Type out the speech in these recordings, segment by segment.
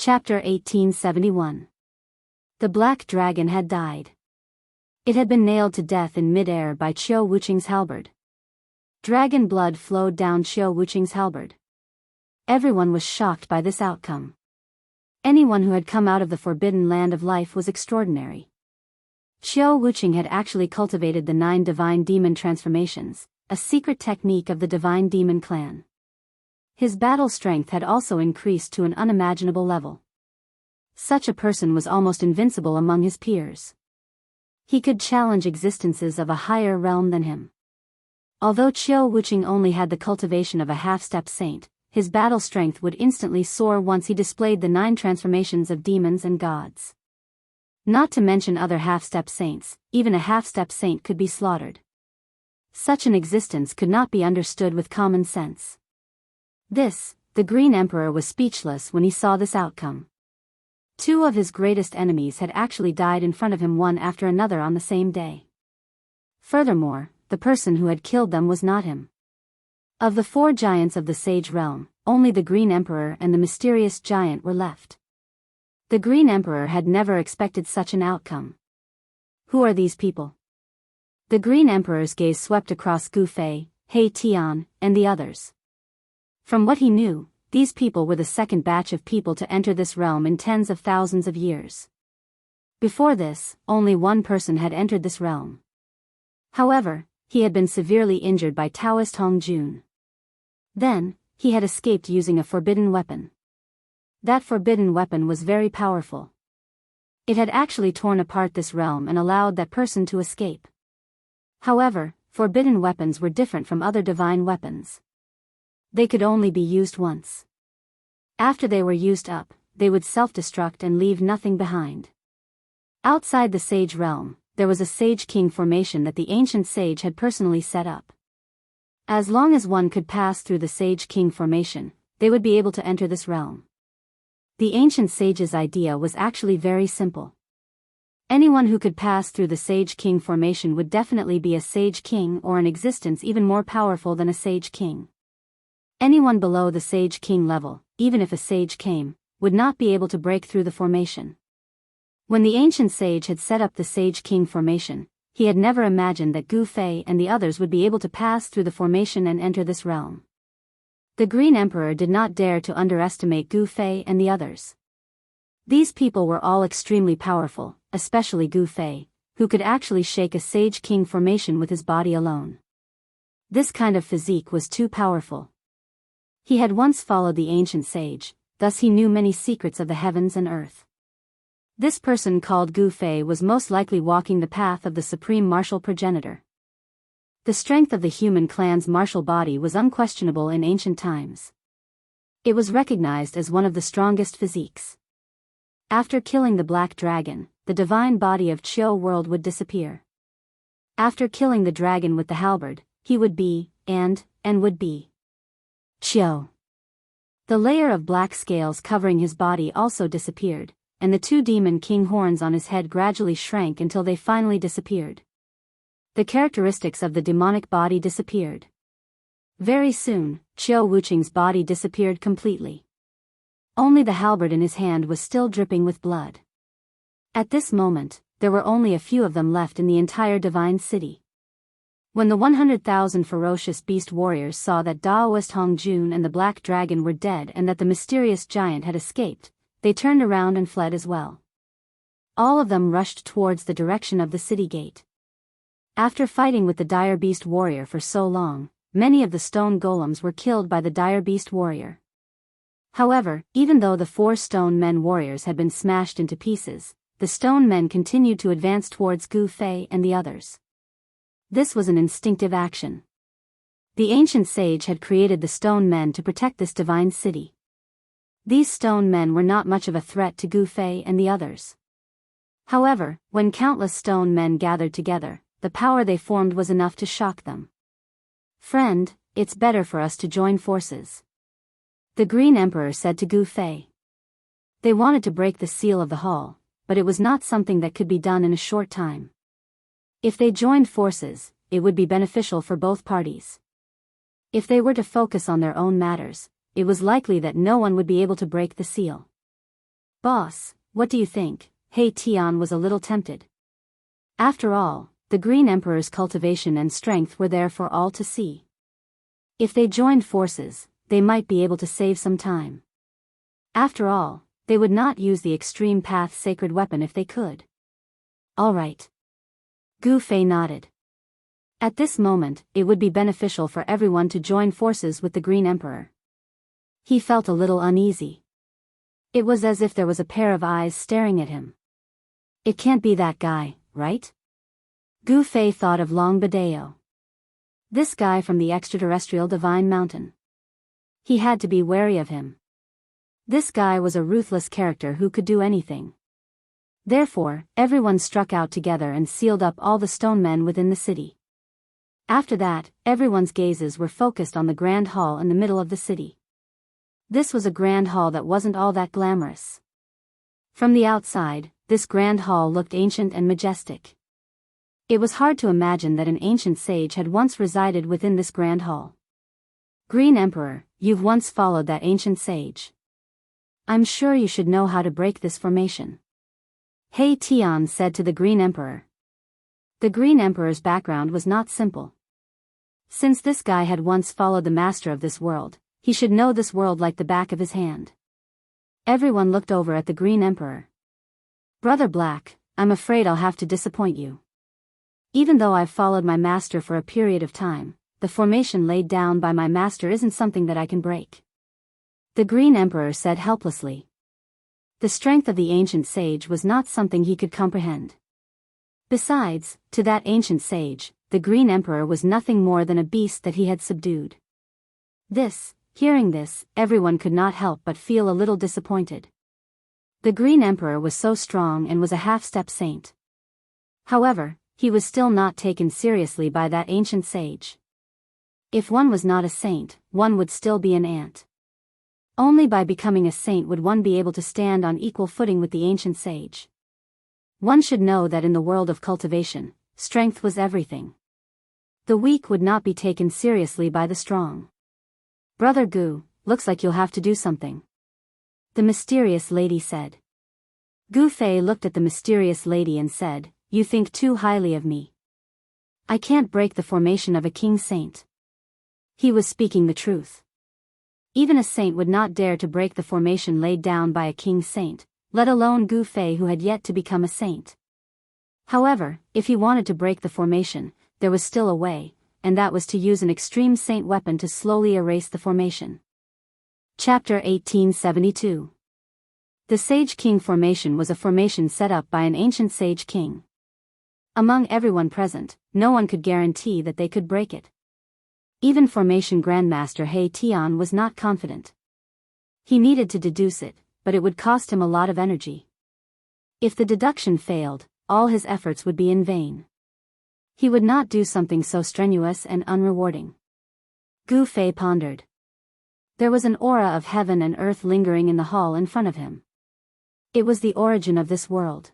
Chapter 1871. The Black Dragon had died. It had been nailed to death in mid-air by Qiu Wuqing's halberd. Dragon blood flowed down Qiu Wuqing's halberd. Everyone was shocked by this outcome. Anyone who had come out of the forbidden land of life was extraordinary. Qiu Wuqing had actually cultivated the 9 divine demon transformations, a secret technique of the divine demon clan. His battle strength had also increased to an unimaginable level. Such a person was almost invincible among his peers. He could challenge existences of a higher realm than him. Although Qiu Wuqing only had the cultivation of a half-step saint, his battle strength would instantly soar once he displayed the 9 transformations of demons and gods. Not to mention other half-step saints, even a half-step saint could be slaughtered. Such an existence could not be understood with common sense. The Green Emperor was speechless when he saw this outcome. 2 of his greatest enemies had actually died in front of him one after another on the same day. Furthermore, the person who had killed them was not him. Of the 4 giants of the Sage Realm, only the Green Emperor and the mysterious giant were left. The Green Emperor had never expected such an outcome. Who are these people? The Green Emperor's gaze swept across Gu Fei, He Tian, and the others. From what he knew, these people were the second batch of people to enter this realm in tens of thousands of years. Before this, only one person had entered this realm. However, he had been severely injured by Taoist Hong Jun. Then, he had escaped using a forbidden weapon. That forbidden weapon was very powerful. It had actually torn apart this realm and allowed that person to escape. However, forbidden weapons were different from other divine weapons. They could only be used once. After they were used up, they would self-destruct and leave nothing behind. Outside the Sage Realm, there was a Sage King formation that the ancient sage had personally set up. As long as one could pass through the Sage King formation, they would be able to enter this realm. The ancient sage's idea was actually very simple. Anyone who could pass through the Sage King formation would definitely be a Sage King or an existence even more powerful than a Sage King. Anyone below the Sage King level, even if a sage came, would not be able to break through the formation. When the ancient sage had set up the Sage King formation, he had never imagined that Gu Fei and the others would be able to pass through the formation and enter this realm. The Green Emperor did not dare to underestimate Gu Fei and the others. These people were all extremely powerful, especially Gu Fei, who could actually shake a Sage King formation with his body alone. This kind of physique was too powerful. He had once followed the ancient sage, thus he knew many secrets of the heavens and earth. This person called Gu Fei was most likely walking the path of the supreme martial progenitor. The strength of the human clan's martial body was unquestionable in ancient times. It was recognized as one of the strongest physiques. After killing the Black Dragon, the divine body of Qiu world would disappear. After killing the dragon with the halberd, he would be, and would be Qiu. The layer of black scales covering his body also disappeared, and the 2 demon king horns on his head gradually shrank until they finally disappeared. The characteristics of the demonic body disappeared. Very soon, Qiu Wuqing's body disappeared completely. Only the halberd in his hand was still dripping with blood. At this moment, there were only a few of them left in the entire divine city. When the 100,000 ferocious beast warriors saw that Taoist Hong Jun and the Black Dragon were dead and that the mysterious giant had escaped, they turned around and fled as well. All of them rushed towards the direction of the city gate. After fighting with the dire beast warrior for so long, many of the stone golems were killed by the dire beast warrior. However, even though the 4 stone men warriors had been smashed into pieces, the stone men continued to advance towards Gu Fei and the others. This was an instinctive action. The ancient sage had created the stone men to protect this divine city. These stone men were not much of a threat to Gu Fei and the others. However, when countless stone men gathered together, the power they formed was enough to shock them. "Friend, it's better for us to join forces," the Green Emperor said to Gu Fei. They wanted to break the seal of the hall, but it was not something that could be done in a short time. If they joined forces, it would be beneficial for both parties. If they were to focus on their own matters, it was likely that no one would be able to break the seal. Boss, what do you think? He Tian was a little tempted. After all, the Green Emperor's cultivation and strength were there for all to see. If they joined forces, they might be able to save some time. After all, they would not use the extreme path sacred weapon if they could. All right. Gu Fei nodded. At this moment, it would be beneficial for everyone to join forces with the Green Emperor. He felt a little uneasy. It was as if there was a pair of eyes staring at him. It can't be that guy, right? Gu Fei thought of Long Badeo. This guy from the extraterrestrial Divine Mountain. He had to be wary of him. This guy was a ruthless character who could do anything. Therefore, everyone struck out together and sealed up all the stone men within the city. After that, everyone's gazes were focused on the grand hall in the middle of the city. This was a grand hall that wasn't all that glamorous. From the outside, this grand hall looked ancient and majestic. It was hard to imagine that an ancient sage had once resided within this grand hall. Green Emperor, you've once followed that ancient sage. I'm sure you should know how to break this formation. He Tian said to the Green Emperor. The Green Emperor's background was not simple. Since this guy had once followed the master of this world, he should know this world like the back of his hand. Everyone looked over at the Green Emperor. Brother Black, I'm afraid I'll have to disappoint you. Even though I've followed my master for a period of time, the formation laid down by my master isn't something that I can break. The Green Emperor said helplessly. The strength of the ancient sage was not something he could comprehend. Besides, to that ancient sage, the Green Emperor was nothing more than a beast that he had subdued. Hearing this, everyone could not help but feel a little disappointed. The Green Emperor was so strong and was a half-step saint. However, he was still not taken seriously by that ancient sage. If one was not a saint, one would still be an ant. Only by becoming a saint would one be able to stand on equal footing with the ancient sage. One should know that in the world of cultivation, strength was everything. The weak would not be taken seriously by the strong. Brother Gu, looks like you'll have to do something. The mysterious lady said. Gu Fei looked at the mysterious lady and said, You think too highly of me. I can't break the formation of a king saint. He was speaking the truth. Even a saint would not dare to break the formation laid down by a king saint, let alone Gu Fei who had yet to become a saint. However, if he wanted to break the formation, there was still a way, and that was to use an extreme saint weapon to slowly erase the formation. Chapter 1872. The Sage King formation was a formation set up by an ancient sage king. Among everyone present, no one could guarantee that they could break it. Even Formation Grandmaster He Tian was not confident. He needed to deduce it, but it would cost him a lot of energy. If the deduction failed, all his efforts would be in vain. He would not do something so strenuous and unrewarding. Gu Fei pondered. There was an aura of heaven and earth lingering in the hall in front of him. It was the origin of this world.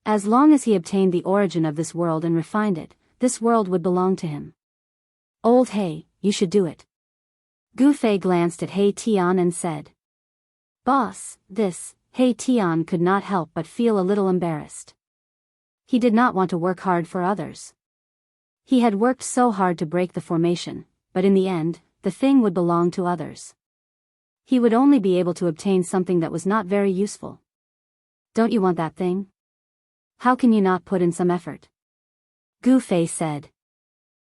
As long as he obtained the origin of this world and refined it, this world would belong to him. Old He, you should do it. Gu Fei glanced at He Tian and said. Boss, He Tian could not help but feel a little embarrassed. He did not want to work hard for others. He had worked so hard to break the formation, but in the end, the thing would belong to others. He would only be able to obtain something that was not very useful. Don't you want that thing? How can you not put in some effort? Gu Fei said.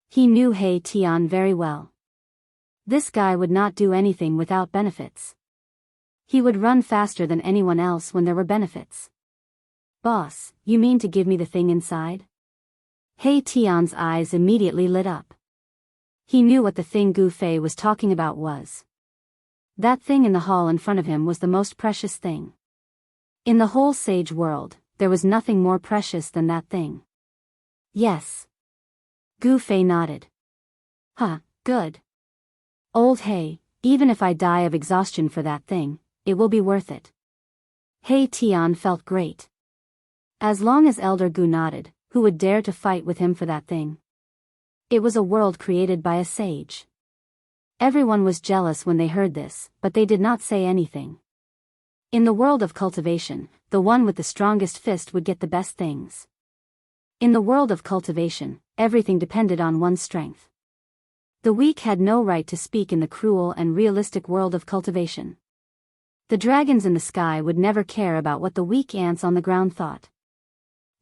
He knew He Tian very well. This guy would not do anything without benefits. He would run faster than anyone else when there were benefits. Boss, you mean to give me the thing inside? He Tian's eyes immediately lit up. He knew what the thing Gu Fei was talking about was. That thing in the hall in front of him was the most precious thing. In the whole sage world, there was nothing more precious than that thing. Yes. Gu Fei nodded. Good. Old He, even if I die of exhaustion for that thing, it will be worth it. He Tian felt great. As long as Elder Gu nodded, who would dare to fight with him for that thing? It was a world created by a sage. Everyone was jealous when they heard this, but they did not say anything. In the world of cultivation, the one with the strongest fist would get the best things. In the world of cultivation, everything depended on one's strength. The weak had no right to speak in the cruel and realistic world of cultivation. The dragons in the sky would never care about what the weak ants on the ground thought.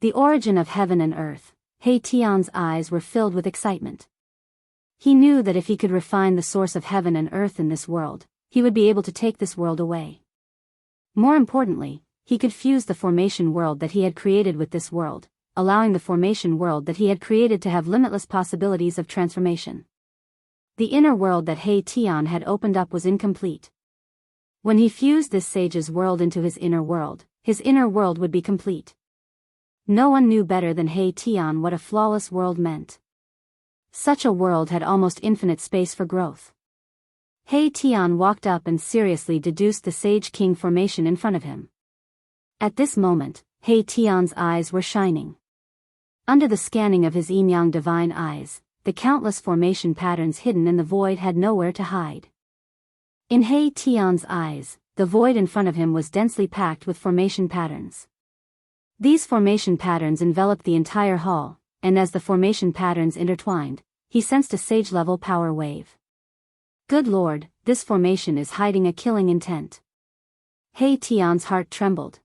The origin of heaven and earth. He Tian's eyes were filled with excitement. He knew that if he could refine the source of heaven and earth in this world, he would be able to take this world away. More importantly, he could fuse the formation world that he had created with this world, allowing the formation world that he had created to have limitless possibilities of transformation. The inner world that He Tian had opened up was incomplete. When he fused this sage's world into his inner world would be complete. No one knew better than He Tian what a flawless world meant. Such a world had almost infinite space for growth. He Tian walked up and seriously deduced the Sage King formation in front of him. At this moment, He Tian's eyes were shining. Under the scanning of his yin-yang divine eyes, the countless formation patterns hidden in the void had nowhere to hide. In He Tian's eyes, the void in front of him was densely packed with formation patterns. These formation patterns enveloped the entire hall, and as the formation patterns intertwined, he sensed a sage-level power wave. Good Lord, this formation is hiding a killing intent. He Tian's heart trembled.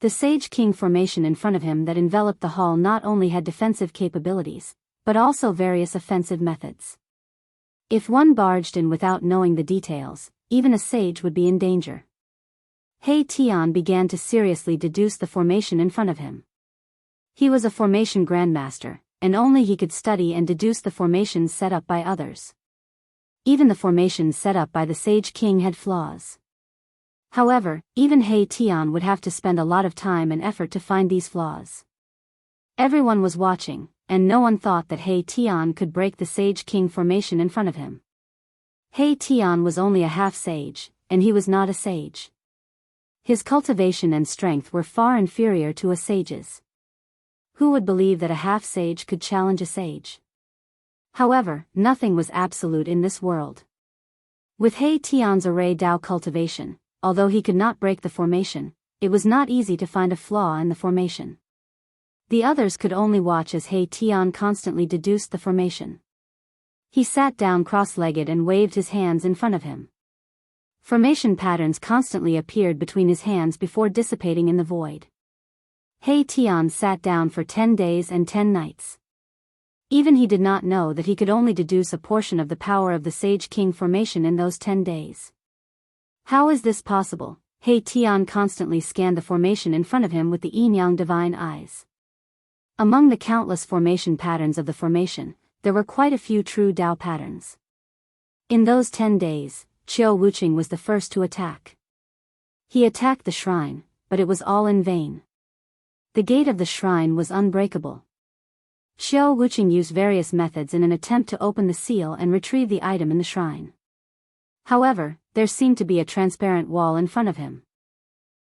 The Sage King formation in front of him that enveloped the hall not only had defensive capabilities, but also various offensive methods. If one barged in without knowing the details, even a sage would be in danger. He Tian began to seriously deduce the formation in front of him. He was a formation grandmaster, and only he could study and deduce the formations set up by others. Even the formations set up by the Sage King had flaws. However, even He Tian would have to spend a lot of time and effort to find these flaws. Everyone was watching, and no one thought that He Tian could break the Sage King formation in front of him. He Tian was only a half-sage, and he was not a sage. His cultivation and strength were far inferior to a sage's. Who would believe that a half-sage could challenge a sage? However, nothing was absolute in this world. With He Tian's array Dao cultivation, although he could not break the formation, it was not easy to find a flaw in the formation. The others could only watch as He Tian constantly deduced the formation. He sat down cross-legged and waved his hands in front of him. Formation patterns constantly appeared between his hands before dissipating in the void. He Tian sat down for 10 days and 10 nights. Even he did not know that he could only deduce a portion of the power of the Sage King formation in those 10 days. How is this possible? He Tian constantly scanned the formation in front of him with the yin-yang divine eyes. Among the countless formation patterns of the formation, there were quite a few true Dao patterns. In those 10 days, Qiu Wuqing was the first to attack. He attacked the shrine, but it was all in vain. The gate of the shrine was unbreakable. Qiu Wuqing used various methods in an attempt to open the seal and retrieve the item in the shrine. However, there seemed to be a transparent wall in front of him.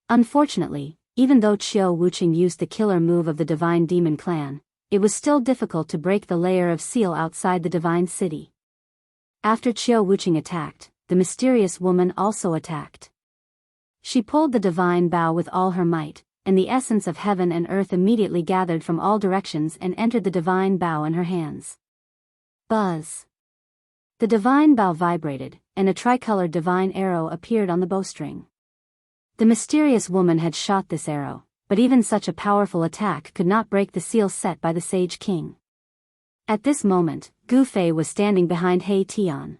Unfortunately, even though Qiu Wuqing used the killer move of the Divine Demon Clan, it was still difficult to break the layer of seal outside the Divine City. After Qiu Wuqing attacked, the mysterious woman also attacked. She pulled the divine bow with all her might, and the essence of heaven and earth immediately gathered from all directions and entered the divine bow in her hands. Buzz! The divine bow vibrated, and a tricolored divine arrow appeared on the bowstring. The mysterious woman had shot this arrow, but even such a powerful attack could not break the seal set by the Sage King. At this moment, Gu Fei was standing behind He Tian.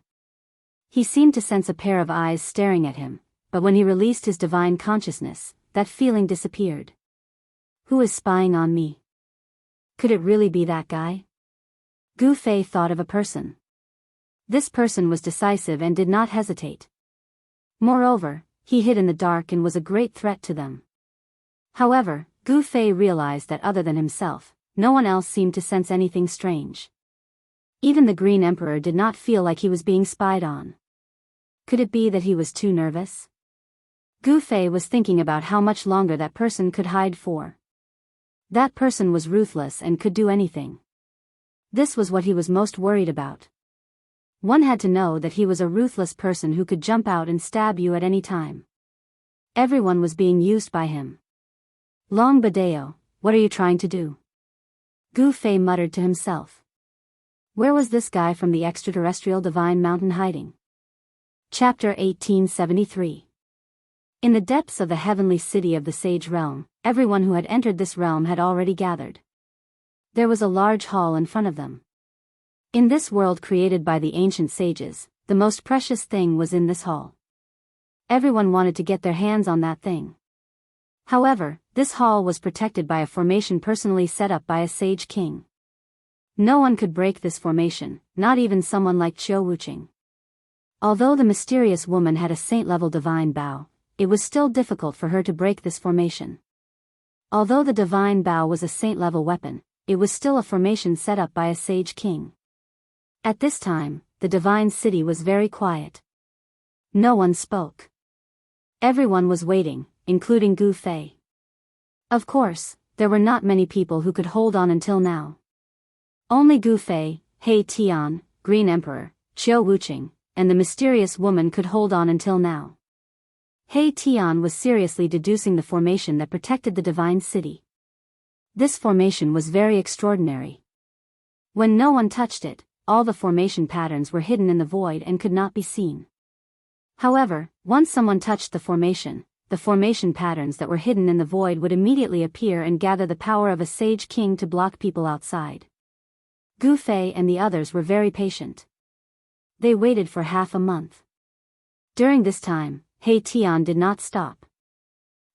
He seemed to sense a pair of eyes staring at him, but when he released his divine consciousness, that feeling disappeared. Who is spying on me? Could it really be that guy? Gu Fei thought of a person. This person was decisive and did not hesitate. Moreover, he hid in the dark and was a great threat to them. However, Gu Fei realized that other than himself, no one else seemed to sense anything strange. Even the Green Emperor did not feel like he was being spied on. Could it be that he was too nervous? Gu Fei was thinking about how much longer that person could hide for. That person was ruthless and could do anything. This was what he was most worried about. One had to know that he was a ruthless person who could jump out and stab you at any time. Everyone was being used by him. Long Badeo, what are you trying to do? Gu Fei muttered to himself. Where was this guy from the extraterrestrial divine mountain hiding? Chapter 1873. In the depths of the heavenly city of the Sage Realm, everyone who had entered this realm had already gathered. There was a large hall in front of them. In this world created by the ancient sages, the most precious thing was in this hall. Everyone wanted to get their hands on that thing. However, this hall was protected by a formation personally set up by a sage king. No one could break this formation, not even someone like Qiu Wuqing. Although the mysterious woman had a saint-level divine bow, it was still difficult for her to break this formation. Although the divine bow was a saint-level weapon, it was still a formation set up by a sage king. At this time, the divine city was very quiet. No one spoke. Everyone was waiting, including Gu Fei. Of course, there were not many people who could hold on until now. Only Gu Fei, He Tian, Green Emperor, Qiu Wuqing, and the mysterious woman could hold on until now. He Tian was seriously deducing the formation that protected the divine city. This formation was very extraordinary. When no one touched it, all the formation patterns were hidden in the void and could not be seen. However, once someone touched the formation patterns that were hidden in the void would immediately appear and gather the power of a sage king to block people outside. Gu Fei and the others were very patient. They waited for half a month. During this time, He Tian did not stop.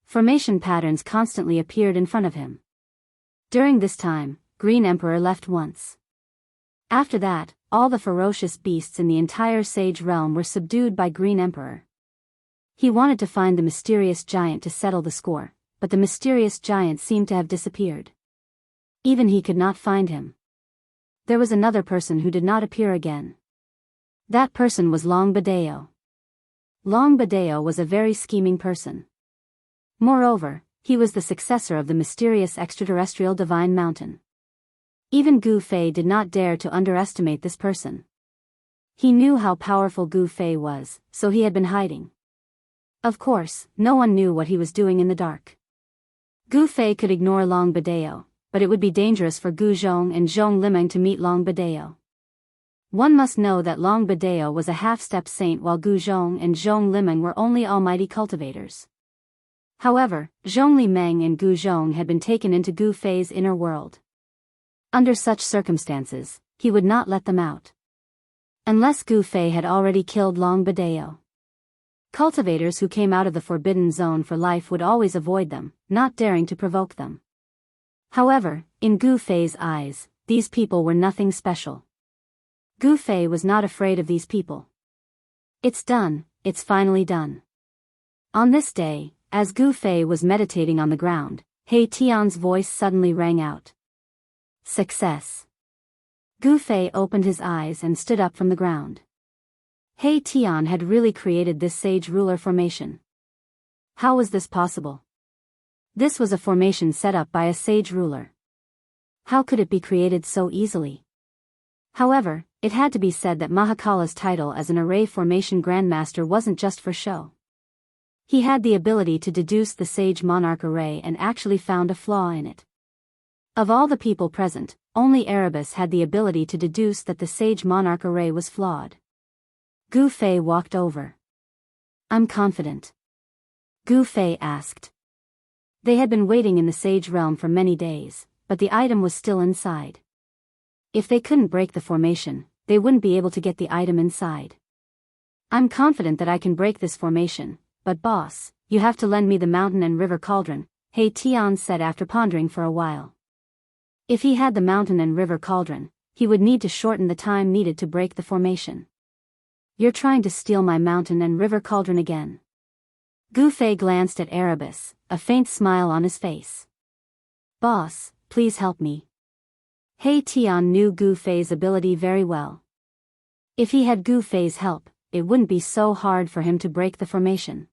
Formation patterns constantly appeared in front of him. During this time, Green Emperor left once. After that, all the ferocious beasts in the entire Sage Realm were subdued by Green Emperor. He wanted to find the mysterious giant to settle the score, but the mysterious giant seemed to have disappeared. Even he could not find him. There was another person who did not appear again. That person was Long Badeo. Long Badeo was a very scheming person. Moreover, he was the successor of the mysterious extraterrestrial divine mountain. Even Gu Fei did not dare to underestimate this person. He knew how powerful Gu Fei was, so he had been hiding. Of course, no one knew what he was doing in the dark. Gu Fei could ignore Long Badeo, but it would be dangerous for Gu Zhong and Zhong Limeng to meet Long Badeo. One must know that Long Badeo was a half-step saint while Gu Zhong and Zhong Limeng were only almighty cultivators. However, Zhong Limeng and Gu Zhong had been taken into Gu Fei's inner world. Under such circumstances, he would not let them out. Unless Gu Fei had already killed Long Badeo. Cultivators who came out of the forbidden zone for life would always avoid them, not daring to provoke them. However, in Gu Fei's eyes, these people were nothing special. Gu Fei was not afraid of these people. It's done, it's finally done. On this day, as Gu Fei was meditating on the ground, He Tian's voice suddenly rang out. Success. Gu Fei opened his eyes and stood up from the ground. He Tian had really created this sage ruler formation. How was this possible? This was a formation set up by a sage ruler. How could it be created so easily? However, it had to be said that Mahakala's title as an array formation grandmaster wasn't just for show. He had the ability to deduce the sage monarch array and actually found a flaw in it. Of all the people present, only Erebus had the ability to deduce that the sage monarch array was flawed. Gu Fei walked over. I'm confident. Gu Fei asked. They had been waiting in the sage realm for many days, but the item was still inside. If they couldn't break the formation, they wouldn't be able to get the item inside. I'm confident that I can break this formation, but boss, you have to lend me the mountain and river cauldron, He Tian said after pondering for a while. If he had the mountain and river cauldron, he would need to shorten the time needed to break the formation. You're trying to steal my mountain and river cauldron again. Gu Fei glanced at Erebus, a faint smile on his face. Boss, please help me. He Tian knew Gu Fei's ability very well. If he had Gu Fei's help, it wouldn't be so hard for him to break the formation.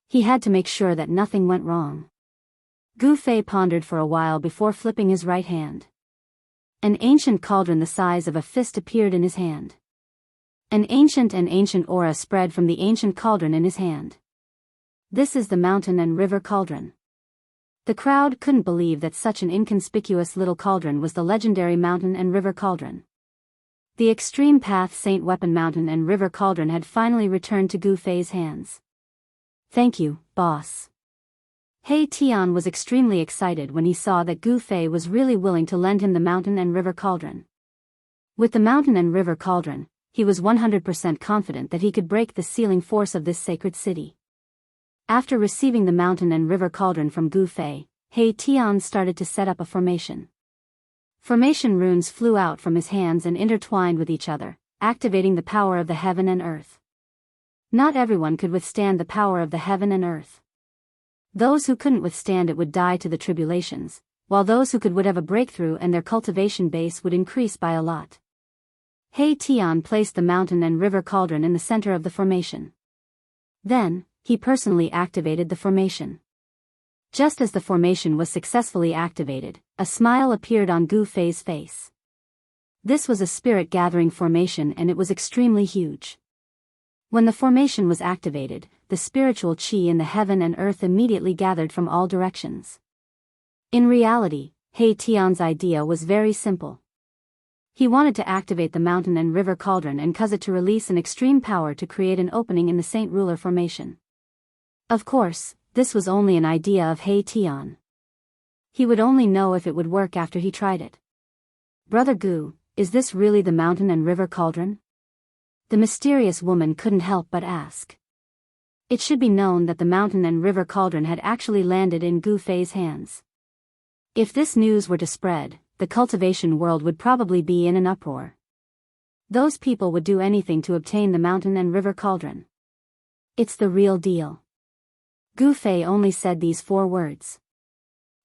He had to make sure that nothing went wrong. Gu Fei pondered for a while before flipping his right hand. An ancient cauldron the size of a fist appeared in his hand. An ancient aura spread from the ancient cauldron in his hand. This is the mountain and river cauldron. The crowd couldn't believe that such an inconspicuous little cauldron was the legendary mountain and river cauldron. The extreme path Saint Weapon Mountain and River Cauldron had finally returned to Gu Fei's hands. Thank you, boss. He Tian was extremely excited when he saw that Gu Fei was really willing to lend him the mountain and river cauldron. With the mountain and river cauldron, he was 100% confident that he could break the sealing force of this sacred city. After receiving the mountain and river cauldron from Gu Fei, He Tian started to set up a formation. Formation runes flew out from his hands and intertwined with each other, activating the power of the heaven and earth. Not everyone could withstand the power of the heaven and earth. Those who couldn't withstand it would die to the tribulations, while those who could would have a breakthrough and their cultivation base would increase by a lot. He Tian placed the mountain and river cauldron in the center of the formation. Then, he personally activated the formation. Just as the formation was successfully activated, a smile appeared on Gu Fei's face. This was a spirit-gathering formation and it was extremely huge. When the formation was activated, the spiritual qi in the heaven and earth immediately gathered from all directions. In reality, He Tian's idea was very simple. He wanted to activate the mountain and river cauldron and cause it to release an extreme power to create an opening in the Saint Ruler formation. Of course, this was only an idea of He Tian. He would only know if it would work after he tried it. Brother Gu, is this really the mountain and river cauldron? The mysterious woman couldn't help but ask. It should be known that the mountain and river cauldron had actually landed in Gu Fei's hands. If this news were to spread, the cultivation world would probably be in an uproar. Those people would do anything to obtain the mountain and river cauldron. It's the real deal. Gu Fei only said these 4 words.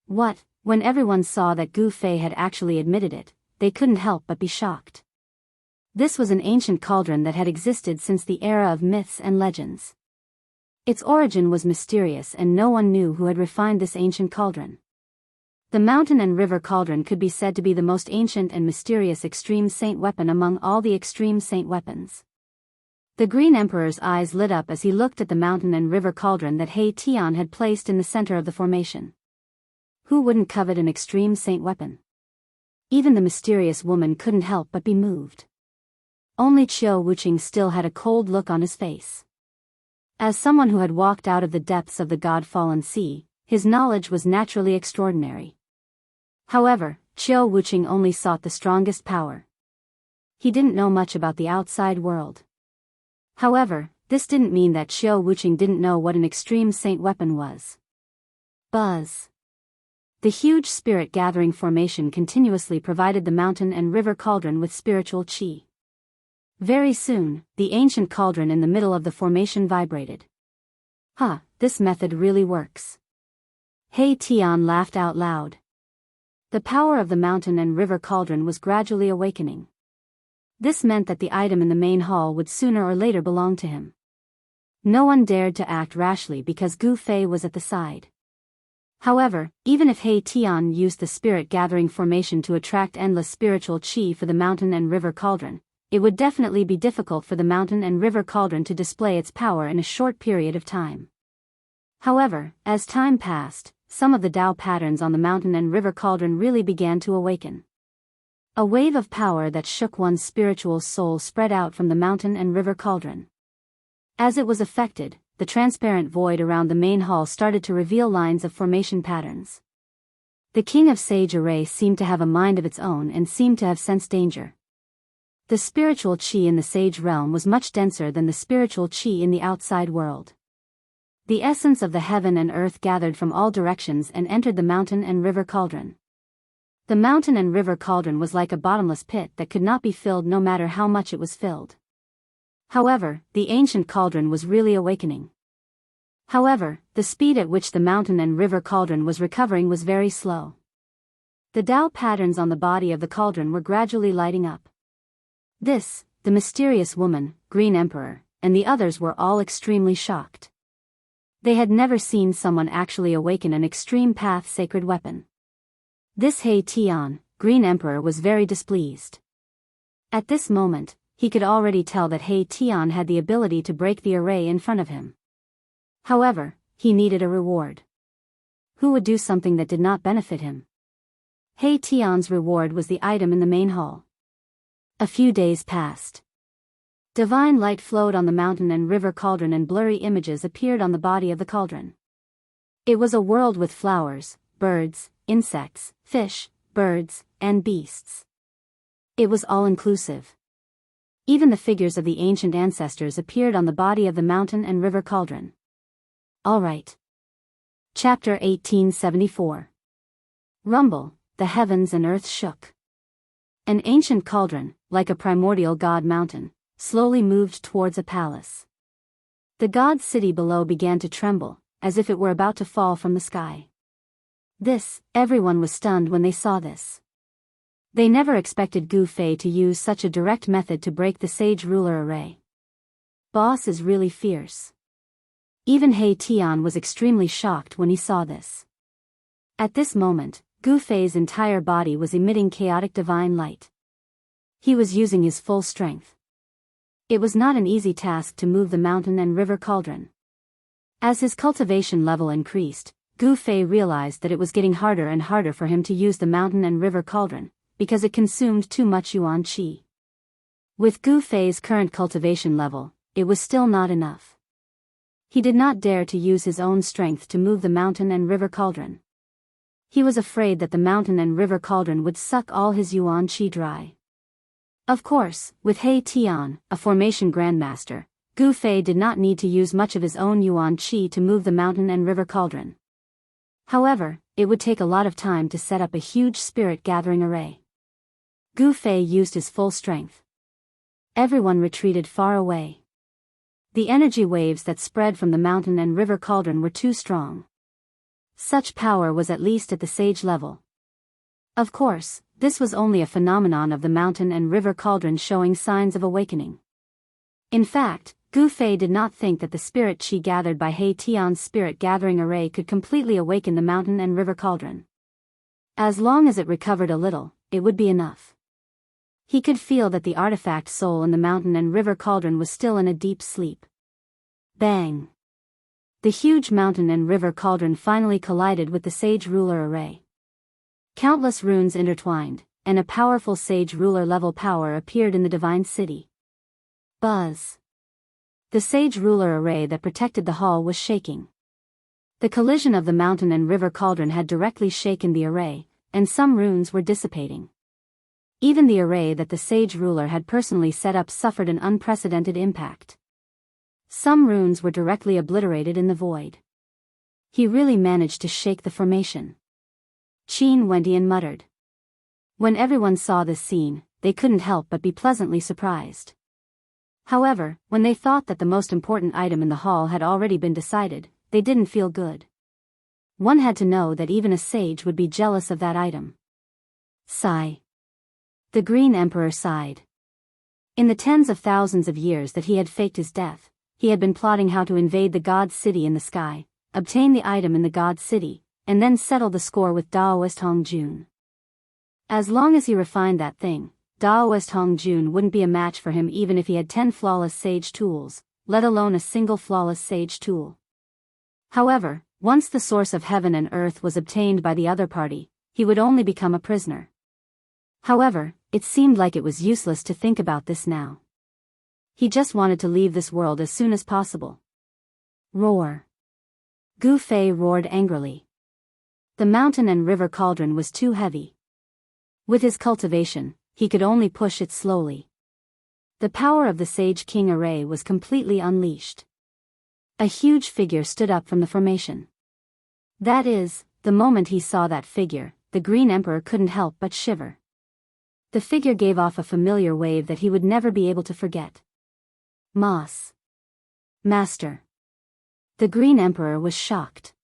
What? When everyone saw that Gu Fei had actually admitted it, they couldn't help but be shocked. This was an ancient cauldron that had existed since the era of myths and legends. Its origin was mysterious and no one knew who had refined this ancient cauldron. The mountain and river cauldron could be said to be the most ancient and mysterious extreme saint weapon among all the extreme saint weapons. The Green Emperor's eyes lit up as he looked at the mountain and river cauldron that He Tian had placed in the center of the formation. Who wouldn't covet an extreme saint weapon? Even the mysterious woman couldn't help but be moved. Only Qiu Wuqing still had a cold look on his face. As someone who had walked out of the depths of the God-fallen sea, his knowledge was naturally extraordinary. However, Qiu Wuqing only sought the strongest power. He didn't know much about the outside world. However, this didn't mean that Qiu Wuqing didn't know what an extreme saint weapon was. Buzz. The huge spirit-gathering formation continuously provided the mountain and river cauldron with spiritual qi. Very soon, the ancient cauldron in the middle of the formation vibrated. This method really works. He Tian laughed out loud. The power of the mountain and river cauldron was gradually awakening. This meant that the item in the main hall would sooner or later belong to him. No one dared to act rashly because Gu Fei was at the side. However, even if He Tian used the spirit-gathering formation to attract endless spiritual qi for the mountain and river cauldron, it would definitely be difficult for the mountain and river cauldron to display its power in a short period of time. However, as time passed, some of the Tao patterns on the mountain and river cauldron really began to awaken. A wave of power that shook one's spiritual soul spread out from the mountain and river cauldron. As it was affected, the transparent void around the main hall started to reveal lines of formation patterns. The king of Sage Array seemed to have a mind of its own and seemed to have sensed danger. The spiritual qi in the sage realm was much denser than the spiritual qi in the outside world. The essence of the heaven and earth gathered from all directions and entered the mountain and river cauldron. The mountain and river cauldron was like a bottomless pit that could not be filled no matter how much it was filled. However, the ancient cauldron was really awakening. However, the speed at which the mountain and river cauldron was recovering was very slow. The Tao patterns on the body of the cauldron were gradually lighting up. This, the mysterious woman, Green Emperor, and the others were all extremely shocked. They had never seen someone actually awaken an extreme path sacred weapon. This He Tian, Green Emperor, was very displeased. At this moment, he could already tell that He Tian had the ability to break the array in front of him. However, he needed a reward. Who would do something that did not benefit him? He Tian's reward was the item in the main hall. A few days passed. Divine light flowed on the mountain and river cauldron, and blurry images appeared on the body of the cauldron. It was a world with flowers, birds, insects, fish, birds, and beasts. It was all-inclusive. Even the figures of the ancient ancestors appeared on the body of the mountain and river cauldron. All right. Chapter 1874. Rumble, the heavens and earth shook. An ancient cauldron, like a primordial god mountain, slowly moved towards a palace. The god city below began to tremble, as if it were about to fall from the sky. Everyone was stunned when they saw this. They never expected Gu Fei to use such a direct method to break the sage ruler array. Boss is really fierce. Even He Tian was extremely shocked when he saw this. At this moment, Gu Fei's entire body was emitting chaotic divine light. He was using his full strength. It was not an easy task to move the mountain and river cauldron. As his cultivation level increased, Gu Fei realized that it was getting harder and harder for him to use the mountain and river cauldron, because it consumed too much yuan qi. With Gu Fei's current cultivation level, it was still not enough. He did not dare to use his own strength to move the mountain and river cauldron. He was afraid that the mountain and river cauldron would suck all his yuan qi dry. Of course, with He Tian, a formation grandmaster, Gu Fei did not need to use much of his own yuan qi to move the mountain and river cauldron. However, it would take a lot of time to set up a huge spirit gathering array. Gu Fei used his full strength. Everyone retreated far away. The energy waves that spread from the mountain and river cauldron were too strong. Such power was at least at the sage level. Of course, this was only a phenomenon of the mountain and river cauldron showing signs of awakening. In fact, Gu Fei did not think that the spirit qi gathered by He Tian's spirit gathering array could completely awaken the mountain and river cauldron. As long as it recovered a little, it would be enough. He could feel that the artifact soul in the mountain and river cauldron was still in a deep sleep. Bang! The huge mountain and river cauldron finally collided with the sage ruler array. Countless runes intertwined, and a powerful sage ruler level power appeared in the divine city. Buzz! The sage ruler array that protected the hall was shaking. The collision of the mountain and river cauldron had directly shaken the array, and some runes were dissipating. Even the array that the sage ruler had personally set up suffered an unprecedented impact. Some runes were directly obliterated in the void. He really managed to shake the formation. Qin Wendian muttered. When everyone saw this scene, they couldn't help but be pleasantly surprised. However, when they thought that the most important item in the hall had already been decided, they didn't feel good. One had to know that even a sage would be jealous of that item. Sigh. The Green Emperor sighed. In the tens of thousands of years that he had faked his death, he had been plotting how to invade the God City in the sky, obtain the item in the God City, and then settle the score with Daoist Hongjun. As long as he refined that thing, Daoist Hongjun wouldn't be a match for him even if he had 10 flawless sage tools, let alone a single flawless sage tool. However, once the source of heaven and earth was obtained by the other party, he would only become a prisoner. However, it seemed like it was useless to think about this now. He just wanted to leave this world as soon as possible. Roar! Gu Fei roared angrily. The mountain and river cauldron was too heavy. With his cultivation, he could only push it slowly. The power of the Sage King array was completely unleashed. A huge figure stood up from the formation. That is, the moment he saw that figure, the Green Emperor couldn't help but shiver. The figure gave off a familiar wave that he would never be able to forget. Moss. Master. The Green Emperor was shocked.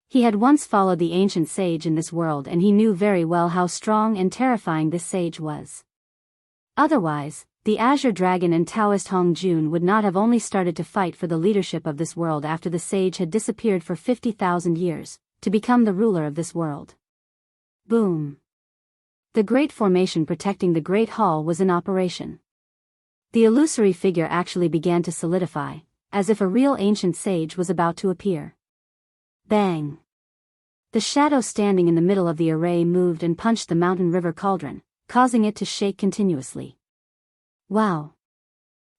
He had once followed the ancient sage in this world and he knew very well how strong and terrifying this sage was. Otherwise, the Azure Dragon and Taoist Hongjun would not have only started to fight for the leadership of this world after the sage had disappeared for 50,000 years, to become the ruler of this world. Boom. The great formation protecting the Great Hall was in operation. The illusory figure actually began to solidify, as if a real ancient sage was about to appear. Bang! The shadow standing in the middle of the array moved and punched the mountain river cauldron, causing it to shake continuously. Wow!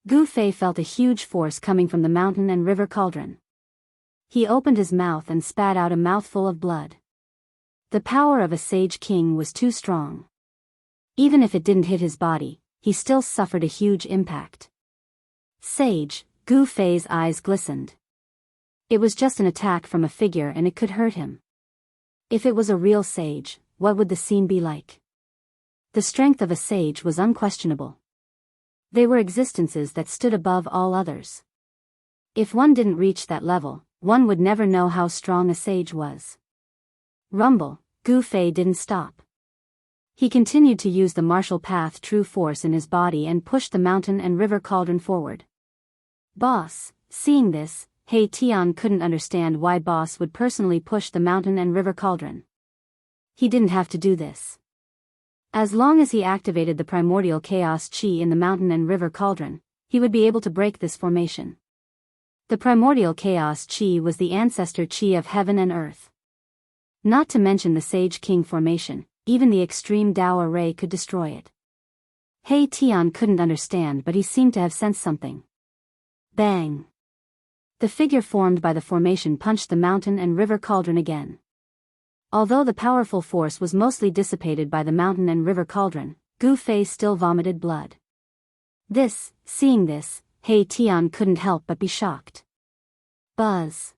Gu Fei felt a huge force coming from the mountain and river cauldron. He opened his mouth and spat out a mouthful of blood. The power of a sage king was too strong. Even if it didn't hit his body, he still suffered a huge impact. Sage, Gu Fei's eyes glistened. It was just an attack from a figure and it could hurt him. If it was a real sage, what would the scene be like? The strength of a sage was unquestionable. They were existences that stood above all others. If one didn't reach that level, one would never know how strong a sage was. Rumble, Gu Fei didn't stop. He continued to use the martial path true force in his body and pushed the mountain and river cauldron forward. Boss, seeing this, He Tian couldn't understand why Boss would personally push the mountain and river cauldron. He didn't have to do this. As long as he activated the primordial chaos chi in the mountain and river cauldron, he would be able to break this formation. The primordial chaos chi was the ancestor chi of heaven and earth. Not to mention the Sage King formation, even the extreme Tao array could destroy it. He Tian couldn't understand, but he seemed to have sensed something. Bang! The figure formed by the formation punched the mountain and river cauldron again. Although the powerful force was mostly dissipated by the mountain and river cauldron, Gu Fei still vomited blood. Seeing this, He Tian couldn't help but be shocked. Buzz!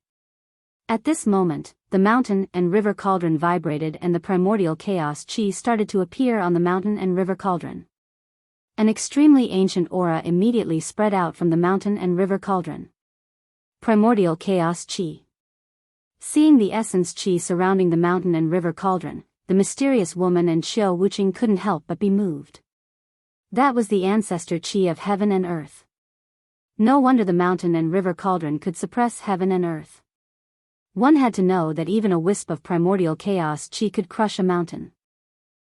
At this moment, the mountain and river cauldron vibrated and the primordial chaos chi started to appear on the mountain and river cauldron. An extremely ancient aura immediately spread out from the mountain and river cauldron. Primordial chaos chi. Seeing the essence chi surrounding the mountain and river cauldron, the mysterious woman and Xiao Wuqing couldn't help but be moved. That was the ancestor chi of heaven and earth. No wonder the mountain and river cauldron could suppress heaven and earth. One had to know that even a wisp of primordial chaos chi could crush a mountain.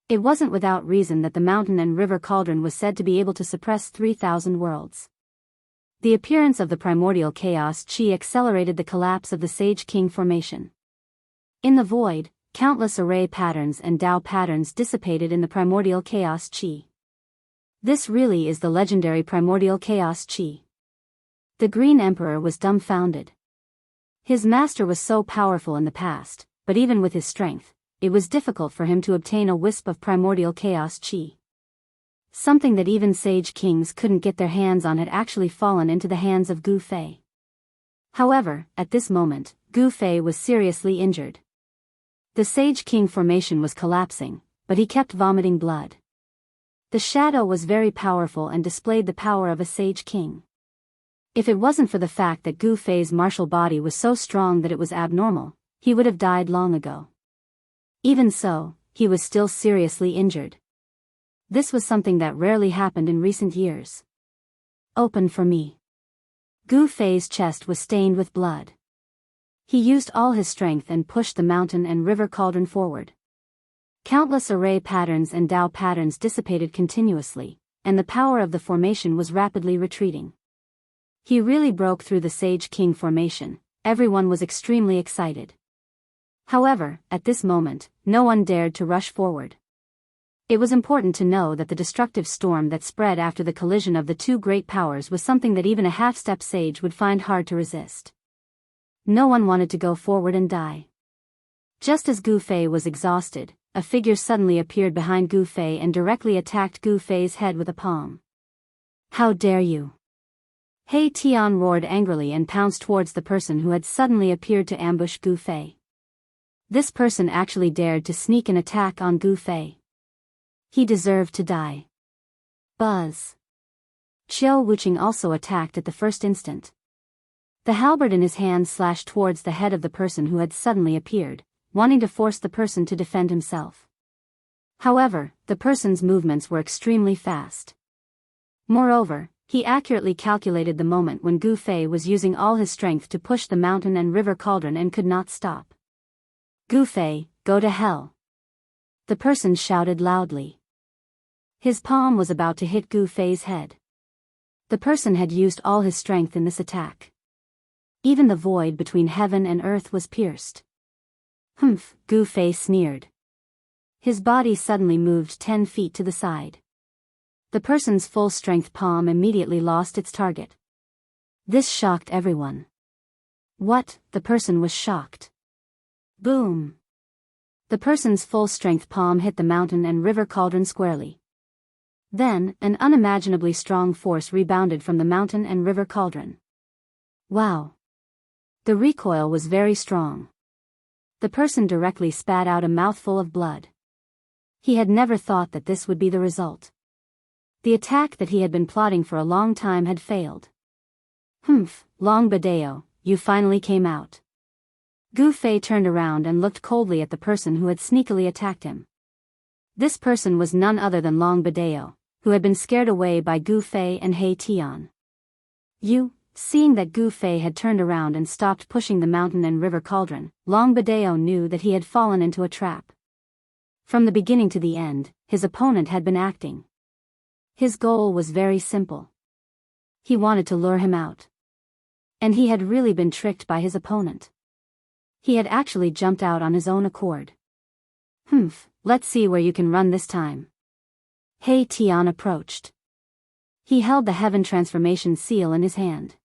It wasn't without reason that the mountain and river cauldron was said to be able to suppress 3,000 worlds. The appearance of the primordial chaos chi accelerated the collapse of the Sage King formation. In the void, countless array patterns and Tao patterns dissipated in the primordial chaos chi. This really is the legendary primordial chaos chi. The Green Emperor was dumbfounded. His master was so powerful in the past, but even with his strength, it was difficult for him to obtain a wisp of primordial chaos chi. Something that even Sage Kings couldn't get their hands on had actually fallen into the hands of Gu Fei. However, at this moment, Gu Fei was seriously injured. The Sage King formation was collapsing, but he kept vomiting blood. The shadow was very powerful and displayed the power of a Sage King. If it wasn't for the fact that Gu Fei's martial body was so strong that it was abnormal, he would have died long ago. Even so, he was still seriously injured. This was something that rarely happened in recent years. Open for me. Gu Fei's chest was stained with blood. He used all his strength and pushed the mountain and river cauldron forward. Countless array patterns and Tao patterns dissipated continuously, and the power of the formation was rapidly retreating. He really broke through the Sage King formation. Everyone was extremely excited. However, at this moment, no one dared to rush forward. It was important to know that the destructive storm that spread after the collision of the two great powers was something that even a half-step sage would find hard to resist. No one wanted to go forward and die. Just as Gu Fei was exhausted, a figure suddenly appeared behind Gu Fei and directly attacked Gu Fei's head with a palm. How dare you! He Tian roared angrily and pounced towards the person who had suddenly appeared to ambush Gu Fei. This person actually dared to sneak an attack on Gu Fei. He deserved to die. Buzz! Xiao Wuqing also attacked at the first instant. The halberd in his hand slashed towards the head of the person who had suddenly appeared, wanting to force the person to defend himself. However, the person's movements were extremely fast. Moreover, he accurately calculated the moment when Gu Fei was using all his strength to push the mountain and river cauldron and could not stop. Gu Fei, go to hell! The person shouted loudly. His palm was about to hit Gu Fei's head. The person had used all his strength in this attack. Even the void between heaven and earth was pierced. Humph, Gu Fei sneered. His body suddenly moved 10 feet to the side. The person's full-strength palm immediately lost its target. This shocked everyone. What? The person was shocked. Boom! The person's full-strength palm hit the mountain and river cauldron squarely. Then, an unimaginably strong force rebounded from the mountain and river cauldron. Wow! The recoil was very strong. The person directly spat out a mouthful of blood. He had never thought that this would be the result. The attack that he had been plotting for a long time had failed. Humph, Long Badeo, you finally came out. Gu Fei turned around and looked coldly at the person who had sneakily attacked him. This person was none other than Long Badeo, who had been scared away by Gu Fei and He Tian. Seeing that Gu Fei had turned around and stopped pushing the mountain and river cauldron, Long Badeo knew that he had fallen into a trap. From the beginning to the end, his opponent had been acting. His goal was very simple. He wanted to lure him out. And he had really been tricked by his opponent. He had actually jumped out on his own accord. Humph, let's see where you can run this time. He Tian approached. He held the heaven transformation seal in his hand.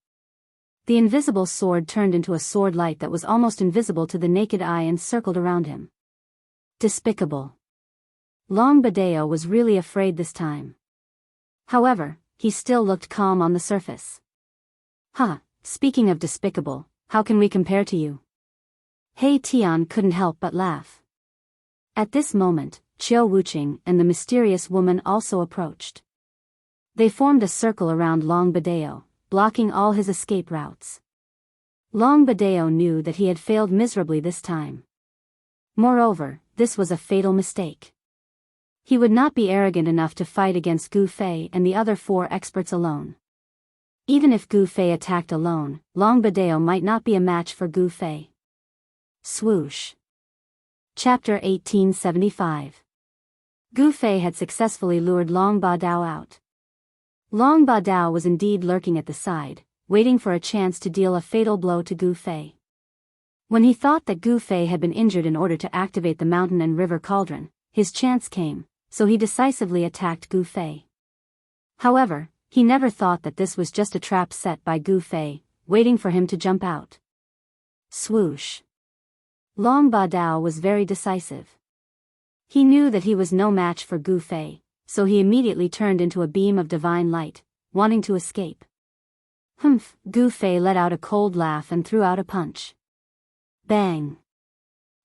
The invisible sword turned into a sword light that was almost invisible to the naked eye and circled around him. Despicable. Long Badeo was really afraid this time. However, he still looked calm on the surface. Speaking of despicable, how can we compare to you? He Tian couldn't help but laugh. At this moment, Qiu Wuqing and the mysterious woman also approached. They formed a circle around Long Badeo, blocking all his escape routes. Long Badeo knew that he had failed miserably this time. Moreover, this was a fatal mistake. He would not be arrogant enough to fight against Gu Fei and the other 4 experts alone. Even if Gu Fei attacked alone, Long Badeo might not be a match for Gu Fei. Swoosh. Chapter 1875. Gu Fei had successfully lured Long Badao out. Long Badao was indeed lurking at the side, waiting for a chance to deal a fatal blow to Gu Fei. When he thought that Gu Fei had been injured in order to activate the mountain and river cauldron, his chance came, so he decisively attacked Gu Fei. However, he never thought that this was just a trap set by Gu Fei, waiting for him to jump out. Swoosh. Long Badao was very decisive. He knew that he was no match for Gu Fei, so he immediately turned into a beam of divine light, wanting to escape. Humph, Gu Fei let out a cold laugh and threw out a punch. Bang!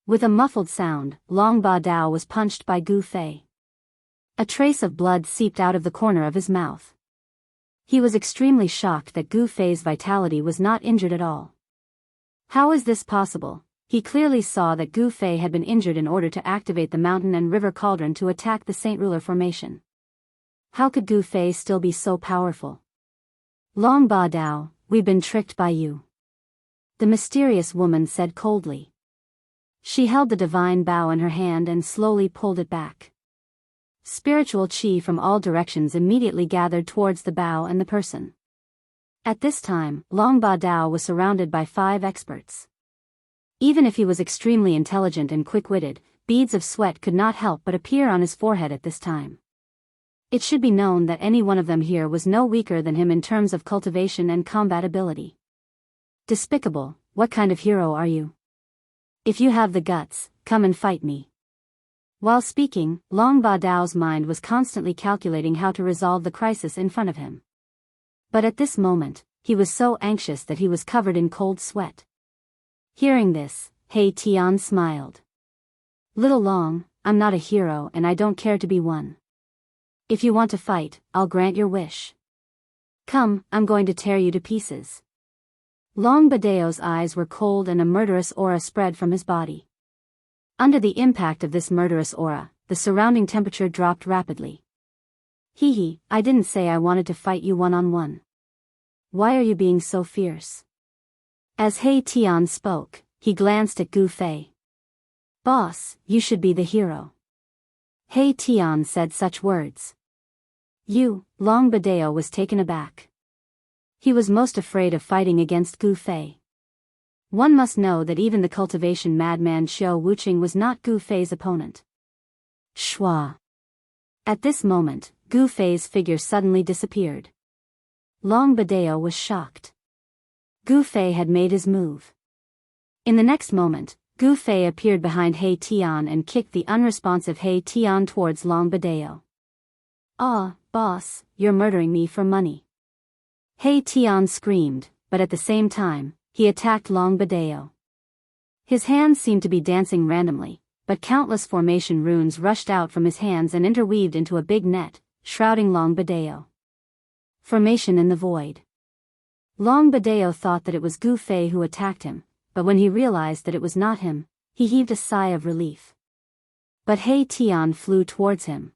With a muffled sound, Long Badao was punched by Gu Fei. A trace of blood seeped out of the corner of his mouth. He was extremely shocked that Gu Fei's vitality was not injured at all. How is this possible? He clearly saw that Gu Fei had been injured in order to activate the mountain and river cauldron to attack the Saint Ruler formation. How could Gu Fei still be so powerful? Long Badao, we've been tricked by you. The mysterious woman said coldly. She held the divine bow in her hand and slowly pulled it back. Spiritual qi from all directions immediately gathered towards the bow and the person. At this time, Long Badao was surrounded by 5 experts. Even if he was extremely intelligent and quick-witted, beads of sweat could not help but appear on his forehead at this time. It should be known that any one of them here was no weaker than him in terms of cultivation and combat ability. Despicable, what kind of hero are you? If you have the guts, come and fight me. While speaking, Long Badao's mind was constantly calculating how to resolve the crisis in front of him. But at this moment, he was so anxious that he was covered in cold sweat. Hearing this, He Tian smiled. Little Long, I'm not a hero and I don't care to be one. If you want to fight, I'll grant your wish. Come, I'm going to tear you to pieces. Long Badao's eyes were cold and a murderous aura spread from his body. Under the impact of this murderous aura, the surrounding temperature dropped rapidly. I didn't say I wanted to fight you one-on-one. Why are you being so fierce? As He Tian spoke, he glanced at Gu Fei. Boss, you should be the hero. He Tian said such words. Long Badao was taken aback. He was most afraid of fighting against Gu Fei. One must know that even the cultivation madman Xiao Wuqing was not Gu Fei's opponent. Shua. At this moment, Gu Fei's figure suddenly disappeared. Long Badeo was shocked. Gu Fei had made his move. In the next moment, Gu Fei appeared behind He Tian and kicked the unresponsive He Tian towards Long Badeo. "Ah, boss, you're murdering me for money." He Tian screamed, but at the same time, he attacked Long Badeo. His hands seemed to be dancing randomly, but countless formation runes rushed out from his hands and interweaved into a big net, shrouding Long Badeo. Formation in the void. Long Badeo thought that it was Gu Fei who attacked him, but when he realized that it was not him, he heaved a sigh of relief. But He Tian flew towards him.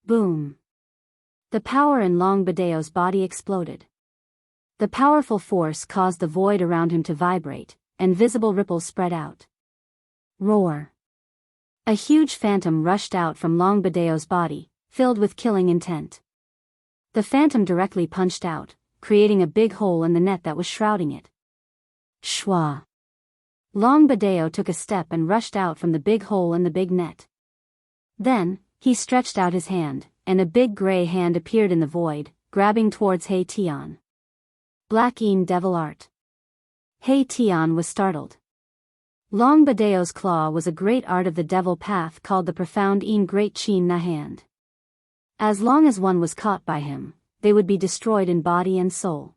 Boom! The power in Long Badeo's body exploded. The powerful force caused the void around him to vibrate, and visible ripples spread out. Roar! A huge phantom rushed out from Long Badeo's body, filled with killing intent. The phantom directly punched out, creating a big hole in the net that was shrouding it. Shwa! Long Badeo took a step and rushed out from the big hole in the big net. Then, he stretched out his hand, and a big gray hand appeared in the void, grabbing towards He Tian. Black Een Devil Art. He Tian was startled. Long Badeo's claw was a great art of the devil path called the Profound Een Great Qin Na Hand. As long as one was caught by him, they would be destroyed in body and soul.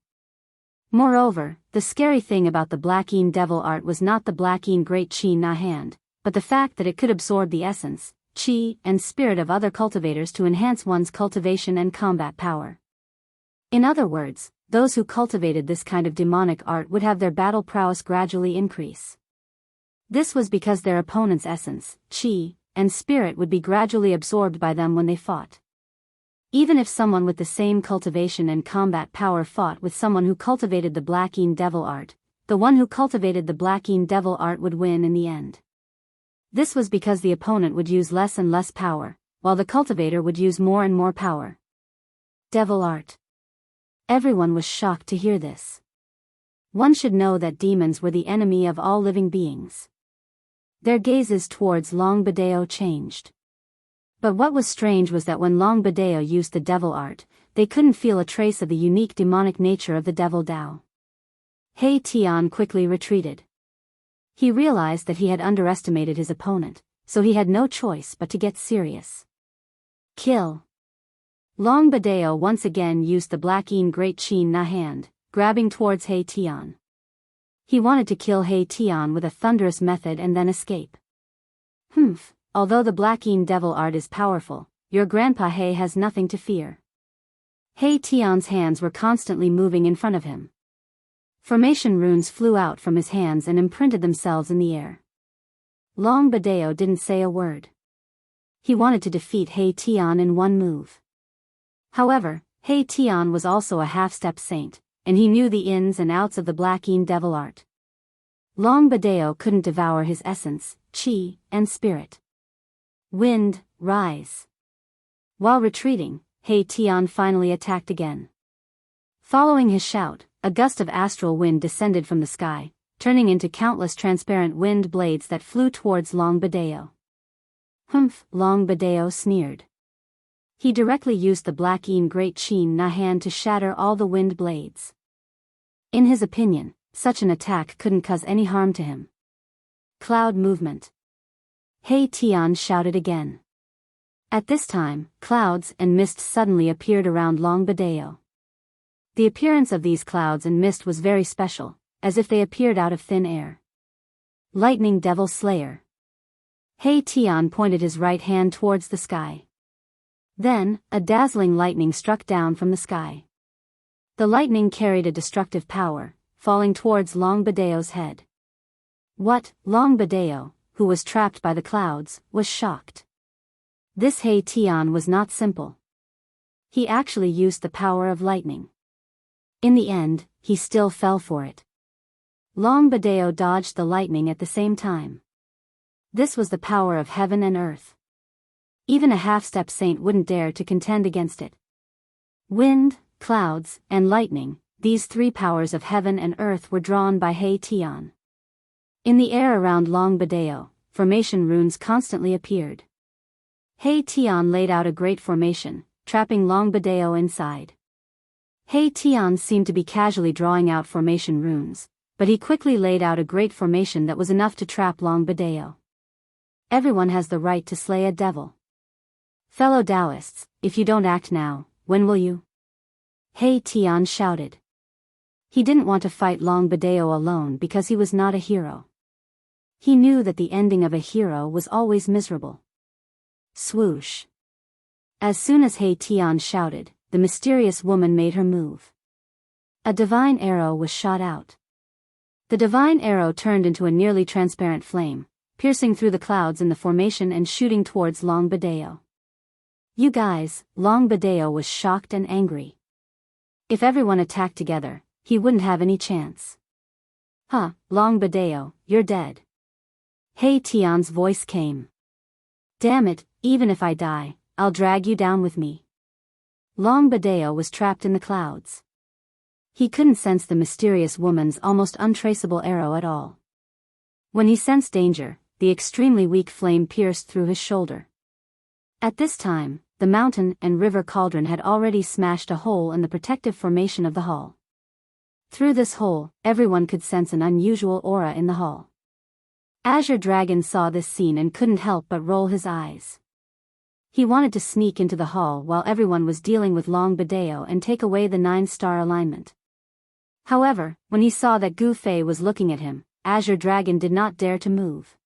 Moreover, the scary thing about the Black Een Devil Art was not the Black Een Great Qin Na Hand, but the fact that it could absorb the essence, qi, and spirit of other cultivators to enhance one's cultivation and combat power. In other words, those who cultivated this kind of demonic art would have their battle prowess gradually increase. This was because their opponent's essence, qi, and spirit would be gradually absorbed by them when they fought. Even if someone with the same cultivation and combat power fought with someone who cultivated the Black Een Devil Art, the one who cultivated the Black Een Devil Art would win in the end. This was because the opponent would use less and less power, while the cultivator would use more and more power. Devil Art. Everyone was shocked to hear this. One should know that demons were the enemy of all living beings. Their gazes towards Long Badeo changed. But what was strange was that when Long Badeo used the devil art, they couldn't feel a trace of the unique demonic nature of the devil Dao. He Tian quickly retreated. He realized that he had underestimated his opponent, so he had no choice but to get serious. Kill! Long Badeo once again used the Black Een Great Qin Na Hand, grabbing towards He Tian. He wanted to kill He Tian with a thunderous method and then escape. Humph! Although the Black Een Devil Art is powerful, your grandpa He has nothing to fear. He Tian's hands were constantly moving in front of him. Formation runes flew out from his hands and imprinted themselves in the air. Long Badeo didn't say a word. He wanted to defeat He Tian in one move. However, He Tian was also a half-step saint, and he knew the ins and outs of the Black Een Devil Art. Long Badeo couldn't devour his essence, qi, and spirit. Wind, rise. While retreating, He Tian finally attacked again. Following his shout, a gust of astral wind descended from the sky, turning into countless transparent wind blades that flew towards Long Badeo. Humph! Long Badeo sneered. He directly used the Black Een Great Qin Na Hand to shatter all the wind blades. In his opinion, such an attack couldn't cause any harm to him. Cloud movement. He Tian shouted again. At this time, clouds and mist suddenly appeared around Long Badeo. The appearance of these clouds and mist was very special, as if they appeared out of thin air. Lightning Devil Slayer. He Tian pointed his right hand towards the sky. Then, a dazzling lightning struck down from the sky. The lightning carried a destructive power, falling towards Long Badeo's head. What? Long Badeo, who was trapped by the clouds, was shocked. This He Tian was not simple. He actually used the power of lightning. In the end, he still fell for it. Long Badeo dodged the lightning at the same time. This was the power of heaven and earth. Even a half-step saint wouldn't dare to contend against it. Wind, clouds, and lightning, these three powers of heaven and earth were drawn by He Tian. In the air around Long Badeo, formation runes constantly appeared. Hei Tian laid out a great formation, trapping Long Badeo inside. Hei Tian seemed to be casually drawing out formation runes, but he quickly laid out a great formation that was enough to trap Long Badeo. Everyone has the right to slay a devil. Fellow Taoists, if you don't act now, when will you? Hei Tian shouted. He didn't want to fight Long Badeo alone because he was not a hero. He knew that the ending of a hero was always miserable. Swoosh. As soon as Hei Tian shouted, the mysterious woman made her move. A divine arrow was shot out. The divine arrow turned into a nearly transparent flame, piercing through the clouds in the formation and shooting towards Long Badeo. You guys, Long Badeo was shocked and angry. If everyone attacked together, he wouldn't have any chance. Huh, Long Badeo, you're dead. Hei Tian's voice came. Damn it, even if I die, I'll drag you down with me. Long Badeo was trapped in the clouds. He couldn't sense the mysterious woman's almost untraceable arrow at all. When he sensed danger, the extremely weak flame pierced through his shoulder. At this time, the mountain and river cauldron had already smashed a hole in the protective formation of the hall. Through this hole, everyone could sense an unusual aura in the hall. Azure Dragon saw this scene and couldn't help but roll his eyes. He wanted to sneak into the hall while everyone was dealing with Long Badeo and take away the 9-star alignment. However, when he saw that Gu Fei was looking at him, Azure Dragon did not dare to move.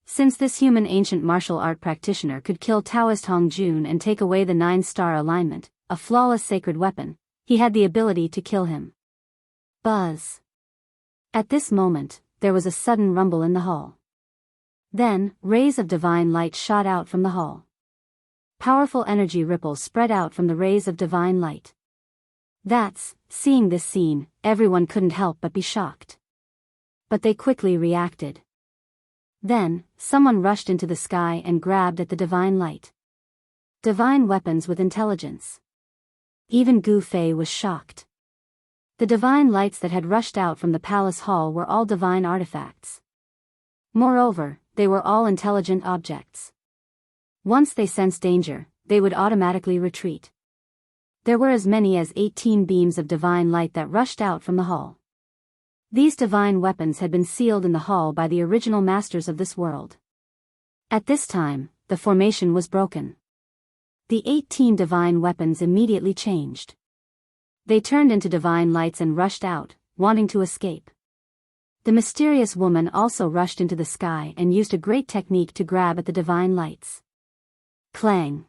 Since this human ancient martial art practitioner could kill Taoist Hong Jun and take away the 9-star alignment, a flawless sacred weapon, he had the ability to kill him. Buzz. At this moment, there was a sudden rumble in the hall. Then, rays of divine light shot out from the hall. Powerful energy ripples spread out from the rays of divine light. Seeing this scene, everyone couldn't help but be shocked. But they quickly reacted. Then, someone rushed into the sky and grabbed at the divine light. Divine weapons with intelligence. Even Gu Fei was shocked. The divine lights that had rushed out from the palace hall were all divine artifacts. Moreover, they were all intelligent objects. Once they sensed danger, they would automatically retreat. There were as many as 18 beams of divine light that rushed out from the hall. These divine weapons had been sealed in the hall by the original masters of this world. At this time, the formation was broken. The 18 divine weapons immediately changed. They turned into divine lights and rushed out, wanting to escape. The mysterious woman also rushed into the sky and used a great technique to grab at the divine lights. Clang!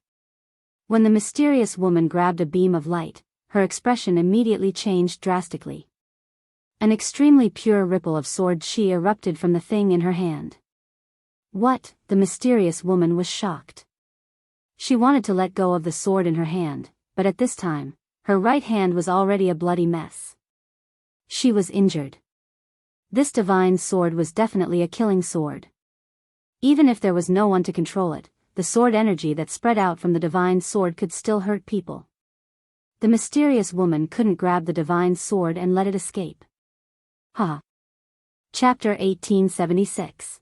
When the mysterious woman grabbed a beam of light, her expression immediately changed drastically. An extremely pure ripple of sword chi erupted from the thing in her hand. What? The mysterious woman was shocked. She wanted to let go of the sword in her hand, but at this time, her right hand was already a bloody mess. She was injured. This divine sword was definitely a killing sword. Even if there was no one to control it, the sword energy that spread out from the divine sword could still hurt people. The mysterious woman couldn't grab the divine sword and let it escape. Chapter 1876.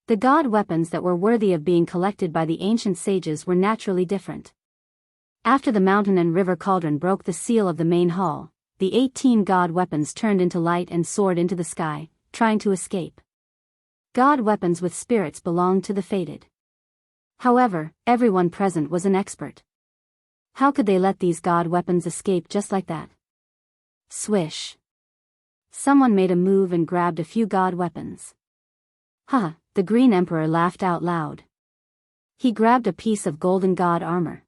The god weapons that were worthy of being collected by the ancient sages were naturally different. After the mountain and river cauldron broke the seal of the main hall, the 18 god weapons turned into light and soared into the sky, trying to escape. God weapons with spirits belonged to the fated. However, everyone present was an expert. How could they let these god weapons escape just like that? Swish. Someone made a move and grabbed a few god weapons. The Green Emperor laughed out loud. He grabbed a piece of golden god armor.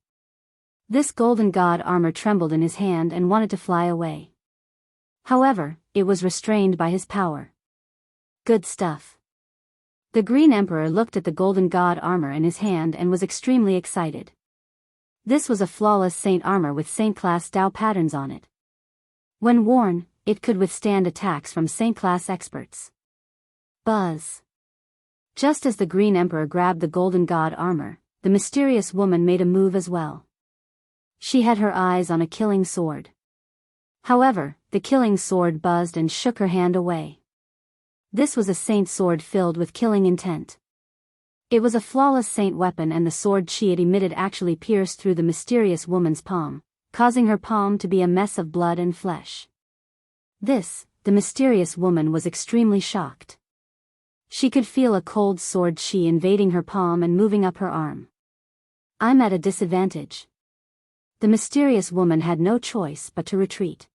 This golden god armor trembled in his hand and wanted to fly away. However, it was restrained by his power. Good stuff. The Green Emperor looked at the golden god armor in his hand and was extremely excited. This was a flawless saint armor with saint-class Tao patterns on it. When worn, it could withstand attacks from saint-class experts. Buzz. Just as the Green Emperor grabbed the golden god armor, the mysterious woman made a move as well. She had her eyes on a killing sword. However, the killing sword buzzed and shook her hand away. This was a saint sword filled with killing intent. It was a flawless saint weapon, and the sword chi it emitted actually pierced through the mysterious woman's palm, causing her palm to be a mess of blood and flesh. The mysterious woman was extremely shocked. She could feel a cold sword chi invading her palm and moving up her arm. "I'm at a disadvantage." The mysterious woman had no choice but to retreat.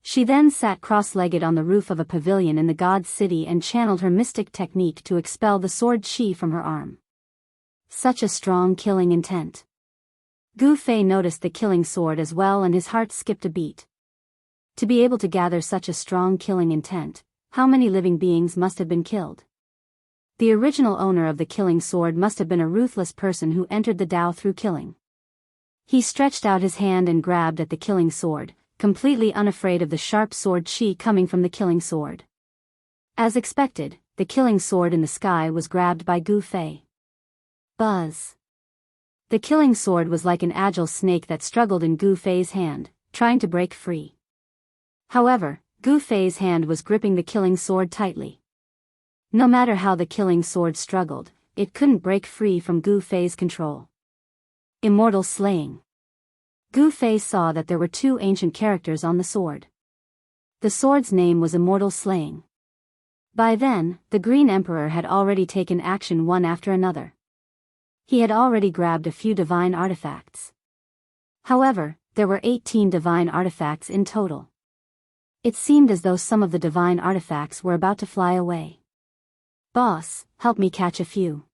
She then sat cross-legged on the roof of a pavilion in the god's city and channeled her mystic technique to expel the sword chi from her arm. Such a strong killing intent. Gu Fei noticed the killing sword as well, and his heart skipped a beat. To be able to gather such a strong killing intent, how many living beings must have been killed? The original owner of the killing sword must have been a ruthless person who entered the Tao through killing. He stretched out his hand and grabbed at the killing sword, completely unafraid of the sharp sword chi coming from the killing sword. As expected, the killing sword in the sky was grabbed by Gu Fei. Buzz! The killing sword was like an agile snake that struggled in Gu Fei's hand, trying to break free. However, Gu Fei's hand was gripping the killing sword tightly. No matter how the killing sword struggled, it couldn't break free from Gu Fei's control. Immortal slaying. Gu Fei saw that there were two ancient characters on the sword. The sword's name was Immortal Slaying. By then, the Green Emperor had already taken action one after another. He had already grabbed a few divine artifacts. However, there were 18 divine artifacts in total. It seemed as though some of the divine artifacts were about to fly away. "Boss, help me catch a few."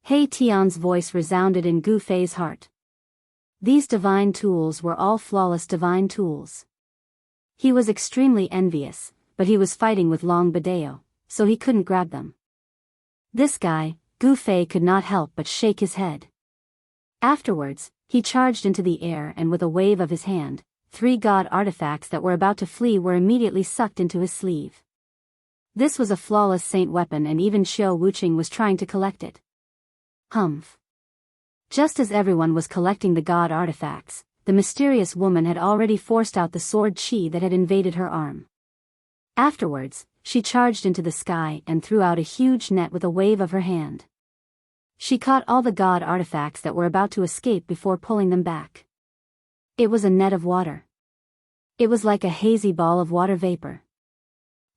Hei Tian's voice resounded in Gu Fei's heart. These divine tools were all flawless divine tools. He was extremely envious, but he was fighting with Long Badeo, so he couldn't grab them. This guy, Gu Fei could not help but shake his head. Afterwards, he charged into the air, and with a wave of his hand, 3 god artifacts that were about to flee were immediately sucked into his sleeve. This was a flawless saint weapon, and even Xiao Wuqing was trying to collect it. Humph. Just as everyone was collecting the god artifacts, the mysterious woman had already forced out the sword chi that had invaded her arm. Afterwards, she charged into the sky and threw out a huge net with a wave of her hand. She caught all the god artifacts that were about to escape before pulling them back. It was a net of water. It was like a hazy ball of water vapor.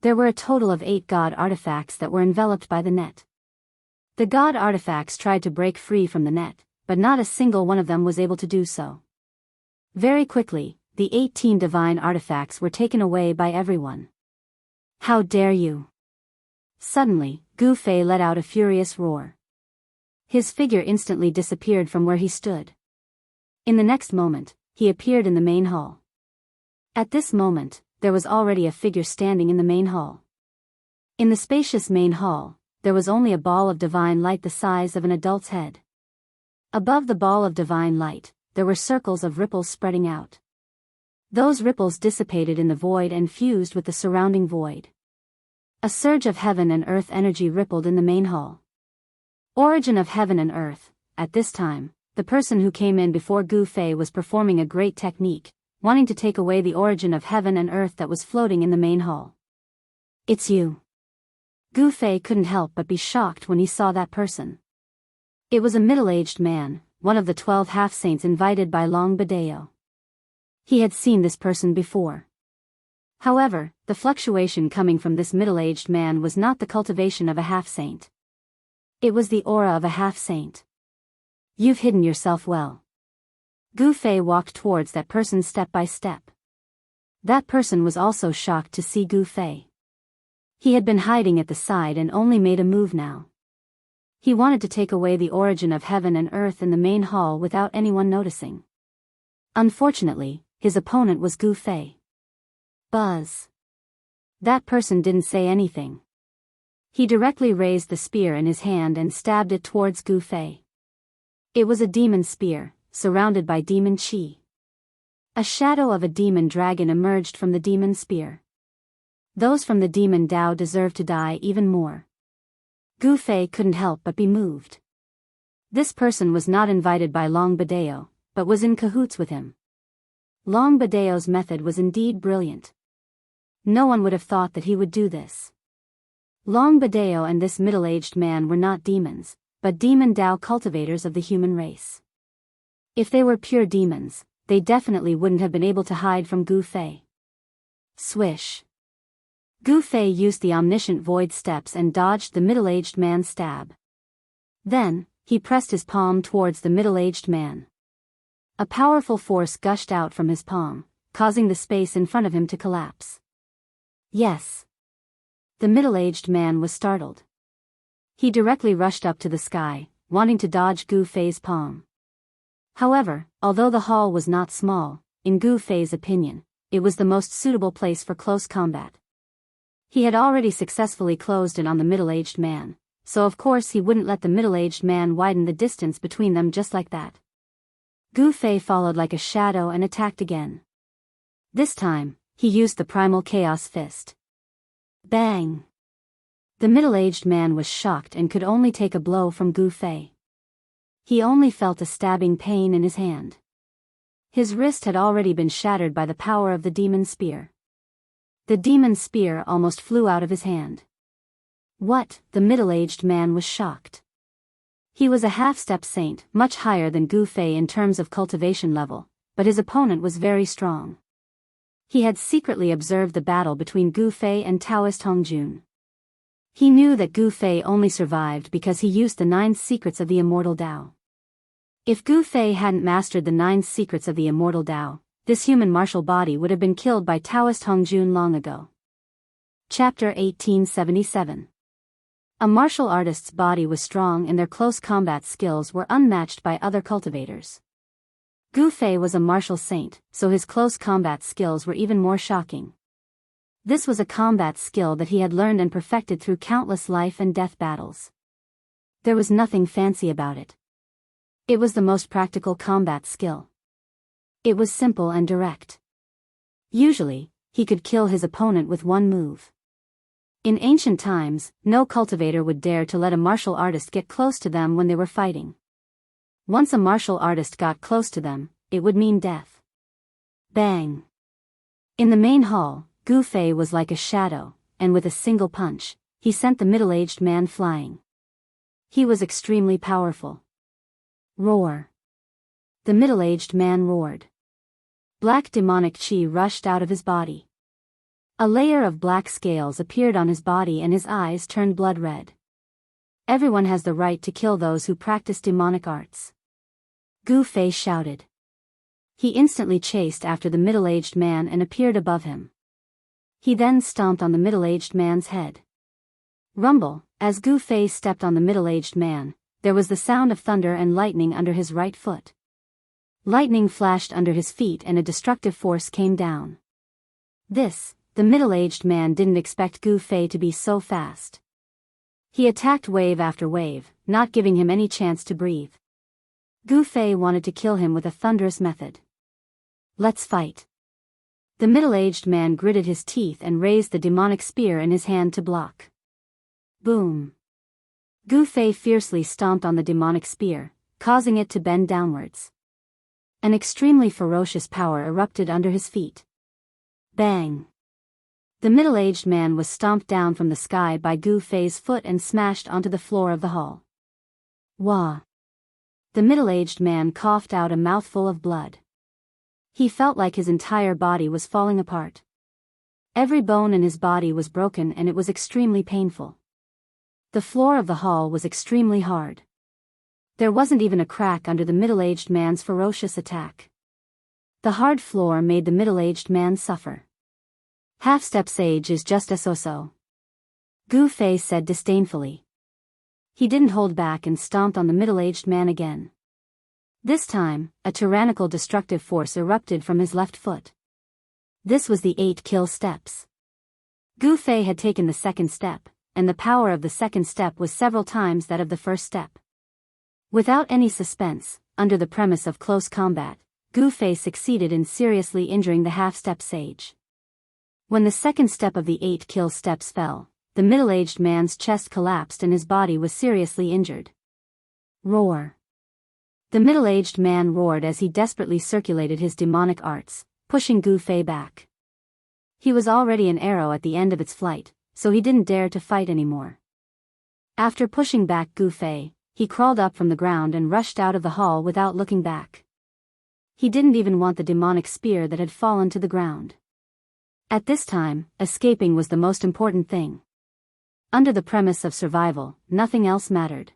There were a total of 8 god artifacts that were enveloped by the net. The god artifacts tried to break free from the net, but not a single one of them was able to do so. Very quickly, the 18 divine artifacts were taken away by everyone. "How dare you!" Suddenly, Gu Fei let out a furious roar. His figure instantly disappeared from where he stood. In the next moment, he appeared in the main hall. At this moment, there was already a figure standing in the main hall. In the spacious main hall, there was only a ball of divine light the size of an adult's head. Above the ball of divine light, there were circles of ripples spreading out. Those ripples dissipated in the void and fused with the surrounding void. A surge of heaven and earth energy rippled in the main hall. Origin of heaven and earth. At this time, the person who came in before Gu Fei was performing a great technique, wanting to take away the origin of heaven and earth that was floating in the main hall. "It's you." Gu Fei couldn't help but be shocked when he saw that person. It was a middle-aged man, one of the 12 half-saints invited by Long Badeo. He had seen this person before. However, the fluctuation coming from this middle-aged man was not the cultivation of a half-saint. It was the aura of a half-saint. "You've hidden yourself well." Gu Fei walked towards that person step by step. That person was also shocked to see Gu Fei. He had been hiding at the side and only made a move now. He wanted to take away the origin of heaven and earth in the main hall without anyone noticing. Unfortunately, his opponent was Gu Fei. Buzz. That person didn't say anything. He directly raised the spear in his hand and stabbed it towards Gu Fei. It was a demon spear, surrounded by demon chi. A shadow of a demon dragon emerged from the demon spear. Those from the demon Tao deserved to die even more. Gu Fei couldn't help but be moved. This person was not invited by Long Badeo, but was in cahoots with him. Long Badeo's method was indeed brilliant. No one would have thought that he would do this. Long Badeo and this middle-aged man were not demons, but demon Tao cultivators of the human race. If they were pure demons, they definitely wouldn't have been able to hide from Gu Fei. Swish. Gu Fei used the omniscient void steps and dodged the middle-aged man's stab. Then, he pressed his palm towards the middle-aged man. A powerful force gushed out from his palm, causing the space in front of him to collapse. Yes. The middle-aged man was startled. He directly rushed up to the sky, wanting to dodge Gu Fei's palm. However, although the hall was not small, in Gu Fei's opinion, it was the most suitable place for close combat. He had already successfully closed in on the middle-aged man, so of course he wouldn't let the middle-aged man widen the distance between them just like that. Gu Fei followed like a shadow and attacked again. This time, he used the primal chaos fist. Bang! The middle-aged man was shocked and could only take a blow from Gu Fei. He only felt a stabbing pain in his hand. His wrist had already been shattered by the power of the demon spear. The demon spear almost flew out of his hand. What? The middle-aged man was shocked. He was a half-step saint, much higher than Gu Fei in terms of cultivation level, but his opponent was very strong. He had secretly observed the battle between Gu Fei and Taoist Hongjun. He knew that Gu Fei only survived because he used the 9 secrets of the immortal Tao. If Gu Fei hadn't mastered the 9 secrets of the immortal Tao, this human martial body would have been killed by Taoist Hongjun long ago. Chapter 1877. A martial artist's body was strong and their close combat skills were unmatched by other cultivators. Gu Fei was a martial saint, so his close combat skills were even more shocking. This was a combat skill that he had learned and perfected through countless life and death battles. There was nothing fancy about it. It was the most practical combat skill. It was simple and direct. Usually, he could kill his opponent with one move. In ancient times, no cultivator would dare to let a martial artist get close to them when they were fighting. Once a martial artist got close to them, it would mean death. Bang! In the main hall, Gu Fei was like a shadow, and with a single punch, he sent the middle-aged man flying. He was extremely powerful. Roar! The middle-aged man roared. Black demonic chi rushed out of his body. A layer of black scales appeared on his body and his eyes turned blood red. Everyone has the right to kill those who practice demonic arts. Gu Fei shouted. He instantly chased after the middle-aged man and appeared above him. He then stomped on the middle-aged man's head. Rumble, as Gu Fei stepped on the middle-aged man, there was the sound of thunder and lightning under his right foot. Lightning flashed under his feet and a destructive force came down. The middle-aged man didn't expect Gu Fei to be so fast. He attacked wave after wave, not giving him any chance to breathe. Gu Fei wanted to kill him with a thunderous method. Let's fight. The middle-aged man gritted his teeth and raised the demonic spear in his hand to block. Boom. Gu Fei fiercely stomped on the demonic spear, causing it to bend downwards. An extremely ferocious power erupted under his feet. Bang. The middle-aged man was stomped down from the sky by Gu Fei's foot and smashed onto the floor of the hall. Wah! The middle-aged man coughed out a mouthful of blood. He felt like his entire body was falling apart. Every bone in his body was broken and it was extremely painful. The floor of the hall was extremely hard. There wasn't even a crack under the middle-aged man's ferocious attack. The hard floor made the middle-aged man suffer. Half-step sage is just a so-so. Gu Fei said disdainfully. He didn't hold back and stomped on the middle-aged man again. This time, a tyrannical destructive force erupted from his left foot. This was the 8 kill steps. Gu Fei had taken the second step, and the power of the second step was several times that of the first step. Without any suspense, under the premise of close combat, Gu Fei succeeded in seriously injuring the half-step sage. When the second step of the 8 kill steps fell, the middle-aged man's chest collapsed and his body was seriously injured. Roar! The middle-aged man roared as he desperately circulated his demonic arts, pushing Gu Fei back. He was already an arrow at the end of its flight, so he didn't dare to fight anymore. After pushing back Gu Fei, he crawled up from the ground and rushed out of the hall without looking back. He didn't even want the demonic spear that had fallen to the ground. At this time, escaping was the most important thing. Under the premise of survival, nothing else mattered.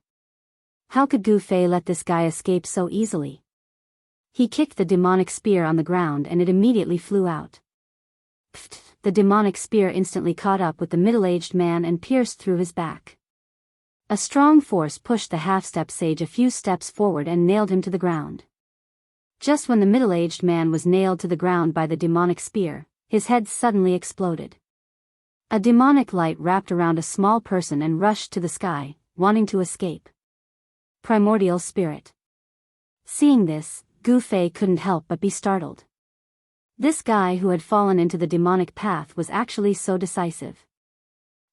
How could Gu Fei let this guy escape so easily? He kicked the demonic spear on the ground and it immediately flew out. Pfft, the demonic spear instantly caught up with the middle-aged man and pierced through his back. A strong force pushed the half-step sage a few steps forward and nailed him to the ground. Just when the middle-aged man was nailed to the ground by the demonic spear, his head suddenly exploded. A demonic light wrapped around a small person and rushed to the sky, wanting to escape. Primordial spirit. Seeing this, Gu Fei couldn't help but be startled. This guy who had fallen into the demonic path was actually so decisive.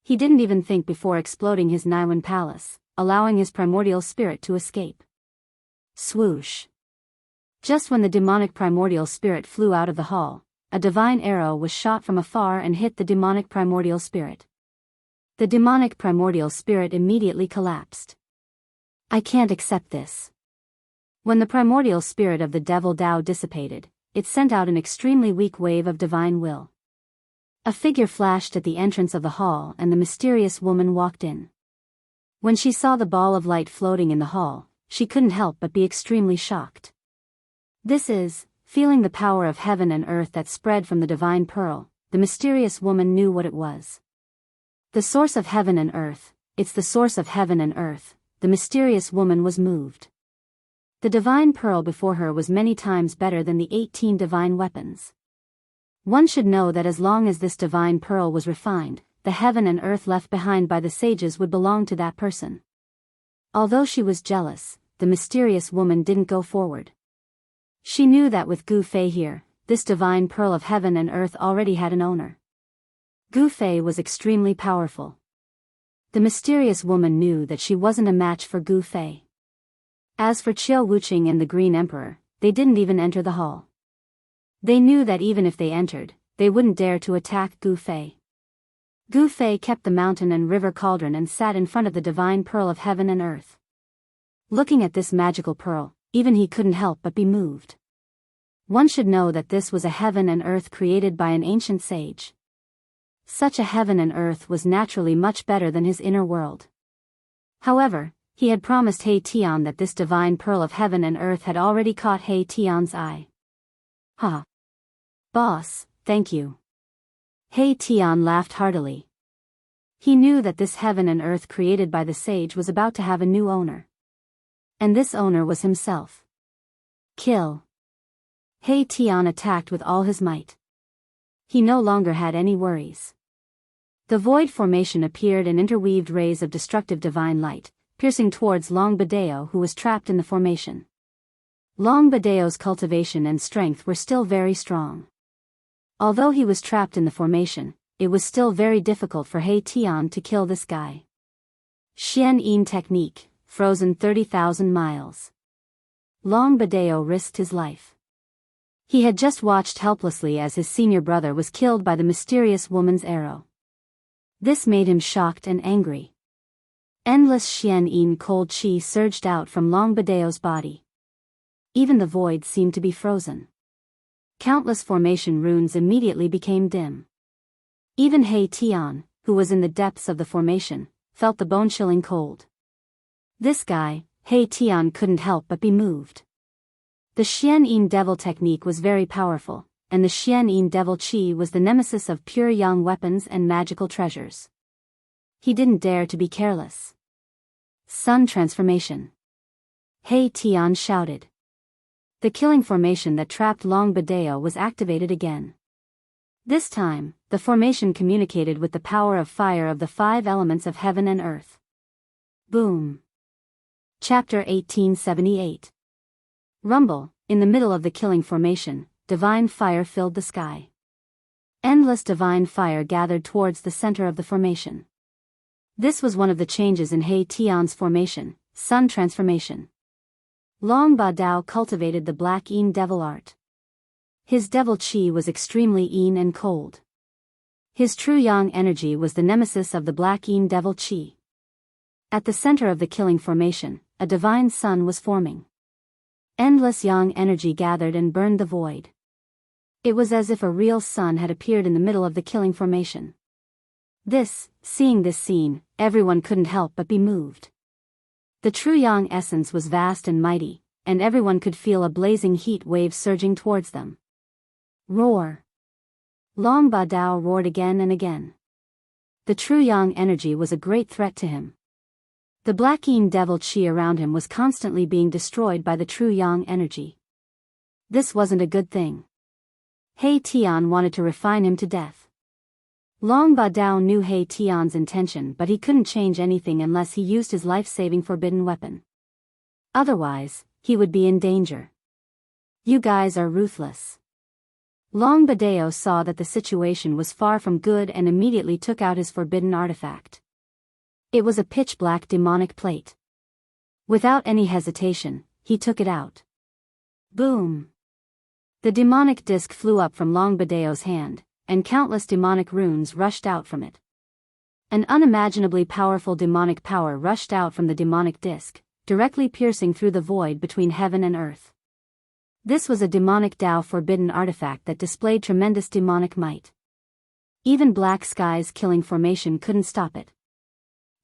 He didn't even think before exploding his Niwen palace, allowing his primordial spirit to escape. Swoosh. Just when the demonic primordial spirit flew out of the hall, a divine arrow was shot from afar and hit the demonic primordial spirit. The demonic primordial spirit immediately collapsed. I can't accept this. When the primordial spirit of the devil Tao dissipated, it sent out an extremely weak wave of divine will. A figure flashed at the entrance of the hall and the mysterious woman walked in. When she saw the ball of light floating in the hall, she couldn't help but be extremely shocked. This is, feeling the power of heaven and earth that spread from the divine pearl, the mysterious woman knew what it was. The source of heaven and earth, it's the source of heaven and earth, the mysterious woman was moved. The divine pearl before her was many times better than the 18 divine weapons. One should know that as long as this divine pearl was refined, the heaven and earth left behind by the sages would belong to that person. Although she was jealous, the mysterious woman didn't go forward. She knew that with Gu Fei here, this divine pearl of heaven and earth already had an owner. Gu Fei was extremely powerful. The mysterious woman knew that she wasn't a match for Gu Fei. As for Qiu Wuqing and the Green Emperor, they didn't even enter the hall. They knew that even if they entered, they wouldn't dare to attack Gu Fei. Gu Fei kept the mountain and river cauldron and sat in front of the divine pearl of heaven and earth. Looking at this magical pearl, even he couldn't help but be moved. One should know that this was a heaven and earth created by an ancient sage. Such a heaven and earth was naturally much better than his inner world. However, he had promised He Tian that this divine pearl of heaven and earth had already caught He Tian's eye. Ha! Boss, thank you. He Tian laughed heartily. He knew that this heaven and earth created by the sage was about to have a new owner. And this owner was himself. Kill. He Tian attacked with all his might. He no longer had any worries. The void formation appeared and interweaved rays of destructive divine light, piercing towards Long Badeo who was trapped in the formation. Long Badeo's cultivation and strength were still very strong. Although he was trapped in the formation, it was still very difficult for He Tian to kill this guy. Xian Yin technique, frozen 30,000 miles. Long Badeo risked his life. He had just watched helplessly as his senior brother was killed by the mysterious woman's arrow. This made him shocked and angry. Endless Xian Yin cold qi surged out from Long Badeo's body. Even the void seemed to be frozen. Countless formation runes immediately became dim. Even He Tian, who was in the depths of the formation, felt the bone-chilling cold. This guy, He Tian, couldn't help but be moved. The Xian Yin devil technique was very powerful, and the Xian Yin devil qi was the nemesis of pure yang weapons and magical treasures. He didn't dare to be careless. Sun transformation. He Tian shouted. The killing formation that trapped Long Badeo was activated again. This time, the formation communicated with the power of fire of the 5 elements of heaven and earth. Boom. Chapter 1878. Rumble. In the middle of the killing formation, divine fire filled the sky. Endless divine fire gathered towards the center of the formation. This was one of the changes in He Tian's formation, sun transformation. Long Ba Dao cultivated the black Yin devil art. His devil qi was extremely yin and cold. His true yang energy was the nemesis of the black Yin devil chi. At the center of the killing formation, a divine sun was forming. Endless yang energy gathered and burned the void. It was as if a real sun had appeared in the middle of the killing formation. Seeing this scene, everyone couldn't help but be moved. The true yang essence was vast and mighty, and everyone could feel a blazing heat wave surging towards them. Roar! Long Ba Dao roared again and again. The true yang energy was a great threat to him. The black Yin devil chi around him was constantly being destroyed by the true yang energy. This wasn't a good thing. He Tian wanted to refine him to death. Long Ba Dao knew He Tian's intention, but he couldn't change anything unless he used his life-saving forbidden weapon. Otherwise, he would be in danger. You guys are ruthless. Long Ba Dao saw that the situation was far from good and immediately took out his forbidden artifact. It was a pitch-black demonic plate. Without any hesitation, he took it out. Boom! The demonic disc flew up from Long Ba Dao's hand, and countless demonic runes rushed out from it. An unimaginably powerful demonic power rushed out from the demonic disc, directly piercing through the void between heaven and earth. This was a demonic Dao forbidden artifact that displayed tremendous demonic might. Even Black Sky's killing formation couldn't stop it.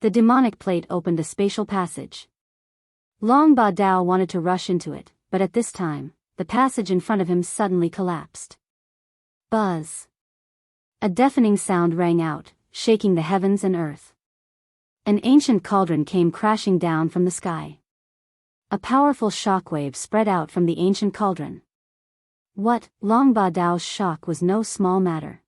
The demonic plate opened a spatial passage. Long Ba Dao wanted to rush into it, but at this time, the passage in front of him suddenly collapsed. Buzz! A deafening sound rang out, shaking the heavens and earth. An ancient cauldron came crashing down from the sky. A powerful shockwave spread out from the ancient cauldron. Long Ba Dao's shock was no small matter.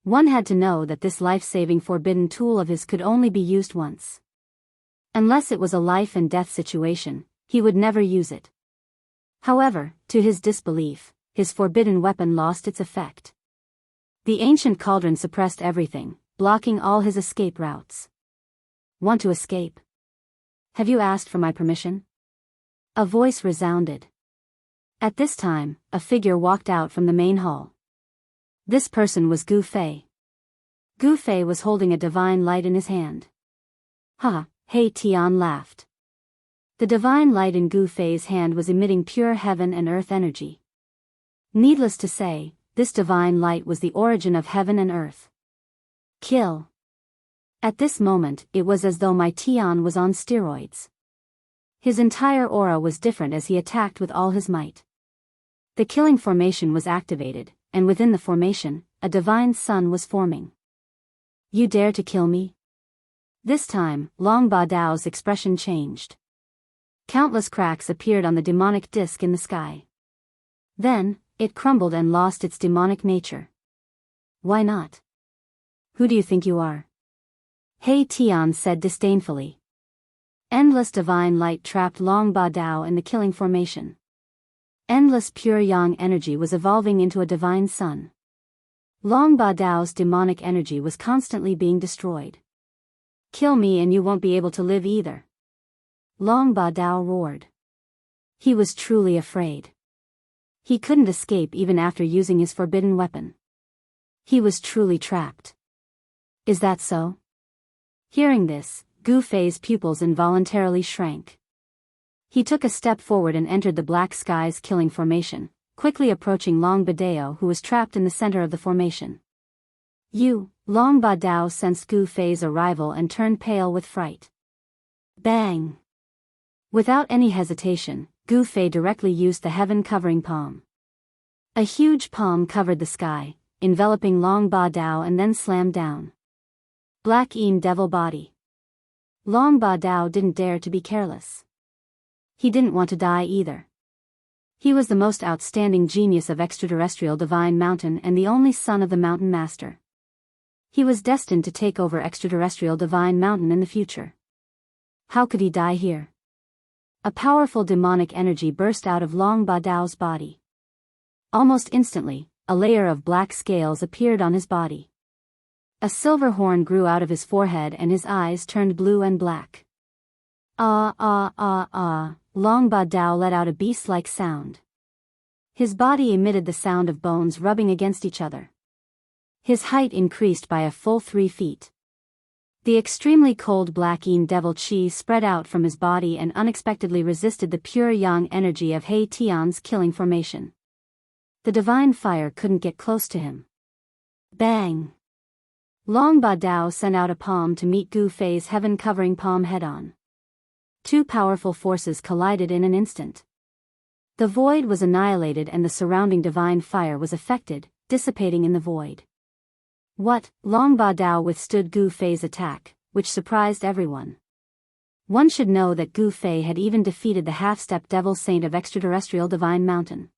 One had to know that this life-saving forbidden tool of his could only be used once. Unless it was a life and death situation, he would never use it. However, to his disbelief, his forbidden weapon lost its effect. The ancient cauldron suppressed everything, blocking all his escape routes. Want to escape? Have you asked for my permission? A voice resounded. At this time, a figure walked out from the main hall. This person was Gu Fei. Gu Fei was holding a divine light in his hand. Ha! He Tian laughed. The divine light in Gu Fei's hand was emitting pure heaven and earth energy. Needless to say, this divine light was the origin of heaven and earth. Kill! At this moment, it was as though my Tian was on steroids. His entire aura was different as he attacked with all his might. The killing formation was activated, and within the formation, a divine sun was forming. You dare to kill me? This time, Long Ba Dao's expression changed. Countless cracks appeared on the demonic disc in the sky. Then, it crumbled and lost its demonic nature. Why not? Who do you think you are? He Tian said disdainfully. Endless divine light trapped Long Ba Dao in the killing formation. Endless pure yang energy was evolving into a divine sun. Long Ba Dao's demonic energy was constantly being destroyed. Kill me and you won't be able to live either. Long Ba Dao roared. He was truly afraid. He couldn't escape even after using his forbidden weapon. He was truly trapped. Is that so? Hearing this, Gu Fei's pupils involuntarily shrank. He took a step forward and entered the Black Sky's killing formation, quickly approaching Long Ba Dao, who was trapped in the center of the formation. Long Ba Dao sensed Gu Fei's arrival and turned pale with fright. Bang! Without any hesitation, Gu Fei directly used the heaven-covering palm. A huge palm covered the sky, enveloping Long Ba Dao and then slammed down. Black Yin devil body. Long Ba Dao didn't dare to be careless. He didn't want to die either. He was the most outstanding genius of extraterrestrial Divine Mountain and the only son of the Mountain Master. He was destined to take over extraterrestrial Divine Mountain in the future. How could he die here? A powerful demonic energy burst out of Long Ba Dao's body. Almost instantly, a layer of black scales appeared on his body. A silver horn grew out of his forehead and his eyes turned blue and black. Long Ba Dao let out a beast-like sound. His body emitted the sound of bones rubbing against each other. His height increased by a full 3 feet. The extremely cold black devil chi spread out from his body and unexpectedly resisted the pure yang energy of He Tian's killing formation. The divine fire couldn't get close to him. Bang! Long Ba Dao sent out a palm to meet Gu Fei's heaven-covering palm head-on. Two powerful forces collided in an instant. The void was annihilated and the surrounding divine fire was affected, dissipating in the void. What? Long Ba Dao withstood Gu Fei's attack, which surprised everyone. One should know that Gu Fei had even defeated the half-step devil saint of extraterrestrial divine mountain.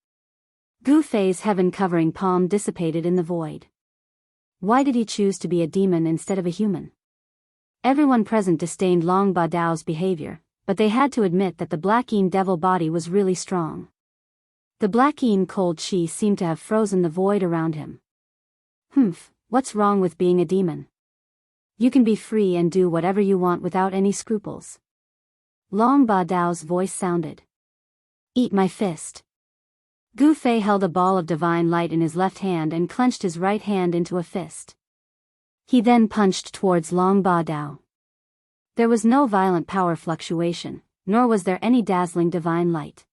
Gu Fei's heaven-covering palm dissipated in the void. Why did he choose to be a demon instead of a human? Everyone present disdained Long Ba Dao's behavior, but they had to admit that the black devil body was really strong. The black cold chi seemed to have frozen the void around him. What's wrong with being a demon? You can be free and do whatever you want without any scruples. Long Ba Dao's voice sounded. Eat my fist. Gu Fei held a ball of divine light in his left hand and clenched his right hand into a fist. He then punched towards Long Ba Dao. There was no violent power fluctuation, nor was there any dazzling divine light.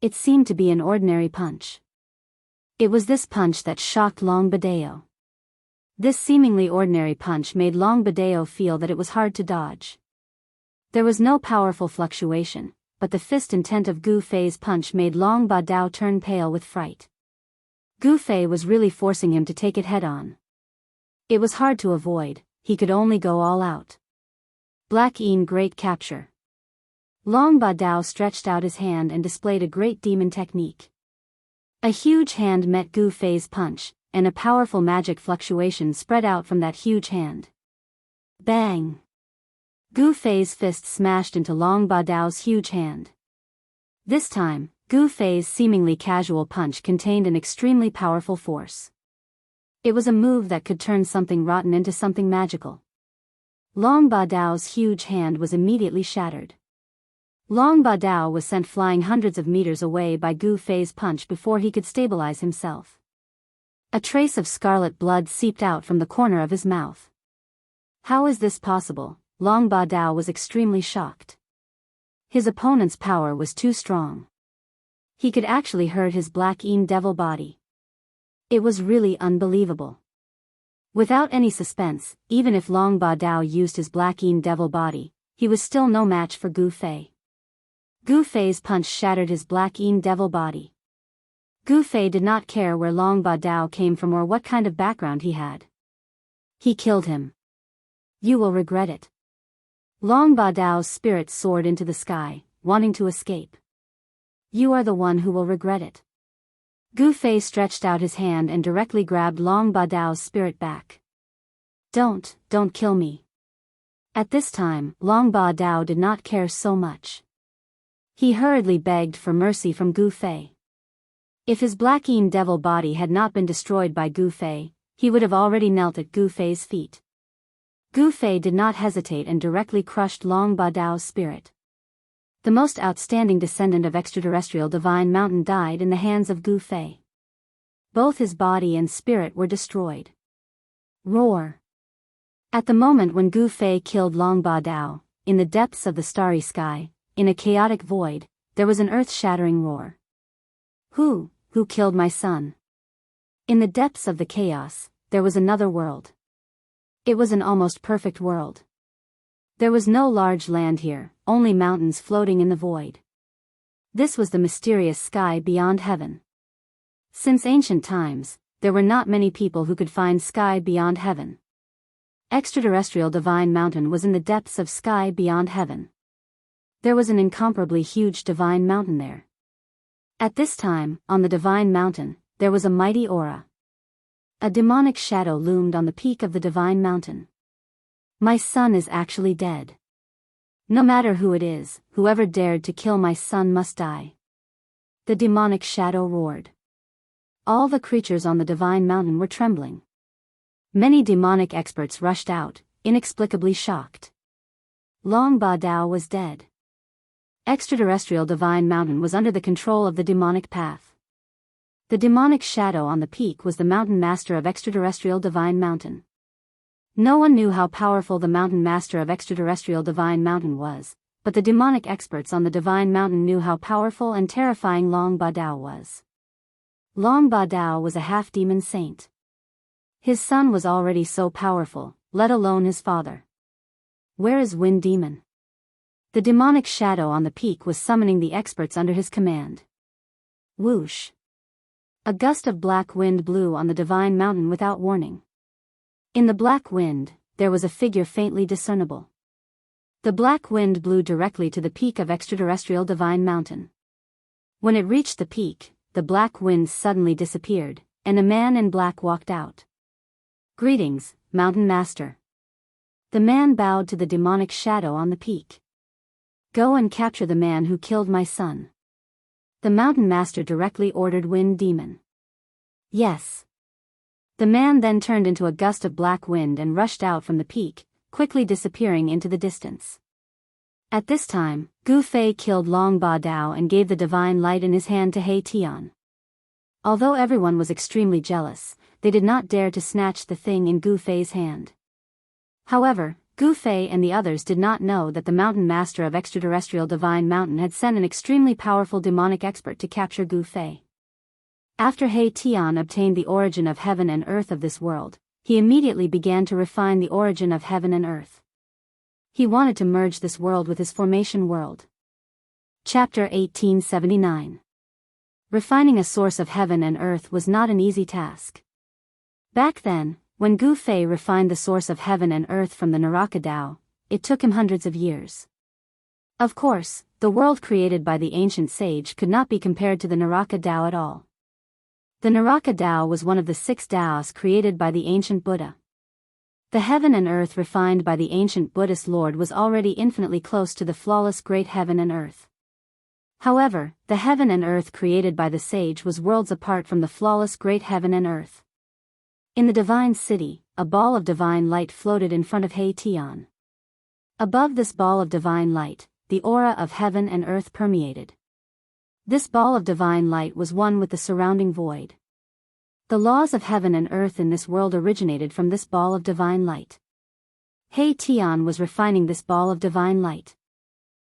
It seemed to be an ordinary punch. It was this punch that shocked Long Ba Dao. This seemingly ordinary punch made Long Ba Dao feel that it was hard to dodge. There was no powerful fluctuation, but the fist intent of Gu Fei's punch made Long Ba Dao turn pale with fright. Gu Fei was really forcing him to take it head-on. It was hard to avoid, he could only go all out. Black great capture. Long Ba Dao stretched out his hand and displayed a great demon technique. A huge hand met Gu Fei's punch, and a powerful magic fluctuation spread out from that huge hand. Bang! Gu Fei's fist smashed into Long Ba Dao's huge hand. This time, Gu Fei's seemingly casual punch contained an extremely powerful force. It was a move that could turn something rotten into something magical. Long Ba Dao's huge hand was immediately shattered. Long Ba Dao was sent flying hundreds of meters away by Gu Fei's punch before he could stabilize himself. A trace of scarlet blood seeped out from the corner of his mouth. How is this possible? Long Ba Dao was extremely shocked. His opponent's power was too strong. He could actually hurt his black devil body. It was really unbelievable. Without any suspense, even if Long Ba Dao used his black devil body, he was still no match for Gu Fei. Gu Fei's punch shattered his black devil body. Gu Fei did not care where Long Ba Dao came from or what kind of background he had. He killed him. You will regret it. Long Ba Dao's spirit soared into the sky, wanting to escape. You are the one who will regret it. Gu Fei stretched out his hand and directly grabbed Long Ba Dao's spirit back. Don't kill me. At this time, Long Ba Dao did not care so much. He hurriedly begged for mercy from Gu Fei. If his black devil body had not been destroyed by Gu Fei, he would have already knelt at Gu Fei's feet. Gu Fei did not hesitate and directly crushed Long Ba Dao's spirit. The most outstanding descendant of extraterrestrial divine mountain died in the hands of Gu Fei. Both his body and spirit were destroyed. Roar! At the moment when Gu Fei killed Long Ba Dao, in the depths of the starry sky, in a chaotic void, there was an earth-shattering roar. Who killed my son? In the depths of the chaos, there was another world. It was an almost perfect world. There was no large land here, only mountains floating in the void. This was the mysterious sky beyond heaven. Since ancient times, there were not many people who could find sky beyond heaven. Extraterrestrial divine mountain was in the depths of sky beyond heaven. There was an incomparably huge divine mountain there. At this time, on the divine mountain, there was a mighty aura. A demonic shadow loomed on the peak of the divine mountain. My son is actually dead. No matter who it is, whoever dared to kill my son must die. The demonic shadow roared. All the creatures on the divine mountain were trembling. Many demonic experts rushed out, inexplicably shocked. Long Ba Dao was dead. Extraterrestrial divine mountain was under the control of the demonic path. The demonic shadow on the peak was the mountain master of extraterrestrial Divine Mountain. No one knew how powerful the mountain master of extraterrestrial Divine Mountain was, but the demonic experts on the Divine Mountain knew how powerful and terrifying Long Ba Dao was. Long Ba Dao was a half-demon saint. His son was already so powerful, let alone his father. Where is Wind Demon? The demonic shadow on the peak was summoning the experts under his command. Whoosh! A gust of black wind blew on the Divine Mountain without warning. In the black wind, there was a figure faintly discernible. The black wind blew directly to the peak of extraterrestrial Divine Mountain. When it reached the peak, the black wind suddenly disappeared, and a man in black walked out. Greetings, Mountain Master. The man bowed to the demonic shadow on the peak. Go and capture the man who killed my son. The Mountain Master directly ordered Wind Demon. Yes. The man then turned into a gust of black wind and rushed out from the peak, quickly disappearing into the distance. At this time, Gu Fei killed Long Ba Dao and gave the divine light in his hand to He Tian. Although everyone was extremely jealous, they did not dare to snatch the thing in Gu Fei's hand. However, Gu Fei and the others did not know that the Mountain Master of extraterrestrial Divine Mountain had sent an extremely powerful demonic expert to capture Gu Fei. After He Tian obtained the origin of heaven and earth of this world, he immediately began to refine the origin of heaven and earth. He wanted to merge this world with his formation world. Chapter 1879. Refining a source of heaven and earth was not an easy task. Back then, when Gu Fei refined the source of heaven and earth from the Naraka Tao, it took him hundreds of years. Of course, the world created by the ancient sage could not be compared to the Naraka Tao at all. The Naraka Tao was one of the 6 Taos created by the ancient Buddha. The heaven and earth refined by the ancient Buddhist Lord was already infinitely close to the flawless great heaven and earth. However, the heaven and earth created by the sage was worlds apart from the flawless great heaven and earth. In the divine city, a ball of divine light floated in front of He Tian. Above this ball of divine light, the aura of heaven and earth permeated. This ball of divine light was one with the surrounding void. The laws of heaven and earth in this world originated from this ball of divine light. He Tian was refining this ball of divine light.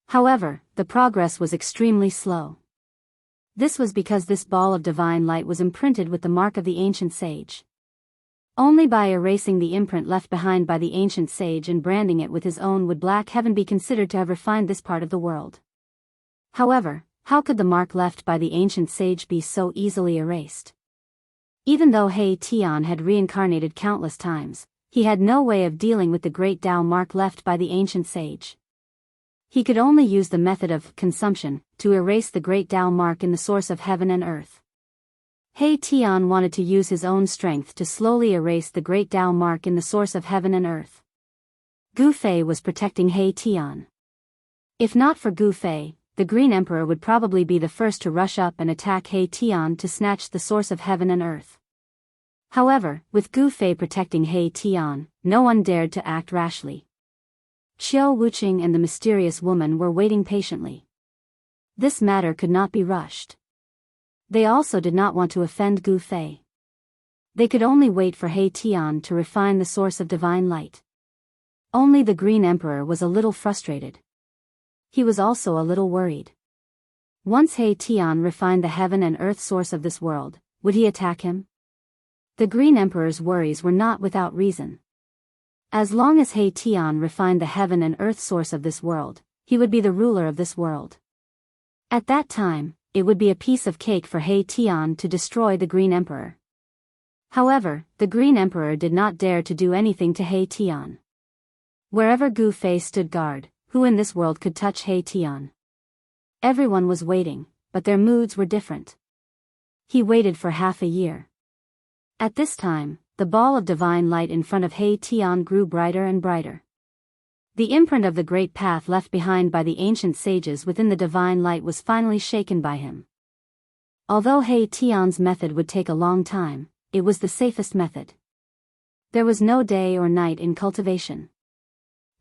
However, the progress was extremely slow. This was because this ball of divine light was imprinted with the mark of the ancient sage. Only by erasing the imprint left behind by the ancient sage and branding it with his own would black heaven be considered to have refined this part of the world. However, how could the mark left by the ancient sage be so easily erased? Even though He Tian had reincarnated countless times, he had no way of dealing with the great Tao mark left by the ancient sage. He could only use the method of consumption to erase the great Tao mark in the source of heaven and earth. He Tian wanted to use his own strength to slowly erase the great Tao mark in the source of heaven and earth. Gu Fei was protecting He Tian. If not for Gu Fei, the Green Emperor would probably be the first to rush up and attack He Tian to snatch the source of heaven and earth. However, with Gu Fei protecting He Tian, no one dared to act rashly. Xiao Wuqing and the mysterious woman were waiting patiently. This matter could not be rushed. They also did not want to offend Gu Fei. They could only wait for He Tian to refine the source of divine light. Only the Green Emperor was a little frustrated. He was also a little worried. Once He Tian refined the heaven and earth source of this world, would he attack him? The Green Emperor's worries were not without reason. As long as He Tian refined the heaven and earth source of this world, he would be the ruler of this world. At that time, it would be a piece of cake for He Tian to destroy the Green Emperor. However, the Green Emperor did not dare to do anything to He Tian. Wherever Gu Fei stood guard, who in this world could touch He Tian? Everyone was waiting, but their moods were different. He waited for half a year. At this time, the ball of divine light in front of He Tian grew brighter and brighter. The imprint of the great path left behind by the ancient sages within the divine light was finally shaken by him. Although He Tian's method would take a long time, it was the safest method. There was no day or night in cultivation.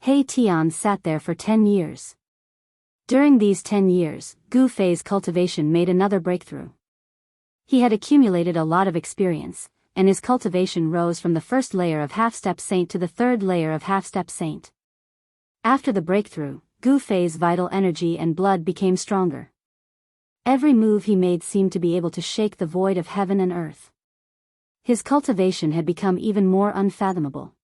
He Tian sat there for 10 years. During these 10 years, Gu Fei's cultivation made another breakthrough. He had accumulated a lot of experience, and his cultivation rose from the first layer of half-step saint to the third layer of half-step saint. After the breakthrough, Gu Fei's vital energy and blood became stronger. Every move he made seemed to be able to shake the void of heaven and earth. His cultivation had become even more unfathomable.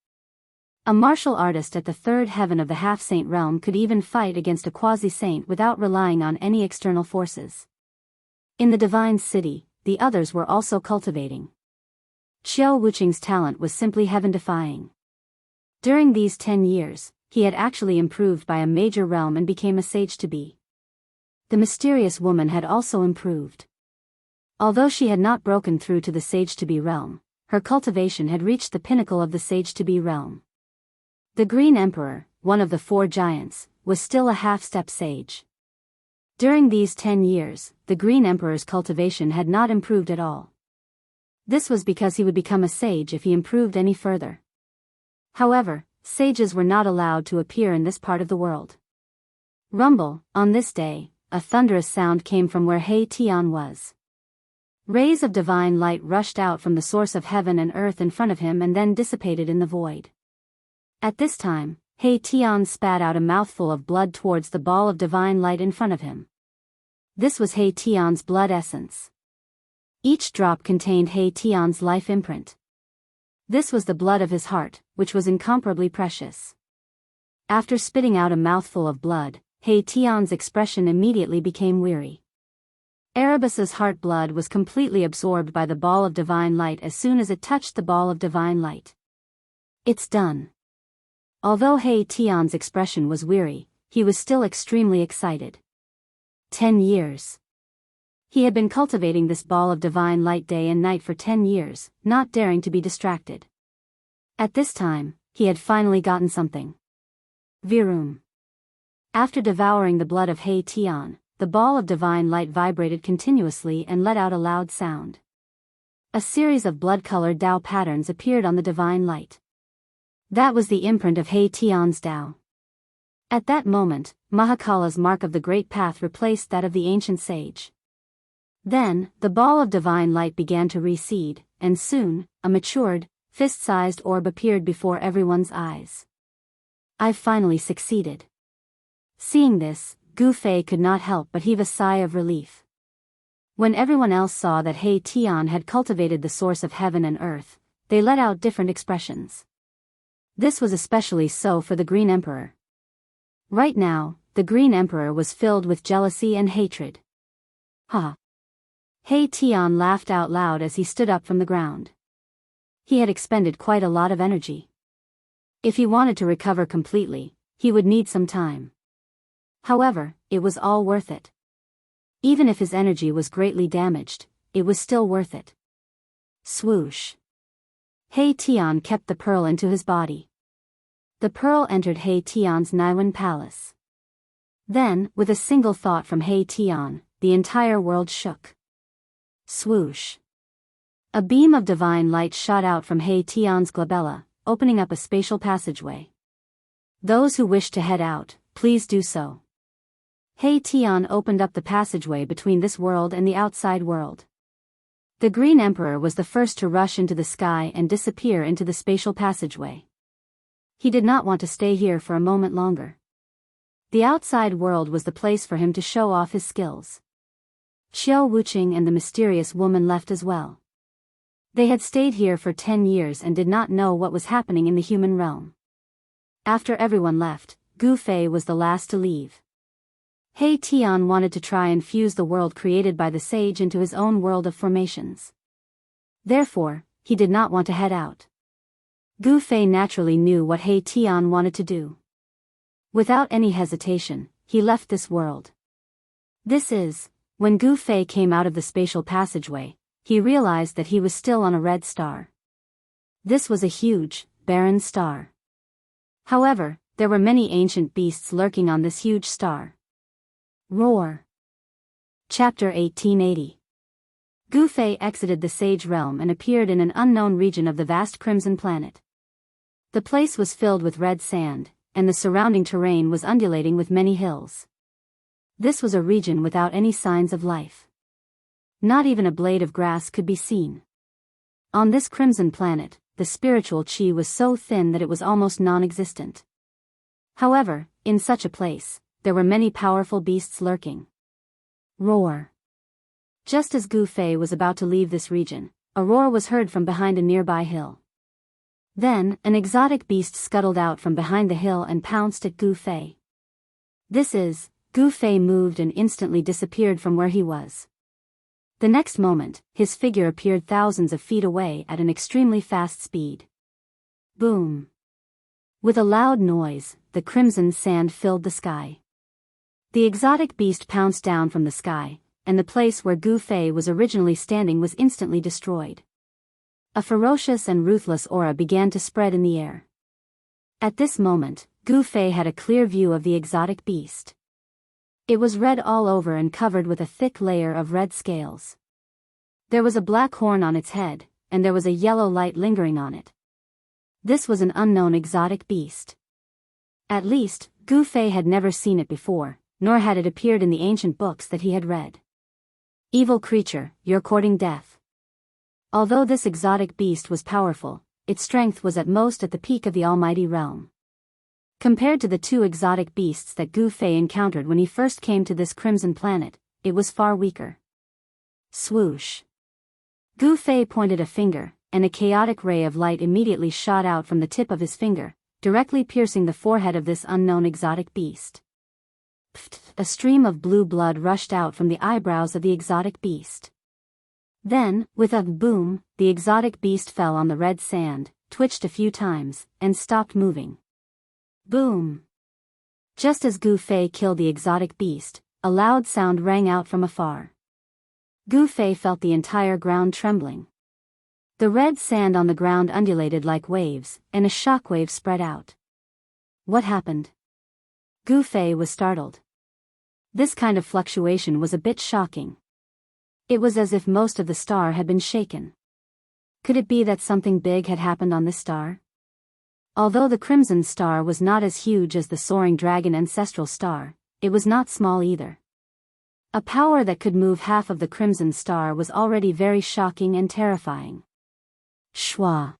A martial artist at the third heaven of the half-saint realm could even fight against a quasi-saint without relying on any external forces. In the divine city, the others were also cultivating. Xiao Wuqing's talent was simply heaven-defying. During these 10 years, he had actually improved by a major realm and became a sage-to-be. The mysterious woman had also improved. Although she had not broken through to the sage-to-be realm, her cultivation had reached the pinnacle of the sage-to-be realm. The Green Emperor, one of the 4 giants, was still a half-step sage. During these 10 years, the Green Emperor's cultivation had not improved at all. This was because he would become a sage if he improved any further. However, sages were not allowed to appear in this part of the world. Rumble, on this day, a thunderous sound came from where He Tian was. Rays of divine light rushed out from the source of heaven and earth in front of him and then dissipated in the void. At this time, He Tian spat out a mouthful of blood towards the ball of divine light in front of him. This was He Tian's blood essence. Each drop contained He Tian's life imprint. This was the blood of his heart, which was incomparably precious. After spitting out a mouthful of blood, He Tian's expression immediately became weary. Erebus's heart blood was completely absorbed by the ball of divine light as soon as it touched the ball of divine light. It's done. Although He Tian's expression was weary, he was still extremely excited. 10 years. He had been cultivating this ball of divine light day and night for 10 years, not daring to be distracted. At this time, he had finally gotten something. Virum. After devouring the blood of He Tian, the ball of divine light vibrated continuously and let out a loud sound. A series of blood-colored Tao patterns appeared on the divine light. That was the imprint of He Tian's Tao. At that moment, Mahakala's mark of the Great Path replaced that of the ancient sage. Then, the ball of divine light began to recede, and soon, a matured, fist-sized orb appeared before everyone's eyes. I've finally succeeded. Seeing this, Gu Fei could not help but heave a sigh of relief. When everyone else saw that He Tian had cultivated the source of heaven and earth, they let out different expressions. This was especially so for the Green Emperor. Right now, the Green Emperor was filled with jealousy and hatred. Ha! He Tian laughed out loud as he stood up from the ground. He had expended quite a lot of energy. If he wanted to recover completely, he would need some time. However, it was all worth it. Even if his energy was greatly damaged, it was still worth it. Swoosh. He Tian kept the pearl into his body. The pearl entered He Tian's Niwen palace. Then, with a single thought from He Tian, the entire world shook. Swoosh. A beam of divine light shot out from He Tian's glabella, opening up a spatial passageway. Those who wish to head out, please do so. He Tian opened up the passageway between this world and the outside world. The Green Emperor was the first to rush into the sky and disappear into the spatial passageway. He did not want to stay here for a moment longer. The outside world was the place for him to show off his skills. Xiao Wuqing and the mysterious woman left as well. They had stayed here for 10 years and did not know what was happening in the human realm. After everyone left, Gu Fei was the last to leave. He Tian wanted to try and fuse the world created by the sage into his own world of formations. Therefore, he did not want to head out. Gu Fei naturally knew what He Tian wanted to do. Without any hesitation, he left this world. This is, when Gu Fei came out of the spatial passageway, he realized that he was still on a red star. This was a huge, barren star. However, there were many ancient beasts lurking on this huge star. Roar. Chapter 1880. Gu Fei exited the sage realm and appeared in an unknown region of the vast crimson planet. The place was filled with red sand, and the surrounding terrain was undulating with many hills. This was a region without any signs of life. Not even a blade of grass could be seen. On this crimson planet, the spiritual chi was so thin that it was almost non-existent. However, in such a place, there were many powerful beasts lurking. Roar. Just as Gu Fei was about to leave this region, a roar was heard from behind a nearby hill. Then, an exotic beast scuttled out from behind the hill and pounced at Gu Fei. Gu Fei moved and instantly disappeared from where he was. The next moment, his figure appeared thousands of feet away at an extremely fast speed. Boom. With a loud noise, the crimson sand filled the sky. The exotic beast pounced down from the sky, and the place where Gu Fei was originally standing was instantly destroyed. A ferocious and ruthless aura began to spread in the air. At this moment, Gu Fei had a clear view of the exotic beast. It was red all over and covered with a thick layer of red scales. There was a black horn on its head, and there was a yellow light lingering on it. This was an unknown exotic beast. At least, Gu Fei had never seen it before, nor had it appeared in the ancient books that he had read. Evil creature, you're courting death. Although this exotic beast was powerful, its strength was at most at the peak of the almighty realm. Compared to the two exotic beasts that Gu Fei encountered when he first came to this crimson planet, it was far weaker. Swoosh. Gu Fei pointed a finger, and a chaotic ray of light immediately shot out from the tip of his finger, directly piercing the forehead of this unknown exotic beast. Pfft, a stream of blue blood rushed out from the eyebrows of the exotic beast. Then, with a boom, the exotic beast fell on the red sand, twitched a few times, and stopped moving. Boom! Just as Gu Fei killed the exotic beast, a loud sound rang out from afar. Gu Fei felt the entire ground trembling. The red sand on the ground undulated like waves, and a shockwave spread out. What happened? Gu Fei was startled. This kind of fluctuation was a bit shocking. It was as if most of the star had been shaken. Could it be that something big had happened on this star? Although the Crimson Star was not as huge as the Soaring Dragon Ancestral Star, it was not small either. A power that could move half of the Crimson Star was already very shocking and terrifying. Shwa!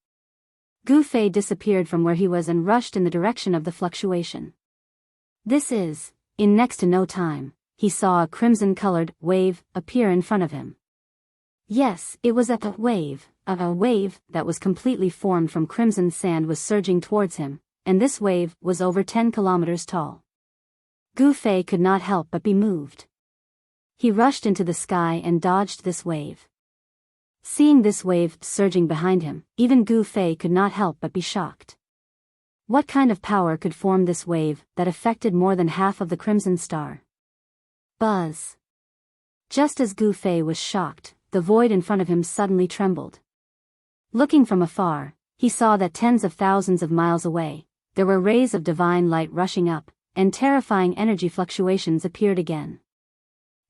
Gu Fei disappeared from where he was and rushed in the direction of the fluctuation. In next to no time, he saw a crimson-colored wave appear in front of him. Yes, it was a wave that was completely formed from crimson sand was surging towards him, and this wave was over 10 kilometers tall. Gu Fei could not help but be moved. He rushed into the sky and dodged this wave. Seeing this wave surging behind him, even Gu Fei could not help but be shocked. What kind of power could form this wave that affected more than half of the Crimson Star? Buzz! Just as Gu Fei was shocked, the void in front of him suddenly trembled. Looking from afar, he saw that tens of thousands of miles away, there were rays of divine light rushing up, and terrifying energy fluctuations appeared again.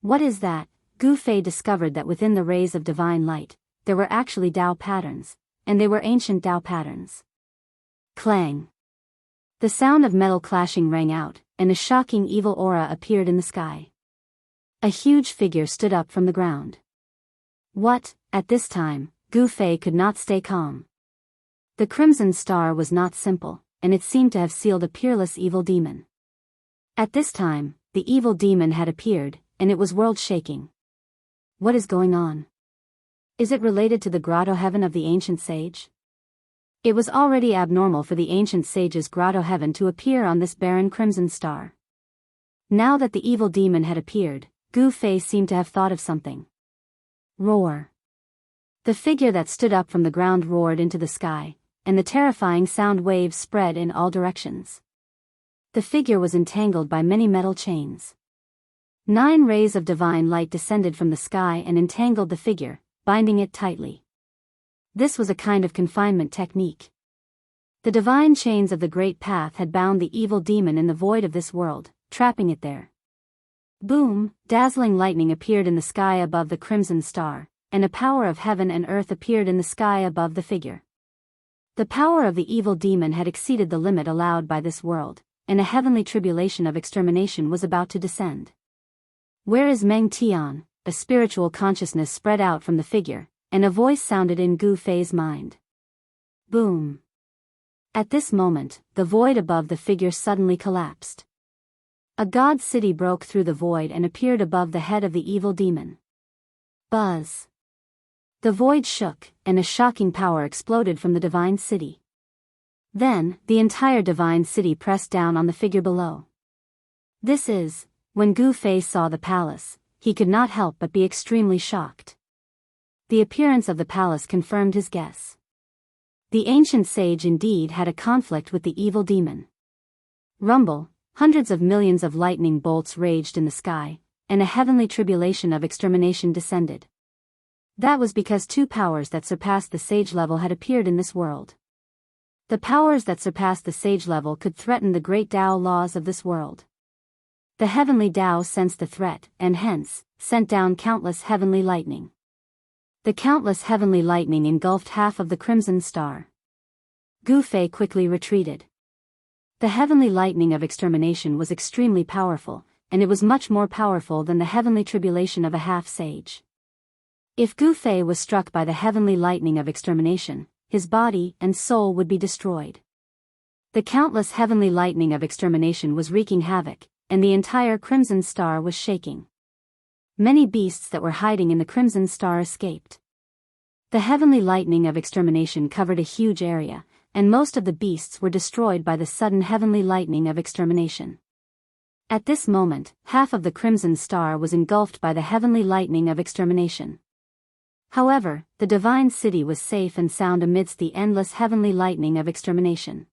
What is that? Gu Fei discovered that within the rays of divine light, there were actually Tao patterns, and they were ancient Tao patterns. Clang! The sound of metal clashing rang out, and a shocking evil aura appeared in the sky. A huge figure stood up from the ground. What? At this time, Gu Fei could not stay calm. The Crimson Star was not simple, and it seemed to have sealed a peerless evil demon. At this time, the evil demon had appeared, and it was world-shaking. What is going on? Is it related to the grotto heaven of the ancient sage? It was already abnormal for the ancient sage's grotto heaven to appear on this barren Crimson Star. Now that the evil demon had appeared, Gu Fei seemed to have thought of something. Roar! The figure that stood up from the ground roared into the sky, and the terrifying sound waves spread in all directions. The figure was entangled by many metal chains. 9 rays of divine light descended from the sky and entangled the figure, binding it tightly. This was a kind of confinement technique. The divine chains of the Great Path had bound the evil demon in the void of this world, trapping it there. Boom! Dazzling lightning appeared in the sky above the Crimson Star, and a power of heaven and earth appeared in the sky above the figure. The power of the evil demon had exceeded the limit allowed by this world, and a heavenly tribulation of extermination was about to descend. Where is Meng Tian? a spiritual consciousness spread out from the figure, and a voice sounded in Gu Fei's mind. Boom. At this moment, the void above the figure suddenly collapsed. A god city broke through the void and appeared above the head of the evil demon. Buzz. The void shook, and a shocking power exploded from the divine city. Then, the entire divine city pressed down on the figure below. When Gu Fei saw the palace, he could not help but be extremely shocked. The appearance of the palace confirmed his guess. The ancient sage indeed had a conflict with the evil demon. Rumble, hundreds of millions of lightning bolts raged in the sky, and a heavenly tribulation of extermination descended. That was because two powers that surpassed the sage level had appeared in this world. The powers that surpassed the sage level could threaten the great Tao laws of this world. The heavenly Tao sensed the threat and hence, sent down countless heavenly lightning. The countless heavenly lightning engulfed half of the crimson star. Gu Fei quickly retreated. The heavenly lightning of extermination was extremely powerful, and it was much more powerful than the heavenly tribulation of a half-sage. If Gu Fei was struck by the heavenly lightning of extermination, his body and soul would be destroyed. The countless heavenly lightning of extermination was wreaking havoc, and the entire crimson star was shaking. Many beasts that were hiding in the crimson star escaped. The heavenly lightning of extermination covered a huge area, and most of the beasts were destroyed by the sudden heavenly lightning of extermination. At this moment, half of the crimson star was engulfed by the heavenly lightning of extermination. However, the divine city was safe and sound amidst the endless heavenly lightning of extermination.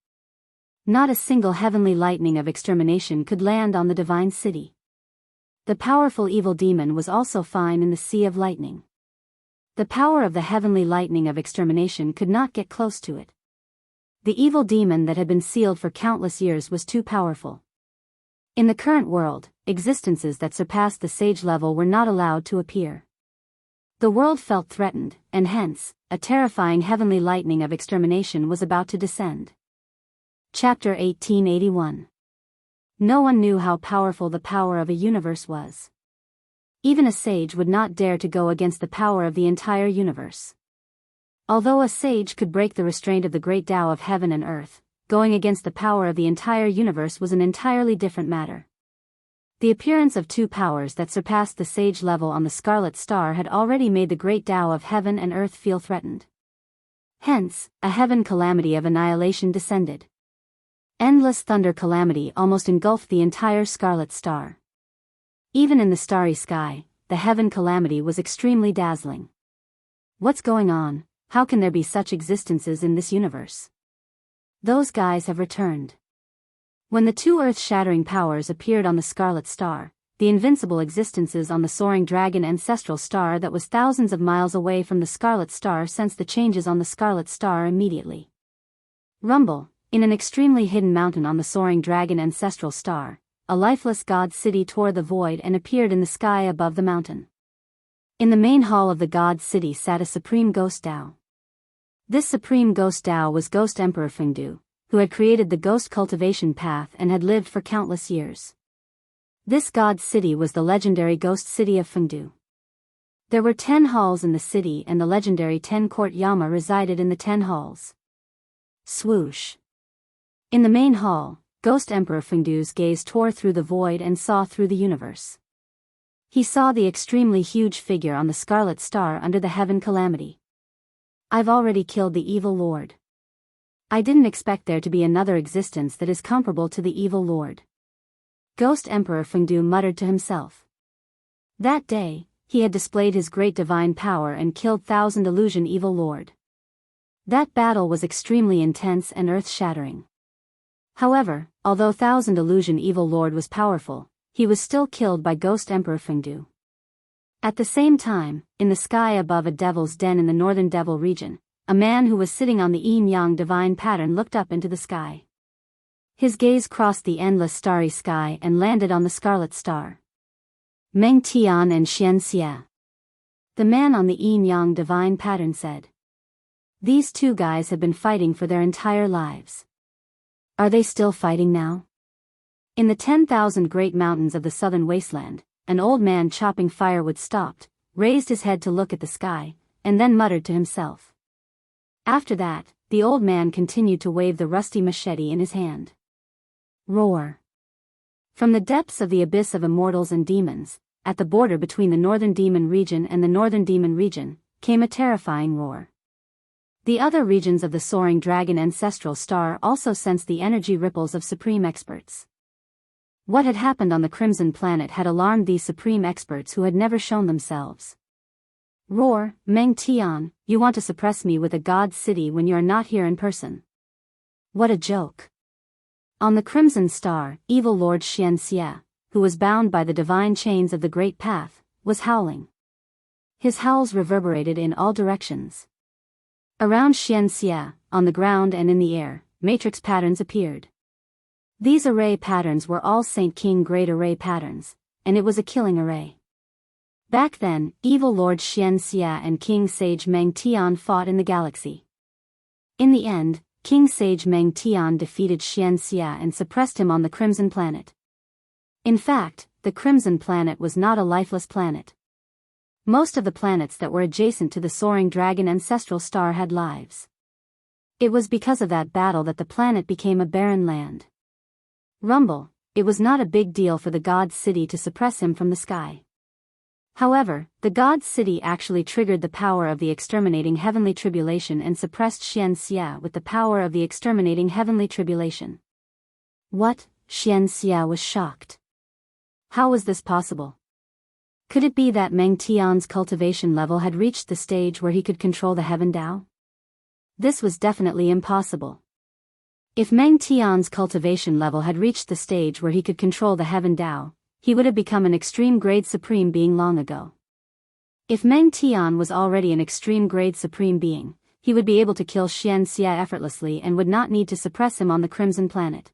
Not a single heavenly lightning of extermination could land on the divine city. The powerful evil demon was also fine in the sea of lightning. The power of the heavenly lightning of extermination could not get close to it. The evil demon that had been sealed for countless years was too powerful. In the current world, existences that surpassed the sage level were not allowed to appear. The world felt threatened, and hence, a terrifying heavenly lightning of extermination was about to descend. Chapter 1881. No one knew how powerful the power of a universe was. Even a sage would not dare to go against the power of the entire universe. Although a sage could break the restraint of the great Tao of heaven and earth, going against the power of the entire universe was an entirely different matter. The appearance of two powers that surpassed the sage level on the Scarlet Star had already made the great Tao of heaven and earth feel threatened. Hence, a heaven calamity of annihilation descended. Endless thunder calamity almost engulfed the entire Scarlet Star. Even in the starry sky, the heaven calamity was extremely dazzling. What's going on? How can there be such existences in this universe? Those guys have returned. When the two earth-shattering powers appeared on the Scarlet Star, the invincible existences on the soaring dragon ancestral star that was thousands of miles away from the Scarlet Star sensed the changes on the Scarlet Star immediately. Rumble. In an extremely hidden mountain on the soaring dragon ancestral star, a lifeless god city tore the void and appeared in the sky above the mountain. In the main hall of the god city sat a supreme ghost Tao. This supreme ghost Tao was Ghost Emperor Fengdu, who had created the ghost cultivation path and had lived for countless years. This god city was the legendary ghost city of Fengdu. There were 10 halls in the city and the legendary 10-court Yama resided in the 10 halls. Swoosh. In the main hall, Ghost Emperor Fengdu's gaze tore through the void and saw through the universe. He saw the extremely huge figure on the Scarlet Star under the heaven calamity. I've already killed the evil lord. I didn't expect there to be another existence that is comparable to the evil lord. Ghost Emperor Fengdu muttered to himself. That day, he had displayed his great divine power and killed Thousand Illusion Evil Lord. That battle was extremely intense and earth-shattering. However, although Thousand Illusion Evil Lord was powerful, he was still killed by Ghost Emperor Fengdu. At the same time, in the sky above a devil's den in the northern devil region, a man who was sitting on the yin-yang divine pattern looked up into the sky. His gaze crossed the endless starry sky and landed on the Scarlet Star. Meng Tian and Xian Xie. The man on the yin-yang divine pattern said. These two guys have been fighting for their entire lives. Are they still fighting now? In the 10,000 great mountains of the southern wasteland, an old man chopping firewood stopped, raised his head to look at the sky, and then muttered to himself. After that, the old man continued to wave the rusty machete in his hand. Roar. From the depths of the abyss of immortals and demons, at the border between the northern demon region and the northern demon region, came a terrifying roar. The other regions of the soaring dragon ancestral star also sensed the energy ripples of supreme experts. What had happened on the Crimson Planet had alarmed these supreme experts who had never shown themselves. Roar, Meng Tian, you want to suppress me with a god city when you are not here in person. What a joke. On the Crimson Star, evil Lord Xian Xia, who was bound by the divine chains of the Great Path, was howling. His howls reverberated in all directions. Around Xian Xia, on the ground and in the air, matrix patterns appeared. These array patterns were all Saint King Great Array patterns, and it was a killing array. Back then, evil Lord Xian Xia and King Sage Meng Tian fought in the galaxy. In the end, King Sage Meng Tian defeated Xian Xia and suppressed him on the Crimson Planet. In fact, the Crimson Planet was not a lifeless planet. Most of the planets that were adjacent to the soaring dragon ancestral star had lives. It was because of that battle that the planet became a barren land. Rumble, it was not a big deal for the God City to suppress him from the sky. However, the God City actually triggered the power of the exterminating heavenly tribulation and suppressed Xian Xia with the power of the exterminating heavenly tribulation. What? Xian Xia was shocked. How was this possible? Could it be that Meng Tian's cultivation level had reached the stage where he could control the Heaven Dao? This was definitely impossible. If Meng Tian's cultivation level had reached the stage where he could control the Heaven Dao, he would have become an extreme grade supreme being long ago. If Meng Tian was already an extreme grade supreme being, he would be able to kill Xian Xia effortlessly and would not need to suppress him on the Crimson Planet.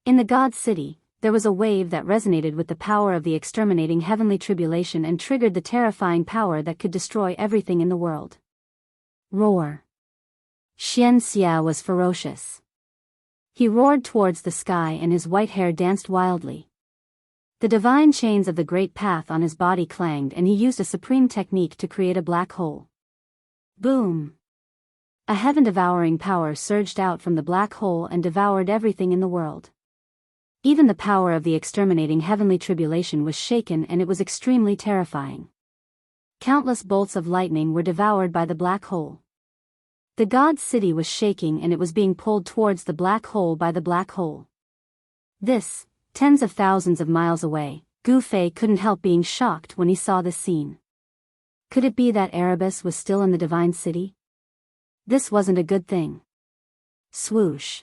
In the God City, there was a wave that resonated with the power of the exterminating heavenly tribulation and triggered the terrifying power that could destroy everything in the world. Roar. Xian Xia was ferocious. He roared towards the sky and his white hair danced wildly. The divine chains of the Great Path on his body clanged and he used a supreme technique to create a black hole. Boom! A heaven-devouring power surged out from the black hole and devoured everything in the world. Even the power of the exterminating heavenly tribulation was shaken and it was extremely terrifying. Countless bolts of lightning were devoured by the black hole. The God City was shaking and it was being pulled towards the black hole by the black hole. This, tens of thousands of miles away, Gu Fei couldn't help being shocked when he saw this scene. Could it be that Erebus was still in the Divine City? This wasn't a good thing. Swoosh.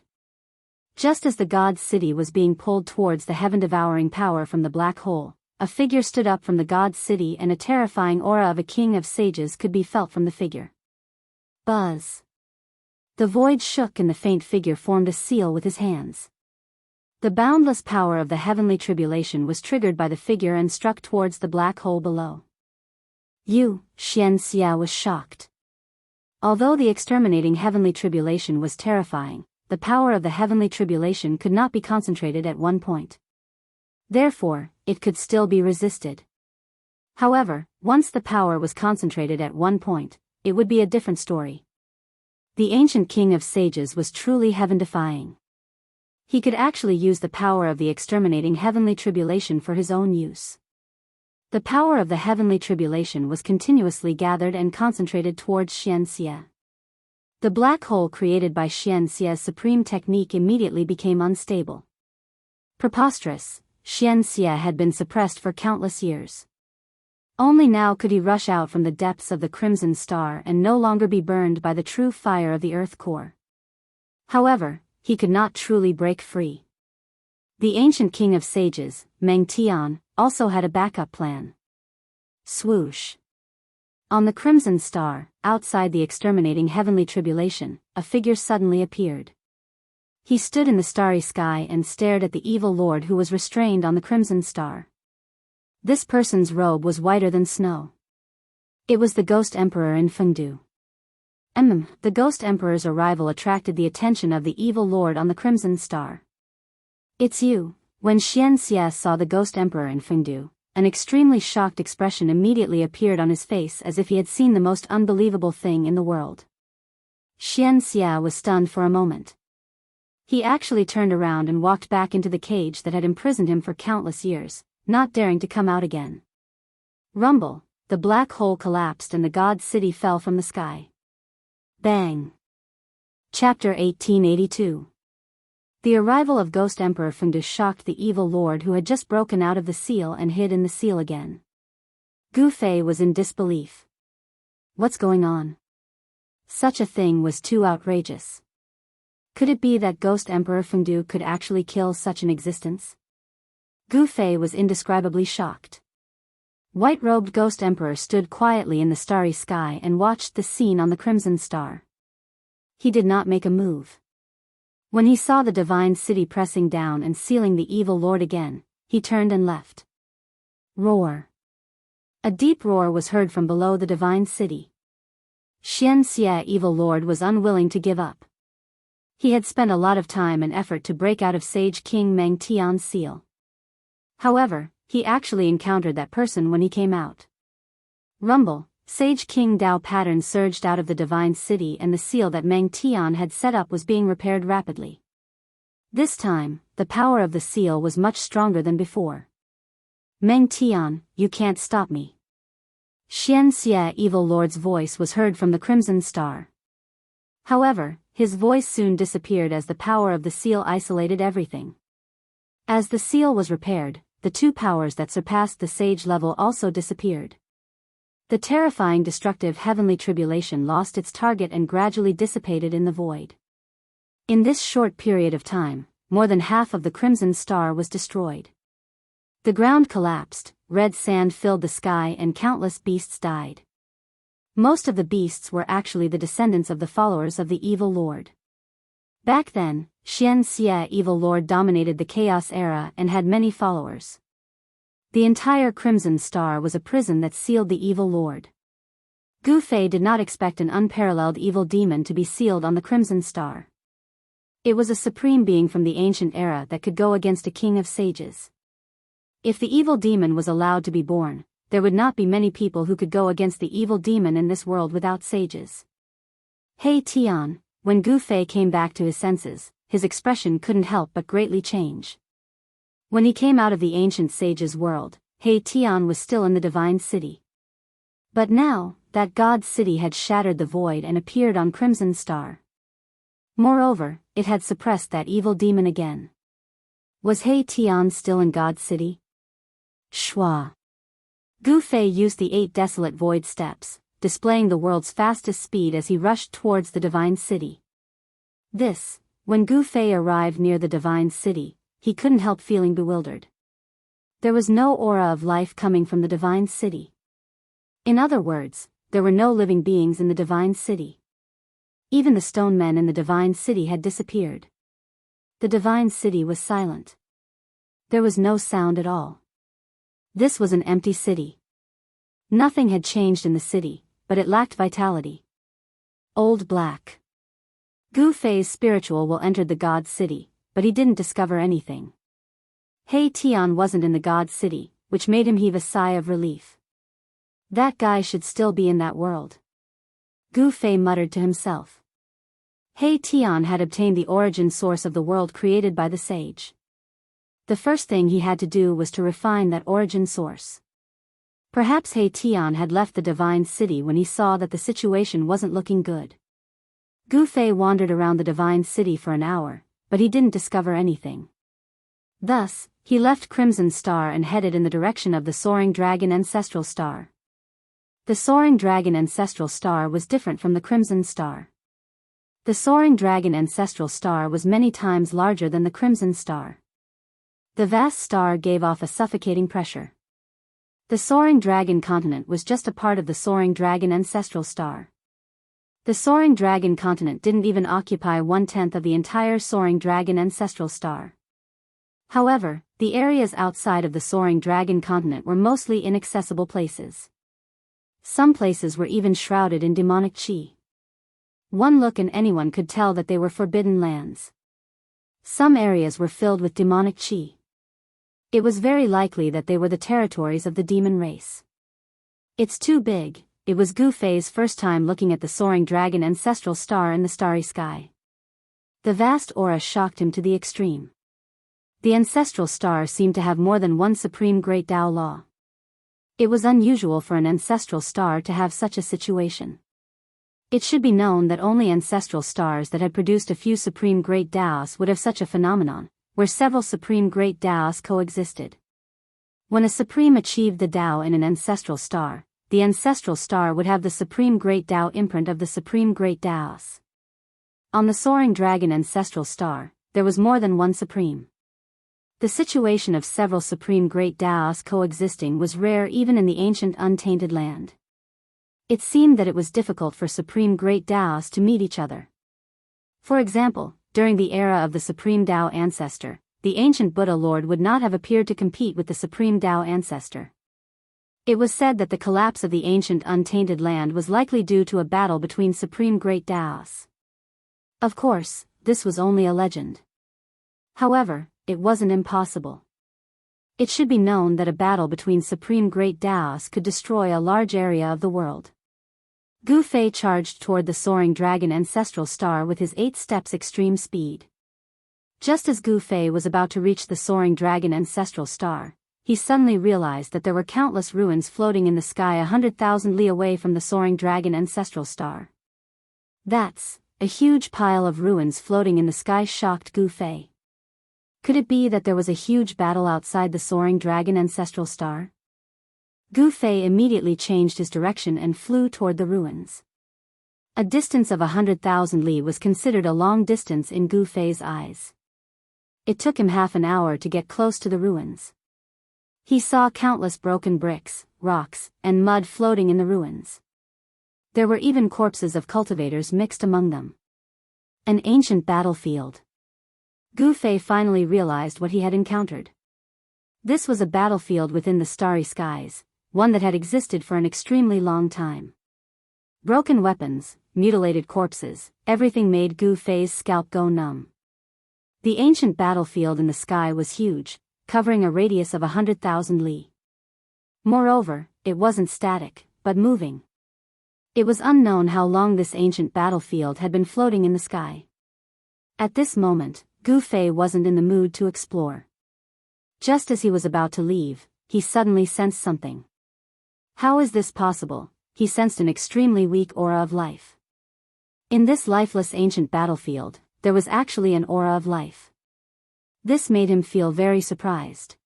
Just as the God City was being pulled towards the heaven-devouring power from the black hole, a figure stood up from the God City and a terrifying aura of a king of sages could be felt from the figure. Buzz. The void shook and the faint figure formed a seal with his hands. The boundless power of the heavenly tribulation was triggered by the figure and struck towards the black hole below. Xian Xia was shocked. Although the exterminating heavenly tribulation was terrifying, the power of the heavenly tribulation could not be concentrated at one point. Therefore, it could still be resisted. However, once the power was concentrated at one point, it would be a different story. The ancient king of sages was truly heaven-defying. He could actually use the power of the exterminating heavenly tribulation for his own use. The power of the heavenly tribulation was continuously gathered and concentrated towards Xian Xia. The black hole created by Xian Xia's supreme technique immediately became unstable. Preposterous, Xian Xia had been suppressed for countless years. Only now could he rush out from the depths of the Crimson Star and no longer be burned by the true fire of the Earth core. However, he could not truly break free. The ancient king of sages, Meng Tian, also had a backup plan. Swoosh. On the Crimson Star, outside the exterminating heavenly tribulation, a figure suddenly appeared. He stood in the starry sky and stared at the evil lord who was restrained on the Crimson Star. This person's robe was whiter than snow. It was the Ghost Emperor in Fengdu. The Ghost Emperor's arrival attracted the attention of the evil lord on the Crimson Star. It's you. When Xian Xia saw the Ghost Emperor in Fengdu, an extremely shocked expression immediately appeared on his face as if he had seen the most unbelievable thing in the world. Xian Xia was stunned for a moment. He actually turned around and walked back into the cage that had imprisoned him for countless years, not daring to come out again. Rumble, the black hole collapsed and the god city fell from the sky. Bang! Chapter 1882. The arrival of Ghost Emperor Fengdu shocked the evil lord who had just broken out of the seal and hid in the seal again. Gu Fei was in disbelief. What's going on? Such a thing was too outrageous. Could it be that Ghost Emperor Fengdu could actually kill such an existence? Gu Fei was indescribably shocked. White-robed Ghost Emperor stood quietly in the starry sky and watched the scene on the Crimson Star. He did not make a move. When he saw the divine city pressing down and sealing the evil lord again, he turned and left. Roar. A deep roar was heard from below the divine city. Xian Xia evil lord was unwilling to give up. He had spent a lot of time and effort to break out of Sage King Meng Tian's seal. However, he actually encountered that person when he came out. Rumble, Sage King Dao pattern surged out of the divine city and the seal that Meng Tian had set up was being repaired rapidly. This time, the power of the seal was much stronger than before. Meng Tian, you can't stop me. Xian Xia evil lord's voice was heard from the Crimson Star. However, his voice soon disappeared as the power of the seal isolated everything. As the seal was repaired, the two powers that surpassed the sage level also disappeared. The terrifying destructive heavenly tribulation lost its target and gradually dissipated in the void. In this short period of time, more than half of the Crimson Star was destroyed. The ground collapsed, red sand filled the sky and countless beasts died. Most of the beasts were actually the descendants of the followers of the evil lord. Back then, Xian Xia evil lord dominated the chaos era and had many followers. The entire Crimson Star was a prison that sealed the evil lord. Gu Fei did not expect an unparalleled evil demon to be sealed on the Crimson Star. It was a supreme being from the ancient era that could go against a king of sages. If the evil demon was allowed to be born, there would not be many people who could go against the evil demon in this world without sages. Hey Tian, when Gu Fei came back to his senses, his expression couldn't help but greatly change. When he came out of the ancient sage's world, He Tian was still in the divine city. But now, that god city had shattered the void and appeared on Crimson Star. Moreover, it had suppressed that evil demon again. Was He Tian still in God City? Shwa. Gu Fei used the 8 desolate void steps, displaying the world's fastest speed as he rushed towards the divine city. When Gu Fei arrived near the divine city, he couldn't help feeling bewildered. There was no aura of life coming from the divine city. In other words, there were no living beings in the divine city. Even the stone men in the divine city had disappeared. The divine city was silent. There was no sound at all. This was an empty city. Nothing had changed in the city, but it lacked vitality. Old Black. Gu Fei's spiritual will entered the god city, but he didn't discover anything. He Tian wasn't in the god city, which made him heave a sigh of relief. That guy should still be in that world. Gu Fei muttered to himself. He Tian had obtained the origin source of the world created by the sage. The first thing he had to do was to refine that origin source. Perhaps He Tian had left the divine city when he saw that the situation wasn't looking good. Gu Fei wandered around the divine city for an hour, but he didn't discover anything. Thus, he left Crimson Star and headed in the direction of the Soaring Dragon Ancestral Star. The Soaring Dragon Ancestral Star was different from the Crimson Star. The Soaring Dragon Ancestral Star was many times larger than the Crimson Star. The vast star gave off a suffocating pressure. The Soaring Dragon continent was just a part of the Soaring Dragon Ancestral Star. The Soaring Dragon continent didn't even occupy 1/10 of the entire Soaring Dragon Ancestral Star. However, the areas outside of the Soaring Dragon continent were mostly inaccessible places. Some places were even shrouded in demonic chi. One look and anyone could tell that they were forbidden lands. Some areas were filled with demonic chi. It was very likely that they were the territories of the demon race. It's too big. It was Gu Fei's first time looking at the soaring dragon ancestral star in the starry sky. The vast aura shocked him to the extreme. The ancestral star seemed to have more than one supreme great Tao law. It was unusual for an ancestral star to have such a situation. It should be known that only ancestral stars that had produced a few supreme great Taos would have such a phenomenon, where several supreme great Taos coexisted. When a supreme achieved the Tao in an ancestral star, the ancestral star would have the supreme great Tao imprint of the supreme great Taos. On the soaring dragon ancestral star, there was more than one supreme. The situation of several supreme great Taos coexisting was rare even in the ancient untainted land. It seemed that it was difficult for supreme great Taos to meet each other. For example, during the era of the supreme Tao ancestor, the ancient Buddha Lord would not have appeared to compete with the supreme Tao ancestor. It was said that the collapse of the ancient untainted land was likely due to a battle between supreme great Taos. Of course, this was only a legend. However, it wasn't impossible. It should be known that a battle between supreme great Taos could destroy a large area of the world. Gu Fei charged toward the soaring dragon ancestral star with his 8 steps extreme speed. Just as Gu Fei was about to reach the soaring dragon ancestral star, he suddenly realized that there were countless ruins floating in the sky 100,000 li away from the soaring dragon ancestral star. That's a huge pile of ruins floating in the sky shocked Gu Fei. Could it be that there was a huge battle outside the soaring dragon ancestral star? Gu Fei immediately changed his direction and flew toward the ruins. A distance of 100,000 li was considered a long distance in Gu Fei's eyes. It took him half an hour to get close to the ruins. He saw countless broken bricks, rocks, and mud floating in the ruins. There were even corpses of cultivators mixed among them. An ancient battlefield. Gu Fei finally realized what he had encountered. This was a battlefield within the starry skies, one that had existed for an extremely long time. Broken weapons, mutilated corpses, everything made Gu Fei's scalp go numb. The ancient battlefield in the sky was huge, covering a radius of 100,000 li. Moreover, it wasn't static, but moving. It was unknown how long this ancient battlefield had been floating in the sky. At this moment, Gu Fei wasn't in the mood to explore. Just as he was about to leave, he suddenly sensed something. How is this possible? He sensed an extremely weak aura of life. In this lifeless ancient battlefield, there was actually an aura of life. This made him feel very surprised.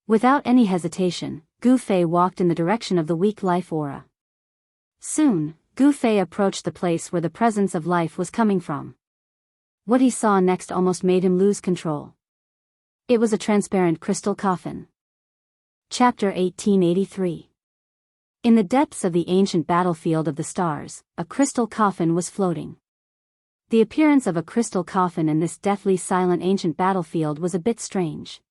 Without any hesitation, Gu Fei walked in the direction of the weak life aura. Soon, Gu Fei approached the place where the presence of life was coming from. What he saw next almost made him lose control. It was a transparent crystal coffin. Chapter 1883. In the depths of the ancient battlefield of the stars, a crystal coffin was floating. The appearance of a crystal coffin in this deathly silent ancient battlefield was a bit strange.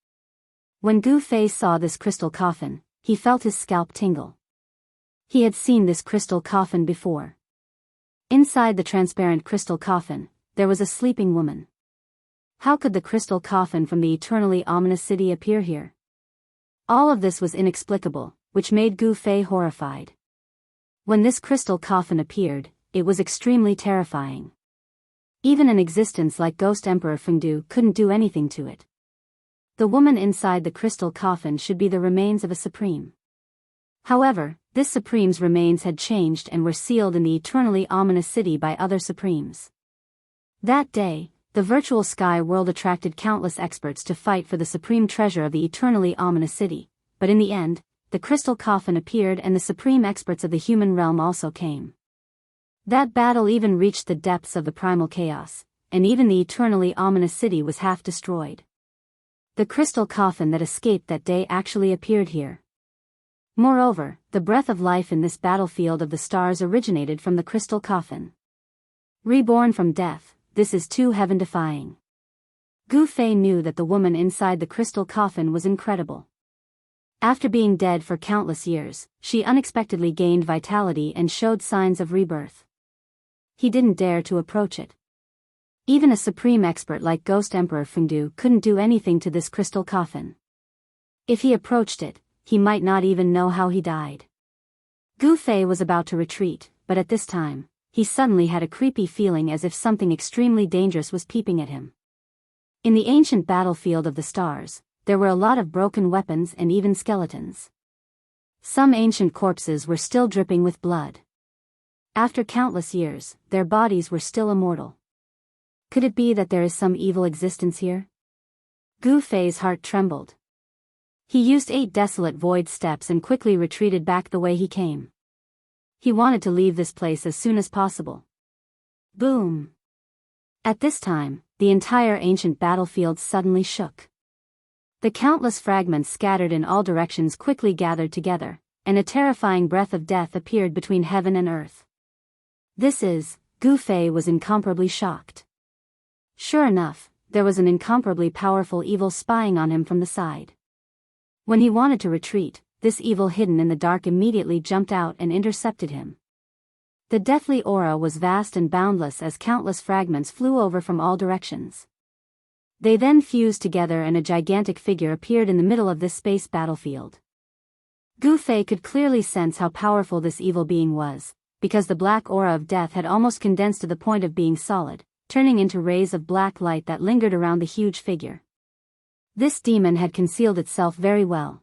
When Gu Fei saw this crystal coffin, he felt his scalp tingle. He had seen this crystal coffin before. Inside the transparent crystal coffin, there was a sleeping woman. How could the crystal coffin from the eternally ominous city appear here? All of this was inexplicable, which made Gu Fei horrified. When this crystal coffin appeared, it was extremely terrifying. Even an existence like Ghost Emperor Fengdu couldn't do anything to it. The woman inside the crystal coffin should be the remains of a supreme. However, this supreme's remains had changed and were sealed in the eternally ominous city by other supremes. That day, the virtual sky world attracted countless experts to fight for the supreme treasure of the eternally ominous city, but in the end, the crystal coffin appeared and the supreme experts of the human realm also came. That battle even reached the depths of the primal chaos, and even the eternally ominous city was half destroyed. The crystal coffin that escaped that day actually appeared here. Moreover, the breath of life in this battlefield of the stars originated from the crystal coffin. Reborn from death, this is too heaven-defying. Gu Fei knew that the woman inside the crystal coffin was incredible. After being dead for countless years, she unexpectedly gained vitality and showed signs of rebirth. He didn't dare to approach it. Even a supreme expert like Ghost Emperor Fengdu couldn't do anything to this crystal coffin. If he approached it, he might not even know how he died. Gu Fei was about to retreat, but at this time, he suddenly had a creepy feeling as if something extremely dangerous was peeping at him. In the ancient battlefield of the stars, there were a lot of broken weapons and even skeletons. Some ancient corpses were still dripping with blood. After countless years, their bodies were still immortal. Could it be that there is some evil existence here? Gu Fei's heart trembled. He used 8 desolate void steps and quickly retreated back the way he came. He wanted to leave this place as soon as possible. Boom! At this time, the entire ancient battlefield suddenly shook. The countless fragments scattered in all directions quickly gathered together, and a terrifying breath of death appeared between heaven and earth. Gu Fei was incomparably shocked. Sure enough, there was an incomparably powerful evil spying on him from the side. When he wanted to retreat, this evil hidden in the dark immediately jumped out and intercepted him. The deathly aura was vast and boundless as countless fragments flew over from all directions. They then fused together and a gigantic figure appeared in the middle of this space battlefield. Gu Fei could clearly sense how powerful this evil being was, because the black aura of death had almost condensed to the point of being solid, turning into rays of black light that lingered around the huge figure. This demon had concealed itself very well.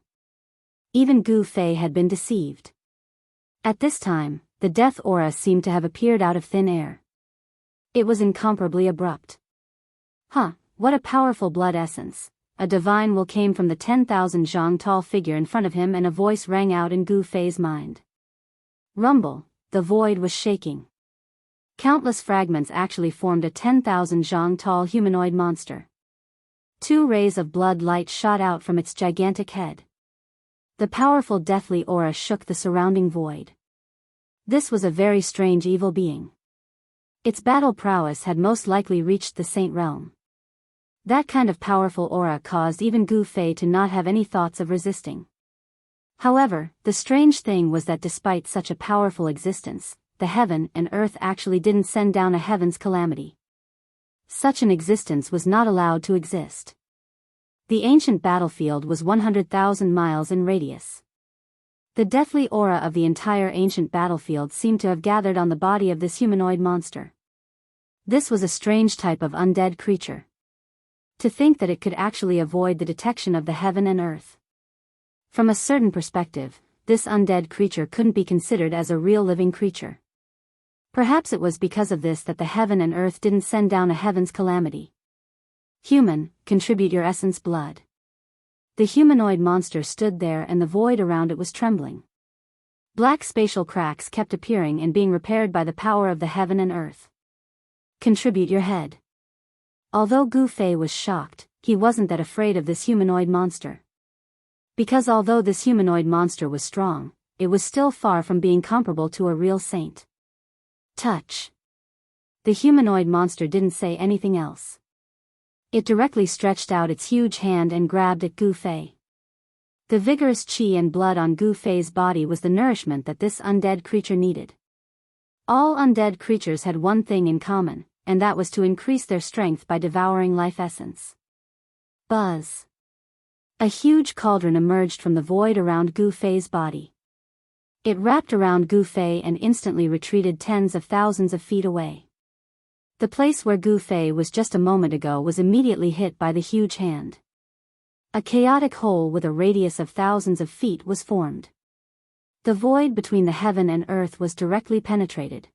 Even Gu Fei had been deceived. At this time, the death aura seemed to have appeared out of thin air. It was incomparably abrupt. What a powerful blood essence! A divine will came from the 10,000 zhang tall figure in front of him, and a voice rang out in Gu Fei's mind. Rumble! The void was shaking. Countless fragments actually formed a 10,000 zhang tall humanoid monster. 2 rays of blood light shot out from its gigantic head. The powerful deathly aura shook the surrounding void. This was a very strange evil being. Its battle prowess had most likely reached the saint realm. That kind of powerful aura caused even Gu Fei to not have any thoughts of resisting. However, the strange thing was that despite such a powerful existence, the heaven and earth actually didn't send down a heaven's calamity. Such an existence was not allowed to exist. The ancient battlefield was 100,000 miles in radius. The deathly aura of the entire ancient battlefield seemed to have gathered on the body of this humanoid monster. This was a strange type of undead creature. To think that it could actually avoid the detection of the heaven and earth. From a certain perspective, this undead creature couldn't be considered as a real living creature. Perhaps it was because of this that the heaven and earth didn't send down a heaven's calamity. Human, contribute your essence blood. The humanoid monster stood there and the void around it was trembling. Black spatial cracks kept appearing and being repaired by the power of the heaven and earth. Contribute your head. Although Gu Fei was shocked, he wasn't that afraid of this humanoid monster. Because although this humanoid monster was strong, it was still far from being comparable to a real saint. Touch. The humanoid monster didn't say anything else. It directly stretched out its huge hand and grabbed at Gu Fei. The vigorous qi and blood on Gu Fei's body was the nourishment that this undead creature needed. All undead creatures had one thing in common, and that was to increase their strength by devouring life essence. Buzz. A huge cauldron emerged from the void around Gu Fei's body. It wrapped around Gu Fei and instantly retreated tens of thousands of feet away. The place where Gu Fei was just a moment ago was immediately hit by the huge hand. A chaotic hole with a radius of thousands of feet was formed. The void between the heaven and earth was directly penetrated.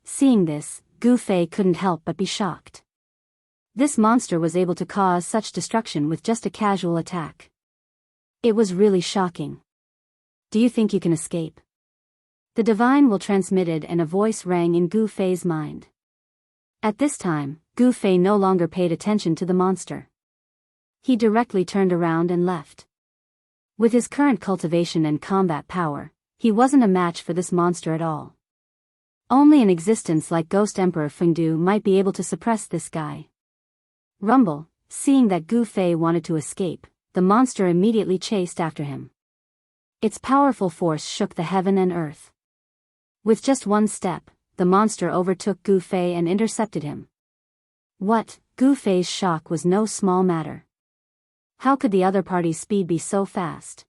Seeing this, Gu Fei couldn't help but be shocked. This monster was able to cause such destruction with just a casual attack. It was really shocking. Do you think you can escape? The divine will transmitted and a voice rang in Gu Fei's mind. At this time, Gu Fei no longer paid attention to the monster. He directly turned around and left. With his current cultivation and combat power, he wasn't a match for this monster at all. Only an existence like Ghost Emperor Fengdu might be able to suppress this guy. Rumble, seeing that Gu Fei wanted to escape, the monster immediately chased after him. Its powerful force shook the heaven and earth. With just one step, the monster overtook Gu Fei and intercepted him. Gu Fei's shock was no small matter. How could the other party's speed be so fast?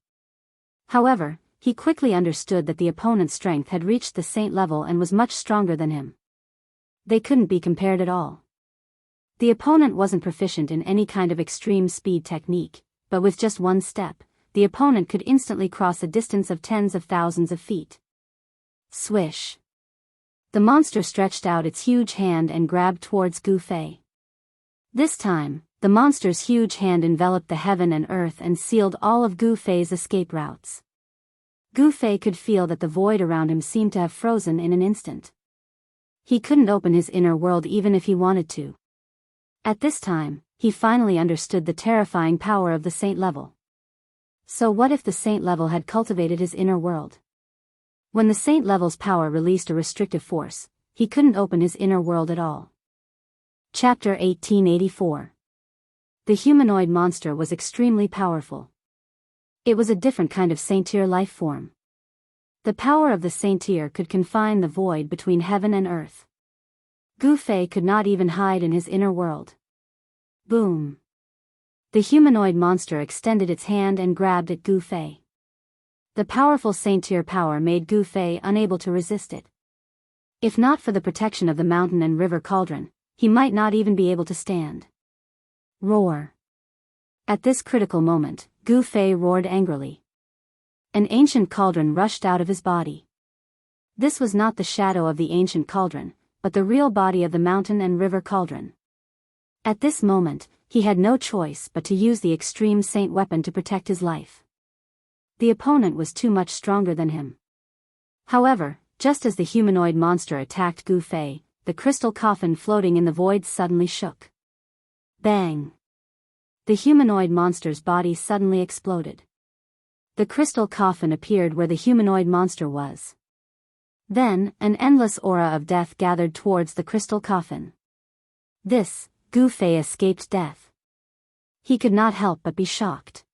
However, he quickly understood that the opponent's strength had reached the saint level and was much stronger than him. They couldn't be compared at all. The opponent wasn't proficient in any kind of extreme speed technique, but with just one step, the opponent could instantly cross a distance of tens of thousands of feet. Swish! The monster stretched out its huge hand and grabbed towards Gu Fei. This time, the monster's huge hand enveloped the heaven and earth and sealed all of Gu Fei's escape routes. Gu Fei could feel that the void around him seemed to have frozen in an instant. He couldn't open his inner world even if he wanted to. At this time, he finally understood the terrifying power of the saint level. So what if the saint level had cultivated his inner world? When the saint level's power released a restrictive force, he couldn't open his inner world at all. Chapter 1884. The humanoid monster was extremely powerful. It was a different kind of saint-tier life form. The power of the saint-tier could confine the void between heaven and earth. Gu Fei could not even hide in his inner world. Boom! The humanoid monster extended its hand and grabbed at Gu Fei. The powerful saint-tier power made Gu Fei unable to resist it. If not for the protection of the mountain and river cauldron, he might not even be able to stand. Roar! At this critical moment, Gu Fei roared angrily. An ancient cauldron rushed out of his body. This was not the shadow of the ancient cauldron, but the real body of the mountain and river cauldron. At this moment, he had no choice but to use the extreme saint weapon to protect his life. The opponent was too much stronger than him. However, just as the humanoid monster attacked Gu Fei, the crystal coffin floating in the void suddenly shook. Bang! The humanoid monster's body suddenly exploded. The crystal coffin appeared where the humanoid monster was. Then, an endless aura of death gathered towards the crystal coffin. This, Gu Fei escaped death. He could not help but be shocked.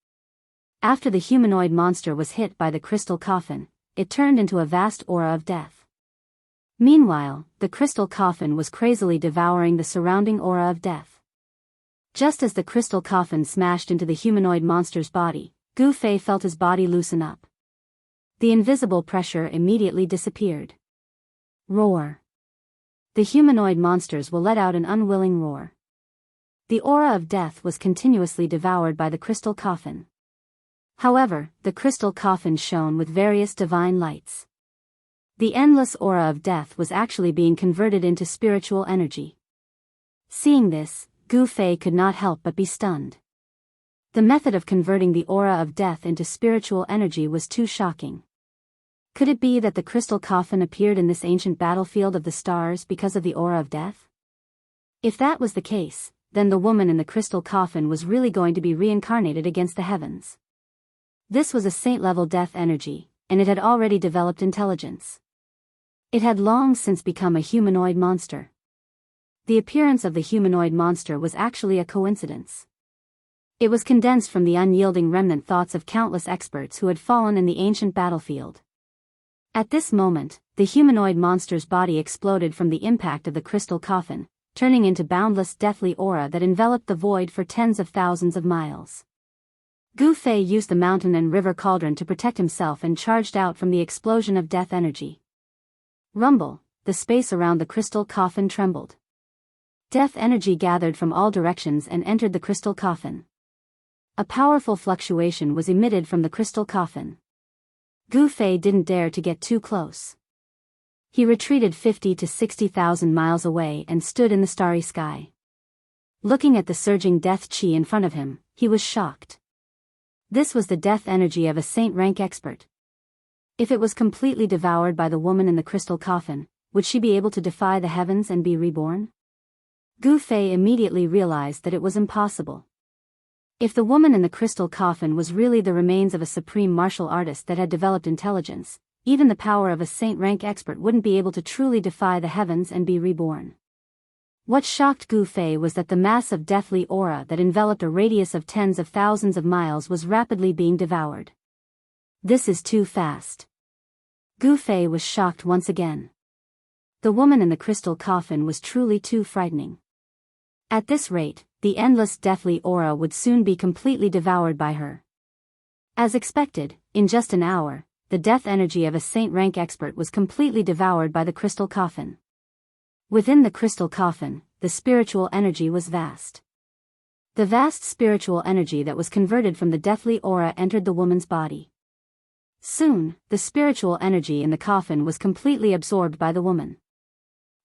After the humanoid monster was hit by the crystal coffin, it turned into a vast aura of death. Meanwhile, the crystal coffin was crazily devouring the surrounding aura of death. Just as the crystal coffin smashed into the humanoid monster's body, Gu Fei felt his body loosen up. The invisible pressure immediately disappeared. Roar! The humanoid monsters will let out an unwilling roar. The aura of death was continuously devoured by the crystal coffin. However, the crystal coffin shone with various divine lights. The endless aura of death was actually being converted into spiritual energy. Seeing this, Gu Fei could not help but be stunned. The method of converting the aura of death into spiritual energy was too shocking. Could it be that the crystal coffin appeared in this ancient battlefield of the stars because of the aura of death? If that was the case, then the woman in the crystal coffin was really going to be reincarnated against the heavens. This was a saint-level death energy, and it had already developed intelligence. It had long since become a humanoid monster. The appearance of the humanoid monster was actually a coincidence. It was condensed from the unyielding remnant thoughts of countless experts who had fallen in the ancient battlefield. At this moment, the humanoid monster's body exploded from the impact of the crystal coffin, turning into boundless deathly aura that enveloped the void for tens of thousands of miles. Gu Fei used the mountain and river cauldron to protect himself and charged out from the explosion of death energy. Rumble! The space around the crystal coffin trembled. Death energy gathered from all directions and entered the crystal coffin. A powerful fluctuation was emitted from the crystal coffin. Gu Fei didn't dare to get too close. He retreated 50 to 60,000 miles away and stood in the starry sky. Looking at the surging death chi in front of him, he was shocked. This was the death energy of a saint-rank expert. If it was completely devoured by the woman in the crystal coffin, would she be able to defy the heavens and be reborn? Gu Fei immediately realized that it was impossible. If the woman in the crystal coffin was really the remains of a supreme martial artist that had developed intelligence, even the power of a saint-rank expert wouldn't be able to truly defy the heavens and be reborn. What shocked Gu Fei was that the mass of deathly aura that enveloped a radius of tens of thousands of miles was rapidly being devoured. This is too fast. Gu Fei was shocked once again. The woman in the crystal coffin was truly too frightening. At this rate, the endless deathly aura would soon be completely devoured by her. As expected, in just an hour, the death energy of a saint rank expert was completely devoured by the crystal coffin. Within the crystal coffin, the spiritual energy was vast. The vast spiritual energy that was converted from the deathly aura entered the woman's body. Soon, the spiritual energy in the coffin was completely absorbed by the woman.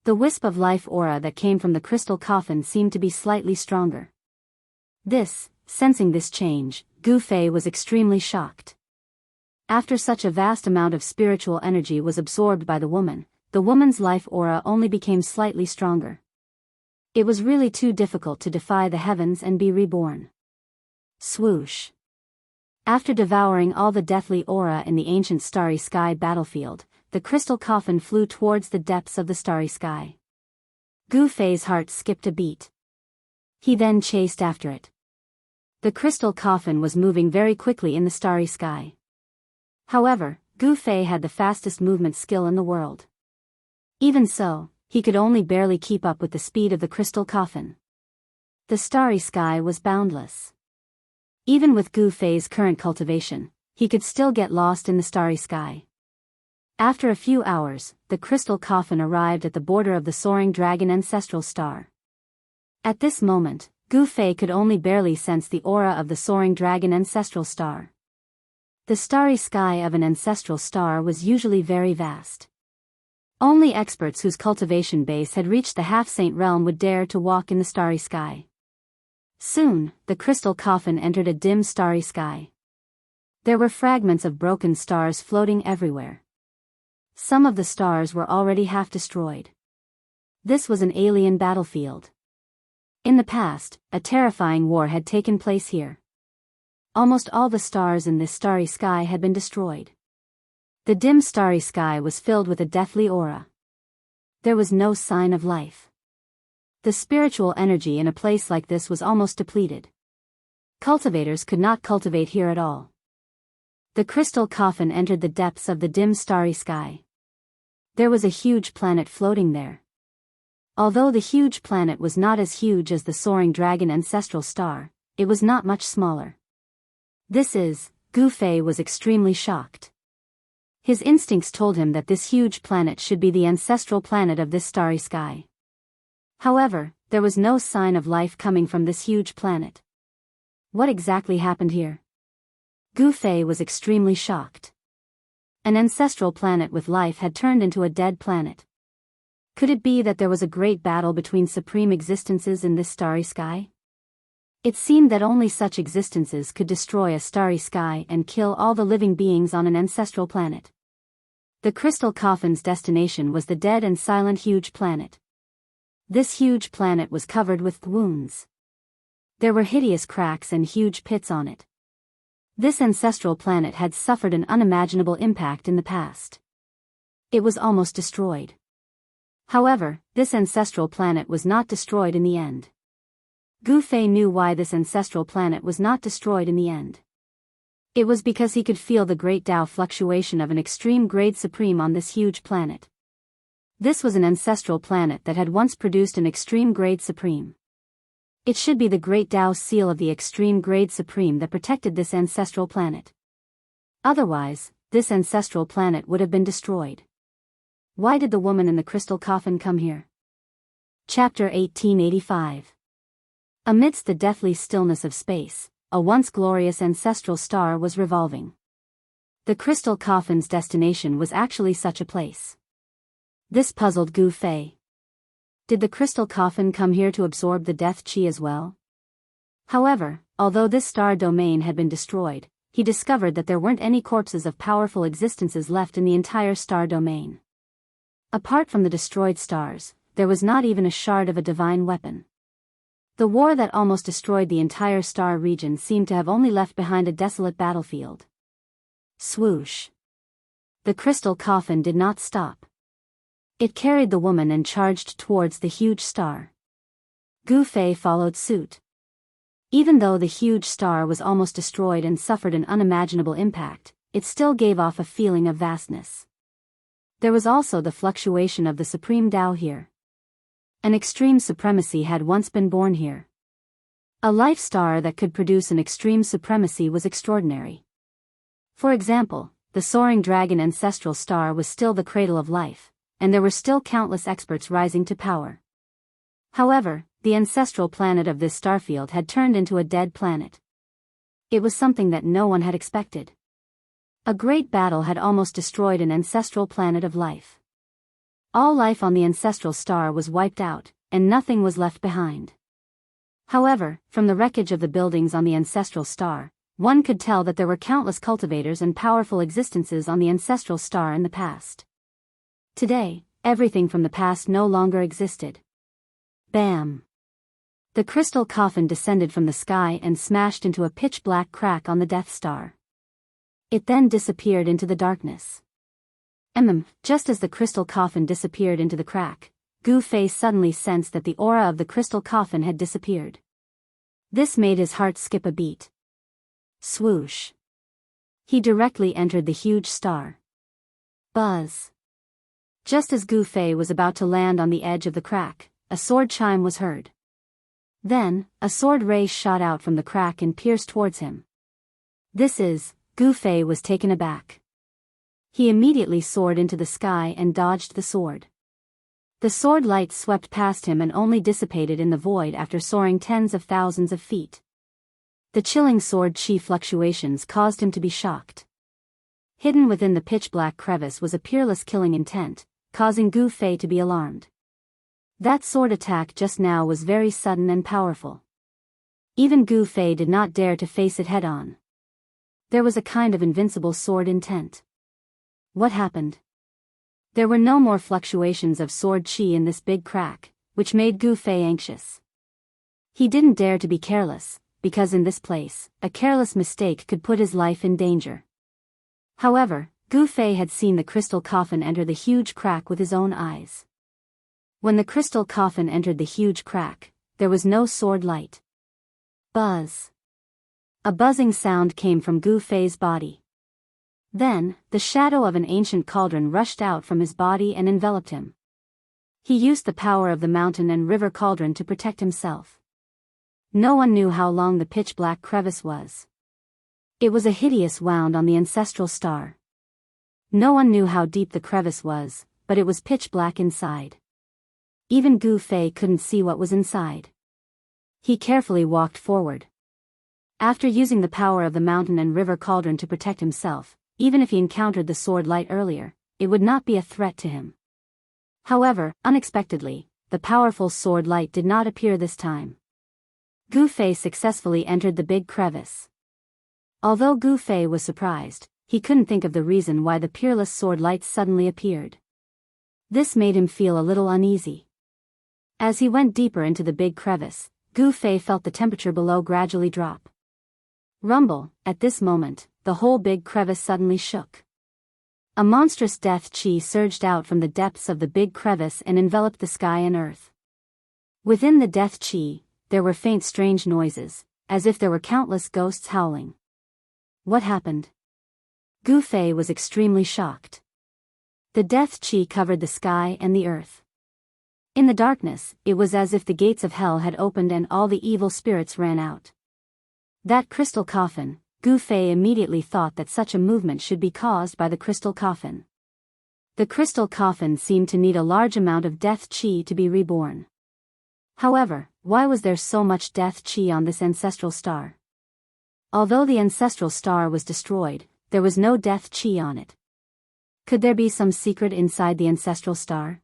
The wisp of life aura that came from the crystal coffin seemed to be slightly stronger. Sensing this change, Gu Fei was extremely shocked. After such a vast amount of spiritual energy was absorbed by the woman's life aura only became slightly stronger. It was really too difficult to defy the heavens and be reborn. Swoosh. After devouring all the deathly aura in the ancient starry sky battlefield, the crystal coffin flew towards the depths of the starry sky. Gu Fei's heart skipped a beat. He then chased after it. The crystal coffin was moving very quickly in the starry sky. However, Gu Fei had the fastest movement skill in the world. Even so, he could only barely keep up with the speed of the crystal coffin. The starry sky was boundless. Even with Gu Fei's current cultivation, he could still get lost in the starry sky. After a few hours, the crystal coffin arrived at the border of the soaring dragon ancestral star. At this moment, Gu Fei could only barely sense the aura of the soaring dragon ancestral star. The starry sky of an ancestral star was usually very vast. Only experts whose cultivation base had reached the half-saint realm would dare to walk in the starry sky. Soon, the crystal coffin entered a dim starry sky. There were fragments of broken stars floating everywhere. Some of the stars were already half destroyed. This was an alien battlefield. In the past, a terrifying war had taken place here. Almost all the stars in this starry sky had been destroyed. The dim starry sky was filled with a deathly aura. There was no sign of life. The spiritual energy in a place like this was almost depleted. Cultivators could not cultivate here at all. The crystal coffin entered the depths of the dim starry sky. There was a huge planet floating there. Although the huge planet was not as huge as the soaring dragon ancestral star, it was not much smaller. Gu Fei was extremely shocked. His instincts told him that this huge planet should be the ancestral planet of this starry sky. However, there was no sign of life coming from this huge planet. What exactly happened here? Gu Fei was extremely shocked. An ancestral planet with life had turned into a dead planet. Could it be that there was a great battle between supreme existences in this starry sky? It seemed that only such existences could destroy a starry sky and kill all the living beings on an ancestral planet. The crystal coffin's destination was the dead and silent huge planet. This huge planet was covered with wounds. There were hideous cracks and huge pits on it. This ancestral planet had suffered an unimaginable impact in the past. It was almost destroyed. However, this ancestral planet was not destroyed in the end. Gu Fei knew why this ancestral planet was not destroyed in the end. It was because he could feel the great Tao fluctuation of an extreme grade supreme on this huge planet. This was an ancestral planet that had once produced an extreme grade supreme. It should be the great Tao seal of the extreme grade supreme that protected this ancestral planet. Otherwise, this ancestral planet would have been destroyed. Why did the woman in the crystal coffin come here? Chapter 1885. Amidst the deathly stillness of space, a once glorious ancestral star was revolving. The crystal coffin's destination was actually such a place. This puzzled Gu Fei. Did the crystal coffin come here to absorb the death chi as well? However, although this star domain had been destroyed, he discovered that there weren't any corpses of powerful existences left in the entire star domain. Apart from the destroyed stars, there was not even a shard of a divine weapon. The war that almost destroyed the entire star region seemed to have only left behind a desolate battlefield. Swoosh. The crystal coffin did not stop. It carried the woman and charged towards the huge star. Gu Fei followed suit. Even though the huge star was almost destroyed and suffered an unimaginable impact, it still gave off a feeling of vastness. There was also the fluctuation of the supreme Tao here. An extreme supremacy had once been born here. A life star that could produce an extreme supremacy was extraordinary. For example, the soaring dragon ancestral star was still the cradle of life, and there were still countless experts rising to power. However, the ancestral planet of this starfield had turned into a dead planet. It was something that no one had expected. A great battle had almost destroyed an ancestral planet of life. All life on the ancestral star was wiped out, and nothing was left behind. However, from the wreckage of the buildings on the ancestral star, one could tell that there were countless cultivators and powerful existences on the ancestral star in the past. Today, everything from the past no longer existed. Bam! The crystal coffin descended from the sky and smashed into a pitch-black crack on the Death Star. It then disappeared into the darkness. Just as the crystal coffin disappeared into the crack, Gu-Fei suddenly sensed that the aura of the crystal coffin had disappeared. This made his heart skip a beat. Swoosh! He directly entered the huge star. Buzz! Just as Gu-Fei was about to land on the edge of the crack, a sword chime was heard. Then, a sword ray shot out from the crack and pierced towards him. Gu-Fei was taken aback. He immediately soared into the sky and dodged the sword. The sword light swept past him and only dissipated in the void after soaring tens of thousands of feet. The chilling sword chi fluctuations caused him to be shocked. Hidden within the pitch-black crevice was a peerless killing intent, causing Gu-Fei to be alarmed. That sword attack just now was very sudden and powerful. Even Gu-Fei did not dare to face it head-on. There was a kind of invincible sword intent. What happened? There were no more fluctuations of sword chi in this big crack, which made Gu-Fei anxious. He didn't dare to be careless, because in this place, a careless mistake could put his life in danger. However, Gu-Fei had seen the crystal coffin enter the huge crack with his own eyes. When the crystal coffin entered the huge crack, there was no sword light. Buzz! A buzzing sound came from Gu-Fei's body. Then, the shadow of an ancient cauldron rushed out from his body and enveloped him. He used the power of the mountain and river cauldron to protect himself. No one knew how long the pitch-black crevice was. It was a hideous wound on the ancestral star. No one knew how deep the crevice was, but it was pitch-black inside. Even Gu-Fei couldn't see what was inside. He carefully walked forward. After using the power of the mountain and river cauldron to protect himself, even if he encountered the sword light earlier, it would not be a threat to him. However, unexpectedly, the powerful sword light did not appear this time. Gu-Fei successfully entered the big crevice. Although Gu-Fei was surprised, he couldn't think of the reason why the peerless sword light suddenly appeared. This made him feel a little uneasy. As he went deeper into the big crevice, Gu-Fei felt the temperature below gradually drop. Rumble! At this moment, the whole big crevice suddenly shook. A monstrous death chi surged out from the depths of the big crevice and enveloped the sky and earth. Within the death chi, there were faint strange noises, as if there were countless ghosts howling. What happened? Gu-Fei was extremely shocked. The death chi covered the sky and the earth. In the darkness, it was as if the gates of hell had opened and all the evil spirits ran out. That crystal coffin, Gu-Fei immediately thought that such a movement should be caused by the crystal coffin. The crystal coffin seemed to need a large amount of death chi to be reborn. However, why was there so much death chi on this ancestral star? Although the ancestral star was destroyed, there was no death chi on it. Could there be some secret inside the ancestral star?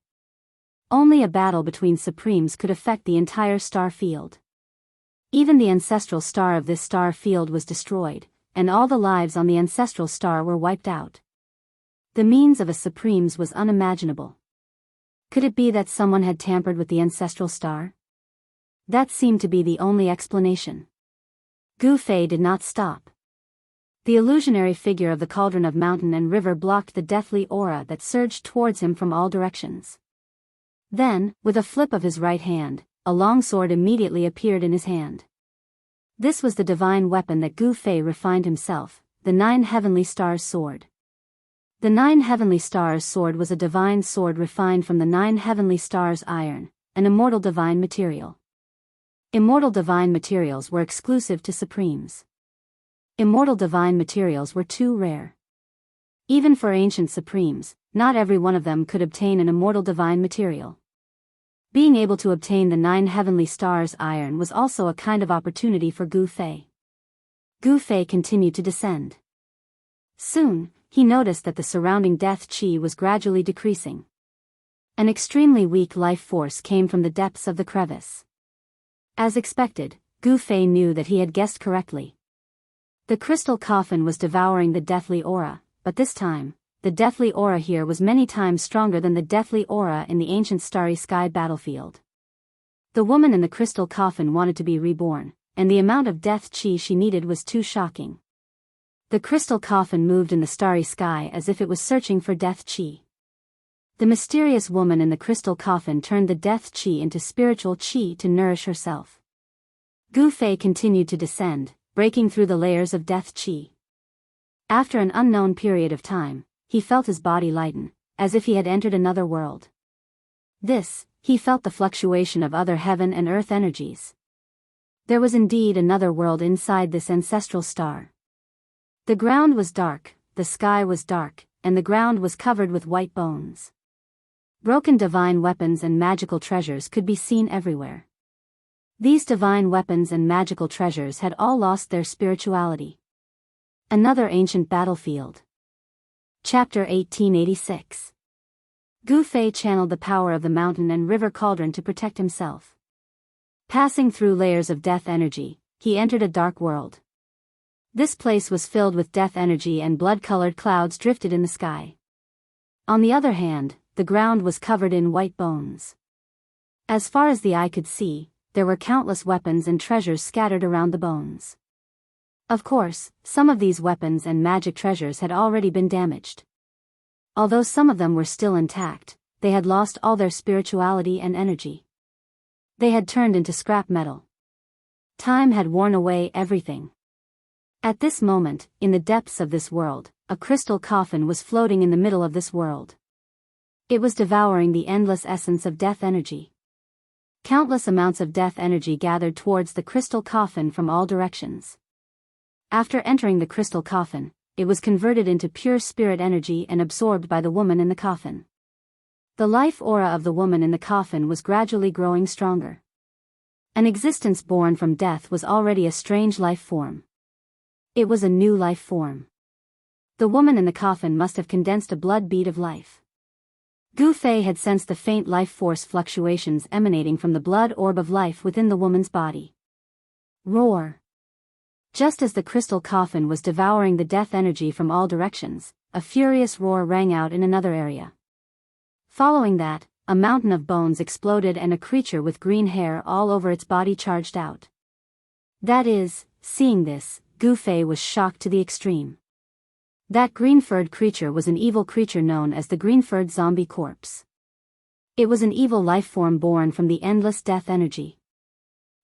Only a battle between supremes could affect the entire star field. Even the ancestral star of this star field was destroyed, and all the lives on the ancestral star were wiped out. The means of a supremes was unimaginable. Could it be that someone had tampered with the ancestral star? That seemed to be the only explanation. Gu-Fei did not stop. The illusionary figure of the cauldron of mountain and river blocked the deathly aura that surged towards him from all directions. Then, with a flip of his right hand, a long sword immediately appeared in his hand. This was the divine weapon that Gu-Fei refined himself, the 9 Heavenly Stars sword. The 9 Heavenly Stars sword was a divine sword refined from the 9 Heavenly Stars iron, an immortal divine material. Immortal divine materials were exclusive to Supremes. Immortal divine materials were too rare. Even for ancient Supremes, not every one of them could obtain an immortal divine material. Being able to obtain the 9 heavenly stars iron was also a kind of opportunity for Gu Fei. Gu Fei continued to descend. Soon, he noticed that the surrounding death chi was gradually decreasing. An extremely weak life force came from the depths of the crevice. As expected, Gu Fei knew that he had guessed correctly. The crystal coffin was devouring the deathly aura, but this time, the deathly aura here was many times stronger than the deathly aura in the ancient starry sky battlefield. The woman in the crystal coffin wanted to be reborn, and the amount of death chi she needed was too shocking. The crystal coffin moved in the starry sky as if it was searching for death chi. The mysterious woman in the crystal coffin turned the death chi into spiritual chi to nourish herself. Gu Fei continued to descend, breaking through the layers of death chi. After an unknown period of time, he felt his body lighten, as if he had entered another world. He felt the fluctuation of other heaven and earth energies. There was indeed another world inside this ancestral star. The ground was dark, the sky was dark, and the ground was covered with white bones. Broken divine weapons and magical treasures could be seen everywhere. These divine weapons and magical treasures had all lost their spirituality. Another ancient battlefield. Chapter 1886. Gu Fei channeled the power of the mountain and river cauldron to protect himself. Passing through layers of death energy, he entered a dark world. This place was filled with death energy and blood-colored clouds drifted in the sky. On the other hand, the ground was covered in white bones. As far as the eye could see, there were countless weapons and treasures scattered around the bones. Of course, some of these weapons and magic treasures had already been damaged. Although some of them were still intact, they had lost all their spirituality and energy. They had turned into scrap metal. Time had worn away everything. At this moment, in the depths of this world, a crystal coffin was floating in the middle of this world. It was devouring the endless essence of death energy. Countless amounts of death energy gathered towards the crystal coffin from all directions. After entering the crystal coffin, it was converted into pure spirit energy and absorbed by the woman in the coffin. The life aura of the woman in the coffin was gradually growing stronger. An existence born from death was already a strange life form. It was a new life form. The woman in the coffin must have condensed a blood bead of life. Gu Fei had sensed the faint life force fluctuations emanating from the blood orb of life within the woman's body. Roar! Just as the crystal coffin was devouring the death energy from all directions, a furious roar rang out in another area. Following that, a mountain of bones exploded and a creature with green hair all over its body charged out. Seeing this, Gu Fei was shocked to the extreme. That green-furred creature was an evil creature known as the green-furred zombie corpse. It was an evil life form born from the endless death energy.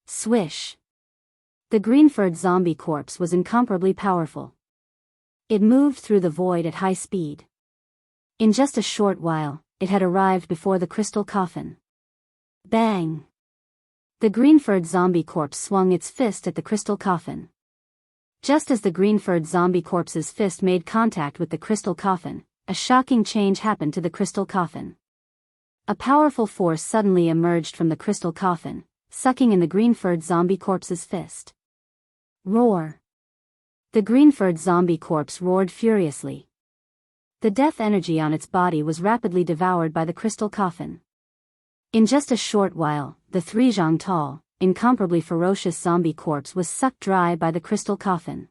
Swish! The green-furred zombie corpse was incomparably powerful. It moved through the void at high speed. In just a short while, it had arrived before the crystal coffin. Bang! The green-furred zombie corpse swung its fist at the crystal coffin. Just as the green-furred zombie corpse's fist made contact with the crystal coffin, a shocking change happened to the crystal coffin. A powerful force suddenly emerged from the crystal coffin, sucking in the green-furred zombie corpse's fist. Roar! The green-furred zombie corpse roared furiously. The death energy on its body was rapidly devoured by the crystal coffin. In just a short while, the 3 zhang tall, incomparably ferocious zombie corpse was sucked dry by the crystal coffin.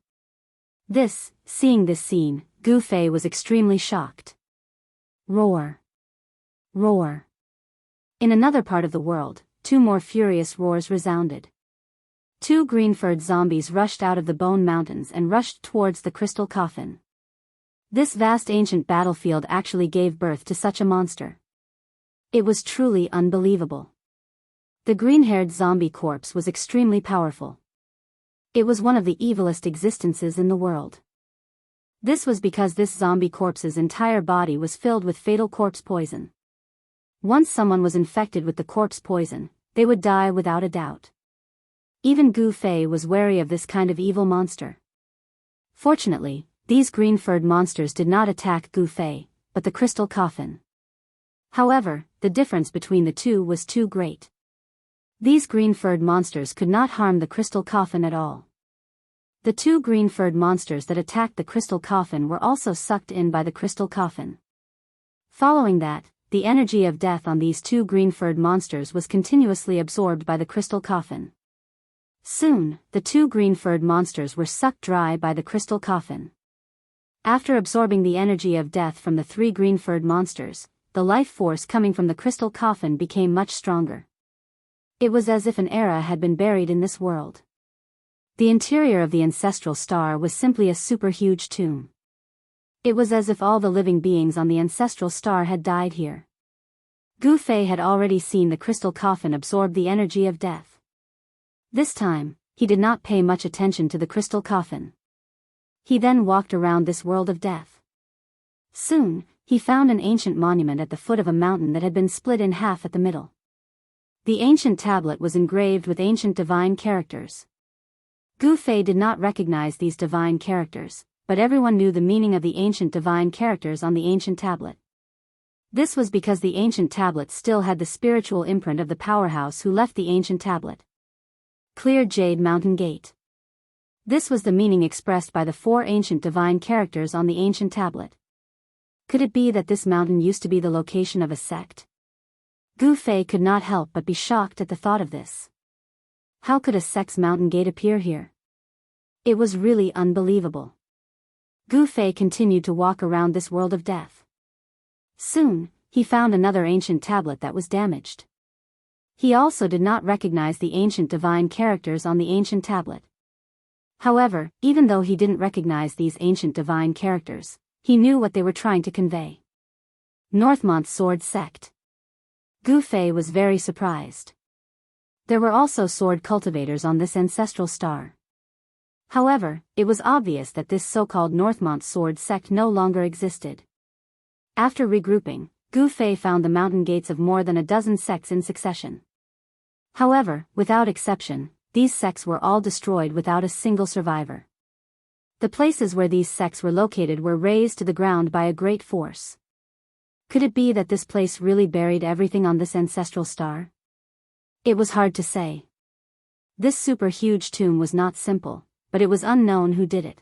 Seeing this scene, Gu Fei was extremely shocked. Roar! Roar! In another part of the world, 2 more furious roars resounded. 2 green-furred zombies rushed out of the bone mountains and rushed towards the crystal coffin. This vast ancient battlefield actually gave birth to such a monster. It was truly unbelievable. The green-haired zombie corpse was extremely powerful. It was one of the evilest existences in the world. This was because this zombie corpse's entire body was filled with fatal corpse poison. Once someone was infected with the corpse poison, they would die without a doubt. Even Gu Fei was wary of this kind of evil monster. Fortunately, these green-furred monsters did not attack Gu Fei, but the crystal coffin. However, the difference between the two was too great. These green-furred monsters could not harm the crystal coffin at all. The two green-furred monsters that attacked the crystal coffin were also sucked in by the crystal coffin. Following that, the energy of death on these two green-furred monsters was continuously absorbed by the crystal coffin. Soon, the two green-furred monsters were sucked dry by the crystal coffin. After absorbing the energy of death from the three green-furred monsters, the life force coming from the crystal coffin became much stronger. It was as if an era had been buried in this world. The interior of the ancestral star was simply a super huge tomb. It was as if all the living beings on the ancestral star had died here. Gu Fei had already seen the crystal coffin absorb the energy of death. This time, he did not pay much attention to the crystal coffin. He then walked around this world of death. Soon, he found an ancient monument at the foot of a mountain that had been split in half at the middle. The ancient tablet was engraved with ancient divine characters. Gu Fei did not recognize these divine characters, but everyone knew the meaning of the ancient divine characters on the ancient tablet. This was because the ancient tablet still had the spiritual imprint of the powerhouse who left the ancient tablet. Clear Jade Mountain Gate. This was the meaning expressed by the four ancient divine characters on the ancient tablet. Could it be that this mountain used to be the location of a sect? Gu Fei could not help but be shocked at the thought of this. How could a sect's mountain gate appear here? It was really unbelievable. Gu Fei continued to walk around this world of death. Soon, he found another ancient tablet that was damaged. He also did not recognize the ancient divine characters on the ancient tablet. However, even though he didn't recognize these ancient divine characters, he knew what they were trying to convey. Northmont Sword Sect. Gu Fei was very surprised. There were also sword cultivators on this ancestral star. However, it was obvious that this so-called Northmont Sword Sect no longer existed. After regrouping, Gu Fei found the mountain gates of more than a dozen sects in succession. However, without exception, these sects were all destroyed without a single survivor. The places where these sects were located were razed to the ground by a great force. Could it be that this place really buried everything on this ancestral star? It was hard to say. This super huge tomb was not simple, but it was unknown who did it.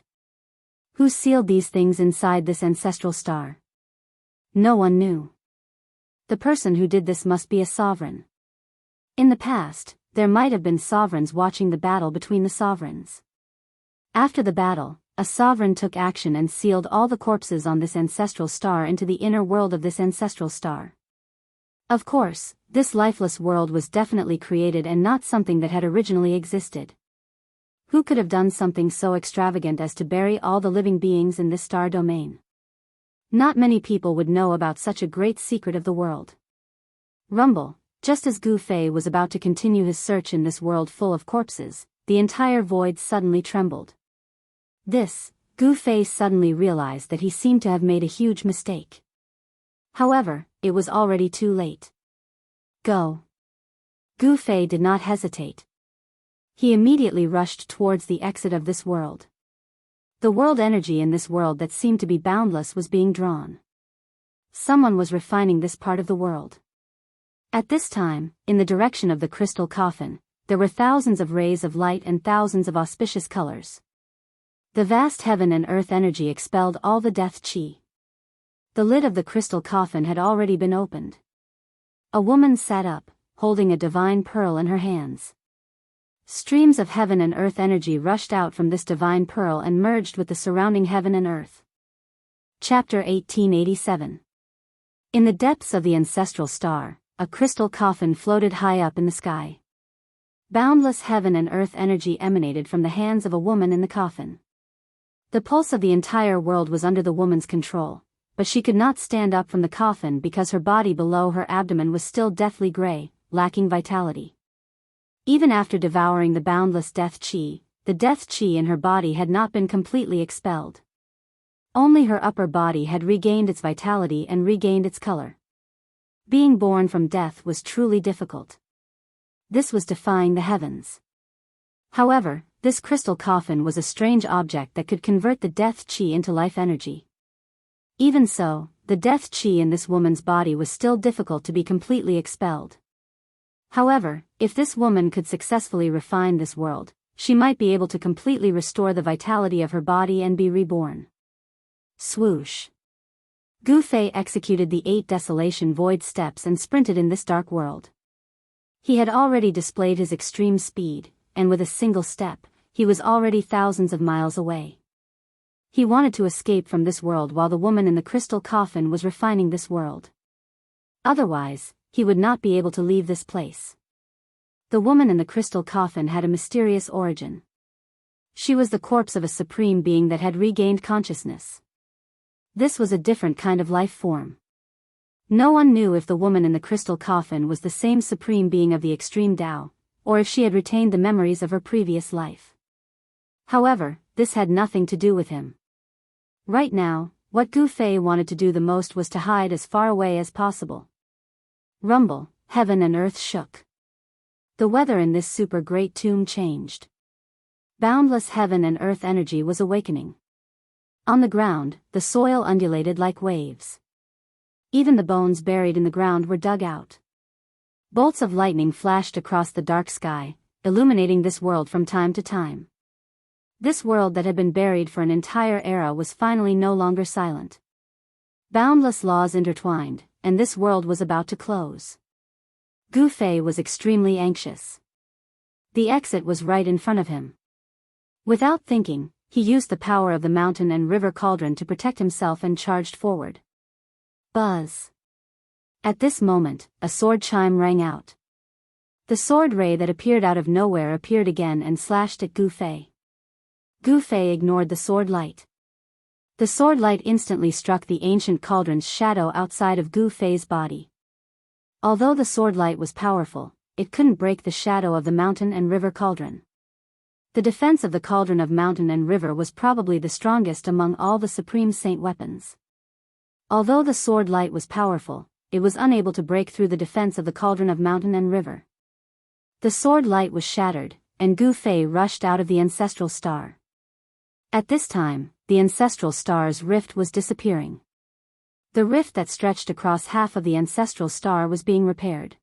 Who sealed these things inside this ancestral star? No one knew. The person who did this must be a sovereign. In the past, there might have been sovereigns watching the battle between the sovereigns. After the battle, a sovereign took action and sealed all the corpses on this ancestral star into the inner world of this ancestral star. Of course, this lifeless world was definitely created and not something that had originally existed. Who could have done something so extravagant as to bury all the living beings in this star domain? Not many people would know about such a great secret of the world. Rumble. Just as Gu Fei was about to continue his search in this world full of corpses, the entire void suddenly trembled. Gu Fei suddenly realized that he seemed to have made a huge mistake. However, it was already too late. Go. Gu Fei did not hesitate. He immediately rushed towards the exit of this world. The world energy in this world that seemed to be boundless was being drawn. Someone was refining this part of the world. At this time, in the direction of the crystal coffin, there were thousands of rays of light and thousands of auspicious colors. The vast heaven and earth energy expelled all the death chi. The lid of the crystal coffin had already been opened. A woman sat up, holding a divine pearl in her hands. Streams of heaven and earth energy rushed out from this divine pearl and merged with the surrounding heaven and earth. Chapter 1887. In the depths of the ancestral star, a crystal coffin floated high up in the sky. Boundless heaven and earth energy emanated from the hands of a woman in the coffin. The pulse of the entire world was under the woman's control, but she could not stand up from the coffin because her body below her abdomen was still deathly gray, lacking vitality. Even after devouring the boundless death chi, the death chi in her body had not been completely expelled. Only her upper body had regained its vitality and regained its color. Being born from death was truly difficult. This was defying the heavens. However, this crystal coffin was a strange object that could convert the death chi into life energy. Even so, the death chi in this woman's body was still difficult to be completely expelled. However, if this woman could successfully refine this world, she might be able to completely restore the vitality of her body and be reborn. Swoosh. Gu Fei executed the 8 desolation void steps and sprinted in this dark world. He had already displayed his extreme speed, and with a single step, he was already thousands of miles away. He wanted to escape from this world while the woman in the crystal coffin was refining this world. Otherwise, he would not be able to leave this place. The woman in the crystal coffin had a mysterious origin. She was the corpse of a supreme being that had regained consciousness. This was a different kind of life form. No one knew if the woman in the crystal coffin was the same supreme being of the extreme Tao, or if she had retained the memories of her previous life. However, this had nothing to do with him. Right now, what Gu Fei wanted to do the most was to hide as far away as possible. Rumble, heaven and earth shook. The weather in this super great tomb changed. Boundless heaven and earth energy was awakening. On the ground, the soil undulated like waves. Even the bones buried in the ground were dug out. Bolts of lightning flashed across the dark sky, illuminating this world from time to time. This world that had been buried for an entire era was finally no longer silent. Boundless laws intertwined, and this world was about to close. Gu Fei was extremely anxious. The exit was right in front of him. Without thinking, he used the power of the mountain and river cauldron to protect himself and charged forward. Buzz. At this moment, a sword chime rang out. The sword ray that appeared out of nowhere appeared again and slashed at Gu Fei. Gu Fei ignored the sword light. The sword light instantly struck the ancient cauldron's shadow outside of Gu Fei's body. Although the sword light was powerful, it couldn't break the shadow of the mountain and river cauldron. The defense of the cauldron of mountain and river was probably the strongest among all the Supreme Saint weapons. Although the sword light was powerful, it was unable to break through the defense of the cauldron of mountain and river. The sword light was shattered, and Gu Fei rushed out of the ancestral star. At this time, the ancestral star's rift was disappearing. The rift that stretched across half of the ancestral star was being repaired.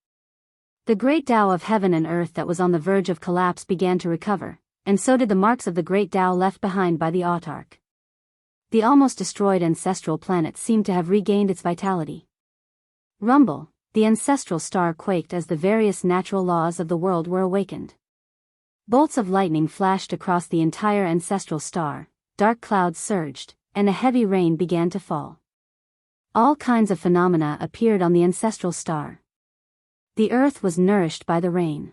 The great Tao of heaven and earth that was on the verge of collapse began to recover, and so did the marks of the great Tao left behind by the autarch. The almost destroyed ancestral planet seemed to have regained its vitality. Rumble, the ancestral star quaked as the various natural laws of the world were awakened. Bolts of lightning flashed across the entire ancestral star, dark clouds surged, and a heavy rain began to fall. All kinds of phenomena appeared on the ancestral star. The earth was nourished by the rain.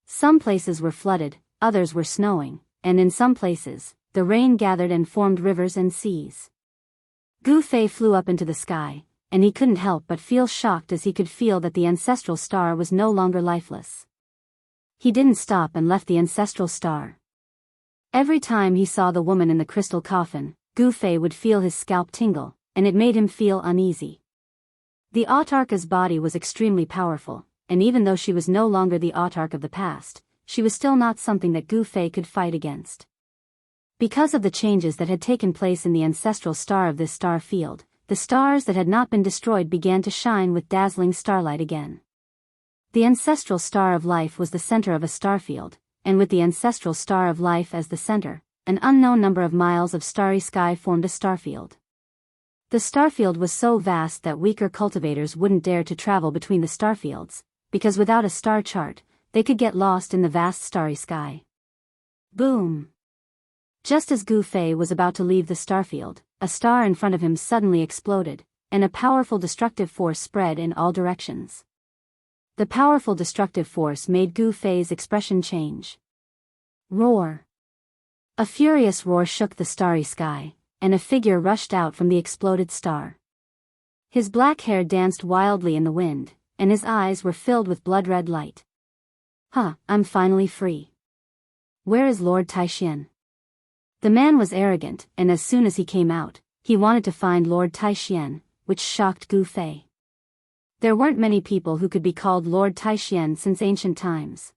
Some places were flooded, others were snowing, and in some places, the rain gathered and formed rivers and seas. Gu Fei flew up into the sky, and he couldn't help but feel shocked as he could feel that the ancestral star was no longer lifeless. He didn't stop and left the ancestral star. Every time he saw the woman in the crystal coffin, Gu Fei would feel his scalp tingle, and it made him feel uneasy. The autarch's body was extremely powerful, and even though she was no longer the autarch of the past, she was still not something that Gu Fei could fight against. Because of the changes that had taken place in the ancestral star of this star field, the stars that had not been destroyed began to shine with dazzling starlight again. The ancestral star of life was the center of a starfield, and with the ancestral star of life as the center, an unknown number of miles of starry sky formed a starfield. The starfield was so vast that weaker cultivators wouldn't dare to travel between the starfields, because without a star chart, they could get lost in the vast starry sky. Boom! Just as Gu Fei was about to leave the starfield, a star in front of him suddenly exploded, and a powerful destructive force spread in all directions. The powerful destructive force made Gu Fei's expression change. Roar! A furious roar shook the starry sky, and a figure rushed out from the exploded star. His black hair danced wildly in the wind, and his eyes were filled with blood-red light. I'm finally free. Where is Lord Taishan? The man was arrogant, and as soon as he came out, he wanted to find Lord Taishan, which shocked Gu Fei. There weren't many people who could be called Lord Taishan since ancient times.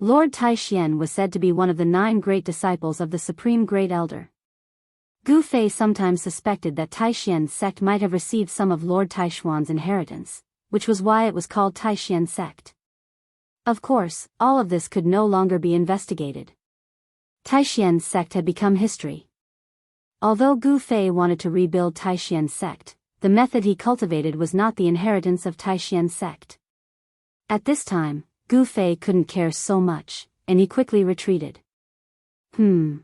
Lord Taishian was said to be one of the 9 great disciples of the Supreme Great Elder. Gu Fei sometimes suspected that Taishian's sect might have received some of Lord Taishuan's inheritance, which was why it was called Taishian sect. Of course, all of this could no longer be investigated. Taishian's sect had become history. Although Gu Fei wanted to rebuild Taishian's sect, the method he cultivated was not the inheritance of Taishian's sect. At this time, Gu Fei couldn't care so much, and he quickly retreated. The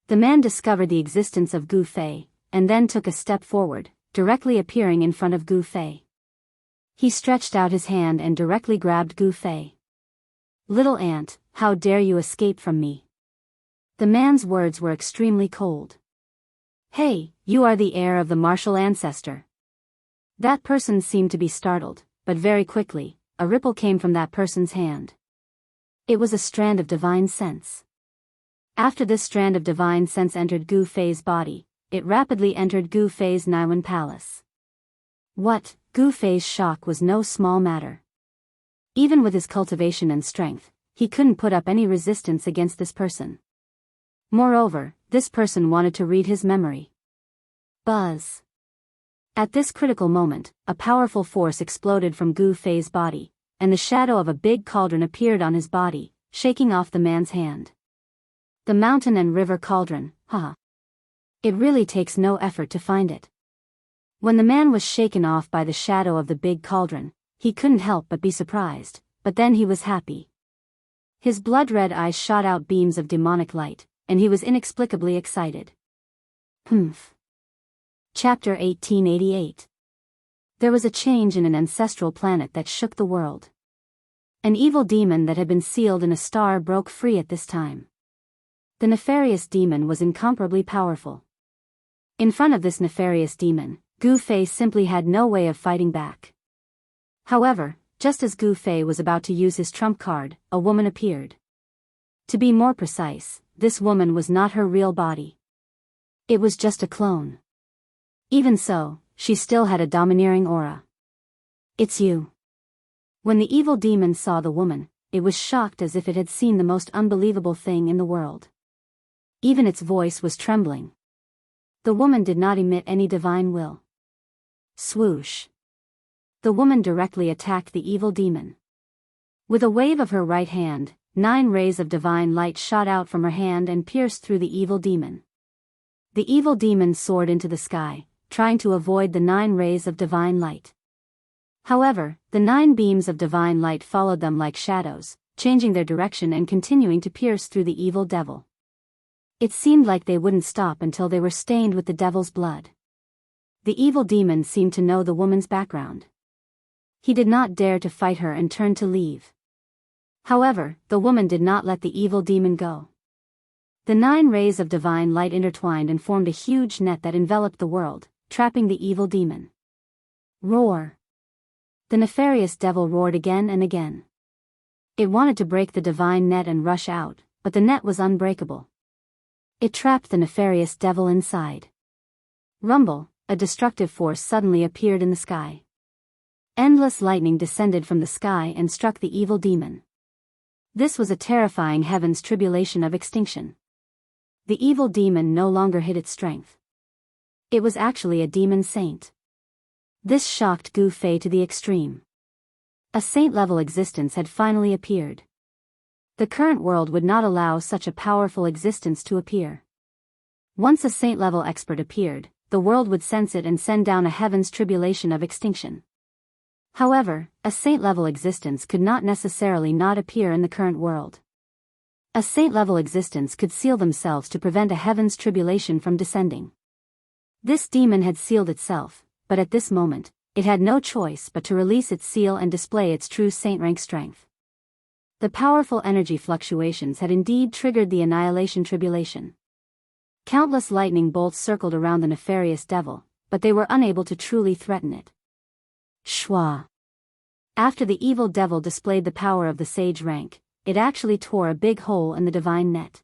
man discovered the existence of Gu Fei, and then took a step forward, directly appearing in front of Gu Fei. He stretched out his hand and directly grabbed Gu Fei. "Little ant, how dare you escape from me?" The man's words were extremely cold. "Hey, you are the heir of the martial ancestor." That person seemed to be startled, but very quickly, a ripple came from that person's hand. It was a strand of divine sense. After this strand of divine sense entered Gu Fei's body, it rapidly entered Gu Fei's Naiwan palace. What? Gu Fei's shock was no small matter. Even with his cultivation and strength, he couldn't put up any resistance against this person. Moreover, this person wanted to read his memory. Buzz. At this critical moment, a powerful force exploded from Gu Fei's body, and the shadow of a big cauldron appeared on his body, shaking off the man's hand. The mountain and river cauldron, haha. It really takes no effort to find it. When the man was shaken off by the shadow of the big cauldron, he couldn't help but be surprised, but then he was happy. His blood-red eyes shot out beams of demonic light, and he was inexplicably excited. Chapter 1888. There was a change in an ancestral planet that shook the world. An evil demon that had been sealed in a star broke free at this time. The nefarious demon was incomparably powerful. In front of this nefarious demon, Gu Fei simply had no way of fighting back. However, just as Gu Fei was about to use his trump card, a woman appeared. To be more precise, this woman was not her real body. It was just a clone. Even so, she still had a domineering aura. "It's you." When the evil demon saw the woman, it was shocked as if it had seen the most unbelievable thing in the world. Even its voice was trembling. The woman did not emit any divine will. Swoosh. The woman directly attacked the evil demon. With a wave of her right hand, 9 rays of divine light shot out from her hand and pierced through the evil demon. The evil demon soared into the sky, trying to avoid the 9 rays of divine light. However, the 9 beams of divine light followed them like shadows, changing their direction and continuing to pierce through the evil devil. It seemed like they wouldn't stop until they were stained with the devil's blood. The evil demon seemed to know the woman's background. He did not dare to fight her and turned to leave. However, the woman did not let the evil demon go. The 9 rays of divine light intertwined and formed a huge net that enveloped the world, trapping the evil demon. Roar. The nefarious devil roared again and again. It wanted to break the divine net and rush out, but the net was unbreakable. It trapped the nefarious devil inside. Rumble, a destructive force suddenly appeared in the sky. Endless lightning descended from the sky and struck the evil demon. This was a terrifying heaven's tribulation of extinction. The evil demon no longer hid its strength. It was actually a demon saint. This shocked Gu Fei to the extreme. A saint-level existence had finally appeared. The current world would not allow such a powerful existence to appear. Once a saint-level expert appeared, the world would sense it and send down a heaven's tribulation of extinction. However, a saint-level existence could not necessarily not appear in the current world. A saint-level existence could seal themselves to prevent a heaven's tribulation from descending. This demon had sealed itself, but at this moment, it had no choice but to release its seal and display its true saint-rank strength. The powerful energy fluctuations had indeed triggered the annihilation tribulation. Countless lightning bolts circled around the nefarious devil, but they were unable to truly threaten it. Shwa. After the evil devil displayed the power of the sage rank, it actually tore a big hole in the divine net.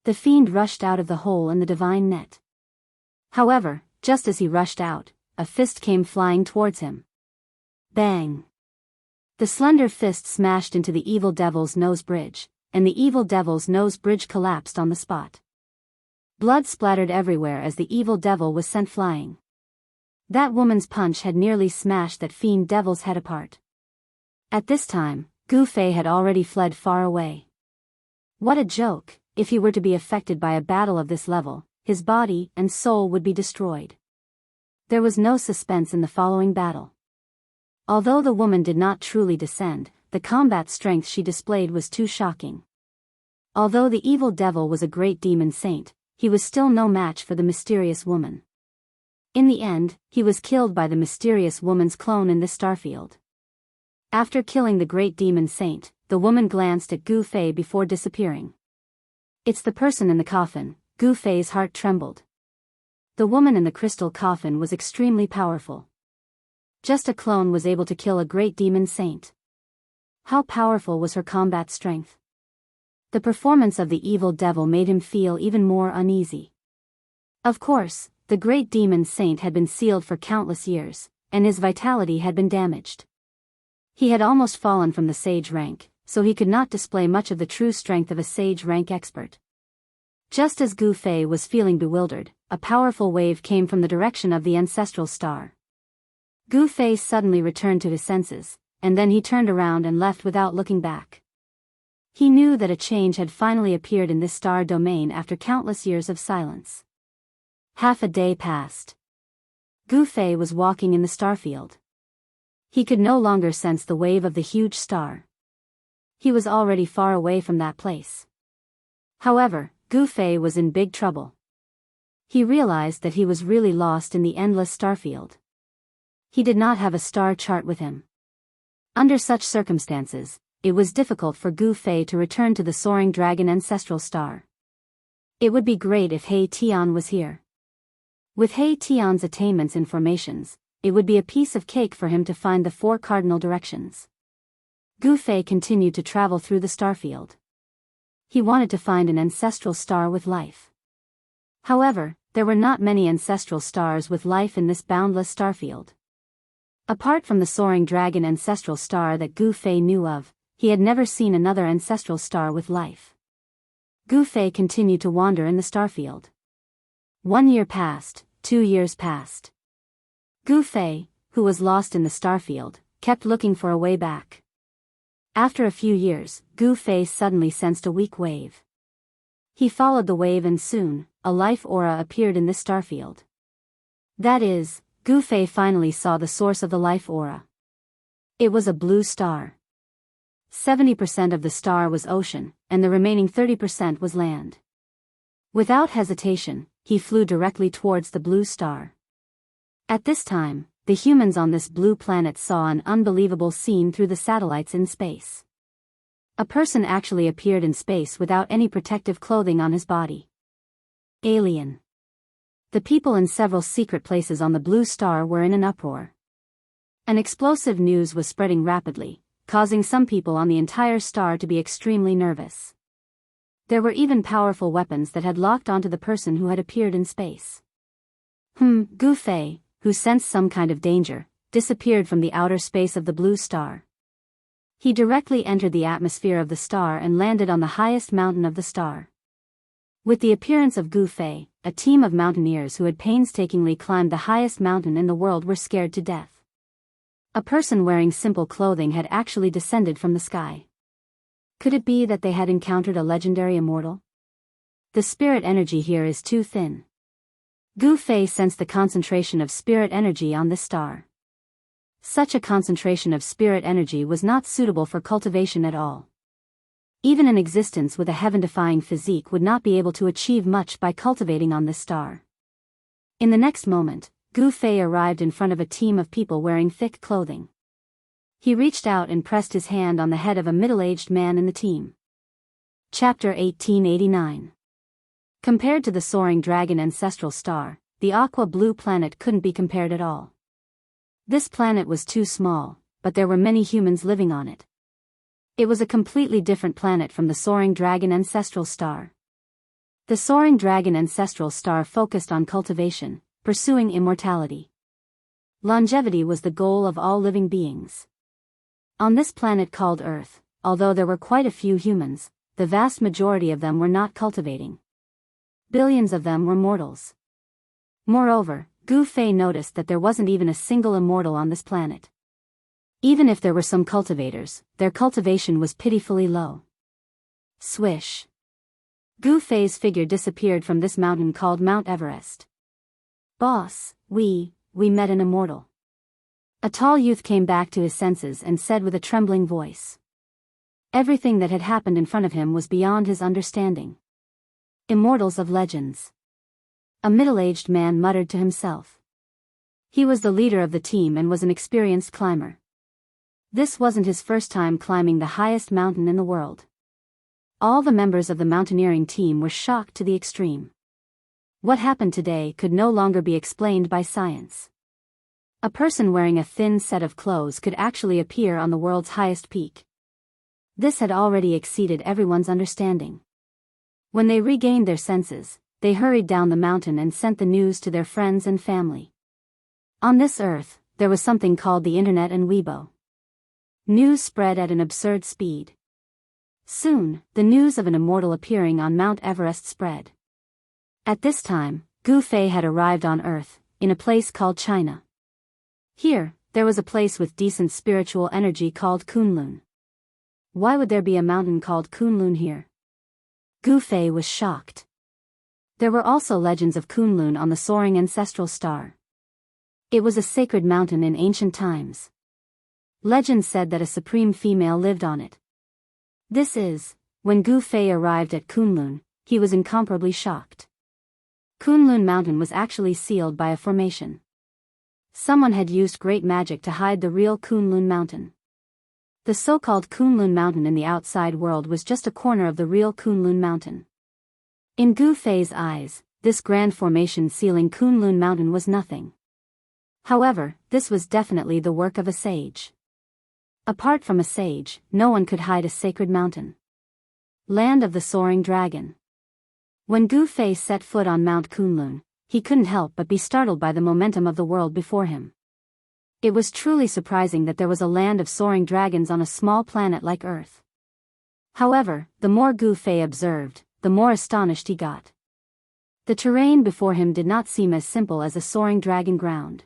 The fiend rushed out of the hole in the divine net. However, just as he rushed out, a fist came flying towards him. Bang! The slender fist smashed into the evil devil's nose bridge, and the evil devil's nose bridge collapsed on the spot. Blood splattered everywhere as the evil devil was sent flying. That woman's punch had nearly smashed that fiend devil's head apart. At this time, Gu Fei had already fled far away. What a joke! If he were to be affected by a battle of this level, his body and soul would be destroyed. There was no suspense in the following battle. Although the woman did not truly descend, the combat strength she displayed was too shocking. Although the evil devil was a great demon saint, he was still no match for the mysterious woman. In the end, he was killed by the mysterious woman's clone in this starfield. After killing the great demon saint, the woman glanced at Gu Fei before disappearing. "It's the person in the coffin." Gu Fei's heart trembled. The woman in the crystal coffin was extremely powerful. Just a clone was able to kill a great demon saint. How powerful was her combat strength? The performance of the evil devil made him feel even more uneasy. Of course, the great demon saint had been sealed for countless years, and his vitality had been damaged. He had almost fallen from the sage rank, so he could not display much of the true strength of a sage rank expert. Just as Gu Fei was feeling bewildered, a powerful wave came from the direction of the ancestral star. Gu Fei suddenly returned to his senses, and then he turned around and left without looking back. He knew that a change had finally appeared in this star domain after countless years of silence. Half a day passed. Gu Fei was walking in the starfield. He could no longer sense the wave of the huge star. He was already far away from that place. However, Gu Fei was in big trouble. He realized that he was really lost in the endless starfield. He did not have a star chart with him. Under such circumstances, it was difficult for Gu Fei to return to the soaring dragon ancestral star. It would be great if He Tian was here. With He Tian's attainments and formations, it would be a piece of cake for him to find the 4 cardinal directions. Gu Fei continued to travel through the starfield. He wanted to find an ancestral star with life. However, there were not many ancestral stars with life in this boundless starfield. Apart from the soaring dragon ancestral star that Gu Fei knew of, he had never seen another ancestral star with life. Gu Fei continued to wander in the starfield. 1 year passed, 2 years passed. Gu Fei, who was lost in the starfield, kept looking for a way back. After a few years, Gu Fei suddenly sensed a weak wave. He followed the wave and soon, a life aura appeared in this starfield. That is, Gu Fei finally saw the source of the life aura. It was a blue star. 70% of the star was ocean, and the remaining 30% was land. Without hesitation, he flew directly towards the blue star. At this time, the humans on this blue planet saw an unbelievable scene through the satellites in space. A person actually appeared in space without any protective clothing on his body. Alien. The people in several secret places on the blue star were in an uproar. An explosive news was spreading rapidly, causing some people on the entire star to be extremely nervous. There were even powerful weapons that had locked onto the person who had appeared in space. Gu Fei, who sensed some kind of danger, disappeared from the outer space of the blue star. He directly entered the atmosphere of the star and landed on the highest mountain of the star. With the appearance of Gu Fei, a team of mountaineers who had painstakingly climbed the highest mountain in the world were scared to death. A person wearing simple clothing had actually descended from the sky. Could it be that they had encountered a legendary immortal? The spirit energy here is too thin. Gu Fei sensed the concentration of spirit energy on this star. Such a concentration of spirit energy was not suitable for cultivation at all. Even an existence with a heaven-defying physique would not be able to achieve much by cultivating on this star. In the next moment, Gu Fei arrived in front of a team of people wearing thick clothing. He reached out and pressed his hand on the head of a middle-aged man in the team. Chapter 1889. Compared to the soaring dragon ancestral star, the aqua-blue planet couldn't be compared at all. This planet was too small, but there were many humans living on it. It was a completely different planet from the soaring dragon ancestral star. The soaring dragon ancestral star focused on cultivation, pursuing immortality. Longevity was the goal of all living beings. On this planet called Earth, although there were quite a few humans, the vast majority of them were not cultivating. Billions of them were mortals. Moreover, Gu Fei noticed that there wasn't even a single immortal on this planet. Even if there were some cultivators, their cultivation was pitifully low. Swish. Gu Fei's figure disappeared from this mountain called Mount Everest. "Boss, we met an immortal." A tall youth came back to his senses and said with a trembling voice. Everything that had happened in front of him was beyond his understanding. Immortals of legends. A middle-aged man muttered to himself. He was the leader of the team and was an experienced climber. This wasn't his first time climbing the highest mountain in the world. All the members of the mountaineering team were shocked to the extreme. What happened today could no longer be explained by science. A person wearing a thin set of clothes could actually appear on the world's highest peak. This had already exceeded everyone's understanding. When they regained their senses, they hurried down the mountain and sent the news to their friends and family. On this earth, there was something called the internet and Weibo. News spread at an absurd speed. Soon, the news of an immortal appearing on Mount Everest spread. At this time, Gu Fei had arrived on Earth, in a place called China. Here, there was a place with decent spiritual energy called Kunlun. Why would there be a mountain called Kunlun here? Gu Fei was shocked. There were also legends of Kunlun on the soaring ancestral star. It was a sacred mountain in ancient times. Legend said that a supreme female lived on it. When Gu Fei arrived at Kunlun, he was incomparably shocked. Kunlun Mountain was actually sealed by a formation. Someone had used great magic to hide the real Kunlun Mountain. The so-called Kunlun Mountain in the outside world was just a corner of the real Kunlun Mountain. In Gu Fei's eyes, this grand formation sealing Kunlun Mountain was nothing. However, this was definitely the work of a sage. Apart from a sage, no one could hide a sacred mountain. Land of the Soaring Dragon. When Gu Fei set foot on Mount Kunlun, he couldn't help but be startled by the momentum of the world before him. It was truly surprising that there was a land of soaring dragons on a small planet like Earth. However, the more Gu Fei observed, the more astonished he got. The terrain before him did not seem as simple as a soaring dragon ground.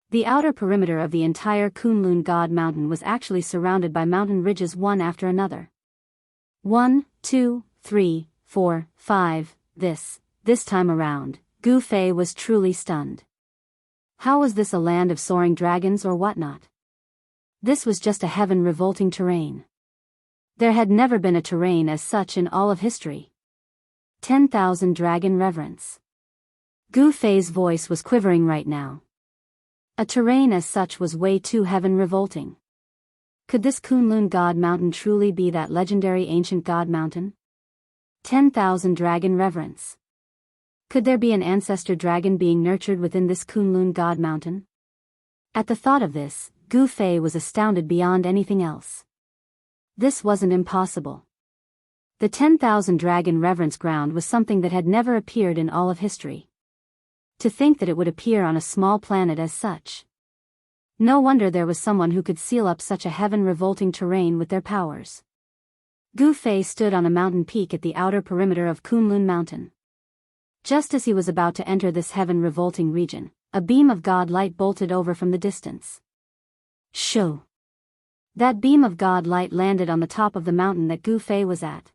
The outer perimeter of the entire Kunlun God Mountain was actually surrounded by mountain ridges one after another. 1, 2, 3, 4, 5, this time around, Gu Fei was truly stunned. How was this a land of soaring dragons or whatnot? This was just a heaven-revolting terrain. There had never been a terrain as such in all of history. 10,000 dragon reverence. Gu Fei's voice was quivering right now. A terrain as such was way too heaven-revolting. Could this Kunlun God Mountain truly be that legendary ancient God Mountain? 10,000 dragon reverence. Could there be an ancestor dragon being nurtured within this Kunlun God Mountain? At the thought of this, Gu Fei was astounded beyond anything else. This wasn't impossible. The 10,000 dragon reverence ground was something that had never appeared in all of history. To think that it would appear on a small planet as such. No wonder there was someone who could seal up such a heaven-revolting terrain with their powers. Gu Fei stood on a mountain peak at the outer perimeter of Kunlun Mountain. Just as he was about to enter this heaven-revolting region, a beam of God light bolted over from the distance. Shoo! That beam of God light landed on the top of the mountain that Gu Fei was at.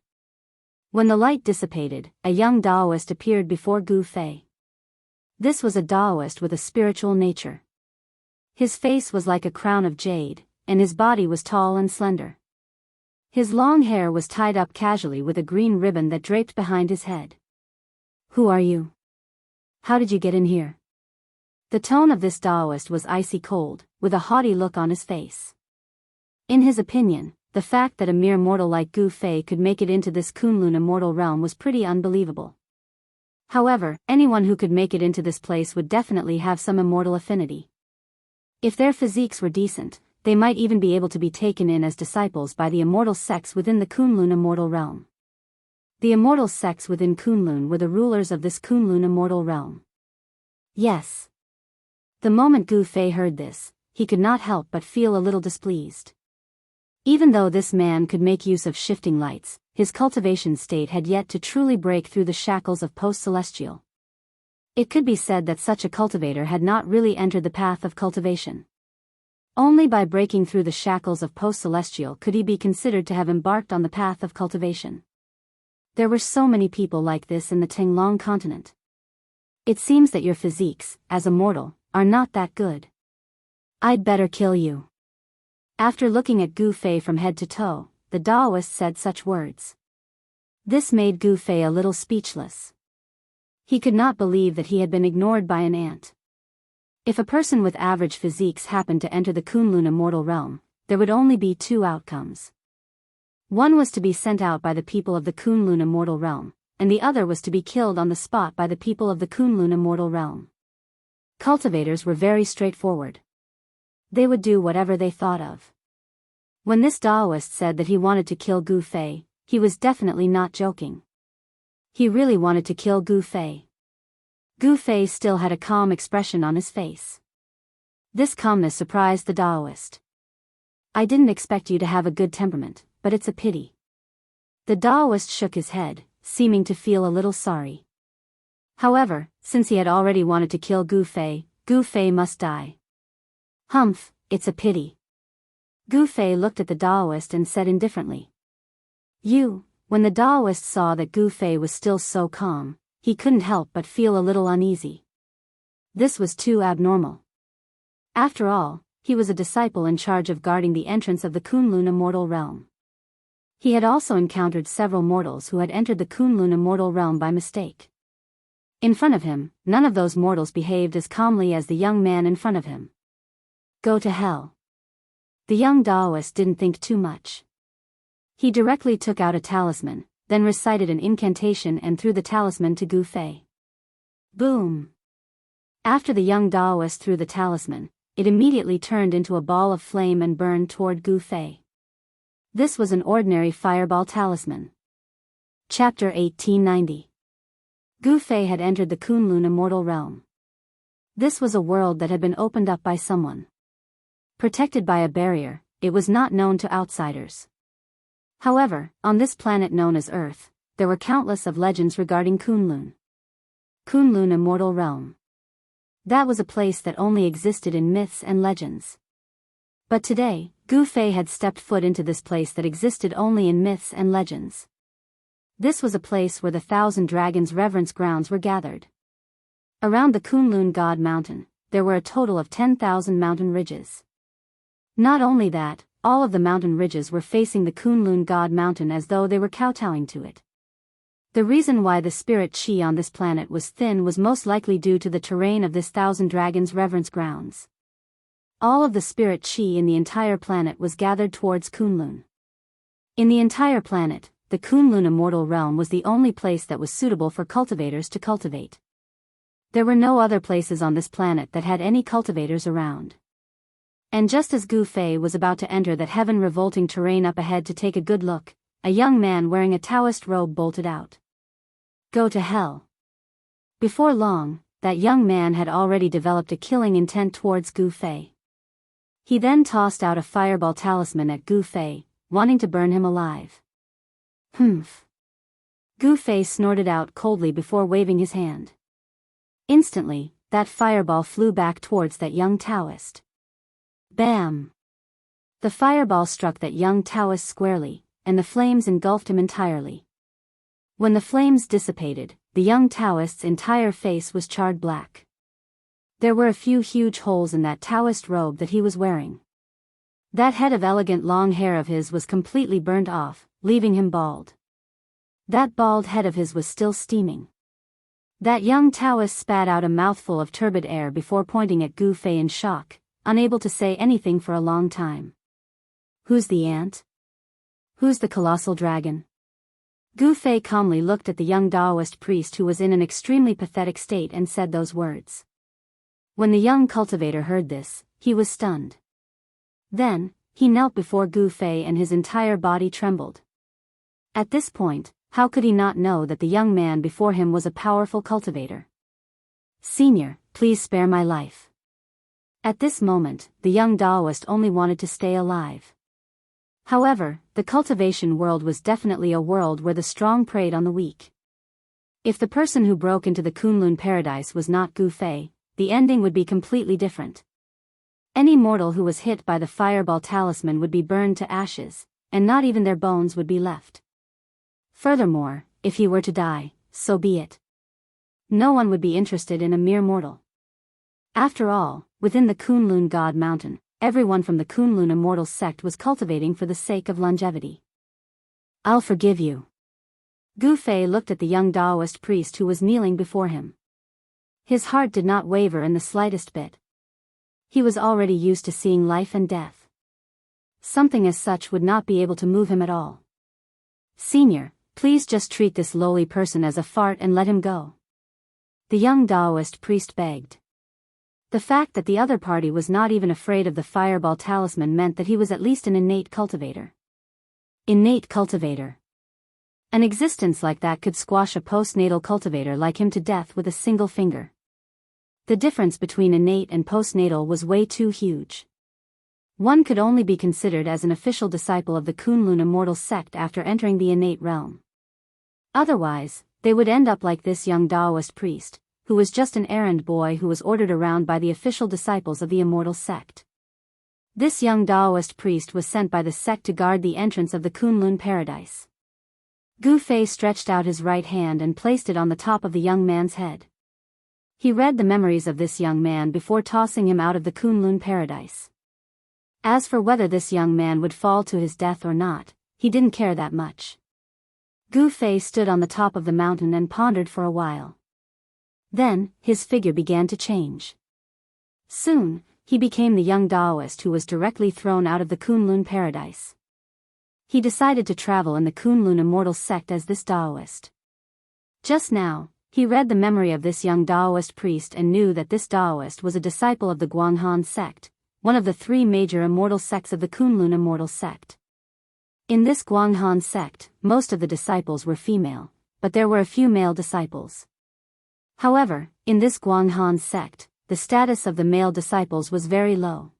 When the light dissipated, a young Taoist appeared before Gu Fei. This was a Taoist with a spiritual nature. His face was like a crown of jade, and his body was tall and slender. His long hair was tied up casually with a green ribbon that draped behind his head. Who are you? How did you get in here? The tone of this Taoist was icy cold, with a haughty look on his face. In his opinion, the fact that a mere mortal like Gu Fei could make it into this Kunlun immortal realm was pretty unbelievable. However, anyone who could make it into this place would definitely have some immortal affinity. If their physiques were decent, they might even be able to be taken in as disciples by the immortal sects within the Kunlun immortal realm. The immortal sects within Kunlun were the rulers of this Kunlun immortal realm. Yes. The moment Gu Fei heard this, he could not help but feel a little displeased. Even though this man could make use of shifting lights, his cultivation state had yet to truly break through the shackles of post-celestial. It could be said that such a cultivator had not really entered the path of cultivation. Only by breaking through the shackles of post-celestial could he be considered to have embarked on the path of cultivation. There were so many people like this in the Tinglong continent. It seems that your physiques, as a mortal, are not that good. I'd better kill you. After looking at Gu Fei from head to toe, the Taoist said such words. This made Gu Fei a little speechless. He could not believe that he had been ignored by an ant. If a person with average physiques happened to enter the Kunlun immortal realm, there would only be two outcomes. One was to be sent out by the people of the Kunlun immortal realm, and the other was to be killed on the spot by the people of the Kunlun immortal realm. Cultivators were very straightforward. They would do whatever they thought of. When this Taoist said that he wanted to kill Gu Fei, he was definitely not joking. He really wanted to kill Gu Fei. Gu Fei still had a calm expression on his face. This calmness surprised the Taoist. I didn't expect you to have a good temperament, but it's a pity. The Taoist shook his head, seeming to feel a little sorry. However, since he had already wanted to kill Gu Fei must die. Humph, it's a pity. Gu Fei looked at the Taoist and said indifferently. When the Taoist saw that Gu Fei was still so calm, he couldn't help but feel a little uneasy. This was too abnormal. After all, he was a disciple in charge of guarding the entrance of the Kunlun immortal realm. He had also encountered several mortals who had entered the Kunlun immortal realm by mistake. In front of him, none of those mortals behaved as calmly as the young man in front of him. Go to hell. The young Taoist didn't think too much. He directly took out a talisman, then recited an incantation and threw the talisman to Gu Fei. Boom! After the young Taoist threw the talisman, it immediately turned into a ball of flame and burned toward Gu Fei. This was an ordinary fireball talisman. Chapter 1890. Gu Fei had entered the Kunlun immortal realm. This was a world that had been opened up by someone. Protected by a barrier, it was not known to outsiders. However, on this planet known as Earth, there were countless of legends regarding Kunlun. Kunlun immortal realm. That was a place that only existed in myths and legends. But today, Gu Fei had stepped foot into this place that existed only in myths and legends. This was a place where the 1,000 dragons' reverence grounds were gathered. Around the Kunlun God Mountain, there were a total of 10,000 mountain ridges. Not only that, all of the mountain ridges were facing the Kunlun God Mountain as though they were kowtowing to it. The reason why the spirit chi on this planet was thin was most likely due to the terrain of this 1,000 dragons' reverence grounds. All of the spirit chi in the entire planet was gathered towards Kunlun. In the entire planet, the Kunlun immortal realm was the only place that was suitable for cultivators to cultivate. There were no other places on this planet that had any cultivators around. And just as Gu Fei was about to enter that heaven-revolting terrain up ahead to take a good look, a young man wearing a Taoist robe bolted out. Go to hell. Before long, that young man had already developed a killing intent towards Gu Fei. He then tossed out a fireball talisman at Gu Fei, wanting to burn him alive. Humph. Gu Fei snorted out coldly before waving his hand. Instantly, that fireball flew back towards that young Taoist. Bam! The fireball struck that young Taoist squarely, and the flames engulfed him entirely. When the flames dissipated, the young Taoist's entire face was charred black. There were a few huge holes in that Taoist robe that he was wearing. That head of elegant long hair of his was completely burned off, leaving him bald. That bald head of his was still steaming. That young Taoist spat out a mouthful of turbid air before pointing at Gu Fei in shock, unable to say anything for a long time. Who's the ant? Who's the colossal dragon? Gu Fei calmly looked at the young Taoist priest who was in an extremely pathetic state and said those words. When the young cultivator heard this, he was stunned. Then, he knelt before Gu Fei and his entire body trembled. At this point, how could he not know that the young man before him was a powerful cultivator? Senior, please spare my life. At this moment, the young Taoist only wanted to stay alive. However, the cultivation world was definitely a world where the strong preyed on the weak. If the person who broke into the Kunlun paradise was not Gu Fei, the ending would be completely different. Any mortal who was hit by the fireball talisman would be burned to ashes, and not even their bones would be left. Furthermore, if he were to die, so be it. No one would be interested in a mere mortal. After all, within the Kunlun God Mountain, everyone from the Kunlun immortal sect was cultivating for the sake of longevity. I'll forgive you. Gu Fei looked at the young Taoist priest who was kneeling before him. His heart did not waver in the slightest bit. He was already used to seeing life and death. Something as such would not be able to move him at all. Senior, please just treat this lowly person as a fart and let him go. The young Taoist priest begged. The fact that the other party was not even afraid of the fireball talisman meant that he was at least an innate cultivator. Innate cultivator. An existence like that could squash a postnatal cultivator like him to death with a single finger. The difference between innate and postnatal was way too huge. One could only be considered as an official disciple of the Kunlun immortal sect after entering the innate realm. Otherwise, they would end up like this young Taoist priest, who was just an errand boy who was ordered around by the official disciples of the immortal sect. This young Taoist priest was sent by the sect to guard the entrance of the Kunlun paradise. Gu Fei stretched out his right hand and placed it on the top of the young man's head. He read the memories of this young man before tossing him out of the Kunlun paradise. As for whether this young man would fall to his death or not, he didn't care that much. Gu Fei stood on the top of the mountain and pondered for a while. Then, his figure began to change. Soon, he became the young Taoist who was directly thrown out of the Kunlun paradise. He decided to travel in the Kunlun immortal sect as this Taoist. Just now, he read the memory of this young Taoist priest and knew that this Taoist was a disciple of the Guanghan sect, one of the three major immortal sects of the Kunlun immortal sect. In this Guanghan sect, most of the disciples were female, but there were a few male disciples. However, in this Guanghan sect, the status of the male disciples was very low.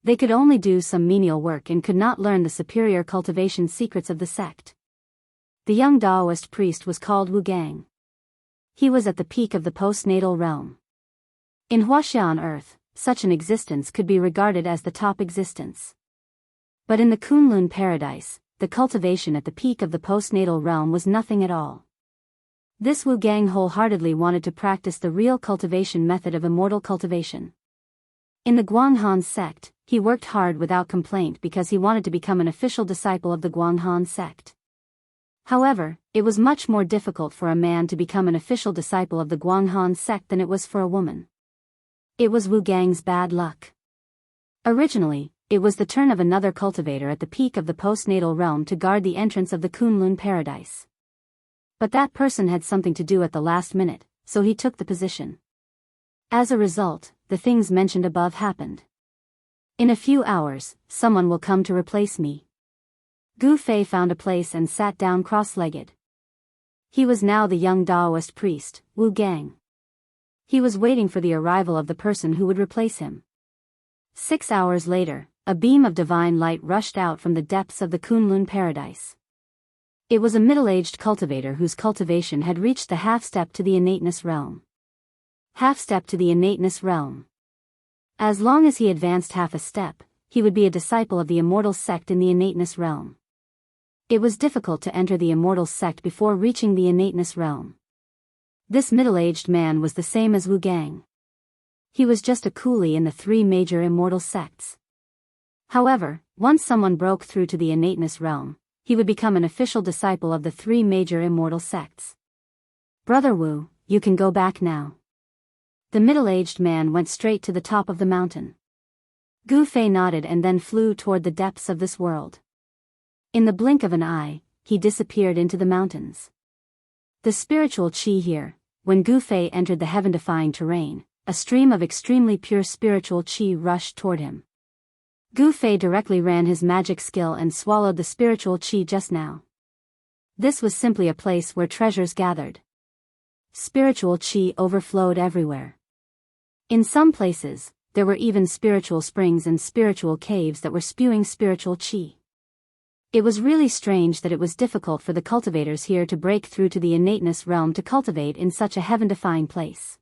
They could only do some menial work and could not learn the superior cultivation secrets of the sect. The young Taoist priest was called Wu Gang. He was at the peak of the postnatal realm. In Huaxia on Earth, such an existence could be regarded as the top existence. But in the Kunlun paradise, the cultivation at the peak of the postnatal realm was nothing at all. This Wu Gang wholeheartedly wanted to practice the real cultivation method of immortal cultivation. In the Guanghan sect, he worked hard without complaint because he wanted to become an official disciple of the Guanghan sect. However, it was much more difficult for a man to become an official disciple of the Guanghan sect than it was for a woman. It was Wu Gang's bad luck. Originally, it was the turn of another cultivator at the peak of the postnatal realm to guard the entrance of the Kunlun paradise. But that person had something to do at the last minute, so he took the position. As a result, the things mentioned above happened. In a few hours, someone will come to replace me. Gu Fei found a place and sat down cross-legged. He was now the young Taoist priest, Wu Gang. He was waiting for the arrival of the person who would replace him. 6 hours later, a beam of divine light rushed out from the depths of the Kunlun paradise. It was a middle-aged cultivator whose cultivation had reached the half-step to the innateness realm. Half-step to the innateness realm. As long as he advanced half a step, he would be a disciple of the immortal sect in the innateness realm. It was difficult to enter the immortal sect before reaching the innateness realm. This middle-aged man was the same as Wu Gang. He was just a coolie in the three major immortal sects. However, once someone broke through to the innateness realm, he would become an official disciple of the three major immortal sects. Brother Wu, you can go back now. The middle-aged man went straight to the top of the mountain. Gu Fei nodded and then flew toward the depths of this world. In the blink of an eye, he disappeared into the mountains. The spiritual qi here, when Gu Fei entered the heaven-defying terrain, a stream of extremely pure spiritual qi rushed toward him. Gu Fei directly ran his magic skill and swallowed the spiritual qi just now. This was simply a place where treasures gathered. Spiritual qi overflowed everywhere. In some places, there were even spiritual springs and spiritual caves that were spewing spiritual qi. It was really strange that it was difficult for the cultivators here to break through to the innateness realm to cultivate in such a heaven-defying place.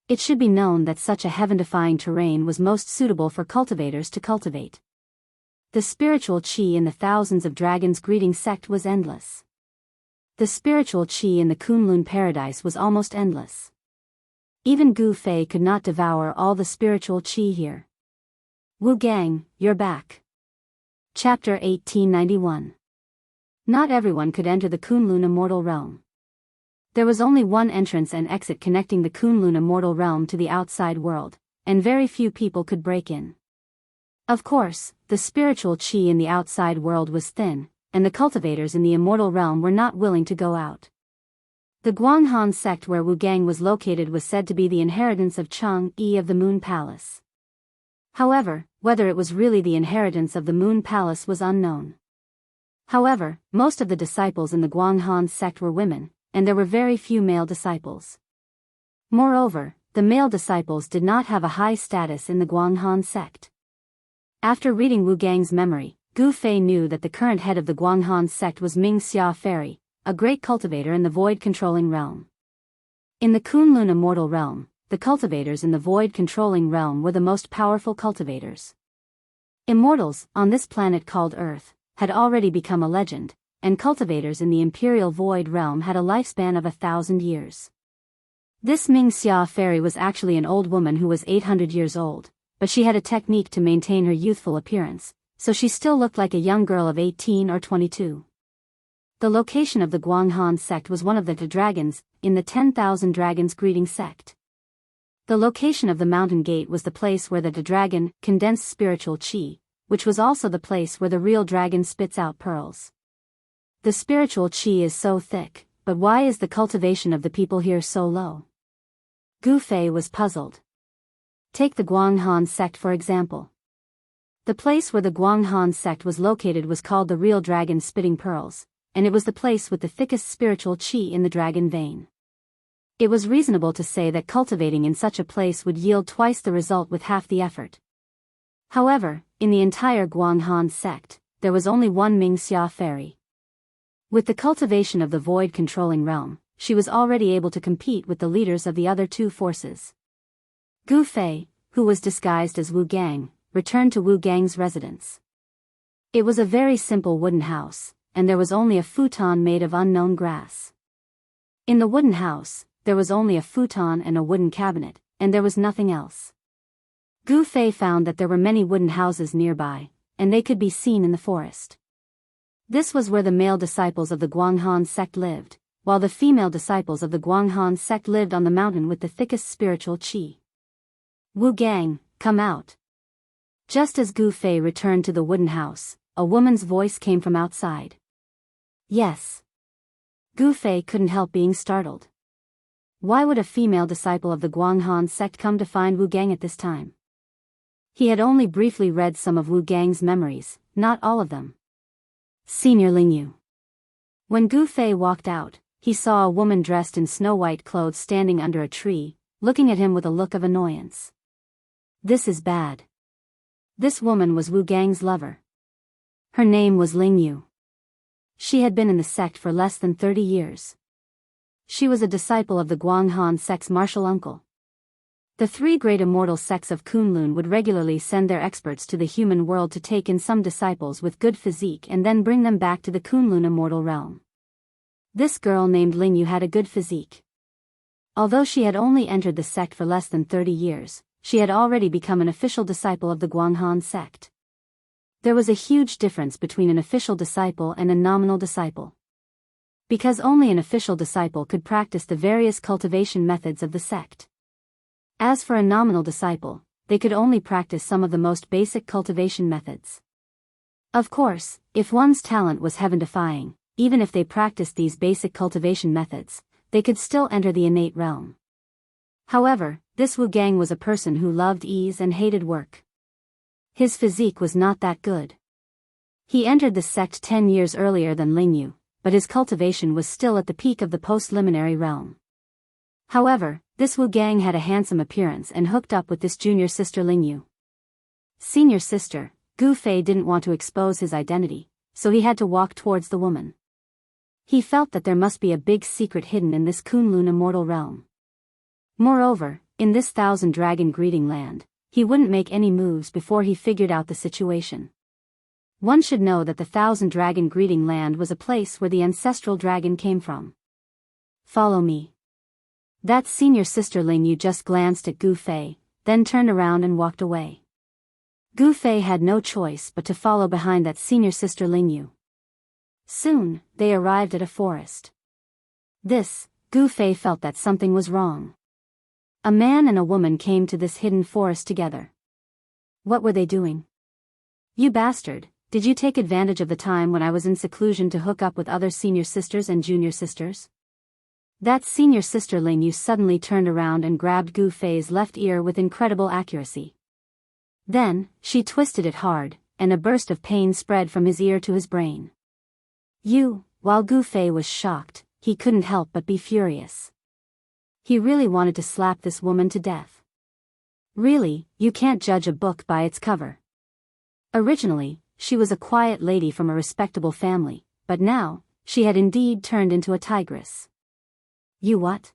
It should be known that such a heaven-defying terrain was most suitable for cultivators to cultivate. The spiritual qi in the thousands of dragons greeting sect was endless. The spiritual qi in the Kunlun paradise was almost endless. Even Gu Fei could not devour all the spiritual qi here. Wu Gang, you're back. Chapter 1891. Not everyone could enter the Kunlun immortal realm. There was only one entrance and exit connecting the Kunlun immortal realm to the outside world, and very few people could break in. Of course, the spiritual qi in the outside world was thin, and the cultivators in the immortal realm were not willing to go out. The Guanghan sect where Wu Gang was located was said to be the inheritance of Chang-Yi of the Moon Palace. However, whether it was really the inheritance of the Moon Palace was unknown. However, most of the disciples in the Guanghan sect were women, and there were very few male disciples. Moreover, the male disciples did not have a high status in the Guanghan sect. After reading Wu Gang's memory, Gu Fei knew that the current head of the Guanghan sect was Ming Xia Fairy, a great cultivator in the void-controlling realm. In the Kunlun immortal realm, the cultivators in the void-controlling realm were the most powerful cultivators. Immortals, on this planet called Earth, had already become a legend, and cultivators in the imperial void realm had a lifespan of 1,000 years. This Ming Xia Fairy was actually an old woman who was 800 years old, but she had a technique to maintain her youthful appearance, so she still looked like a young girl of 18 or 22. The location of the Guanghan sect was one of the dragons, in the 10,000 dragons greeting sect. The location of the mountain gate was the place where the dragon condensed spiritual qi, which was also the place where the real dragon spits out pearls. The spiritual qi is so thick, but why is the cultivation of the people here so low? Gu Fei was puzzled. Take the Guanghan sect for example. The place where the Guanghan sect was located was called the real dragon spitting pearls, and it was the place with the thickest spiritual qi in the dragon vein. It was reasonable to say that cultivating in such a place would yield twice the result with half the effort. However, in the entire Guanghan sect, there was only one Ming Xia Fairy. With the cultivation of the void-controlling realm, she was already able to compete with the leaders of the other two forces. Gu Fei, who was disguised as Wu Gang, returned to Wu Gang's residence. It was a very simple wooden house, and there was only a futon made of unknown grass. In the wooden house, there was only a futon and a wooden cabinet, and there was nothing else. Gu Fei found that there were many wooden houses nearby, and they could be seen in the forest. This was where the male disciples of the Guanghan sect lived, while the female disciples of the Guanghan sect lived on the mountain with the thickest spiritual qi. Wu Gang, come out. Just as Gu Fei returned to the wooden house, a woman's voice came from outside. Yes. Gu Fei couldn't help being startled. Why would a female disciple of the Guanghan sect come to find Wu Gang at this time? He had only briefly read some of Wu Gang's memories, not all of them. Senior Lingyu. When Gu Fei walked out, he saw a woman dressed in snow-white clothes standing under a tree, looking at him with a look of annoyance. This is bad. This woman was Wu Gang's lover. Her name was Lingyu. She had been in the sect for less than 30 years. She was a disciple of the Guanghan sect's martial uncle. The three great immortal sects of Kunlun would regularly send their experts to the human world to take in some disciples with good physique and then bring them back to the Kunlun immortal realm. This girl named Lingyu had a good physique. Although she had only entered the sect for less than 30 years, she had already become an official disciple of the Guanghan sect. There was a huge difference between an official disciple and a nominal disciple. Because only an official disciple could practice the various cultivation methods of the sect. As for a nominal disciple, they could only practice some of the most basic cultivation methods. Of course, if one's talent was heaven-defying, even if they practiced these basic cultivation methods, they could still enter the innate realm. However, this Wu Gang was a person who loved ease and hated work. His physique was not that good. He entered the sect 10 years earlier than Lingyu, but his cultivation was still at the peak of the post-liminary realm. However, this Wu Gang had a handsome appearance and hooked up with this junior sister Lingyu. Senior sister, Gu Fei didn't want to expose his identity, so he had to walk towards the woman. He felt that there must be a big secret hidden in this Kunlun immortal realm. Moreover, in this thousand-dragon greeting land, he wouldn't make any moves before he figured out the situation. One should know that the thousand-dragon greeting land was a place where the ancestral dragon came from. Follow me. That senior sister Ling Yu just glanced at Gu Fei, then turned around and walked away. Gu Fei had no choice but to follow behind that senior sister Ling Yu. Soon, they arrived at a forest. Gu Fei felt that something was wrong. A man and a woman came to this hidden forest together. What were they doing? You bastard, did you take advantage of the time when I was in seclusion to hook up with other senior sisters and junior sisters? That senior sister Ling Yu suddenly turned around and grabbed Gu Fei's left ear with incredible accuracy. Then, she twisted it hard, and a burst of pain spread from his ear to his brain. While Gu Fei was shocked, he couldn't help but be furious. He really wanted to slap this woman to death. Really, you can't judge a book by its cover. Originally, she was a quiet lady from a respectable family, but now, she had indeed turned into a tigress. You what?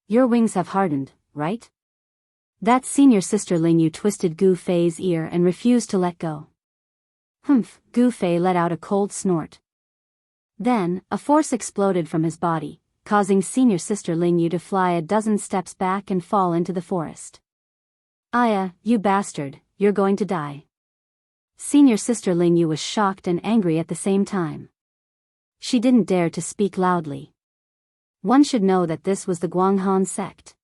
Your wings have hardened, right? That senior sister Ling Yu twisted Gu Fei's ear and refused to let go. Humph, Gu Fei let out a cold snort. Then, a force exploded from his body, causing senior sister Ling Yu to fly a dozen steps back and fall into the forest. Aya, you bastard, you're going to die. Senior sister Ling Yu was shocked and angry at the same time. She didn't dare to speak loudly. One should know that this was the Guanghan sect.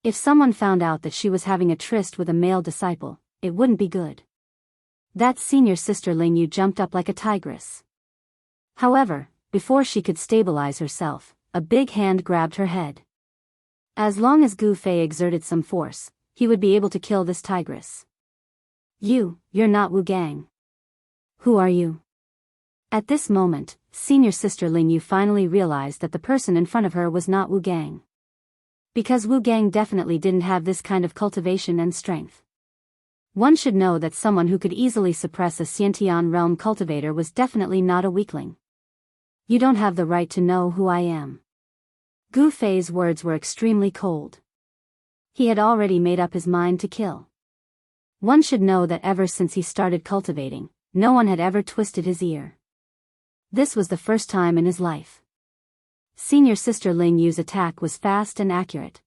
If someone found out that she was having a tryst with a male disciple, it wouldn't be good. That senior sister Ling Yu jumped up like a tigress. However, before she could stabilize herself, a big hand grabbed her head. As long as Gu Fei exerted some force, he would be able to kill this tigress. You're not Wu Gang. Who are you? At this moment, senior sister Ling Yu finally realized that the person in front of her was not Wu Gang. Because Wu Gang definitely didn't have this kind of cultivation and strength. One should know that someone who could easily suppress a Xiantian realm cultivator was definitely not a weakling. You don't have the right to know who I am. Gu Fei's words were extremely cold. He had already made up his mind to kill. One should know that ever since he started cultivating, no one had ever twisted his ear. This was the first time in his life. Senior sister Ling Yu's attack was fast and accurate.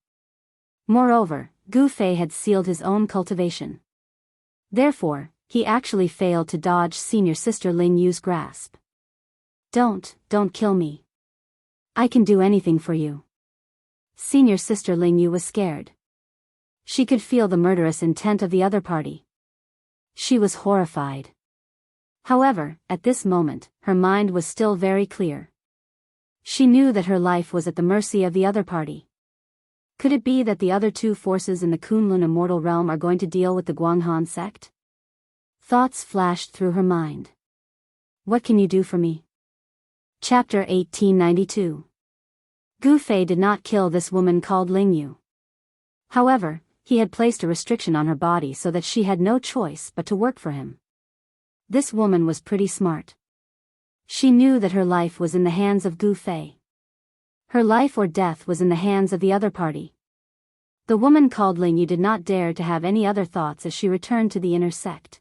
Moreover, Gu Fei had sealed his own cultivation. Therefore, he actually failed to dodge senior sister Ling Yu's grasp. Don't kill me. I can do anything for you. Senior sister Ling Yu was scared. She could feel the murderous intent of the other party. She was horrified. However, at this moment, her mind was still very clear. She knew that her life was at the mercy of the other party. Could it be that the other two forces in the Kunlun immortal realm are going to deal with the Guanghan sect? Thoughts flashed through her mind. What can you do for me? Chapter 1892. Gu Fei did not kill this woman called Ling Yu. However, he had placed a restriction on her body so that she had no choice but to work for him. This woman was pretty smart. She knew that her life was in the hands of Gu Fei. Her life or death was in the hands of the other party. The woman called Ling Yu did not dare to have any other thoughts as she returned to the inner sect.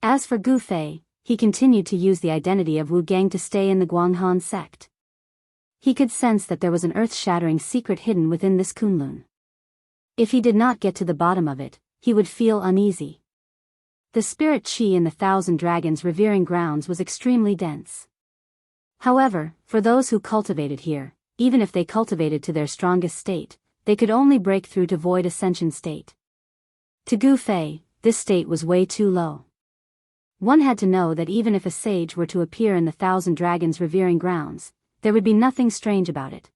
As for Gu Fei, he continued to use the identity of Wu Gang to stay in the Guanghan sect. He could sense that there was an earth-shattering secret hidden within this Kunlun. If he did not get to the bottom of it, he would feel uneasy. The spirit qi in the thousand dragons' revering grounds was extremely dense. However, for those who cultivated here, even if they cultivated to their strongest state, they could only break through to void ascension state. To Gu Fei, this state was way too low. One had to know that even if a sage were to appear in the thousand dragons' revering grounds, there would be nothing strange about it.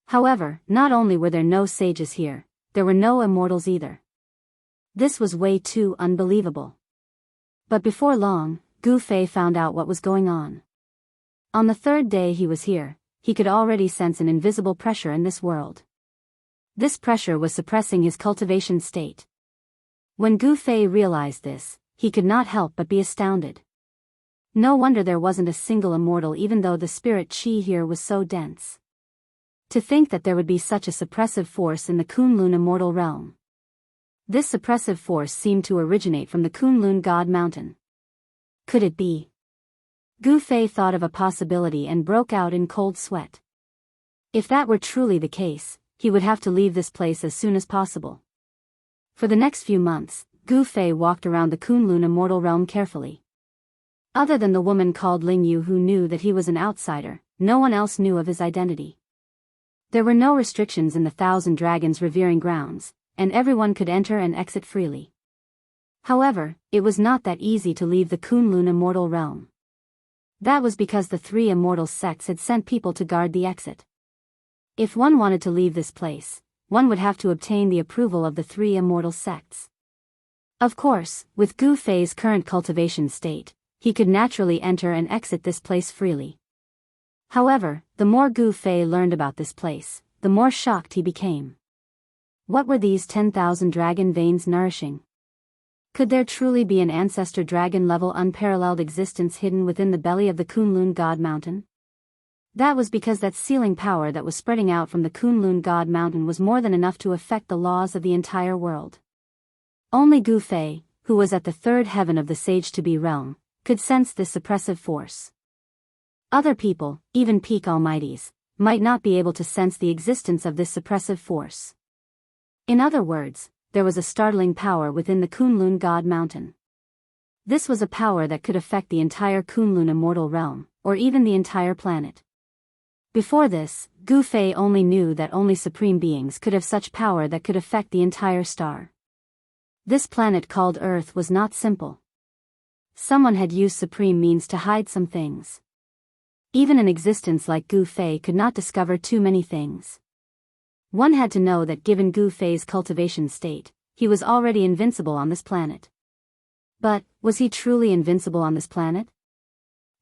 However, not only were there no sages here, there were no immortals either. This was way too unbelievable. But before long, Gu Fei found out what was going on. On the third day he was here, he could already sense an invisible pressure in this world. This pressure was suppressing his cultivation state. When Gu Fei realized this, he could not help but be astounded. No wonder there wasn't a single immortal, even though the spirit chi here was so dense. To think that there would be such a suppressive force in the Kunlun immortal realm. This suppressive force seemed to originate from the Kunlun God Mountain. Could it be? Gu Fei thought of a possibility and broke out in cold sweat. If that were truly the case, he would have to leave this place as soon as possible. For the next few months, Gu Fei walked around the Kunlun immortal realm carefully. Other than the woman called Ling Yu who knew that he was an outsider, no one else knew of his identity. There were no restrictions in the Thousand Dragons revering grounds, and everyone could enter and exit freely. However, it was not that easy to leave the Kunlun immortal realm. That was because the three immortal sects had sent people to guard the exit. If one wanted to leave this place, one would have to obtain the approval of the three immortal sects. Of course, with Gu Fei's current cultivation state, he could naturally enter and exit this place freely. However, the more Gu Fei learned about this place, the more shocked he became. What were these 10,000 dragon veins nourishing? Could there truly be an ancestor dragon-level unparalleled existence hidden within the belly of the Kunlun God Mountain? That was because that sealing power that was spreading out from the Kunlun God Mountain was more than enough to affect the laws of the entire world. Only Gu Fei, who was at the third heaven of the Sage-to-Be realm, could sense this suppressive force. Other people, even peak almighties, might not be able to sense the existence of this suppressive force. In other words, there was a startling power within the Kunlun God Mountain. This was a power that could affect the entire Kunlun immortal realm, or even the entire planet. Before this, Gu Fei only knew that only supreme beings could have such power that could affect the entire star. This planet called Earth was not simple. Someone had used supreme means to hide some things. Even an existence like Gu Fei could not discover too many things. One had to know that given Gu Fei's cultivation state, he was already invincible on this planet. But, was he truly invincible on this planet?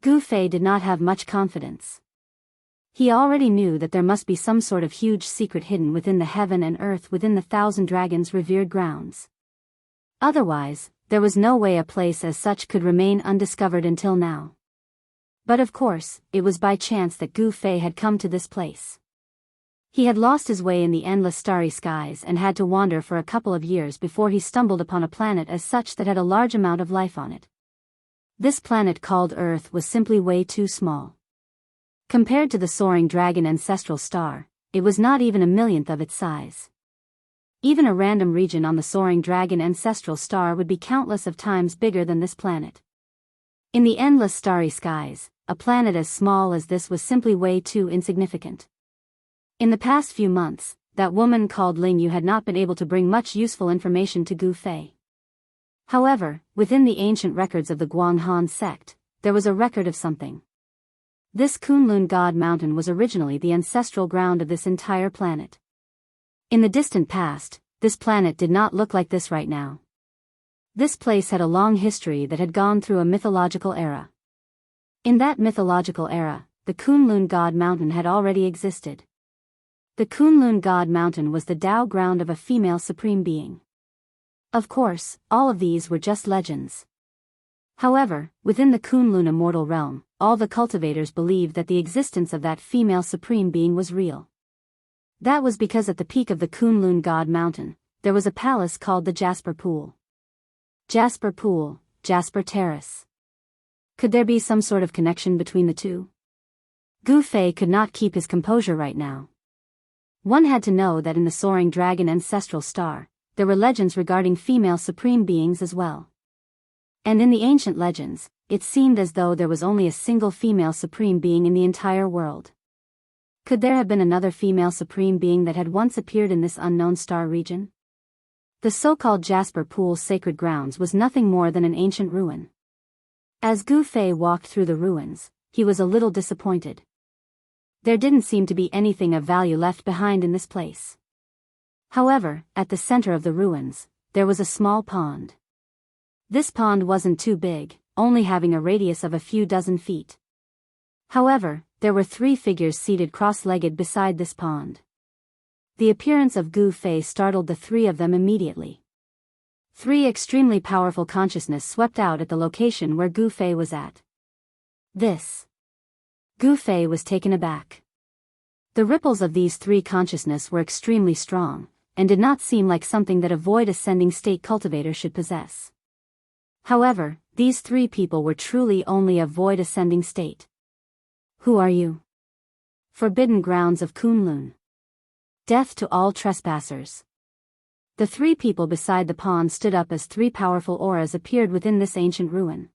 Gu Fei did not have much confidence. He already knew that there must be some sort of huge secret hidden within the heaven and earth within the Thousand Dragons revered grounds. Otherwise, there was no way a place as such could remain undiscovered until now. But of course, it was by chance that Gu Fei had come to this place. He had lost his way in the endless starry skies and had to wander for a couple of years before he stumbled upon a planet as such that had a large amount of life on it. This planet called Earth was simply way too small. Compared to the soaring dragon ancestral star, it was not even a millionth of its size. Even a random region on the soaring dragon ancestral star would be countless of times bigger than this planet. In the endless starry skies, a planet as small as this was simply way too insignificant. In the past few months, that woman called Ling Yu had not been able to bring much useful information to Gu Fei. However, within the ancient records of the Guanghan sect, there was a record of something. This Kunlun God Mountain was originally the ancestral ground of this entire planet. In the distant past, this planet did not look like this right now. This place had a long history that had gone through a mythological era. In that mythological era, the Kunlun God Mountain had already existed. The Kunlun God Mountain was the Tao ground of a female supreme being. Of course, all of these were just legends. However, within the Kunlun immortal realm, all the cultivators believed that the existence of that female supreme being was real. That was because at the peak of the Kunlun God Mountain, there was a palace called the Jasper Pool. Jasper Pool, Jasper Terrace. Could there be some sort of connection between the two? Gu Fei could not keep his composure right now. One had to know that in the soaring dragon ancestral star, there were legends regarding female supreme beings as well. And in the ancient legends, it seemed as though there was only a single female supreme being in the entire world. Could there have been another female supreme being that had once appeared in this unknown star region? The so-called Jasper Pool sacred grounds was nothing more than an ancient ruin. As Gu Fei walked through the ruins, he was a little disappointed. There didn't seem to be anything of value left behind in this place. However, at the center of the ruins, there was a small pond. This pond wasn't too big, only having a radius of a few dozen feet. However, there were 3 figures seated cross-legged beside this pond. The appearance of Gu Fei startled the 3 of them immediately. 3 extremely powerful consciousness swept out at the location where Gu Fei was at. This. Gu Fei was taken aback. The ripples of these three consciousness were extremely strong, and did not seem like something that a void ascending state cultivator should possess. However, these three people were truly only a void ascending state. Who are you? Forbidden grounds of Kunlun. Death to all trespassers. The three people beside the pond stood up as three powerful auras appeared within this ancient ruin.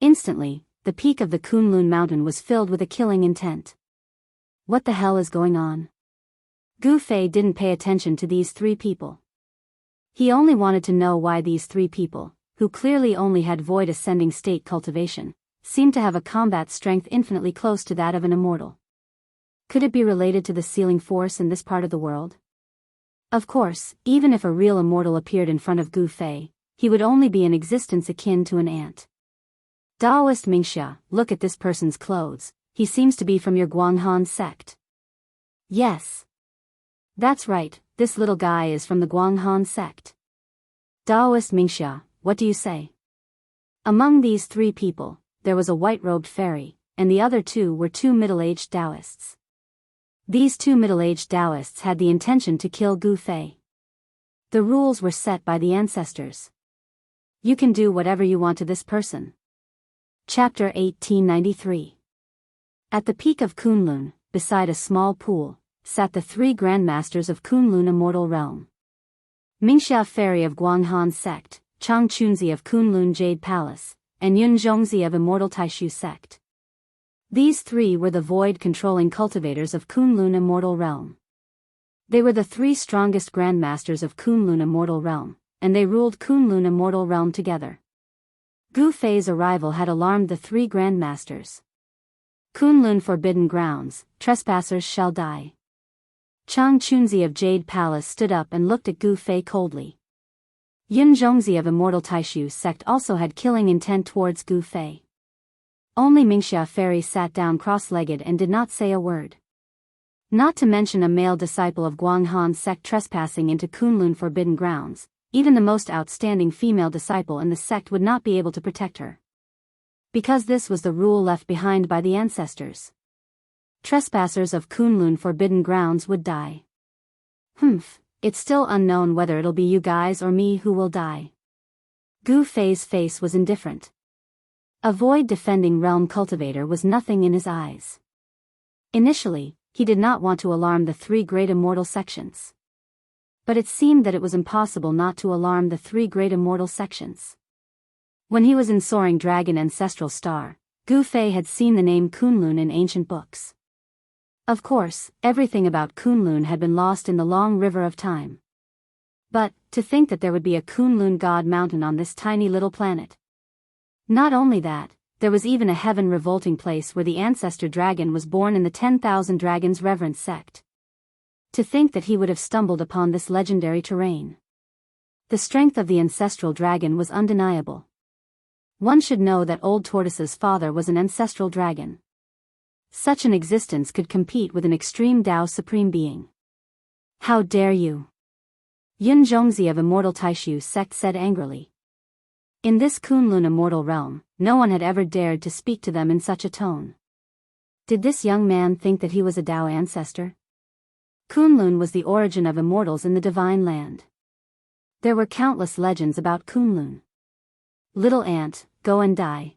Instantly, the peak of the Kunlun mountain was filled with a killing intent. What the hell is going on? Gu Fei didn't pay attention to these three people. He only wanted to know why these three people, who clearly only had void ascending state cultivation, seemed to have a combat strength infinitely close to that of an immortal. Could it be related to the sealing force in this part of the world? Of course, even if a real immortal appeared in front of Gu Fei, he would only be in existence akin to an ant. Taoist Mingxia, look at this person's clothes, he seems to be from your Guanghan sect. Yes. That's right, this little guy is from the Guanghan sect. Taoist Mingxia, what do you say? Among these three people, there was a white-robed fairy, and the other two were two middle-aged Taoists. These two middle-aged Taoists had the intention to kill Gu Fei. The rules were set by the ancestors. You can do whatever you want to this person. Chapter 1893. At the peak of Kunlun, beside a small pool, sat the three grandmasters of Kunlun Immortal Realm. Mingxia Fairy of Guanghan Sect, Chang Chunzi of Kunlun Jade Palace, and Yun Zhongzi of Immortal Taishu Sect. These three were the void-controlling cultivators of Kunlun Immortal Realm. They were the three strongest grandmasters of Kunlun Immortal Realm, and they ruled Kunlun Immortal Realm together. Gu Fei's arrival had alarmed the three grandmasters. Kunlun Forbidden Grounds, trespassers shall die. Chang Chunzi of Jade Palace stood up and looked at Gu Fei coldly. Yun Zhongzi of Immortal Taishu Sect also had killing intent towards Gu Fei. Only Mingxia Fairy sat down cross-legged and did not say a word. Not to mention a male disciple of Guanghan Sect trespassing into Kunlun Forbidden Grounds, even the most outstanding female disciple in the sect would not be able to protect her. Because this was the rule left behind by the ancestors. Trespassers of Kunlun Forbidden Grounds would die. It's still unknown whether it'll be you guys or me who will die. Gu Fei's face was indifferent. A void-defending realm cultivator was nothing in his eyes. Initially, he did not want to alarm the three great immortal sections. But it seemed that it was impossible not to alarm the three great immortal sections. When he was in Soaring Dragon Ancestral Star, Gu Fei had seen the name Kunlun in ancient books. Of course, everything about Kunlun had been lost in the long river of time. But, to think that there would be a Kunlun god mountain on this tiny little planet. Not only that, there was even a heaven-revolting place where the ancestor dragon was born in the 10,000 Dragons Reverence sect. To think that he would have stumbled upon this legendary terrain. The strength of the ancestral dragon was undeniable. One should know that Old Tortoise's father was an ancestral dragon. Such an existence could compete with an extreme Tao Supreme Being. How dare you? Yun Zhongzi of Immortal Taishu Sect said angrily. In this Kunlun Immortal Realm, no one had ever dared to speak to them in such a tone. Did this young man think that he was a Tao ancestor? Kunlun was the origin of immortals in the Divine Land. There were countless legends about Kunlun. Little ant, go and die.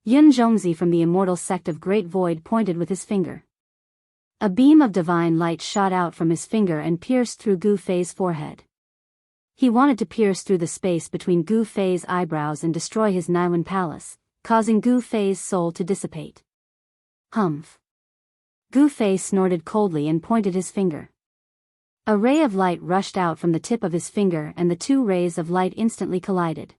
Yun Zhongzi from the Immortal Sect of Great Void pointed with his finger. A beam of divine light shot out from his finger and pierced through Gu Fei's forehead. He wanted to pierce through the space between Gu Fei's eyebrows and destroy his Naiwan palace, causing Gu Fei's soul to dissipate. Humph. Gu Fei snorted coldly and pointed his finger. A ray of light rushed out from the tip of his finger and the two rays of light instantly collided.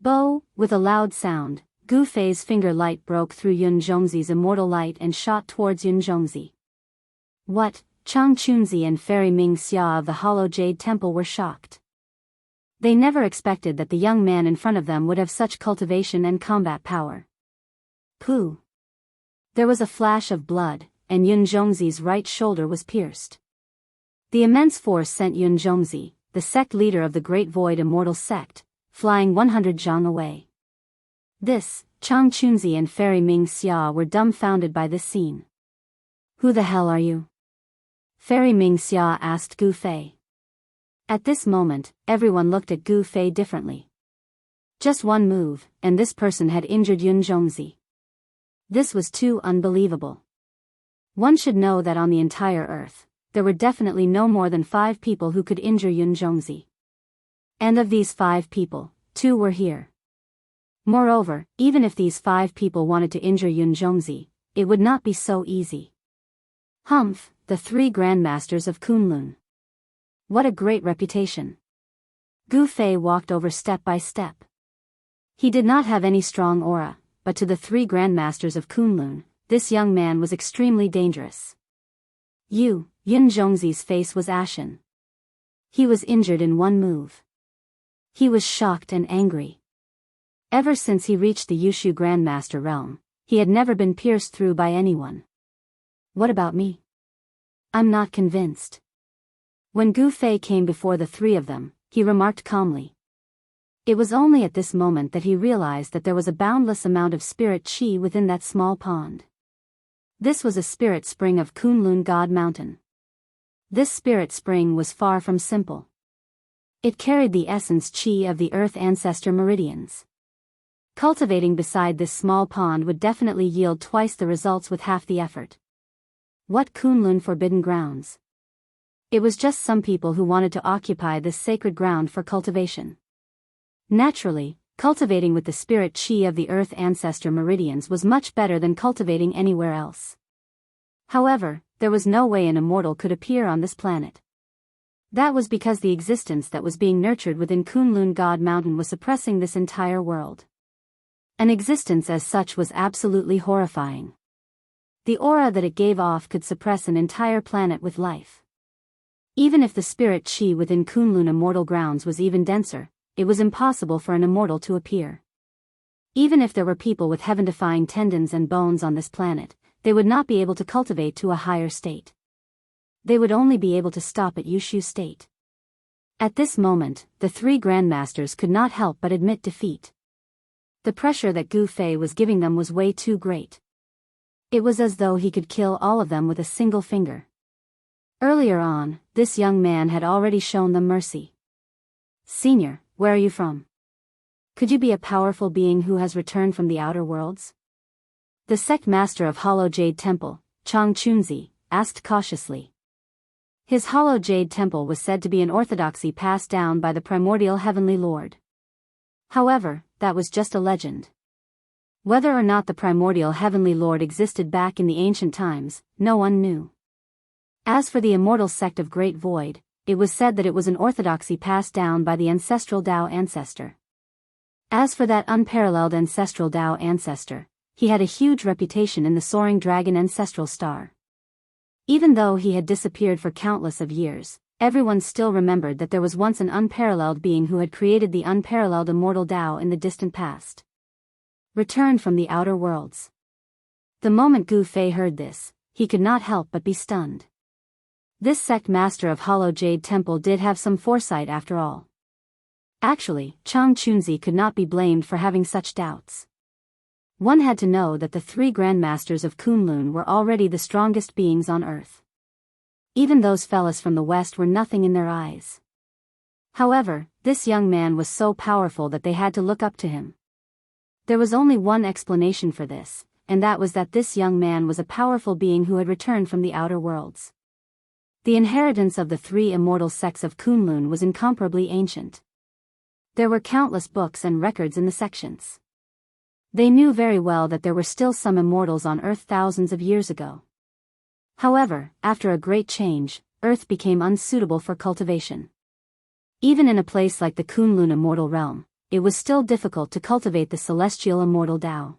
Bo, with a loud sound, Gu Fei's finger light broke through Yun Zhongzi's immortal light and shot towards Yun Zhongzi. What? Chang Chunzi and Fairy Ming Xia of the Hollow Jade Temple were shocked. They never expected that the young man in front of them would have such cultivation and combat power. Pooh. There was a flash of blood, and Yun Zhongzi's right shoulder was pierced. The immense force sent Yun Zhongzi, the sect leader of the Great Void Immortal Sect, flying 100 zhang away. This, Chang Chunzi and Fairy Ming Xia were dumbfounded by this scene. "Who the hell are you?" Fairy Ming Xia asked Gu Fei. At this moment, everyone looked at Gu Fei differently. Just one move, and this person had injured Yun Zhongzi. This was too unbelievable. One should know that on the entire earth, there were definitely no more than 5 people who could injure Yun Zhongzi. And of these 5 people, 2 were here. Moreover, even if these 5 people wanted to injure Yun Zhongzi, it would not be so easy. Humph, the 3 grandmasters of Kunlun. What a great reputation. Gu Fei walked over step by step. He did not have any strong aura, but to the 3 grandmasters of Kunlun, this young man was extremely dangerous. Yun Zhongzi's face was ashen. He was injured in one move. He was shocked and angry. Ever since he reached the Yushu Grandmaster realm, he had never been pierced through by anyone. What about me? I'm not convinced. When Gu Fei came before the 3 of them, he remarked calmly. It was only at this moment that he realized that there was a boundless amount of spirit chi within that small pond. This was a spirit spring of Kunlun God Mountain. This spirit spring was far from simple. It carried the essence chi of the Earth Ancestor meridians. Cultivating beside this small pond would definitely yield twice the results with half the effort. What Kunlun forbidden grounds? It was just some people who wanted to occupy this sacred ground for cultivation. Naturally, cultivating with the spirit chi of the Earth Ancestor meridians was much better than cultivating anywhere else. However, there was no way an immortal could appear on this planet. That was because the existence that was being nurtured within Kunlun God Mountain was suppressing this entire world. An existence as such was absolutely horrifying. The aura that it gave off could suppress an entire planet with life. Even if the spirit chi within Kunlun immortal grounds was even denser, it was impossible for an immortal to appear. Even if there were people with heaven-defying tendons and bones on this planet, they would not be able to cultivate to a higher state. They would only be able to stop at Yushu state. At this moment, the 3 grandmasters could not help but admit defeat. The pressure that Gu Fei was giving them was way too great. It was as though he could kill all of them with a single finger. Earlier on, this young man had already shown them mercy. "Senior, where are you from? Could you be a powerful being who has returned from the outer worlds?" The sect master of Hollow Jade Temple, Chang Chunzi, asked cautiously. His Hollow Jade Temple was said to be an orthodoxy passed down by the primordial Heavenly Lord. However, that was just a legend. Whether or not the primordial Heavenly Lord existed back in the ancient times, no one knew. As for the immortal sect of Great Void, it was said that it was an orthodoxy passed down by the ancestral Tao ancestor. As for that unparalleled ancestral Tao ancestor, he had a huge reputation in the soaring dragon ancestral star. Even though he had disappeared for countless of years, everyone still remembered that there was once an unparalleled being who had created the unparalleled immortal Tao in the distant past. Returned from the outer worlds. The moment Gu Fei heard this, he could not help but be stunned. This sect master of Hollow Jade Temple did have some foresight after all. Actually, Chang Chunzi could not be blamed for having such doubts. One had to know that the 3 grandmasters of Kunlun were already the strongest beings on earth. Even those fellas from the west were nothing in their eyes. However, this young man was so powerful that they had to look up to him. There was only one explanation for this, and that was that this young man was a powerful being who had returned from the outer worlds. The inheritance of the 3 immortal sects of Kunlun was incomparably ancient. There were countless books and records in the sections. They knew very well that there were still some immortals on Earth thousands of years ago. However, after a great change, Earth became unsuitable for cultivation. Even in a place like the Kunlun immortal realm, it was still difficult to cultivate the celestial immortal Tao.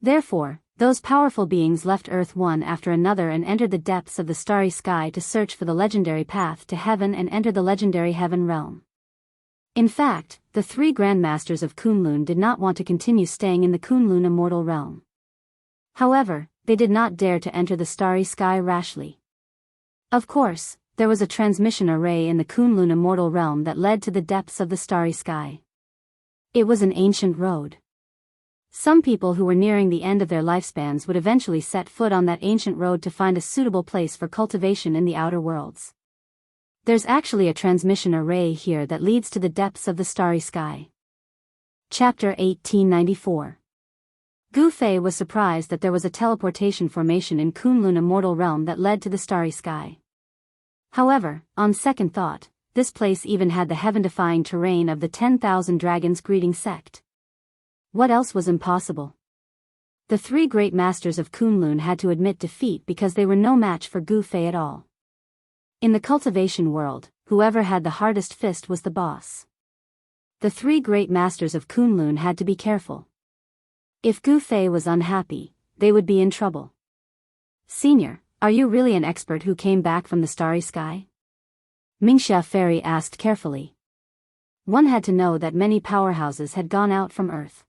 Therefore, those powerful beings left Earth one after another and entered the depths of the starry sky to search for the legendary path to heaven and enter the legendary heaven realm. In fact, the 3 grandmasters of Kunlun did not want to continue staying in the Kunlun immortal realm. However, they did not dare to enter the starry sky rashly. Of course, there was a transmission array in the Kunlun immortal realm that led to the depths of the starry sky. It was an ancient road. Some people who were nearing the end of their lifespans would eventually set foot on that ancient road to find a suitable place for cultivation in the outer worlds. There's actually a transmission array here that leads to the depths of the starry sky. Chapter 1894. Gu Fei was surprised that there was a teleportation formation in Kunlun immortal realm that led to the starry sky. However, on second thought, this place even had the heaven-defying terrain of the 10,000 Dragons greeting sect. What else was impossible? The three great masters of Kunlun had to admit defeat because they were no match for Gu Fei at all. In the cultivation world, whoever had the hardest fist was the boss. The three great masters of Kunlun had to be careful. If Gu Fei was unhappy, they would be in trouble. Senior, are you really an expert who came back from the starry sky? Mingxia Fairy asked carefully. One had to know that many powerhouses had gone out from Earth.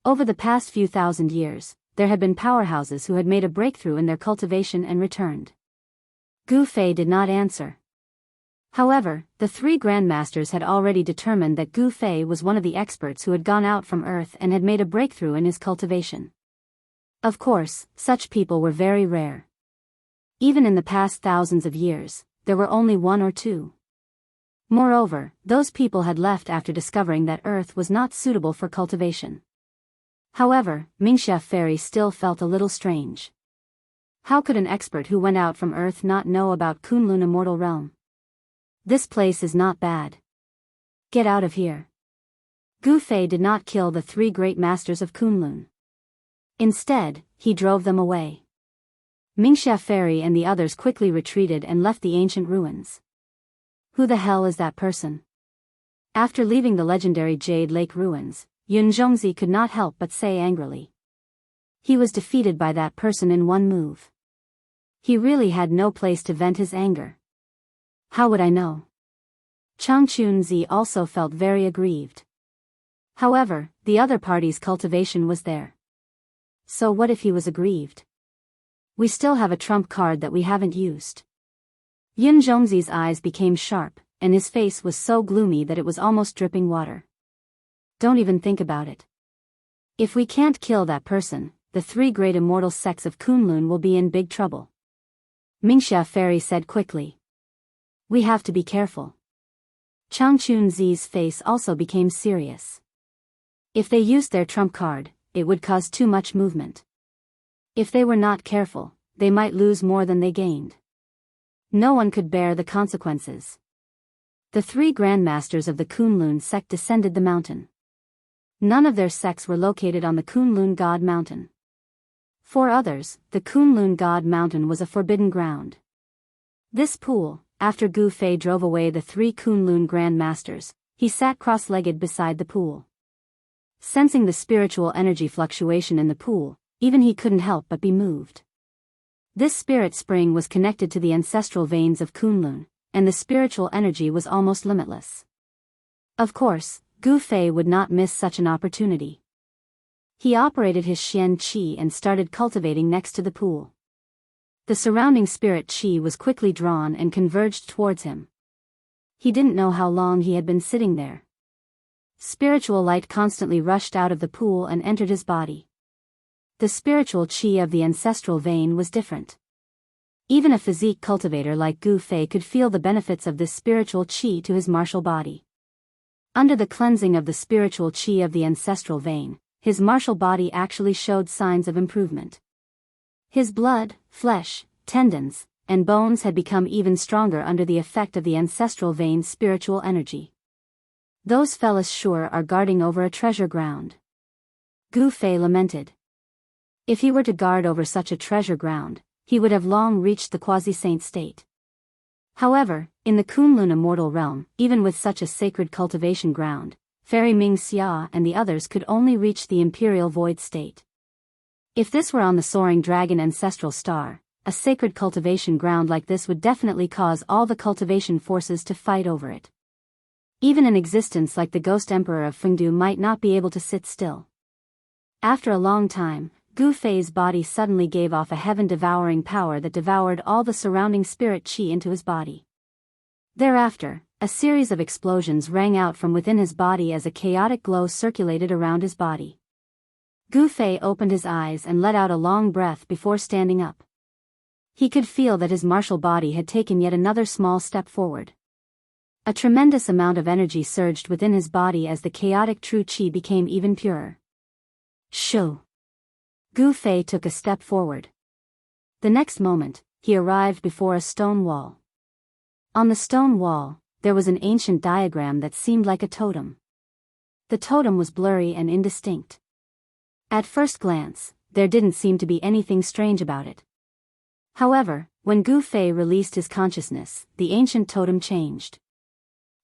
Over the past few thousand years, there had been powerhouses who had made a breakthrough in their cultivation and returned. Gu Fei did not answer. However, the three grandmasters had already determined that Gu Fei was one of the experts who had gone out from Earth and had made a breakthrough in his cultivation. Of course, such people were very rare. Even in the past thousands of years, there were only one or two. Moreover, those people had left after discovering that Earth was not suitable for cultivation. However, Mingxia Fairy still felt a little strange. How could an expert who went out from Earth not know about Kunlun immortal realm? This place is not bad. Get out of here. Gu Fei did not kill the three great masters of Kunlun. Instead, he drove them away. Mingxia Fairy and the others quickly retreated and left the ancient ruins. Who the hell is that person? After leaving the legendary Jade Lake ruins, Yun Zhongzi could not help but say angrily. He was defeated by that person in one move. He really had no place to vent his anger. How would I know? Chang Chunzi also felt very aggrieved. However, the other party's cultivation was there. So what if he was aggrieved? We still have a trump card that we haven't used. Yun Zhongzi's eyes became sharp, and his face was so gloomy that it was almost dripping water. Don't even think about it. If we can't kill that person, the three great immortal sects of Kunlun will be in big trouble. Mingxia Fairy said quickly. We have to be careful. Chang Chunzi's face also became serious. If they used their trump card, it would cause too much movement. If they were not careful, they might lose more than they gained. No one could bear the consequences. The three grandmasters of the Kunlun sect descended the mountain. None of their sects were located on the Kunlun God Mountain. For others, the Kunlun God Mountain was a forbidden ground. This pool, after Gu Fei drove away the three Kunlun Grand Masters, he sat cross-legged beside the pool. Sensing the spiritual energy fluctuation in the pool, even he couldn't help but be moved. This spirit spring was connected to the ancestral veins of Kunlun, and the spiritual energy was almost limitless. Of course, Gu Fei would not miss such an opportunity. He operated his Xian Qi and started cultivating next to the pool. The surrounding spirit Qi was quickly drawn and converged towards him. He didn't know how long he had been sitting there. Spiritual light constantly rushed out of the pool and entered his body. The spiritual Qi of the ancestral vein was different. Even a physique cultivator like Gu Fei could feel the benefits of this spiritual Qi to his martial body. Under the cleansing of the spiritual Qi of the ancestral vein, his martial body actually showed signs of improvement. His blood, flesh, tendons, and bones had become even stronger under the effect of the ancestral vein's spiritual energy. Those fellas sure are guarding over a treasure ground. Gu Fei lamented. If he were to guard over such a treasure ground, he would have long reached the quasi-saint state. However, in the Kunlun immortal realm, even with such a sacred cultivation ground, Fairy Ming Xia and the others could only reach the imperial void state. If this were on the soaring dragon ancestral star, a sacred cultivation ground like this would definitely cause all the cultivation forces to fight over it. Even an existence like the Ghost Emperor of Fengdu might not be able to sit still. After a long time, Gu Fei's body suddenly gave off a heaven-devouring power that devoured all the surrounding spirit Qi into his body. Thereafter, a series of explosions rang out from within his body as a chaotic glow circulated around his body. Gu Fei opened his eyes and let out a long breath before standing up. He could feel that his martial body had taken yet another small step forward. A tremendous amount of energy surged within his body as the chaotic true qi became even purer. Shoo! Gu Fei took a step forward. The next moment, he arrived before a stone wall. On the stone wall, there was an ancient diagram that seemed like a totem. The totem was blurry and indistinct. At first glance, there didn't seem to be anything strange about it. However, when Gu Fei released his consciousness, the ancient totem changed.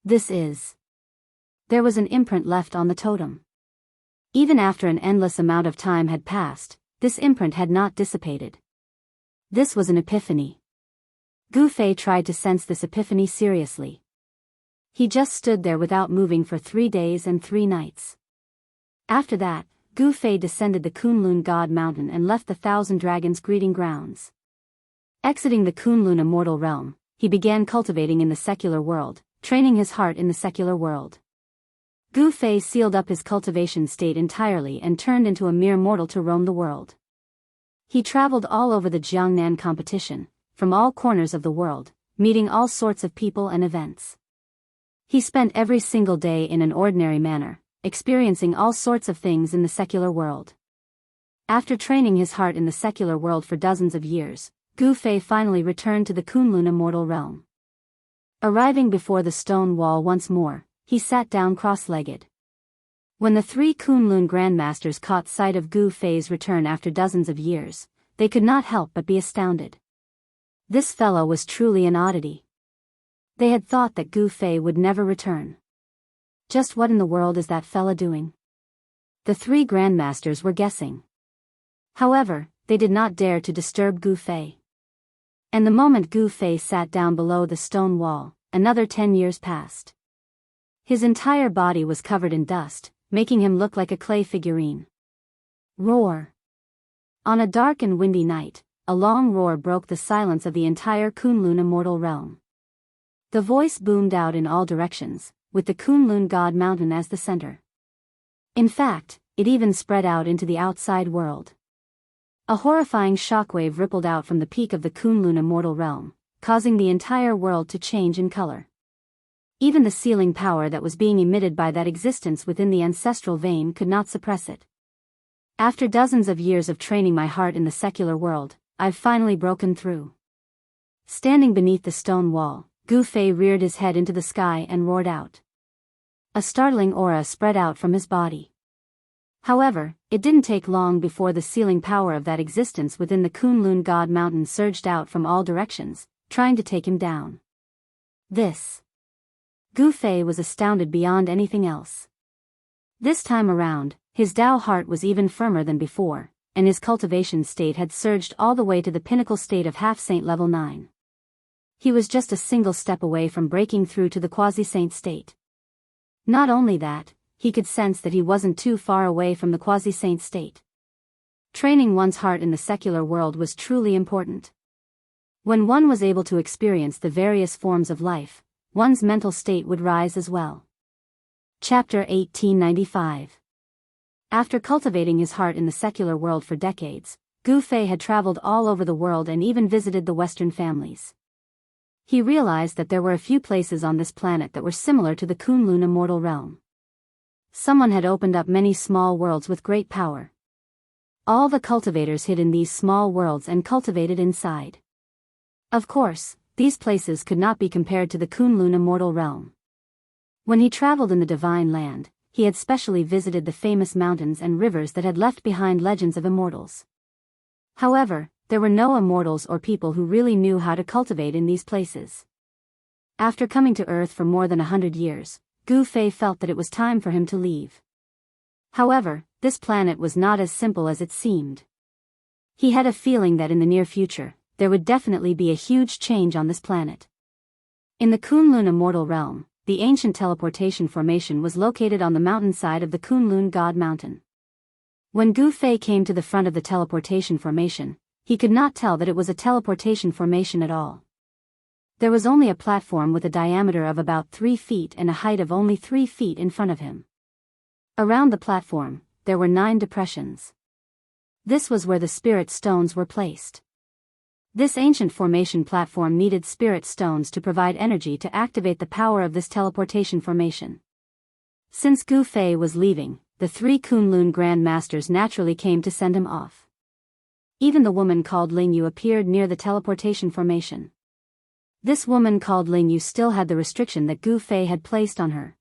There was an imprint left on the totem. Even after an endless amount of time had passed, this imprint had not dissipated. This was an epiphany. Gu Fei tried to sense this epiphany seriously. He just stood there without moving for 3 days and 3 nights. After that, Gu Fei descended the Kunlun God Mountain and left the Thousand Dragons' breeding grounds. Exiting the Kunlun immortal realm, he began cultivating in the secular world, training his heart in the secular world. Gu Fei sealed up his cultivation state entirely and turned into a mere mortal to roam the world. He traveled all over the Jiangnan competition, from all corners of the world, meeting all sorts of people and events. He spent every single day in an ordinary manner, experiencing all sorts of things in the secular world. After training his heart in the secular world for dozens of years, Gu Fei finally returned to the Kunlun immortal realm. Arriving before the stone wall once more, he sat down cross-legged. When the 3 Kunlun grandmasters caught sight of Gu Fei's return after dozens of years, they could not help but be astounded. This fellow was truly an oddity. They had thought that Gu Fei would never return. Just what in the world is that fella doing? The 3 grandmasters were guessing. However, they did not dare to disturb Gu Fei. And the moment Gu Fei sat down below the stone wall, another 10 years passed. His entire body was covered in dust, making him look like a clay figurine. Roar! On a dark and windy night, a long roar broke the silence of the entire Kunlun immortal realm. The voice boomed out in all directions, with the Kunlun God Mountain as the center. In fact, it even spread out into the outside world. A horrifying shockwave rippled out from the peak of the Kunlun immortal realm, causing the entire world to change in color. Even the sealing power that was being emitted by that existence within the ancestral vein could not suppress it. After dozens of years of training my heart in the secular world, I've finally broken through. Standing beneath the stone wall, Gu Fei reared his head into the sky and roared out. A startling aura spread out from his body. However, it didn't take long before the sealing power of that existence within the Kunlun God Mountain surged out from all directions, trying to take him down. Gu Fei was astounded beyond anything else. This time around, his Tao heart was even firmer than before, and his cultivation state had surged all the way to the pinnacle state of half-saint level 9. He was just a single step away from breaking through to the quasi-saint state. Not only that, he could sense that he wasn't too far away from the quasi-saint state. Training one's heart in the secular world was truly important. When one was able to experience the various forms of life, one's mental state would rise as well. Chapter 1895. After cultivating his heart in the secular world for decades, Gu Fei had traveled all over the world and even visited the Western families. He realized that there were a few places on this planet that were similar to the Kunlun immortal realm. Someone had opened up many small worlds with great power. All the cultivators hid in these small worlds and cultivated inside. Of course, these places could not be compared to the Kunlun immortal realm. When he traveled in the divine land, he had specially visited the famous mountains and rivers that had left behind legends of immortals. However, there were no immortals or people who really knew how to cultivate in these places. After coming to Earth for more than 100 years, Gu Fei felt that it was time for him to leave. However, this planet was not as simple as it seemed. He had a feeling that in the near future, there would definitely be a huge change on this planet. In the Kunlun immortal realm, the ancient teleportation formation was located on the mountainside of the Kunlun God Mountain. When Gu Fei came to the front of the teleportation formation, he could not tell that it was a teleportation formation at all. There was only a platform with a diameter of about 3 feet and a height of only 3 feet in front of him. Around the platform, there were 9 depressions. This was where the spirit stones were placed. This ancient formation platform needed spirit stones to provide energy to activate the power of this teleportation formation. Since Gu Fei was leaving, the 3 Kunlun Grand Masters naturally came to send him off. Even the woman called Ling Yu appeared near the teleportation formation. This woman called Ling Yu still had the restriction that Gu Fei had placed on her.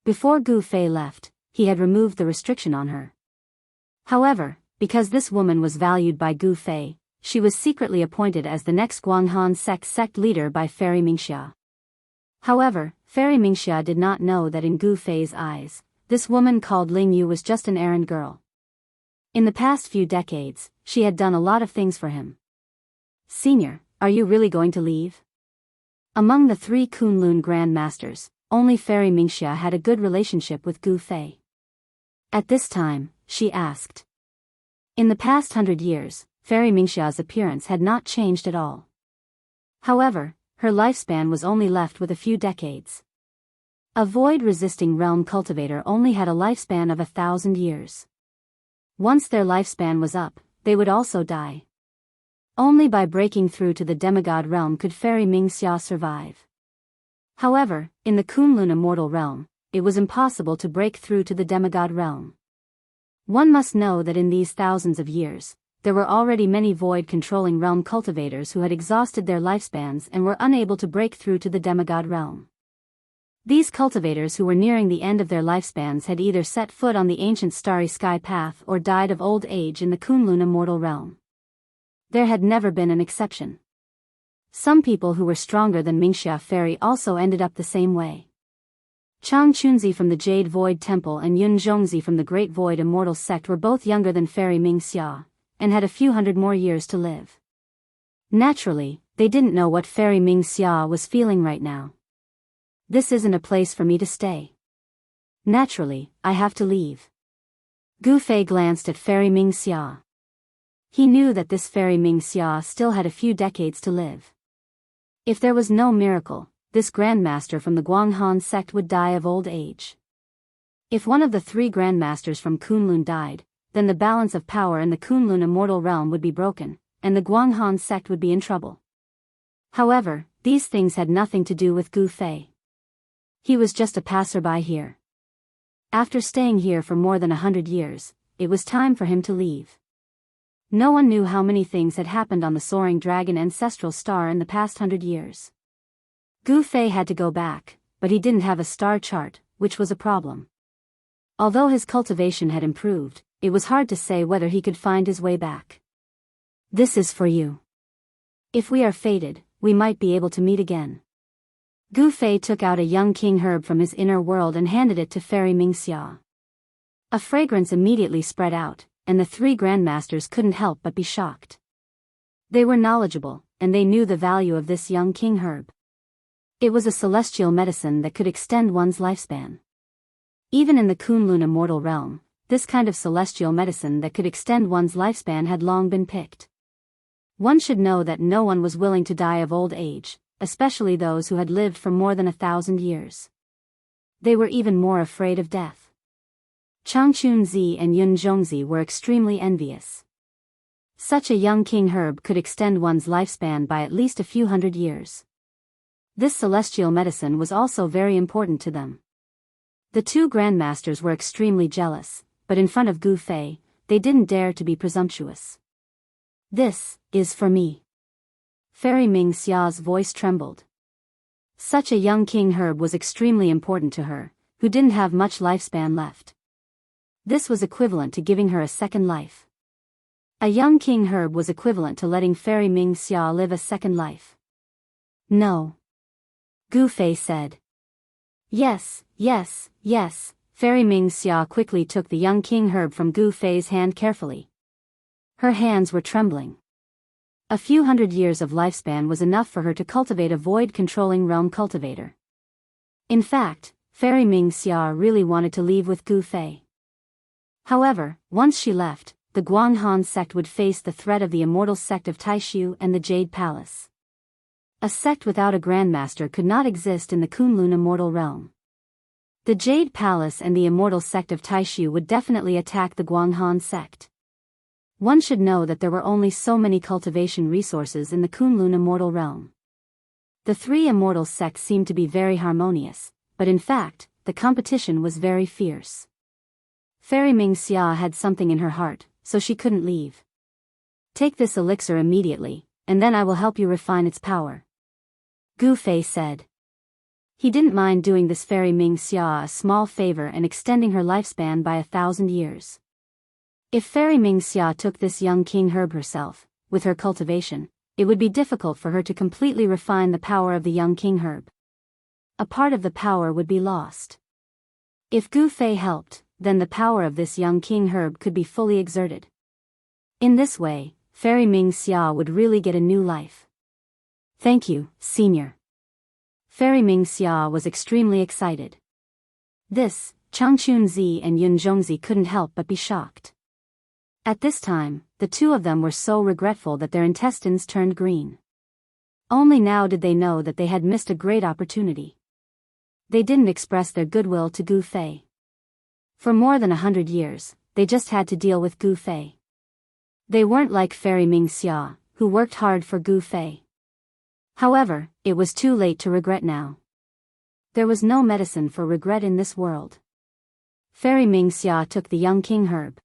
Before Gu Fei left, he had removed the restriction on her. However, because this woman was valued by Gu Fei, she was secretly appointed as the next Guanghan sect leader by Fairy Mingxia. However, Fairy Mingxia did not know that in Gu Fei's eyes, this woman called Ling Yu was just an errand girl. In the past few decades, she had done a lot of things for him. "Senior, are you really going to leave?" Among the 3 Kunlun Grand Masters, only Fairy Mingxia had a good relationship with Gu Fei. At this time, she asked. In the past 100 years, Fairy Mingxia's appearance had not changed at all. However, her lifespan was only left with a few decades. A void-resisting realm cultivator only had a lifespan of 1,000 years. Once their lifespan was up, they would also die. Only by breaking through to the demigod realm could Fairy Mingxia survive. However, in the Kunlun immortal realm, it was impossible to break through to the demigod realm. One must know that in these thousands of years, there were already many void-controlling realm cultivators who had exhausted their lifespans and were unable to break through to the demigod realm. These cultivators who were nearing the end of their lifespans had either set foot on the ancient starry sky path or died of old age in the Kunlun immortal realm. There had never been an exception. Some people who were stronger than Mingxia Fairy also ended up the same way. Chang Chunzi from the Jade Void Temple and Yun Zhongzi from the Great Void Immortal Sect were both younger than Fairy Mingxia, and had a few hundred more years to live. Naturally, they didn't know what Fairy Mingxia was feeling right now. "This isn't a place for me to stay. Naturally, I have to leave." Gu Fei glanced at Fairy Mingxia. He knew that this Fairy Mingxia still had a few decades to live. If there was no miracle, this Grandmaster from the Guanghan sect would die of old age. If one of the 3 Grandmasters from Kunlun died, then the balance of power in the Kunlun immortal realm would be broken, and the Guanghan sect would be in trouble. However, these things had nothing to do with Gu Fei. He was just a passerby here. After staying here for more than 100 years, it was time for him to leave. No one knew how many things had happened on the Soaring Dragon ancestral star in the past 100 years. Gu Fei had to go back, but he didn't have a star chart, which was a problem. Although his cultivation had improved, it was hard to say whether he could find his way back. "This is for you. If we are fated, we might be able to meet again." Gu Fei took out a young king herb from his inner world and handed it to Fairy Mingxia. A fragrance immediately spread out, and the 3 Grandmasters couldn't help but be shocked. They were knowledgeable, and they knew the value of this young king herb. It was a celestial medicine that could extend one's lifespan. Even in the Kunlun immortal realm, this kind of celestial medicine that could extend one's lifespan had long been picked. One should know that no one was willing to die of old age, especially those who had lived for more than 1,000 years. They were even more afraid of death. Chang Chunzi and Yun Zhongzi were extremely envious. Such a young king herb could extend one's lifespan by at least a few hundred years. This celestial medicine was also very important to them. The 2 Grandmasters were extremely jealous, but in front of Gu Fei, they didn't dare to be presumptuous. "This is for me." Fairy Mingxia's voice trembled. Such a young king herb was extremely important to her, who didn't have much lifespan left. This was equivalent to giving her a second life. A young king herb was equivalent to letting Fairy Mingxia live a second life. "No." Gu Fei said. "Yes, yes, yes." Fairy Mingxia quickly took the young king herb from Gu Fei's hand carefully. Her hands were trembling. A few hundred years of lifespan was enough for her to cultivate a void-controlling realm cultivator. In fact, Fairy Mingxia really wanted to leave with Gu Fei. However, once she left, the Guanghan sect would face the threat of the immortal sect of Taishu and the Jade Palace. A sect without a Grandmaster could not exist in the Kunlun immortal realm. The Jade Palace and the immortal sect of Taishu would definitely attack the Guanghan sect. One should know that there were only so many cultivation resources in the Kunlun immortal realm. The three immortal sects seemed to be very harmonious, but in fact, the competition was very fierce. Fairy Ming Xia had something in her heart, so she couldn't leave. Take this elixir immediately, and then I will help you refine its power, Gu Fei said. He didn't mind doing this Fairy Ming Xia a small favor and extending her lifespan by 1,000 years. If Fairy Ming Xia took this young king herb herself, with her cultivation, it would be difficult for her to completely refine the power of the young king herb. A part of the power would be lost. If Gu Fei helped, then the power of this young king herb could be fully exerted. In this way, Fairy Ming Xia would really get a new life. Thank you, Senior. Fairy Ming Xia was extremely excited. This, Changchun Zi and Yun Zhongzi couldn't help but be shocked. At this time, the two of them were so regretful that their intestines turned green. Only now did they know that they had missed a great opportunity. They didn't express their goodwill to Gu Fei. For more than 100 years, they just had to deal with Gu Fei. They weren't like Fairy Ming Xia, who worked hard for Gu Fei. However, it was too late to regret now. There was no medicine for regret in this world. Fairy Ming Xia took the young king herb.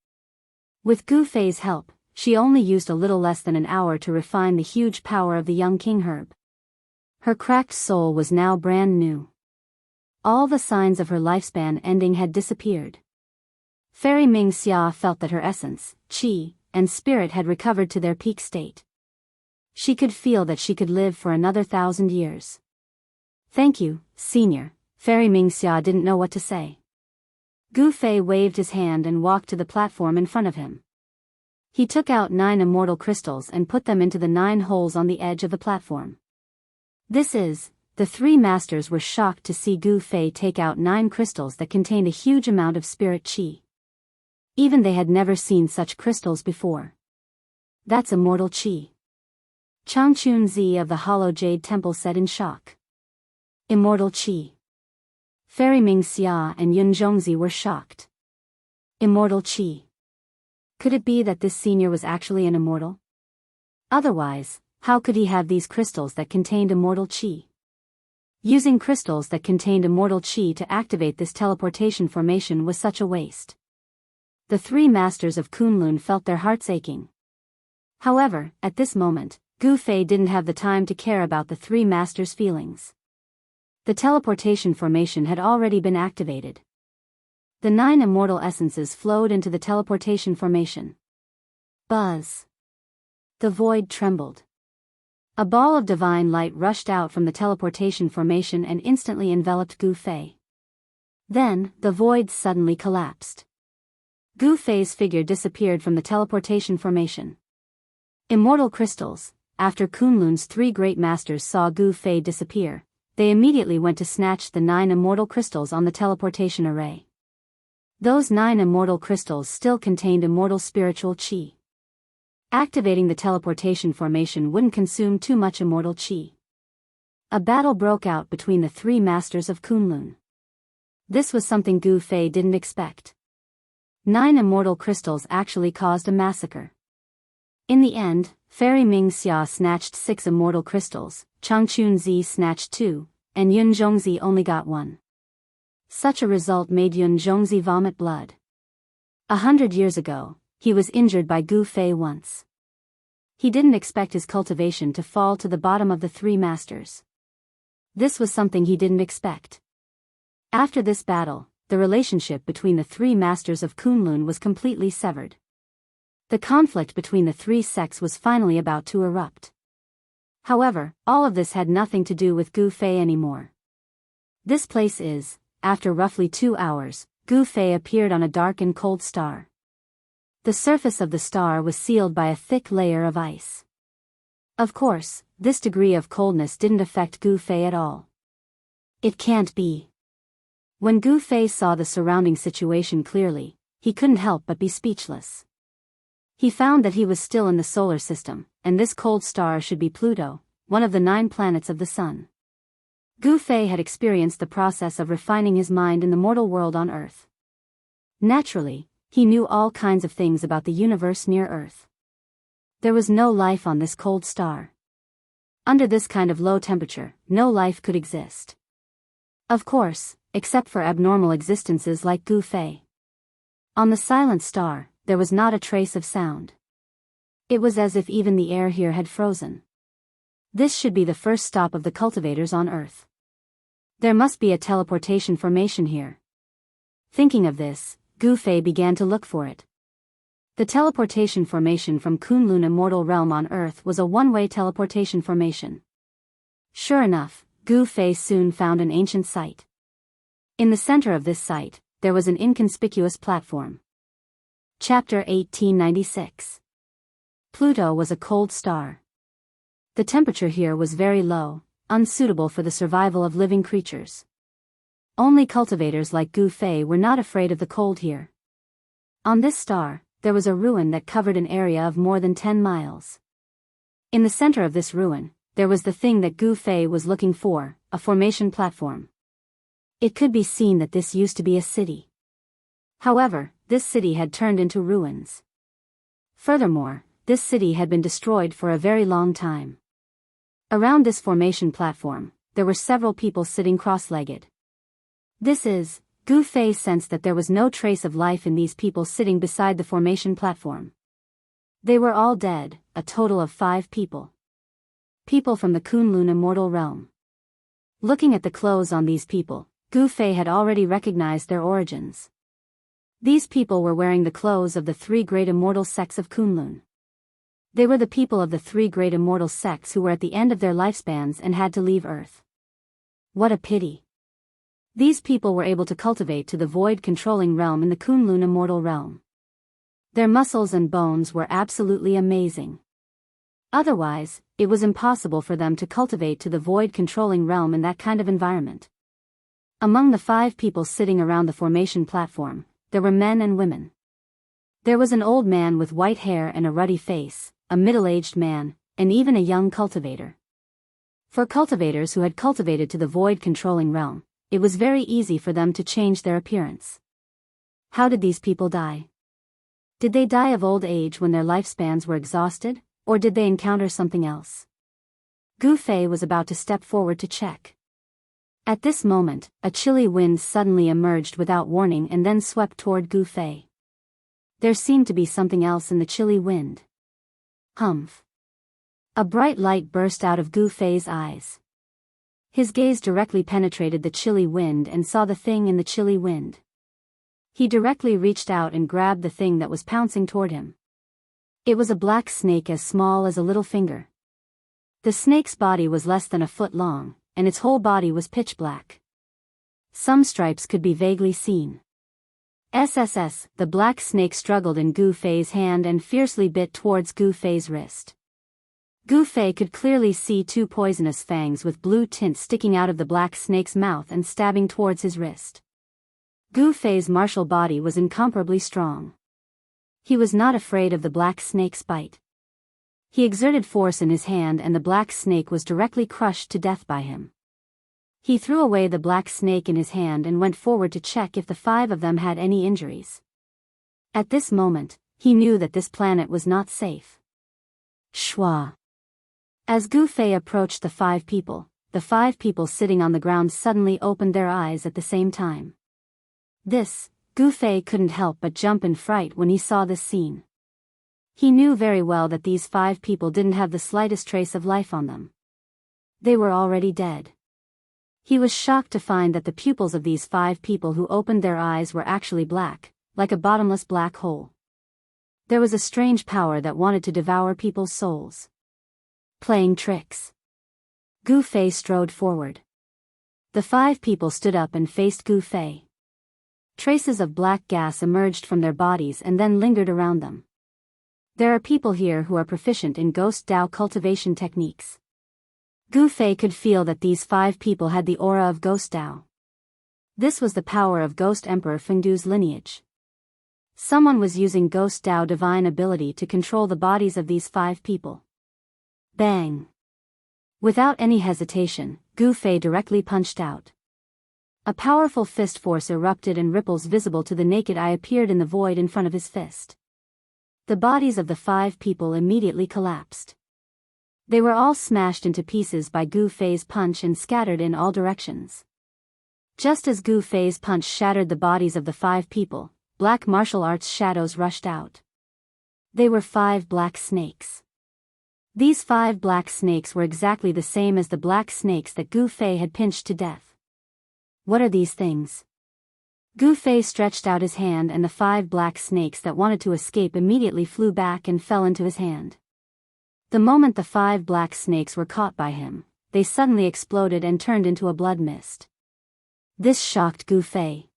With Gu Fei's help, she only used a little less than an hour to refine the huge power of the young king herb. Her cracked soul was now brand new. All the signs of her lifespan ending had disappeared. Fairy Ming Xia felt that her essence, qi, and spirit had recovered to their peak state. She could feel that she could live for another 1,000 years. Thank you, Senior. Fairy Ming Xia didn't know what to say. Gu Fei waved his hand and walked to the platform in front of him. He took out 9 immortal crystals and put them into the 9 holes on the edge of the platform. The 3 masters were shocked to see Gu Fei take out 9 crystals that contained a huge amount of spirit qi. Even they had never seen such crystals before. That's immortal qi. Changchun Zi of the Hollow Jade Temple said in shock. Immortal qi. Fairy Ming Xia and Yun Zhongzi were shocked. Immortal qi. Could it be that this senior was actually an immortal? Otherwise, how could he have these crystals that contained immortal qi? Using crystals that contained immortal qi to activate this teleportation formation was such a waste. The 3 masters of Kunlun felt their hearts aching. However, at this moment, Gu Fei didn't have the time to care about the 3 masters' feelings. The teleportation formation had already been activated. The 9 immortal essences flowed into the teleportation formation. Buzz. The void trembled. A ball of divine light rushed out from the teleportation formation and instantly enveloped Gu Fei. Then, the void suddenly collapsed. Gu Fei's figure disappeared from the teleportation formation. Immortal crystals. After Kunlun's 3 great masters saw Gu Fei disappear, they immediately went to snatch the 9 immortal crystals on the teleportation array. Those 9 immortal crystals still contained immortal spiritual qi. Activating the teleportation formation wouldn't consume too much immortal qi. A battle broke out between the 3 masters of Kunlun. This was something Gu Fei didn't expect. 9 immortal crystals actually caused a massacre. In the end, Fairy Ming Xia snatched 6 immortal crystals, Changchun Zi snatched 2, and Yun Zhongzi only got 1. Such a result made Yun Zhongzi vomit blood. 100 years ago, he was injured by Gu Fei once. He didn't expect his cultivation to fall to the bottom of the 3 masters. This was something he didn't expect. After this battle, the relationship between the 3 masters of Kunlun was completely severed. The conflict between the 3 sects was finally about to erupt. However, all of this had nothing to do with Gu Fei anymore. This place is, after roughly 2 hours, Gu Fei appeared on a dark and cold star. The surface of the star was sealed by a thick layer of ice. Of course, this degree of coldness didn't affect Gu Fei at all. It can't be. When Gu Fei saw the surrounding situation clearly, he couldn't help but be speechless. He found that he was still in the solar system, and this cold star should be Pluto, one of the 9 planets of the sun. Gu Fei had experienced the process of refining his mind in the mortal world on Earth. Naturally, he knew all kinds of things about the universe near Earth. There was no life on this cold star. Under this kind of low temperature, no life could exist. Of course, except for abnormal existences like Gu Fei. On the silent star, there was not a trace of sound. It was as if even the air here had frozen. This should be the first stop of the cultivators on Earth. There must be a teleportation formation here. Thinking of this, Gu Fei began to look for it. The teleportation formation from Kunlun Immortal Realm on Earth was a one-way teleportation formation. Sure enough, Gu Fei soon found an ancient site. In the center of this site, there was an inconspicuous platform. Chapter 1896. Pluto was a cold star. The temperature here was very low, unsuitable for the survival of living creatures. Only cultivators like Gu Fei were not afraid of the cold here. On this star, there was a ruin that covered an area of more than 10 miles. In the center of this ruin, there was the thing that Gu Fei was looking for, a formation platform. It could be seen that this used to be a city. However, this city had turned into ruins. Furthermore, this city had been destroyed for a very long time. Around this formation platform, there were several people sitting cross-legged. Gu Fei sensed that there was no trace of life in these people sitting beside the formation platform. They were all dead, a total of 5 people. People from the Kunlun Immortal Realm. Looking at the clothes on these people, Gu Fei had already recognized their origins. These people were wearing the clothes of the 3 great immortal sects of Kunlun. They were the people of the 3 great immortal sects who were at the end of their lifespans and had to leave Earth. What a pity. These people were able to cultivate to the void-controlling realm in the Kunlun Immortal Realm. Their muscles and bones were absolutely amazing. Otherwise, it was impossible for them to cultivate to the void-controlling realm in that kind of environment. Among the 5 people sitting around the formation platform, there were men and women. There was an old man with white hair and a ruddy face, a middle-aged man, and even a young cultivator. For cultivators who had cultivated to the void-controlling realm, it was very easy for them to change their appearance. How did these people die? Did they die of old age when their lifespans were exhausted, or did they encounter something else? Gu Fei was about to step forward to check. At this moment, a chilly wind suddenly emerged without warning and then swept toward Gu Fei. There seemed to be something else in the chilly wind. Humph. A bright light burst out of Gu Fei's eyes. His gaze directly penetrated the chilly wind and saw the thing in the chilly wind. He directly reached out and grabbed the thing that was pouncing toward him. It was a black snake as small as a little finger. The snake's body was less than a foot long, and its whole body was pitch black. Some stripes could be vaguely seen. The black snake struggled in Gu Fei's hand and fiercely bit towards Gu Fei's wrist. Gu Fei could clearly see 2 poisonous fangs with blue tint sticking out of the black snake's mouth and stabbing towards his wrist. Gu Fei's martial body was incomparably strong. He was not afraid of the black snake's bite. He exerted force in his hand and the black snake was directly crushed to death by him. He threw away the black snake in his hand and went forward to check if the 5 of them had any injuries. At this moment, he knew that this planet was not safe. Shwa. As Gu Fei approached the 5 people sitting on the ground suddenly opened their eyes at the same time. Gu Fei couldn't help but jump in fright when he saw this scene. He knew very well that these 5 people didn't have the slightest trace of life on them. They were already dead. He was shocked to find that the pupils of these 5 people who opened their eyes were actually black, like a bottomless black hole. There was a strange power that wanted to devour people's souls. Playing tricks. Gu Fei strode forward. The 5 people stood up and faced Gu Fei. Traces of black gas emerged from their bodies and then lingered around them. There are people here who are proficient in ghost Dao cultivation techniques. Gu Fei could feel that these 5 people had the aura of ghost Dao. This was the power of Ghost Emperor Fengdu's lineage. Someone was using ghost Dao divine ability to control the bodies of these 5 people. Bang! Without any hesitation, Gu Fei directly punched out. A powerful fist force erupted and ripples visible to the naked eye appeared in the void in front of his fist. The bodies of the 5 people immediately collapsed. They were all smashed into pieces by Gu Fei's punch and scattered in all directions. Just as Gu Fei's punch shattered the bodies of the 5 people, black martial arts shadows rushed out. They were 5 black snakes. These 5 black snakes were exactly the same as the black snakes that Gu Fei had pinched to death. What are these things? Gu Fei stretched out his hand and the 5 black snakes that wanted to escape immediately flew back and fell into his hand. The moment the 5 black snakes were caught by him, they suddenly exploded and turned into a blood mist. This shocked Gu Fei.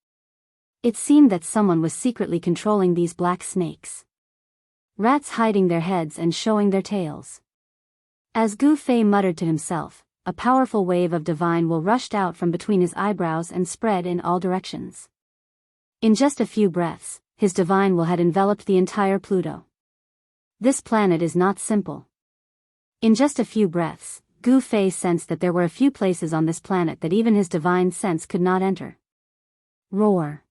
It seemed that someone was secretly controlling these black snakes. Rats hiding their heads and showing their tails. As Gu Fei muttered to himself, a powerful wave of divine will rushed out from between his eyebrows and spread in all directions. In just a few breaths, his divine will had enveloped the entire Pluto. This planet is not simple. In just a few breaths, Gu Fei sensed that there were a few places on this planet that even his divine sense could not enter. Roar.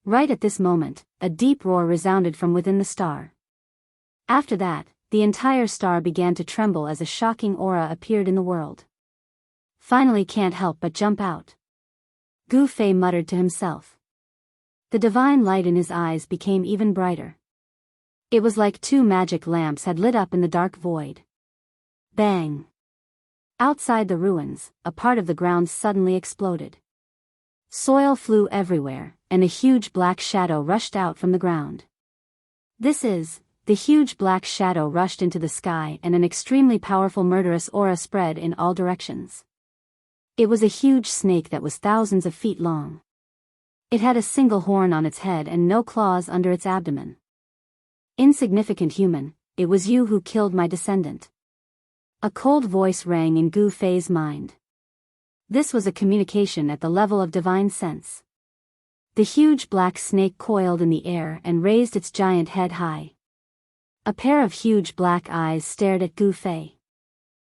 Right at this moment, a deep roar resounded from within the star. After that, the entire star began to tremble as a shocking aura appeared in the world. Finally can't help but jump out. Gu Fei muttered to himself. The divine light in his eyes became even brighter. It was like 2 magic lamps had lit up in the dark void. Bang! Outside the ruins, a part of the ground suddenly exploded. Soil flew everywhere, and a huge black shadow rushed out from the ground. The huge black shadow rushed into the sky and an extremely powerful murderous aura spread in all directions. It was a huge snake that was thousands of feet long. It had a single horn on its head and no claws under its abdomen. Insignificant human, it was you who killed my descendant. A cold voice rang in Gu Fei's mind. This was a communication at the level of divine sense. The huge black snake coiled in the air and raised its giant head high. A pair of huge black eyes stared at Gu Fei.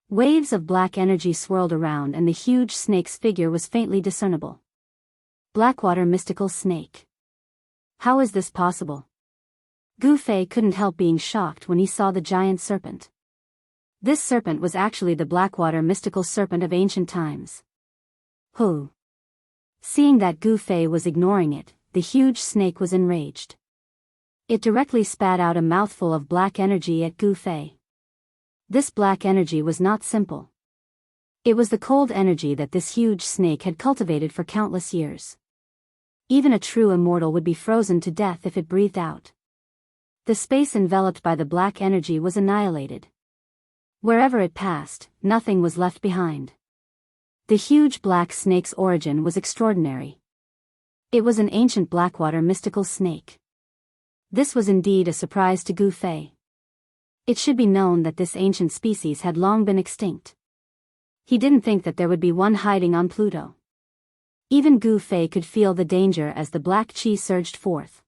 Waves of black energy swirled around and the huge snake's figure was faintly discernible. Blackwater mystical snake. How is this possible? Gu Fei couldn't help being shocked when he saw the giant serpent. This serpent was actually the Blackwater mystical serpent of ancient times. Who? Seeing that Gu Fei was ignoring it, the huge snake was enraged. It directly spat out a mouthful of black energy at Gu Fei. This black energy was not simple. It was the cold energy that this huge snake had cultivated for countless years. Even a true immortal would be frozen to death if it breathed out. The space enveloped by the black energy was annihilated. Wherever it passed, nothing was left behind. The huge black snake's origin was extraordinary. It was an ancient Blackwater mystical snake. This was indeed a surprise to Gu Fei. It should be known that this ancient species had long been extinct. He didn't think that there would be one hiding on Pluto. Even Gu Fei could feel the danger as the black chi surged forth.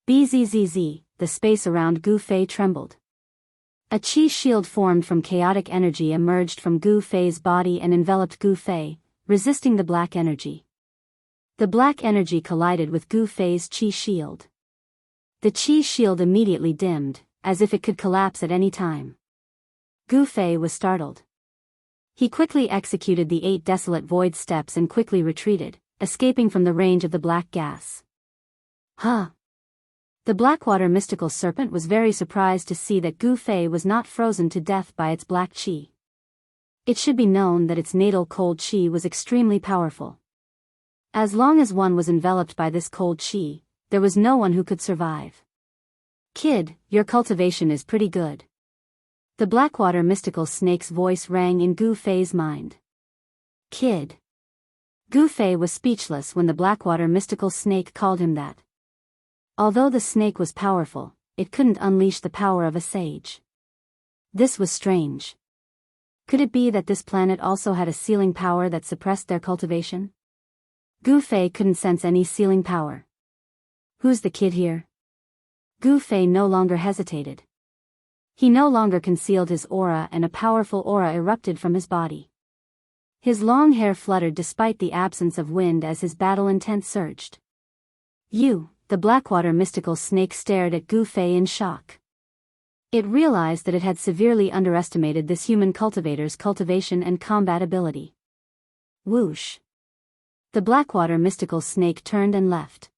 Bzzz, the space around Gu Fei trembled. A chi shield formed from chaotic energy emerged from Gu Fei's body and enveloped Gu Fei, resisting the black energy. The black energy collided with Gu Fei's chi shield. The chi shield immediately dimmed, as if it could collapse at any time. Gu Fei was startled. He quickly executed the 8 desolate void steps and quickly retreated, escaping from the range of the black gas. Huh! The Blackwater mystical serpent was very surprised to see that Gu Fei was not frozen to death by its black chi. It should be known that its natal cold chi was extremely powerful. As long as one was enveloped by this cold chi, there was no one who could survive. Kid, your cultivation is pretty good. The Blackwater mystical snake's voice rang in Gu Fei's mind. Kid. Gu Fei was speechless when the Blackwater mystical snake called him that. Although the snake was powerful, it couldn't unleash the power of a sage. This was strange. Could it be that this planet also had a sealing power that suppressed their cultivation? Gu Fei couldn't sense any sealing power. Who's the kid here? Gu Fei no longer hesitated. He no longer concealed his aura and a powerful aura erupted from his body. His long hair fluttered despite the absence of wind as his battle intent surged. You, the Blackwater mystical snake stared at Gu Fei in shock. It realized that it had severely underestimated this human cultivator's cultivation and combat ability. Whoosh! The Blackwater mystical snake turned and left.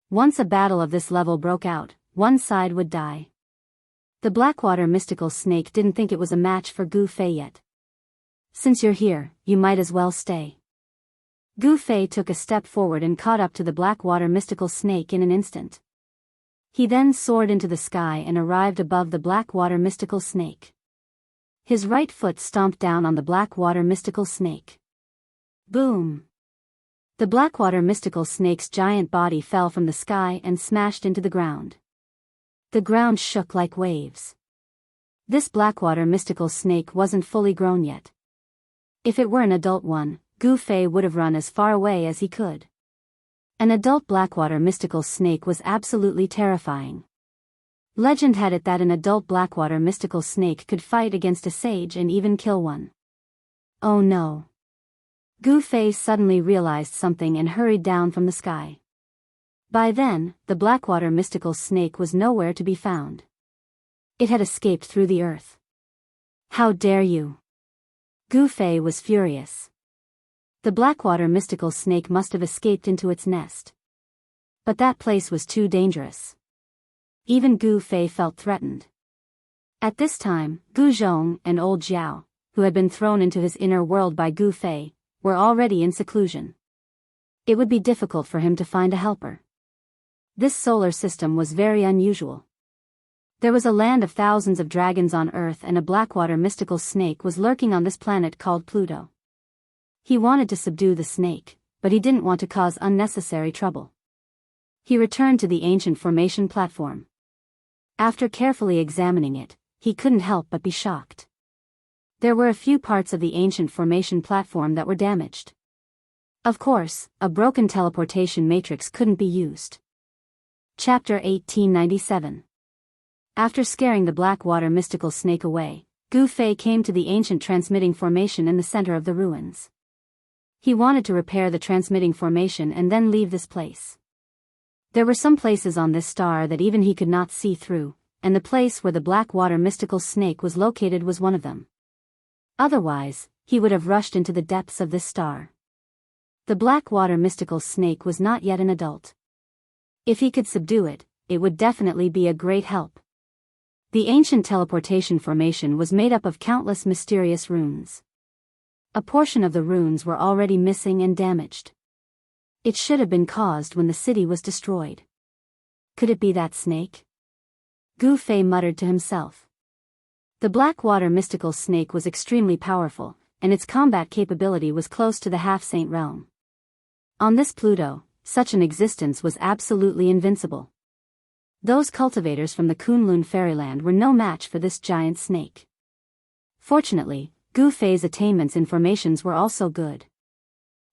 Once a battle of this level broke out, one side would die. The Blackwater mystical snake didn't think it was a match for Gu Fei yet. Since you're here, you might as well stay. Gu Fei took a step forward and caught up to the Blackwater mystical snake in an instant. He then soared into the sky and arrived above the Blackwater mystical snake. His right foot stomped down on the Blackwater mystical snake. Boom! The Blackwater mystical snake's giant body fell from the sky and smashed into the ground. The ground shook like waves. This Blackwater mystical snake wasn't fully grown yet. If it were an adult one, Gu Fei would have run as far away as he could. An adult Blackwater mystical snake was absolutely terrifying. Legend had it that an adult Blackwater mystical snake could fight against a sage and even kill one. Oh no! Gu Fei suddenly realized something and hurried down from the sky. By then, the Blackwater mystical snake was nowhere to be found. It had escaped through the earth. How dare you! Gu Fei was furious. The Blackwater mystical snake must have escaped into its nest. But that place was too dangerous. Even Gu Fei felt threatened. At this time, Gu Zhong and old Jiao, who had been thrown into his inner world by Gu Fei, were already in seclusion. It would be difficult for him to find a helper. This solar system was very unusual. There was a land of thousands of dragons on Earth, and a Blackwater mystical snake was lurking on this planet called Pluto. He wanted to subdue the snake, but he didn't want to cause unnecessary trouble. He returned to the ancient formation platform. After carefully examining it, he couldn't help but be shocked. There were a few parts of the ancient formation platform that were damaged. Of course, a broken teleportation matrix couldn't be used. Chapter 1897. After scaring the Blackwater mystical snake away, Gu Fei came to the ancient transmitting formation in the center of the ruins. He wanted to repair the transmitting formation and then leave this place. There were some places on this star that even he could not see through, and the place where the Blackwater mystical snake was located was one of them. Otherwise, he would have rushed into the depths of this star. The Blackwater mystical snake was not yet an adult. If he could subdue it, it would definitely be a great help. The ancient teleportation formation was made up of countless mysterious runes. A portion of the runes were already missing and damaged. It should have been caused when the city was destroyed. Could it be that snake? Gu Fei muttered to himself. The Blackwater mystical snake was extremely powerful, and its combat capability was close to the half-saint realm. On this Pluto, such an existence was absolutely invincible. Those cultivators from the Kunlun fairyland were no match for this giant snake. Fortunately, Gu Fei's attainments in formations were also good.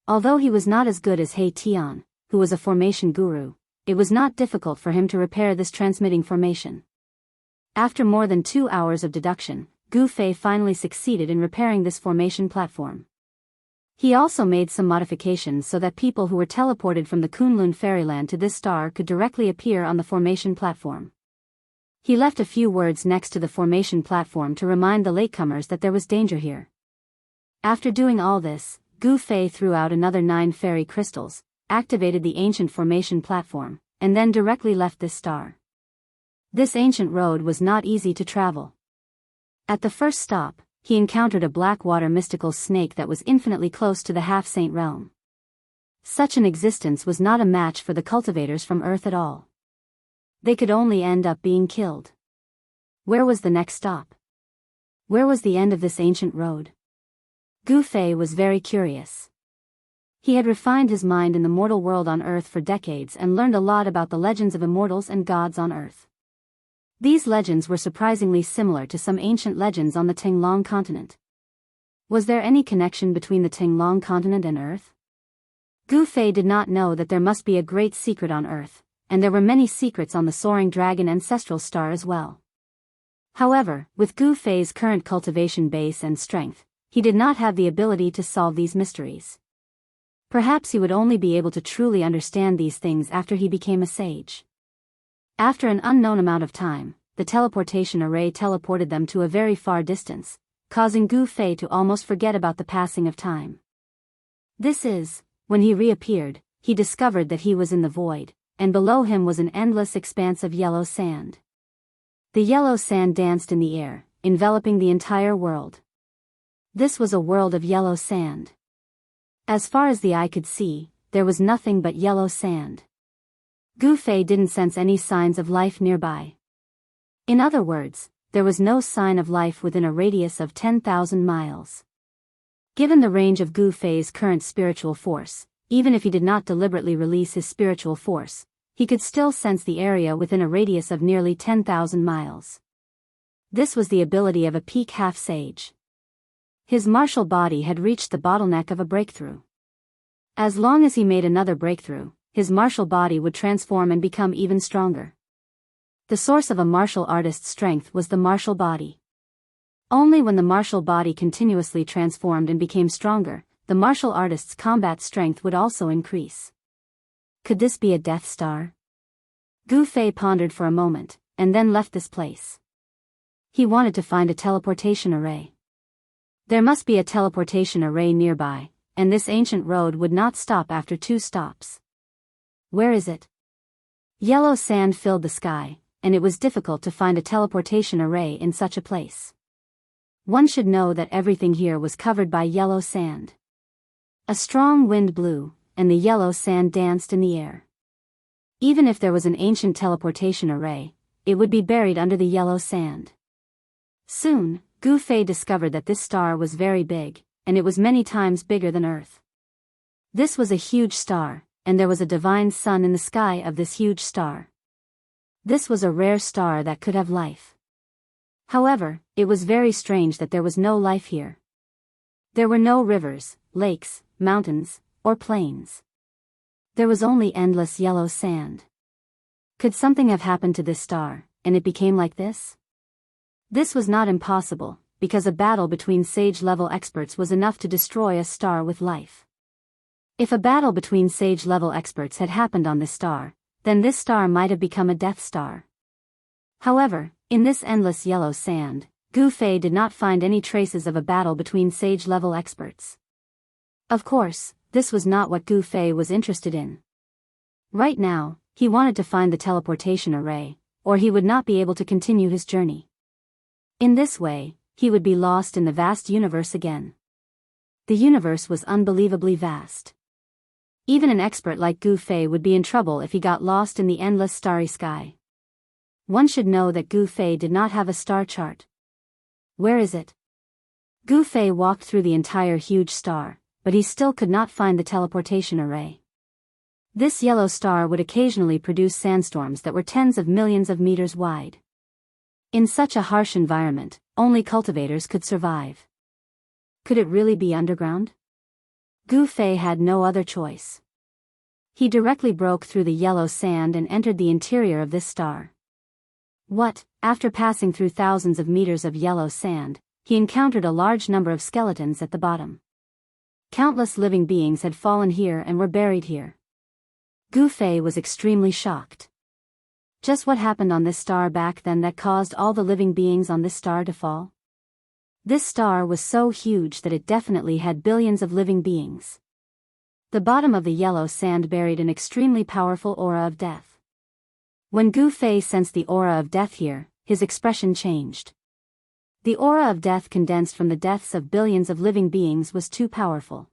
Although he was not as good as He Tian, who was a formation guru, it was not difficult for him to repair this transmitting formation. After more than 2 hours of deduction, Gu Fei finally succeeded in repairing this formation platform. He also made some modifications so that people who were teleported from the Kunlun fairyland to this star could directly appear on the formation platform. He left a few words next to the formation platform to remind the latecomers that there was danger here. After doing all this, Gu Fei threw out another 9 fairy crystals, activated the ancient formation platform, and then directly left this star. This ancient road was not easy to travel. At the first stop, he encountered a Blackwater mystical snake that was infinitely close to the half-saint realm. Such an existence was not a match for the cultivators from Earth at all. They could only end up being killed. Where was the next stop? Where was the end of this ancient road? Gu Fei was very curious. He had refined his mind in the mortal world on Earth for decades and learned a lot about the legends of immortals and gods on Earth. These legends were surprisingly similar to some ancient legends on the Tinglong continent. Was there any connection between the Tinglong continent and Earth? Gu Fei did not know that there must be a great secret on Earth, and there were many secrets on the soaring dragon ancestral star as well. However, with Gu Fei's current cultivation base and strength, he did not have the ability to solve these mysteries. Perhaps he would only be able to truly understand these things after he became a sage. After an unknown amount of time, the teleportation array teleported them to a very far distance, causing Gu Fei to almost forget about the passing of time. When he reappeared, he discovered that he was in the void, and below him was an endless expanse of yellow sand. The yellow sand danced in the air, enveloping the entire world. This was a world of yellow sand. As far as the eye could see, there was nothing but yellow sand. Gu Fei didn't sense any signs of life nearby. In other words, there was no sign of life within a radius of 10,000 miles. Given the range of Gu Fei's current spiritual force, even if he did not deliberately release his spiritual force, he could still sense the area within a radius of nearly 10,000 miles. This was the ability of a peak half-sage. His martial body had reached the bottleneck of a breakthrough. As long as he made another breakthrough, his martial body would transform and become even stronger. The source of a martial artist's strength was the martial body. Only when the martial body continuously transformed and became stronger, the martial artist's combat strength would also increase. Could this be a Death Star? Gu Fei pondered for a moment, and then left this place. He wanted to find a teleportation array. There must be a teleportation array nearby, and this ancient road would not stop after 2 stops. Where is it? Yellow sand filled the sky, and it was difficult to find a teleportation array in such a place. One should know that everything here was covered by yellow sand. A strong wind blew, and the yellow sand danced in the air. Even if there was an ancient teleportation array, it would be buried under the yellow sand. Soon, Gu Fei discovered that this star was very big, and it was many times bigger than Earth. This was a huge star, and there was a divine sun in the sky of this huge star. This was a rare star that could have life. However, it was very strange that there was no life here. There were no rivers, lakes, mountains, or plains. There was only endless yellow sand. Could something have happened to this star, and it became like this? This was not impossible, because a battle between sage-level experts was enough to destroy a star with life. If a battle between sage-level experts had happened on this star, then this star might have become a Death Star. However, in this endless yellow sand, Gu Fei did not find any traces of a battle between sage-level experts. Of course, this was not what Gu Fei was interested in. Right now, he wanted to find the teleportation array, or he would not be able to continue his journey. In this way, he would be lost in the vast universe again. The universe was unbelievably vast. Even an expert like Gu Fei would be in trouble if he got lost in the endless starry sky. One should know that Gu Fei did not have a star chart. Where is it? Gu Fei walked through the entire huge star, but he still could not find the teleportation array. This yellow star would occasionally produce sandstorms that were tens of millions of meters wide. In such a harsh environment, only cultivators could survive. Could it really be underground? Gu Fei had no other choice. He directly broke through the yellow sand and entered the interior of this star. After passing through thousands of meters of yellow sand, he encountered a large number of skeletons at the bottom. Countless living beings had fallen here and were buried here. Gu Fei was extremely shocked. Just what happened on this star back then that caused all the living beings on this star to fall? This star was so huge that it definitely had billions of living beings. The bottom of the yellow sand buried an extremely powerful aura of death. When Gu Fei sensed the aura of death here, his expression changed. The aura of death condensed from the deaths of billions of living beings was too powerful.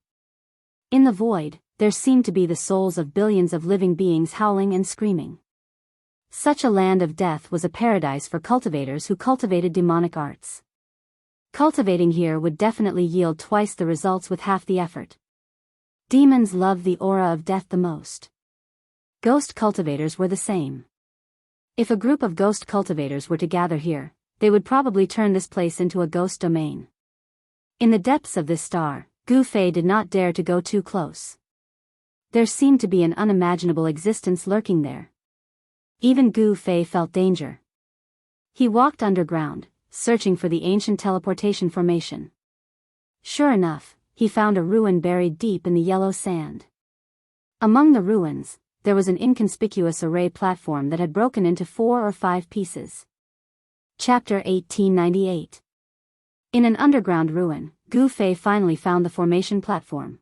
In the void, there seemed to be the souls of billions of living beings howling and screaming. Such a land of death was a paradise for cultivators who cultivated demonic arts. Cultivating here would definitely yield twice the results with half the effort. Demons love the aura of death the most. Ghost cultivators were the same. If a group of ghost cultivators were to gather here, they would probably turn this place into a ghost domain. In the depths of this star, Gu Fei did not dare to go too close. There seemed to be an unimaginable existence lurking there. Even Gu Fei felt danger. He walked underground, searching for the ancient teleportation formation. Sure enough, he found a ruin buried deep in the yellow sand. Among the ruins, there was an inconspicuous array platform that had broken into 4 or 5 pieces. Chapter 1898. In an underground ruin, Gu Fei finally found the formation platform.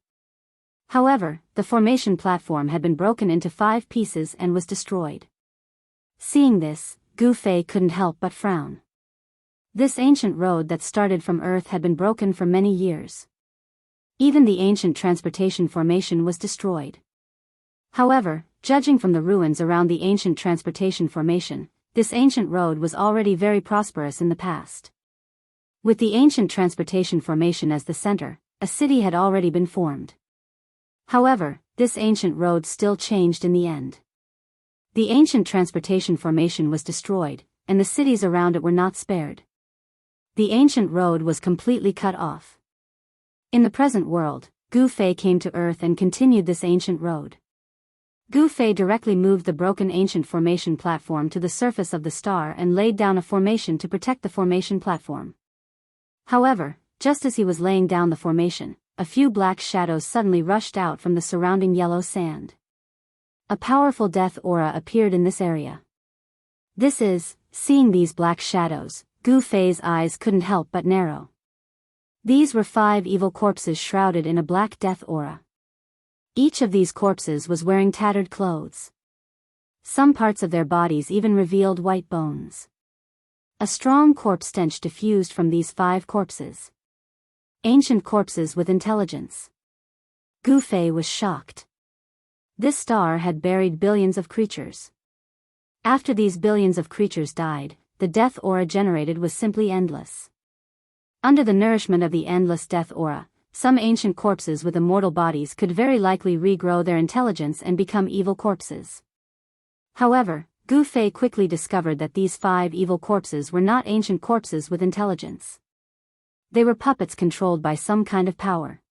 However, the formation platform had been broken into 5 pieces and was destroyed. Seeing this, Gu Fei couldn't help but frown. This ancient road that started from Earth had been broken for many years. Even the ancient transportation formation was destroyed. However, judging from the ruins around the ancient transportation formation, this ancient road was already very prosperous in the past. With the ancient transportation formation as the center, a city had already been formed. However, this ancient road still changed in the end. The ancient transportation formation was destroyed, and the cities around it were not spared. The ancient road was completely cut off. In the present world, Gu Fei came to Earth and continued this ancient road. Gu Fei directly moved the broken ancient formation platform to the surface of the star and laid down a formation to protect the formation platform. However, just as he was laying down the formation, a few black shadows suddenly rushed out from the surrounding yellow sand. A powerful death aura appeared in this area. Seeing these black shadows, Gu Fei's eyes couldn't help but narrow. These were 5 evil corpses shrouded in a black death aura. Each of these corpses was wearing tattered clothes. Some parts of their bodies even revealed white bones. A strong corpse stench diffused from these 5 corpses. Ancient corpses with intelligence. Gu Fei was shocked. This star had buried billions of creatures. After these billions of creatures died, the death aura generated was simply endless. Under the nourishment of the endless death aura, some ancient corpses with immortal bodies could very likely regrow their intelligence and become evil corpses. However, Gu Fei quickly discovered that these 5 evil corpses were not ancient corpses with intelligence. They were puppets controlled by some kind of power.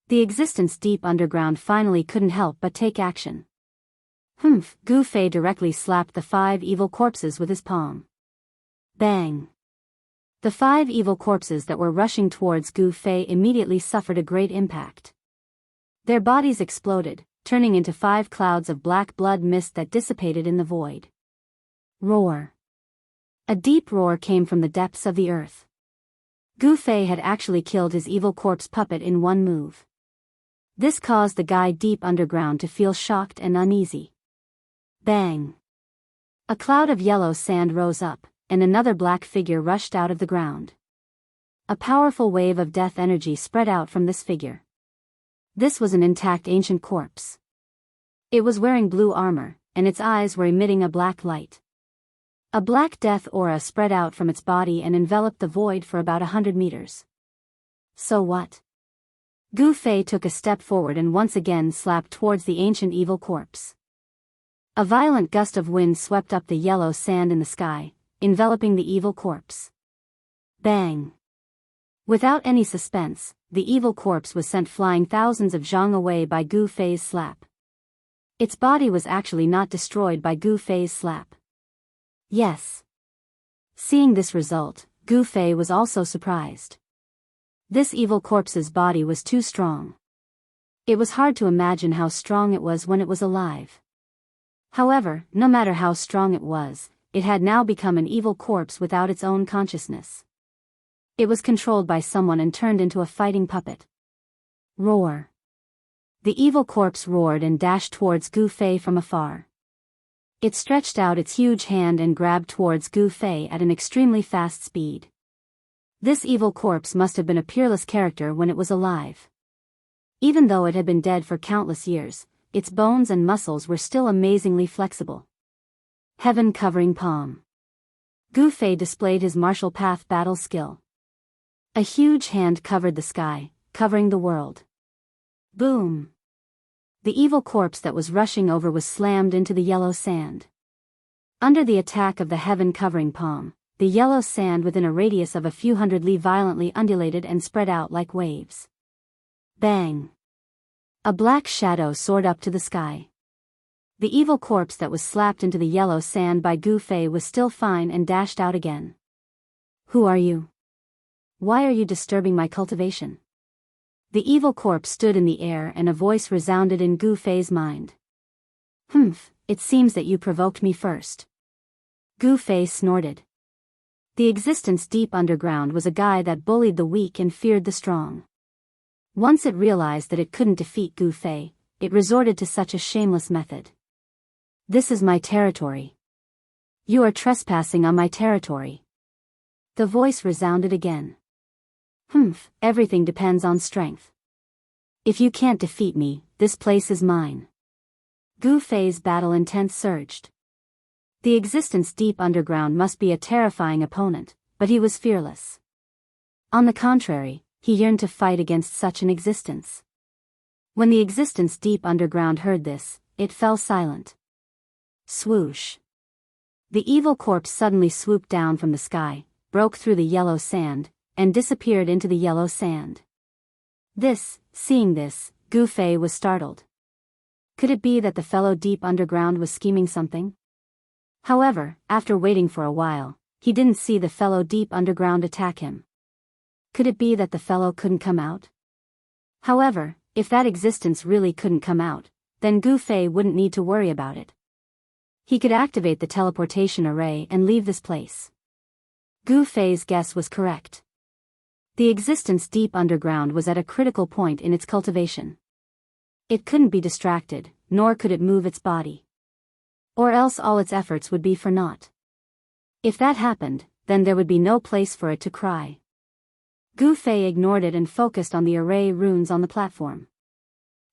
The existence deep underground finally couldn't help but take action. Gu Fei directly slapped the 5 evil corpses with his palm. Bang! The 5 evil corpses that were rushing towards Gu Fei immediately suffered a great impact. Their bodies exploded, turning into 5 clouds of black blood mist that dissipated in the void. Roar! A deep roar came from the depths of the earth. Gu Fei had actually killed his evil corpse puppet in one move. This caused the guy deep underground to feel shocked and uneasy. Bang! A cloud of yellow sand rose up, and another black figure rushed out of the ground. A powerful wave of death energy spread out from this figure. This was an intact ancient corpse. It was wearing blue armor, and its eyes were emitting a black light. A black death aura spread out from its body and enveloped the void for about 100 meters. So what? Gu Fei took a step forward and once again slapped towards the ancient evil corpse. A violent gust of wind swept up the yellow sand in the sky, enveloping the evil corpse. Bang! Without any suspense, the evil corpse was sent flying thousands of zhang away by Gu Fei's slap. Its body was actually not destroyed by Gu Fei's slap. Yes. Seeing this result, Gu Fei was also surprised. This evil corpse's body was too strong. It was hard to imagine how strong it was when it was alive. However, no matter how strong it was, it had now become an evil corpse without its own consciousness. It was controlled by someone and turned into a fighting puppet. Roar! The evil corpse roared and dashed towards Gu Fei from afar. It stretched out its huge hand and grabbed towards Gu Fei at an extremely fast speed. This evil corpse must have been a peerless character when it was alive. Even though it had been dead for countless years, its bones and muscles were still amazingly flexible. Heaven covering palm. Gu Fei displayed his martial path battle skill. A huge hand covered the sky, covering the world. Boom! The evil corpse that was rushing over was slammed into the yellow sand. Under the attack of the heaven covering palm, the yellow sand within a radius of a few hundred li violently undulated and spread out like waves. Bang! A black shadow soared up to the sky. The evil corpse that was slapped into the yellow sand by Gu Fei was still fine and dashed out again. Who are you? Why are you disturbing my cultivation? The evil corpse stood in the air and a voice resounded in Gu Fei's mind. "Humph, it seems that you provoked me first." Gu Fei snorted. The existence deep underground was a guy that bullied the weak and feared the strong. Once it realized that it couldn't defeat Gu Fei, it resorted to such a shameless method. "This is my territory. You are trespassing on my territory." The voice resounded again. "Humph, everything depends on strength. If you can't defeat me, this place is mine." Gu Fei's battle intent surged. The existence deep underground must be a terrifying opponent, but he was fearless. On the contrary, he yearned to fight against such an existence. When the existence deep underground heard this, it fell silent. Swoosh. The evil corpse suddenly swooped down from the sky, broke through the yellow sand, and disappeared into the yellow sand. Seeing this, Gu Fei was startled. Could it be that the fellow deep underground was scheming something? However, after waiting for a while, he didn't see the fellow deep underground attack him. Could it be that the fellow couldn't come out? However, if that existence really couldn't come out, then Gu Fei wouldn't need to worry about it. He could activate the teleportation array and leave this place. Gu Fei's guess was correct. The existence deep underground was at a critical point in its cultivation. It couldn't be distracted, nor could it move its body. Or else all its efforts would be for naught. If that happened, then there would be no place for it to cry. Gu Fei ignored it and focused on the array runes on the platform.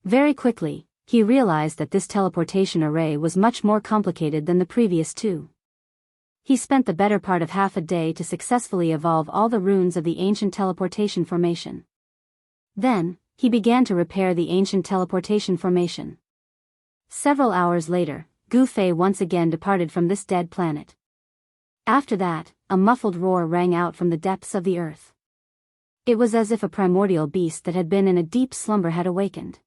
Very quickly, he realized that this teleportation array was much more complicated than the previous two. He spent the better part of half a day to successfully evolve all the runes of the ancient teleportation formation. Then, he began to repair the ancient teleportation formation. Several hours later, Gu Fei once again departed from this dead planet. After that, a muffled roar rang out from the depths of the earth. It was as if a primordial beast that had been in a deep slumber had awakened.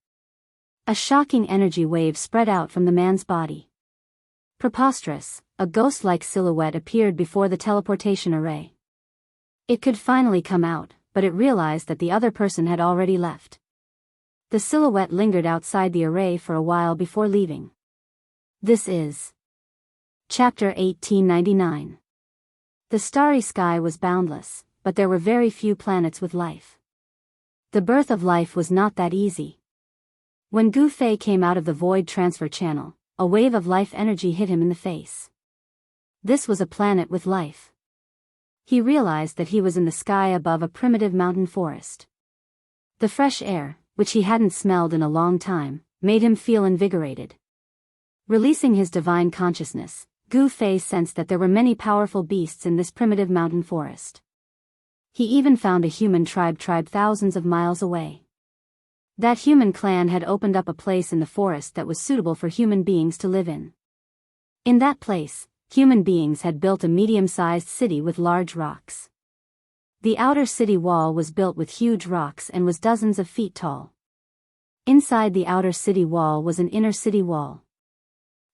A shocking energy wave spread out from the man's body. Preposterous, a ghost-like silhouette appeared before the teleportation array. It could finally come out, but it realized that the other person had already left. The silhouette lingered outside the array for a while before leaving. This is Chapter 1899. The starry sky was boundless, but there were very few planets with life. The birth of life was not that easy. When Gu Fei came out of the void transfer channel, a wave of life energy hit him in the face. This was a planet with life. He realized that he was in the sky above a primitive mountain forest. The fresh air, which he hadn't smelled in a long time, made him feel invigorated. Releasing his divine consciousness, Gu Fei sensed that there were many powerful beasts in this primitive mountain forest. He even found a human tribe thousands of miles away. That human clan had opened up a place in the forest that was suitable for human beings to live in. In that place, human beings had built a medium-sized city with large rocks. The outer city wall was built with huge rocks and was dozens of feet tall. Inside the outer city wall was an inner city wall.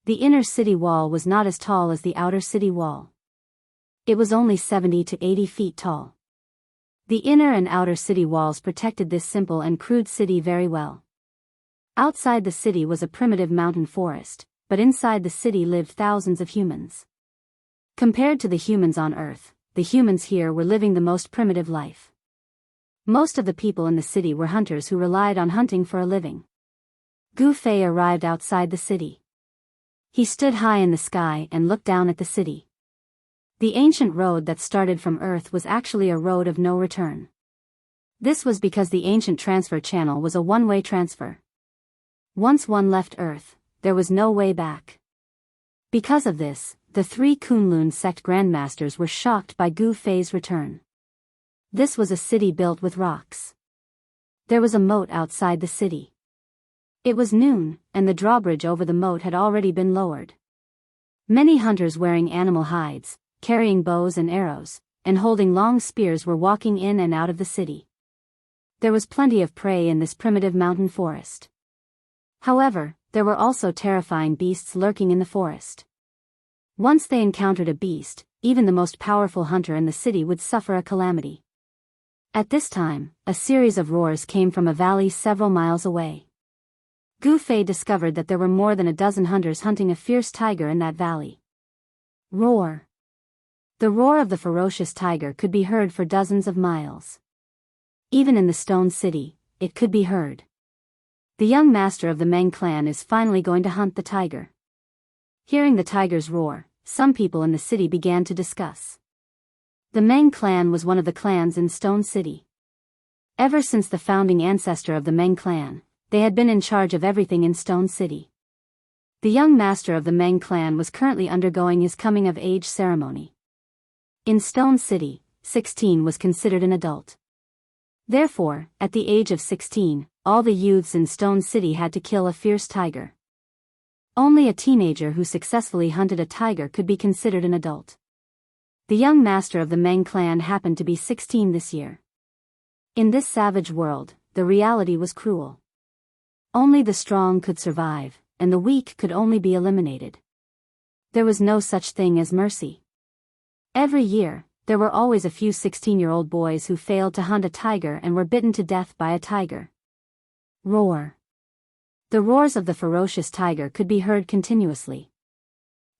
The inner city wall was not as tall as the outer city wall. It was only 70 to 80 feet tall. The inner and outer city walls protected this simple and crude city very well. Outside the city was a primitive mountain forest, but inside the city lived thousands of humans. Compared to the humans on Earth, the humans here were living the most primitive life. Most of the people in the city were hunters who relied on hunting for a living. Gu Fei arrived outside the city. He stood high in the sky and looked down at the city. The ancient road that started from Earth was actually a road of no return. This was because the ancient transfer channel was a one-way transfer. Once one left Earth, there was no way back. Because of this, the three Kunlun sect grandmasters were shocked by Gu Fei's return. This was a city built with rocks. There was a moat outside the city. It was noon, and the drawbridge over the moat had already been lowered. Many hunters wearing animal hides, carrying bows and arrows, and holding long spears were walking in and out of the city. There was plenty of prey in this primitive mountain forest. However, there were also terrifying beasts lurking in the forest. Once they encountered a beast, even the most powerful hunter in the city would suffer a calamity. At this time, a series of roars came from a valley several miles away. Gu Fei discovered that there were more than a dozen hunters hunting a fierce tiger in that valley. Roar. The roar of the ferocious tiger could be heard for dozens of miles. Even in the stone city, it could be heard. The young master of the Meng clan is finally going to hunt the tiger. Hearing the tiger's roar, some people in the city began to discuss. The Meng clan was one of the clans in Stone City. Ever since the founding ancestor of the Meng clan, they had been in charge of everything in Stone City. The young master of the Meng clan was currently undergoing his coming-of-age ceremony. In Stone City, 16 was considered an adult. Therefore, at the age of 16, all the youths in Stone City had to kill a fierce tiger. Only a teenager who successfully hunted a tiger could be considered an adult. The young master of the Meng clan happened to be 16 this year. In this savage world, the reality was cruel. Only the strong could survive, and the weak could only be eliminated. There was no such thing as mercy. Every year, there were always a few 16-year-old boys who failed to hunt a tiger and were bitten to death by a tiger. Roar. The roars of the ferocious tiger could be heard continuously.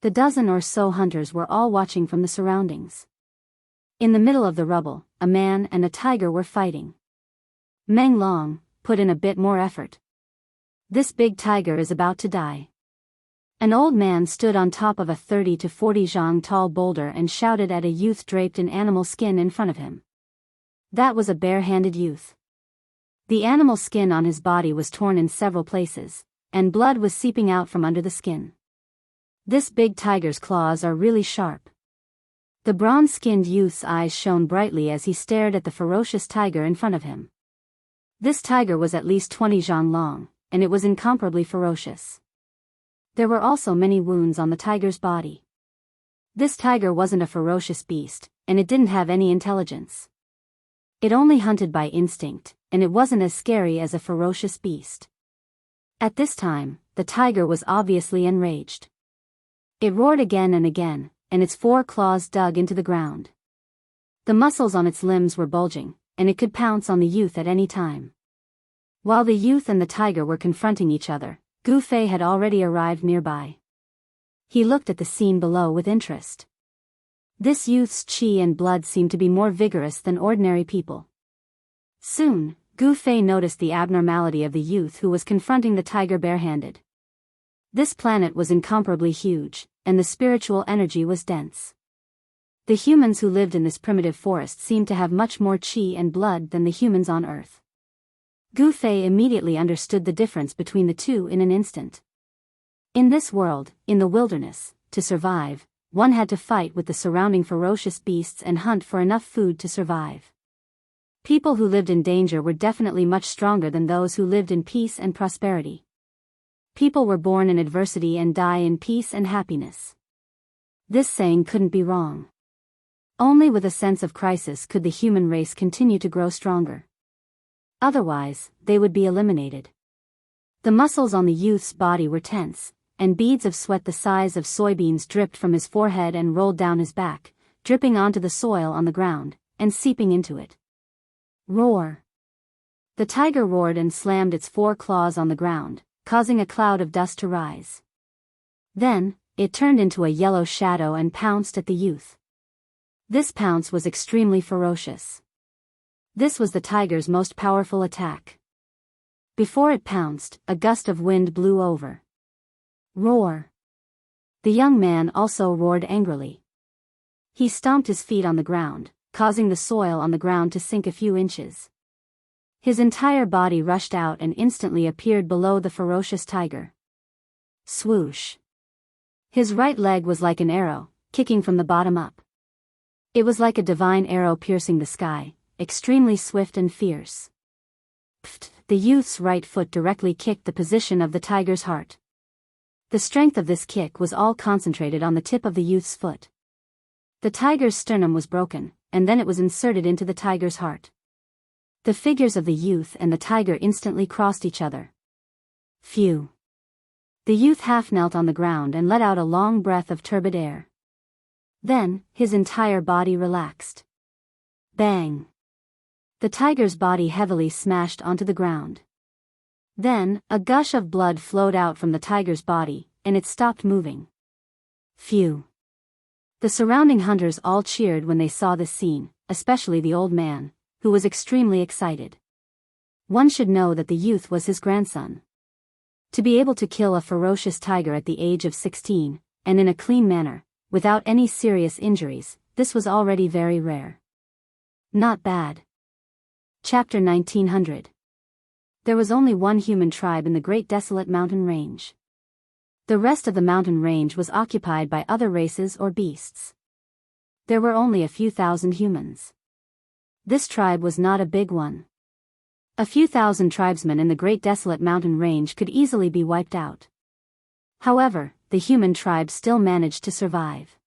The dozen or so hunters were all watching from the surroundings. In the middle of the rubble, a man and a tiger were fighting. Meng Long, put in a bit more effort. This big tiger is about to die. An old man stood on top of a 30 to 40 zhang tall boulder and shouted at a youth draped in animal skin in front of him. That was a bare-handed youth. The animal skin on his body was torn in several places, and blood was seeping out from under the skin. This big tiger's claws are really sharp. The bronze-skinned youth's eyes shone brightly as he stared at the ferocious tiger in front of him. This tiger was at least 20 zhang long, and it was incomparably ferocious. There were also many wounds on the tiger's body. This tiger wasn't a ferocious beast, and it didn't have any intelligence. It only hunted by instinct, and it wasn't as scary as a ferocious beast. At this time, the tiger was obviously enraged. It roared again, and its 4 claws dug into the ground. The muscles on its limbs were bulging, and it could pounce on the youth at any time. While the youth and the tiger were confronting each other, Gu Fei had already arrived nearby. He looked at the scene below with interest. This youth's qi and blood seemed to be more vigorous than ordinary people. Soon, Gu Fei noticed the abnormality of the youth who was confronting the tiger barehanded. This planet was incomparably huge, and the spiritual energy was dense. The humans who lived in this primitive forest seemed to have much more qi and blood than the humans on Earth. Gu Fei immediately understood the difference between the two in an instant. In this world, in the wilderness, to survive, one had to fight with the surrounding ferocious beasts and hunt for enough food to survive. People who lived in danger were definitely much stronger than those who lived in peace and prosperity. People were born in adversity and die in peace and happiness. This saying couldn't be wrong. Only with a sense of crisis could the human race continue to grow stronger. Otherwise, they would be eliminated. The muscles on the youth's body were tense, and beads of sweat the size of soybeans dripped from his forehead and rolled down his back, dripping onto the soil on the ground, and seeping into it. Roar. The tiger roared and slammed its 4 claws on the ground, causing a cloud of dust to rise. Then, it turned into a yellow shadow and pounced at the youth. This pounce was extremely ferocious. This was the tiger's most powerful attack. Before it pounced, a gust of wind blew over. Roar. The young man also roared angrily. He stomped his feet on the ground, causing the soil on the ground to sink a few inches. His entire body rushed out and instantly appeared below the ferocious tiger. Swoosh. His right leg was like an arrow, kicking from the bottom up. It was like a divine arrow piercing the sky, extremely swift and fierce. Pfft, the youth's right foot directly kicked the position of the tiger's heart. The strength of this kick was all concentrated on the tip of the youth's foot. The tiger's sternum was broken, and then it was inserted into the tiger's heart. The figures of the youth and the tiger instantly crossed each other. Phew. The youth half knelt on the ground and let out a long breath of turbid air. Then, his entire body relaxed. Bang. The tiger's body heavily smashed onto the ground. Then, a gush of blood flowed out from the tiger's body, and it stopped moving. Phew! The surrounding hunters all cheered when they saw this scene, especially the old man, who was extremely excited. One should know that the youth was his grandson. To be able to kill a ferocious tiger at the age of 16, and in a clean manner, without any serious injuries, this was already very rare. Not bad. Chapter 1900. There was only one human tribe in the Great Desolate Mountain Range. The rest of the mountain range was occupied by other races or beasts. There were only a few thousand humans. This tribe was not a big one. A few thousand tribesmen in the Great Desolate Mountain Range could easily be wiped out. However, the human tribe still managed to survive.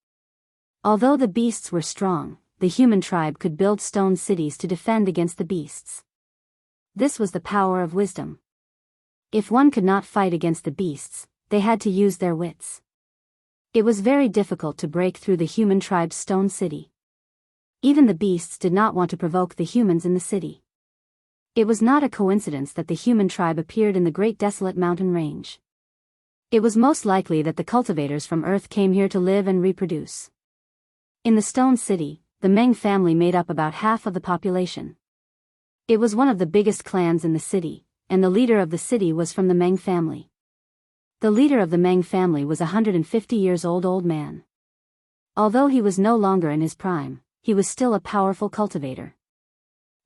Although the beasts were strong, the human tribe could build stone cities to defend against the beasts. This was the power of wisdom. If one could not fight against the beasts, they had to use their wits. It was very difficult to break through the human tribe's stone city. Even the beasts did not want to provoke the humans in the city. It was not a coincidence that the human tribe appeared in the Great Desolate Mountain Range. It was most likely that the cultivators from Earth came here to live and reproduce. In the Stone City, the Meng family made up about half of the population. It was one of the biggest clans in the city, and the leader of the city was from the Meng family. The leader of the Meng family was a 150 years old man. Although he was no longer in his prime, he was still a powerful cultivator.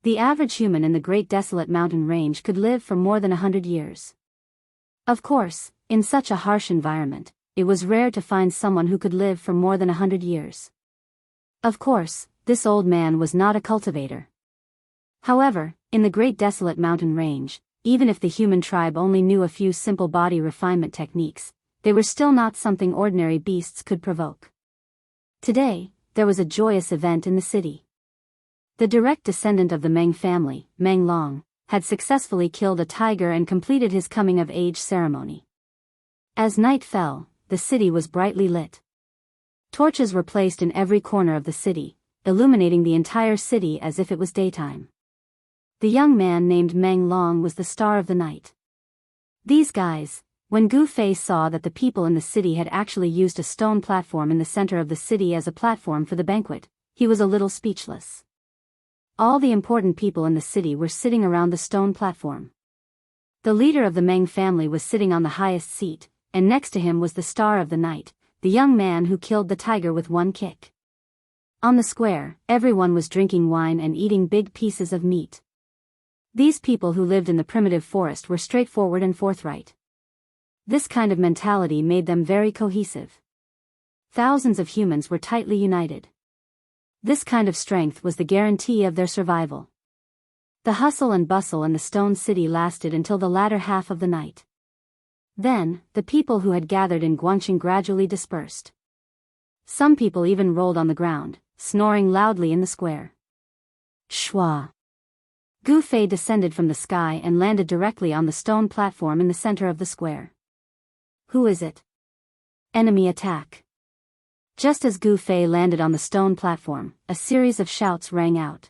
The average human in the Great Desolate Mountain Range could live for more than 100 years. Of course, in such a harsh environment, it was rare to find someone who could live for more than 100 years. Of course, this old man was not a cultivator. However, in the Great Desolate Mountain Range, even if the human tribe only knew a few simple body refinement techniques, they were still not something ordinary beasts could provoke. Today, there was a joyous event in the city. The direct descendant of the Meng family, Meng Long, had successfully killed a tiger and completed his coming-of-age ceremony. As night fell, the city was brightly lit. Torches were placed in every corner of the city, illuminating the entire city as if it was daytime. The young man named Meng Long was the star of the night. These guys, when Gu Fei saw that the people in the city had actually used a stone platform in the center of the city as a platform for the banquet, he was a little speechless. All the important people in the city were sitting around the stone platform. The leader of the Meng family was sitting on the highest seat, and next to him was the star of the night, the young man who killed the tiger with one kick. On the square, everyone was drinking wine and eating big pieces of meat. These people who lived in the primitive forest were straightforward and forthright. This kind of mentality made them very cohesive. Thousands of humans were tightly united. This kind of strength was the guarantee of their survival. The hustle and bustle in the stone city lasted until the latter half of the night. Then, the people who had gathered in Guangqing gradually dispersed. Some people even rolled on the ground, snoring loudly in the square. Shwa! Gu Fei descended from the sky and landed directly on the stone platform in the center of the square. Who is it? Enemy attack. Just as Gu Fei landed on the stone platform, a series of shouts rang out.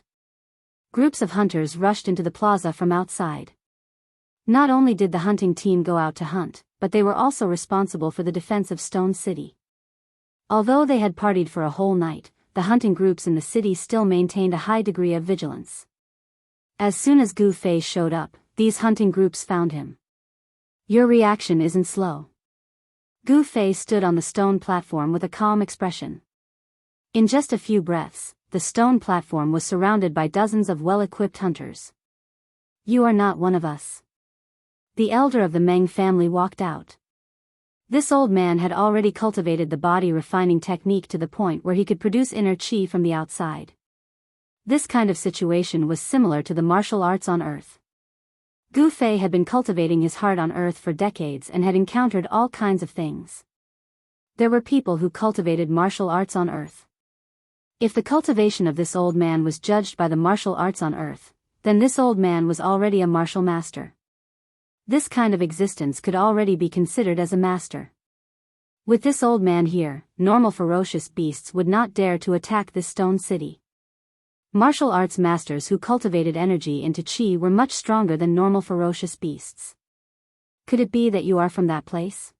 Groups of hunters rushed into the plaza from outside. Not only did the hunting team go out to hunt, but they were also responsible for the defense of Stone City. Although they had partied for a whole night, the hunting groups in the city still maintained a high degree of vigilance. As soon as Gu Fei showed up, these hunting groups found him. Your reaction isn't slow. Gu Fei stood on the stone platform with a calm expression. In just a few breaths, the stone platform was surrounded by dozens of well-equipped hunters. You are not one of us. The elder of the Meng family walked out. This old man had already cultivated the body refining technique to the point where he could produce inner qi from the outside. This kind of situation was similar to the martial arts on Earth. Gu Fei had been cultivating his heart on Earth for decades and had encountered all kinds of things. There were people who cultivated martial arts on Earth. If the cultivation of this old man was judged by the martial arts on Earth, then this old man was already a martial master. This kind of existence could already be considered as a master. With this old man here, normal ferocious beasts would not dare to attack this stone city. Martial arts masters who cultivated energy into chi were much stronger than normal ferocious beasts. Could it be that you are from that place?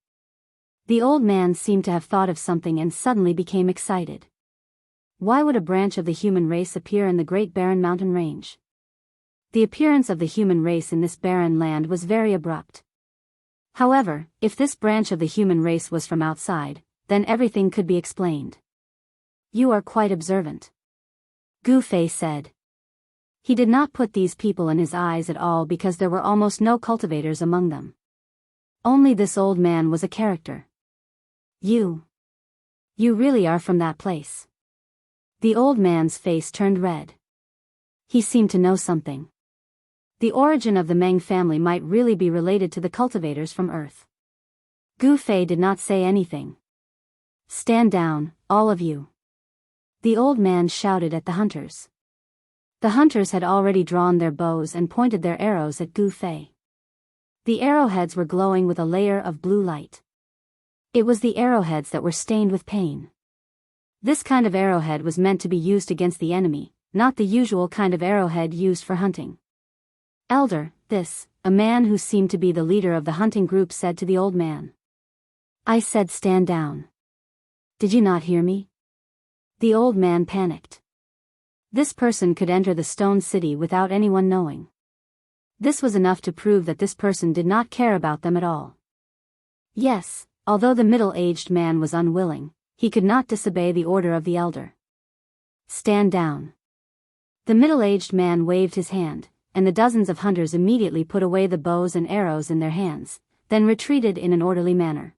The old man seemed to have thought of something and suddenly became excited. Why would a branch of the human race appear in the Great Barren Mountain Range? The appearance of the human race in this barren land was very abrupt. However, if this branch of the human race was from outside, then everything could be explained. You are quite observant, Gu Fei said. He did not put these people in his eyes at all because there were almost no cultivators among them. Only this old man was a character. You really are from that place. The old man's face turned red. He seemed to know something. The origin of the Meng family might really be related to the cultivators from Earth. Gu Fei did not say anything. Stand down, all of you. The old man shouted at the hunters. The hunters had already drawn their bows and pointed their arrows at Gu Fei. The arrowheads were glowing with a layer of blue light. It was the arrowheads that were stained with pain. This kind of arrowhead was meant to be used against the enemy, not the usual kind of arrowhead used for hunting. Elder, a man who seemed to be the leader of the hunting group said to the old man. I said stand down. Did you not hear me? The old man panicked. This person could enter the stone city without anyone knowing. This was enough to prove that this person did not care about them at all. Yes, although the middle-aged man was unwilling, he could not disobey the order of the elder. Stand down. The middle-aged man waved his hand, and the dozens of hunters immediately put away the bows and arrows in their hands, then retreated in an orderly manner.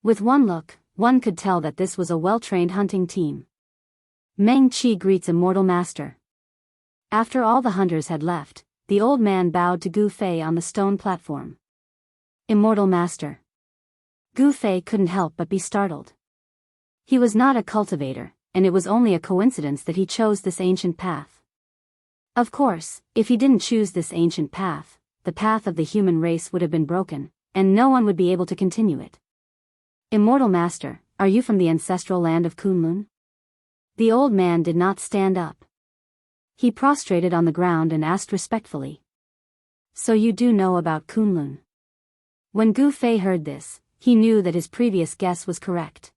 With one look, one could tell that this was a well-trained hunting team. Meng Qi greets Immortal Master. After all the hunters had left, the old man bowed to Gu Fei on the stone platform. Immortal Master. Gu Fei couldn't help but be startled. He was not a cultivator, and it was only a coincidence that he chose this ancient path. Of course, if he didn't choose this ancient path, the path of the human race would have been broken, and no one would be able to continue it. Immortal Master, are you from the ancestral land of Kunlun? The old man did not stand up. He prostrated on the ground and asked respectfully. So you do know about Kunlun? When Gu Fei heard this, he knew that his previous guess was correct.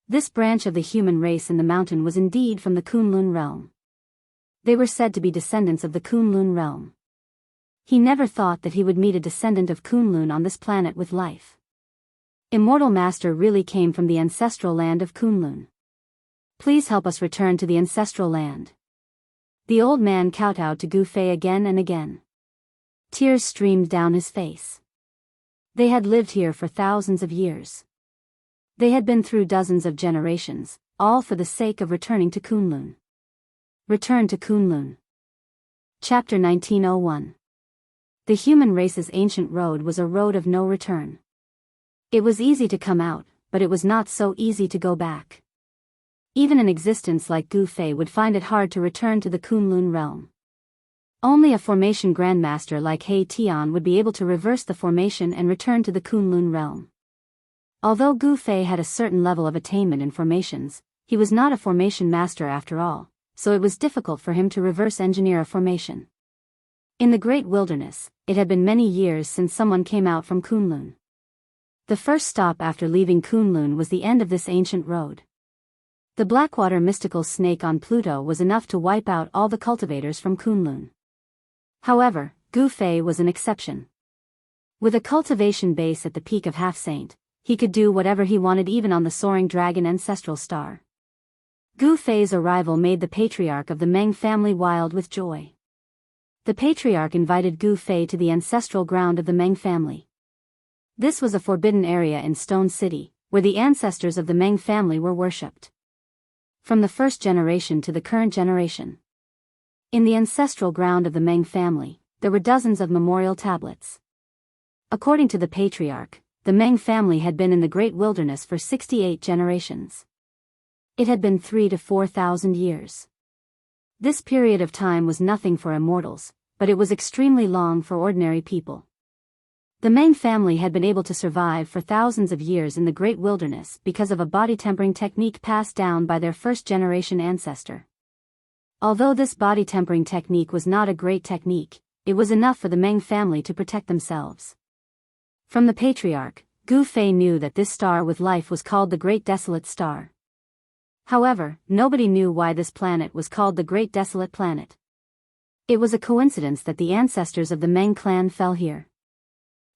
This branch of the human race in the mountain was indeed from the Kunlun realm. They were said to be descendants of the Kunlun realm. He never thought that he would meet a descendant of Kunlun on this planet with life. Immortal Master really came from the ancestral land of Kunlun. Please help us return to the ancestral land. The old man kowtowed to Gu Fei again and again. Tears streamed down his face. They had lived here for thousands of years. They had been through dozens of generations, all for the sake of returning to Kunlun. Return to Kunlun. Chapter 1901. The human race's ancient road was a road of no return. It was easy to come out, but it was not so easy to go back. Even an existence like Gu Fei would find it hard to return to the Kunlun realm. Only a formation grandmaster like He Tian would be able to reverse the formation and return to the Kunlun realm. Although Gu Fei had a certain level of attainment in formations, he was not a formation master after all, so it was difficult for him to reverse engineer a formation. In the great wilderness, it had been many years since someone came out from Kunlun. The first stop after leaving Kunlun was the end of this ancient road. The Blackwater mystical snake on Pluto was enough to wipe out all the cultivators from Kunlun. However, Gu Fei was an exception. With a cultivation base at the peak of Half Saint, he could do whatever he wanted even on the soaring dragon ancestral star. Gu Fei's arrival made the patriarch of the Meng family wild with joy. The patriarch invited Gu Fei to the ancestral ground of the Meng family. This was a forbidden area in Stone City, where the ancestors of the Meng family were worshipped. From the first generation to the current generation. In the ancestral ground of the Meng family, there were dozens of memorial tablets. According to the patriarch, the Meng family had been in the great wilderness for 68 generations. It had been 3,000 to 4,000 years. This period of time was nothing for immortals, but it was extremely long for ordinary people. The Meng family had been able to survive for thousands of years in the great wilderness because of a body tempering technique passed down by their first-generation ancestor. Although this body tempering technique was not a great technique, it was enough for the Meng family to protect themselves. From the patriarch, Gu Fei knew that this star with life was called the Great Desolate Star. However, nobody knew why this planet was called the Great Desolate Planet. It was a coincidence that the ancestors of the Meng clan fell here.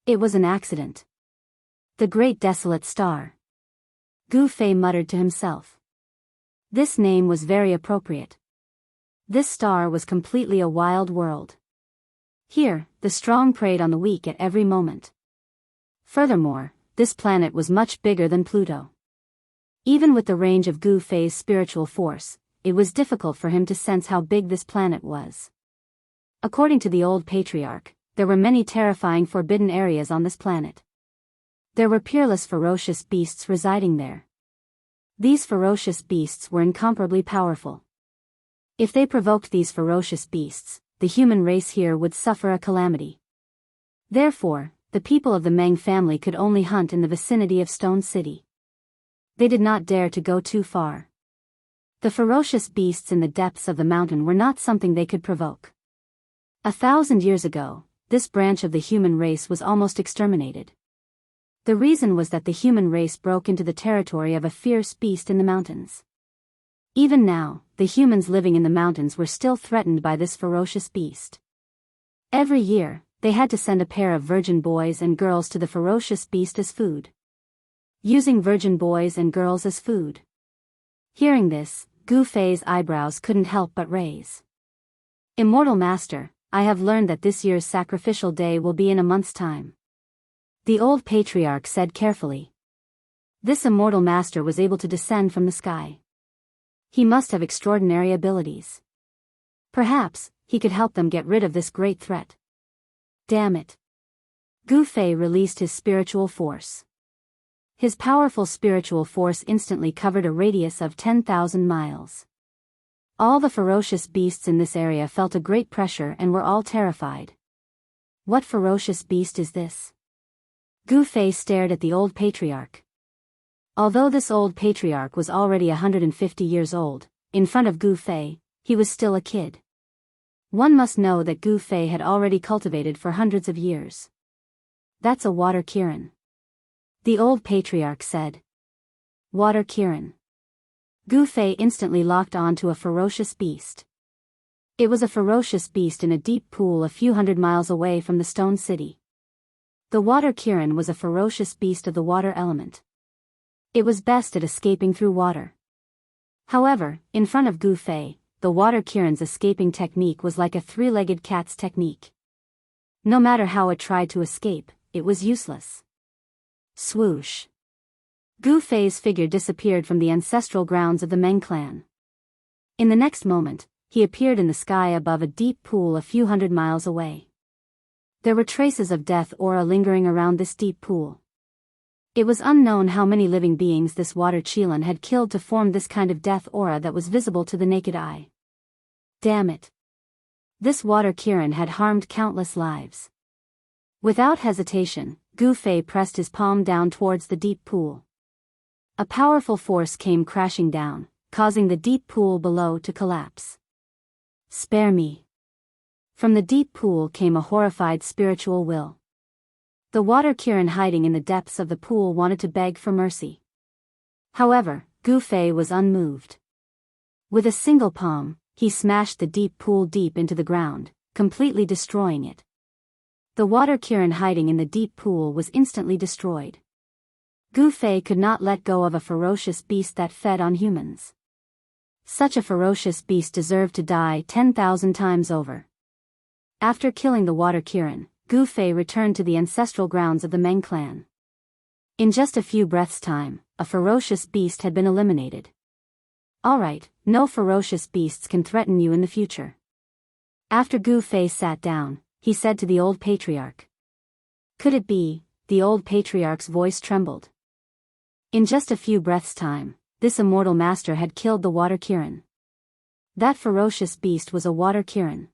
It was an accident. The Great Desolate Star. Gu Fei muttered to himself. This name was very appropriate. This star was completely a wild world. Here, the strong preyed on the weak at every moment. Furthermore, this planet was much bigger than Pluto. Even with the range of Gu Fei's spiritual force, it was difficult for him to sense how big this planet was. According to the old patriarch, there were many terrifying forbidden areas on this planet. There were peerless ferocious beasts residing there. These ferocious beasts were incomparably powerful. If they provoked these ferocious beasts, the human race here would suffer a calamity. Therefore, the people of the Meng family could only hunt in the vicinity of Stone City. They did not dare to go too far. The ferocious beasts in the depths of the mountain were not something they could provoke. 1,000 years ago, this branch of the human race was almost exterminated. The reason was that the human race broke into the territory of a fierce beast in the mountains. Even now, the humans living in the mountains were still threatened by this ferocious beast. Every year, they had to send a pair of virgin boys and girls to the ferocious beast as food. Using virgin boys and girls as food. Hearing this, Gu Fei's eyebrows couldn't help but raise. Immortal Master, I have learned that this year's sacrificial day will be in a month's time. The old patriarch said carefully. This immortal master was able to descend from the sky. He must have extraordinary abilities. Perhaps, he could help them get rid of this great threat. Damn it. Gu Fei released his spiritual force. His powerful spiritual force instantly covered a radius of 10,000 miles. All the ferocious beasts in this area felt a great pressure and were all terrified. What ferocious beast is this? Gu Fei stared at the old patriarch. Although this old patriarch was already 150 years old, in front of Gu Fei, he was still a kid. One must know that Gu Fei had already cultivated for hundreds of years. That's a water Kirin. The old patriarch said. Water Kirin. Gu Fei instantly locked on to a ferocious beast. It was a ferocious beast in a deep pool a few hundred miles away from the Stone City. The water Kirin was a ferocious beast of the water element. It was best at escaping through water. However, in front of Gu Fei, the water Kirin's escaping technique was like a three-legged cat's technique. No matter how it tried to escape, it was useless. Swoosh. Gu Fei's figure disappeared from the ancestral grounds of the Meng clan. In the next moment, he appeared in the sky above a deep pool a few hundred miles away. There were traces of death aura lingering around this deep pool. It was unknown how many living beings this water Qilin had killed to form this kind of death aura that was visible to the naked eye. Damn it. This water Kirin had harmed countless lives. Without hesitation, Gu Fei pressed his palm down towards the deep pool. A powerful force came crashing down, causing the deep pool below to collapse. Spare me. From the deep pool came a horrified spiritual will. The water Kirin hiding in the depths of the pool wanted to beg for mercy. However, Gu Fei was unmoved. With a single palm, he smashed the deep pool deep into the ground, completely destroying it. The water Kirin hiding in the deep pool was instantly destroyed. Gu Fei could not let go of a ferocious beast that fed on humans. Such a ferocious beast deserved to die 10,000 times over. After killing the water Kirin, Gu Fei returned to the ancestral grounds of the Meng clan. In just a few breaths' time, a ferocious beast had been eliminated. Alright, no ferocious beasts can threaten you in the future. After Gu Fei sat down, he said to the old patriarch. Could it be? The old patriarch's voice trembled. In just a few breaths' time, this immortal master had killed the water Kirin. That ferocious beast was a water Kirin.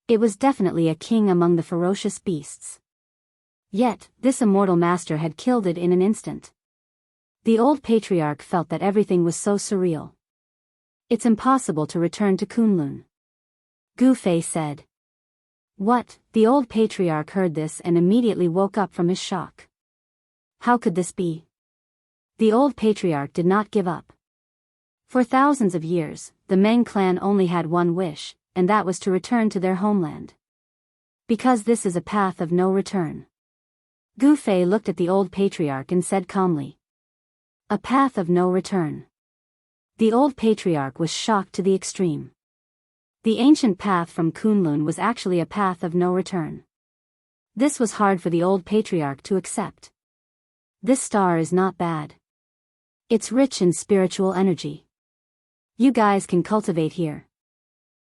It was definitely a king among the ferocious beasts. Yet, this immortal master had killed it in an instant. The old patriarch felt that everything was so surreal. It's impossible to return to Kunlun. Gu Fei said. What? The old patriarch heard this and immediately woke up from his shock. How could this be? The old patriarch did not give up. For thousands of years, the Meng clan only had one wish, and that was to return to their homeland. Because this is a path of no return. Gu Fei looked at the old patriarch and said calmly. A path of no return. The old patriarch was shocked to the extreme. The ancient path from Kunlun was actually a path of no return. This was hard for the old patriarch to accept. This star is not bad. It's rich in spiritual energy. You guys can cultivate here.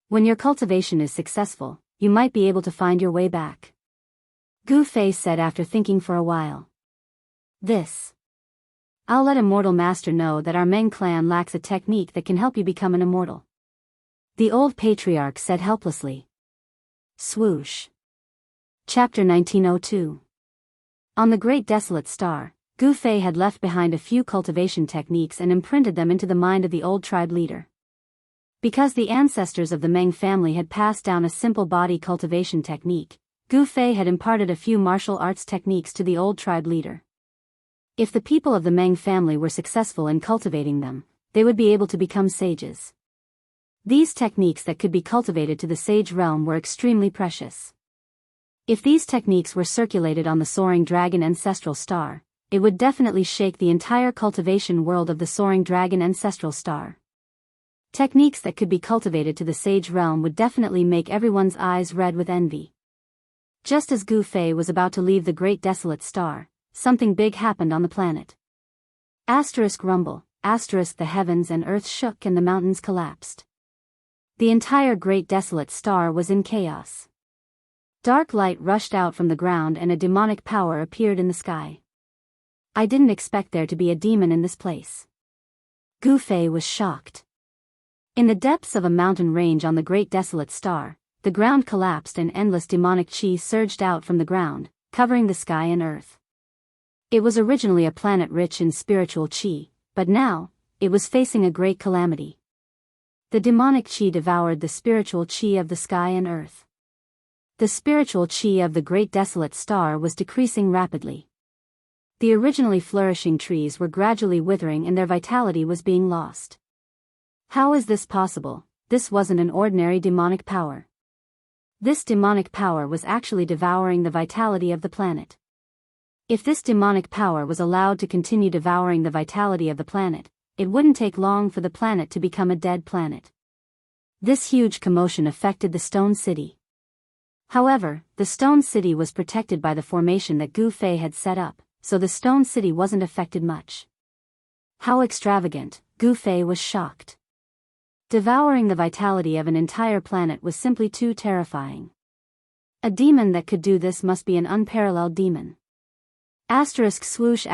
When your cultivation is successful, you might be able to find your way back. Gu Fei said after thinking for a while. I'll let Immortal Master know that our Meng clan lacks a technique that can help you become an immortal. The old patriarch said helplessly. Swoosh. Chapter 1902. On the Great Desolate Star, Gu Fei had left behind a few cultivation techniques and imprinted them into the mind of the old tribe leader. Because the ancestors of the Meng family had passed down a simple body cultivation technique, Gu Fei had imparted a few martial arts techniques to the old tribe leader. If the people of the Meng family were successful in cultivating them, they would be able to become sages. These techniques that could be cultivated to the sage realm were extremely precious. If these techniques were circulated on the Soaring Dragon Ancestral Star, it would definitely shake the entire cultivation world of the Soaring Dragon Ancestral Star. Techniques that could be cultivated to the sage realm would definitely make everyone's eyes red with envy. Just as Gu Fei was about to leave the Great Desolate Star, something big happened on the planet. Rumble, the heavens and earth shook and the mountains collapsed. The entire Great Desolate Star was in chaos. Dark light rushed out from the ground and a demonic power appeared in the sky. I didn't expect there to be a demon in this place. Gu Fei was shocked. In the depths of a mountain range on the Great Desolate Star, the ground collapsed and endless demonic chi surged out from the ground, covering the sky and earth. It was originally a planet rich in spiritual chi, but now, it was facing a great calamity. The demonic chi devoured the spiritual chi of the sky and earth. The spiritual chi of the Great Desolate Star was decreasing rapidly. The originally flourishing trees were gradually withering and their vitality was being lost. How is this possible? This wasn't an ordinary demonic power. This demonic power was actually devouring the vitality of the planet. If this demonic power was allowed to continue devouring the vitality of the planet, it wouldn't take long for the planet to become a dead planet. This huge commotion affected the Stone City. However, the Stone City was protected by the formation that Gu Fei had set up, so the Stone City wasn't affected much. How extravagant, Gu Fei was shocked. Devouring the vitality of an entire planet was simply too terrifying. A demon that could do this must be an unparalleled demon. Swoosh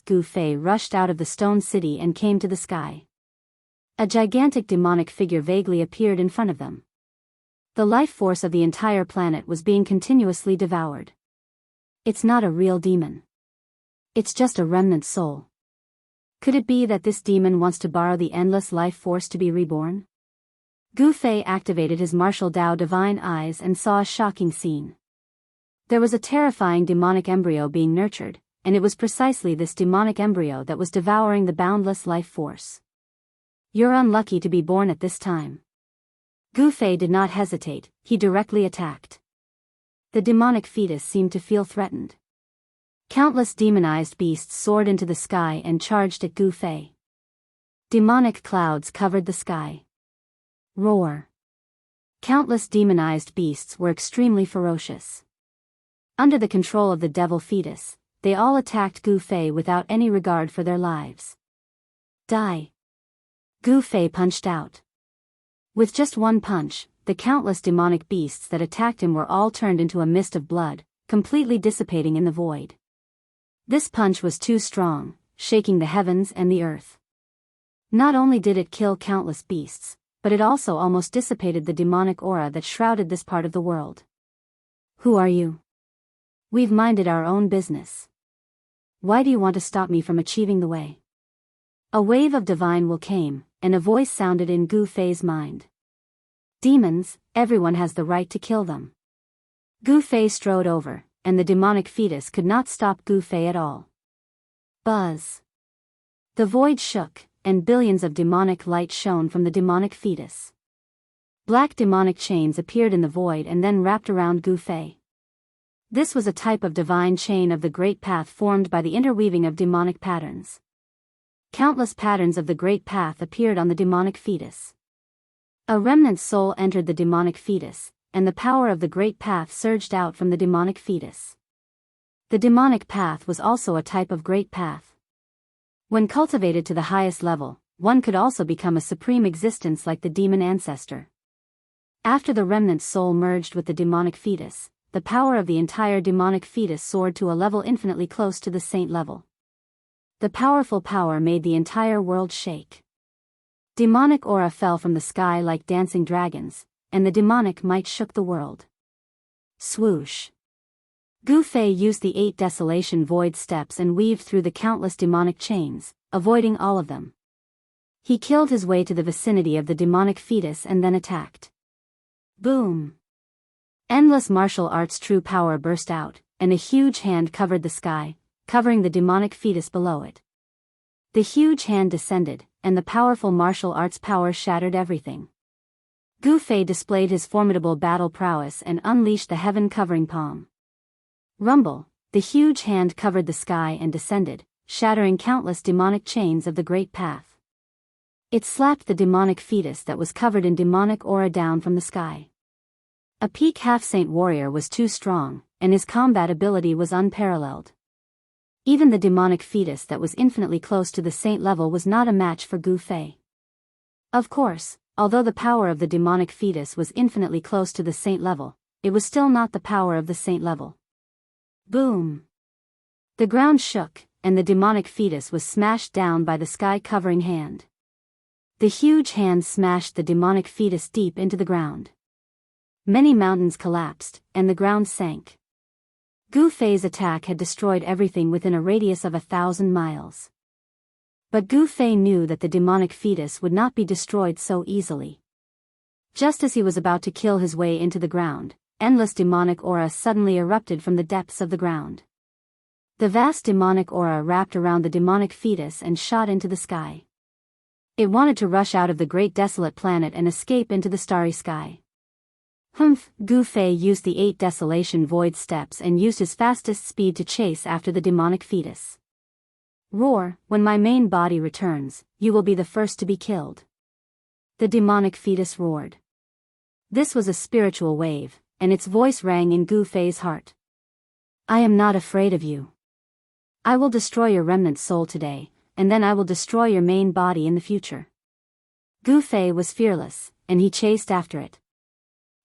Gu Fei rushed out of the Stone City and came to the sky. A gigantic demonic figure vaguely appeared in front of them. The life force of the entire planet was being continuously devoured. It's not a real demon. It's just a remnant soul. Could it be that this demon wants to borrow the endless life force to be reborn? Gu Fei activated his martial Dao divine eyes and saw a shocking scene. There was a terrifying demonic embryo being nurtured, and it was precisely this demonic embryo that was devouring the boundless life force. You're unlucky to be born at this time. Gu Fei did not hesitate, he directly attacked. The demonic fetus seemed to feel threatened. Countless demonized beasts soared into the sky and charged at Gu Fei. Demonic clouds covered the sky. Roar. Countless demonized beasts were extremely ferocious. Under the control of the devil fetus, they all attacked Gu Fei without any regard for their lives. Die. Gu Fei punched out. With just one punch, the countless demonic beasts that attacked him were all turned into a mist of blood, completely dissipating in the void. This punch was too strong, shaking the heavens and the earth. Not only did it kill countless beasts, but it also almost dissipated the demonic aura that shrouded this part of the world. Who are you? We've minded our own business. Why do you want to stop me from achieving the way? A wave of divine will came, and a voice sounded in Gu Fei's mind. Demons, everyone has the right to kill them. Gu Fei strode over, and the demonic fetus could not stop Gu Fei at all. Buzz. The void shook, and billions of demonic light shone from the demonic fetus. Black demonic chains appeared in the void and then wrapped around Gu Fei. This was a type of divine chain of the Great Path formed by the interweaving of demonic patterns. Countless patterns of the Great Path appeared on the demonic fetus. A remnant soul entered the demonic fetus, and the power of the Great Path surged out from the demonic fetus. The demonic path was also a type of Great Path. When cultivated to the highest level, one could also become a supreme existence like the demon ancestor. After the remnant soul merged with the demonic fetus, the power of the entire demonic fetus soared to a level infinitely close to the saint level. The powerful power made the entire world shake. Demonic aura fell from the sky like dancing dragons, and the demonic might shook the world. Swoosh. Gu Fei used the 8 desolation void steps and weaved through the countless demonic chains, avoiding all of them. He killed his way to the vicinity of the demonic fetus and then attacked. Boom! Endless martial arts true power burst out, and a huge hand covered the sky, covering the demonic fetus below it. The huge hand descended, and the powerful martial arts power shattered everything. Gu Fei displayed his formidable battle prowess and unleashed the heaven-covering palm. Rumble, the huge hand covered the sky and descended, shattering countless demonic chains of the Great Path. It slapped the demonic fetus that was covered in demonic aura down from the sky. A peak half-saint warrior was too strong, and his combat ability was unparalleled. Even the demonic fetus that was infinitely close to the saint level was not a match for Gu Fei. Of course, although the power of the demonic fetus was infinitely close to the saint level, it was still not the power of the saint level. Boom! The ground shook, and the demonic fetus was smashed down by the sky-covering hand. The huge hand smashed the demonic fetus deep into the ground. Many mountains collapsed, and the ground sank. Gu Fei's attack had destroyed everything within a radius of 1,000 miles. But Gu Fei knew that the demonic fetus would not be destroyed so easily. Just as he was about to kill his way into the ground, endless demonic aura suddenly erupted from the depths of the ground. The vast demonic aura wrapped around the demonic fetus and shot into the sky. It wanted to rush out of the great desolate planet and escape into the starry sky. Gu Fei used the 8 desolation void steps and used his fastest speed to chase after the demonic fetus. Roar, when my main body returns, you will be the first to be killed. The demonic fetus roared. This was a spiritual wave, and its voice rang in Gu Fei's heart. I am not afraid of you. I will destroy your remnant soul today, and then I will destroy your main body in the future. Gu Fei was fearless, and he chased after it.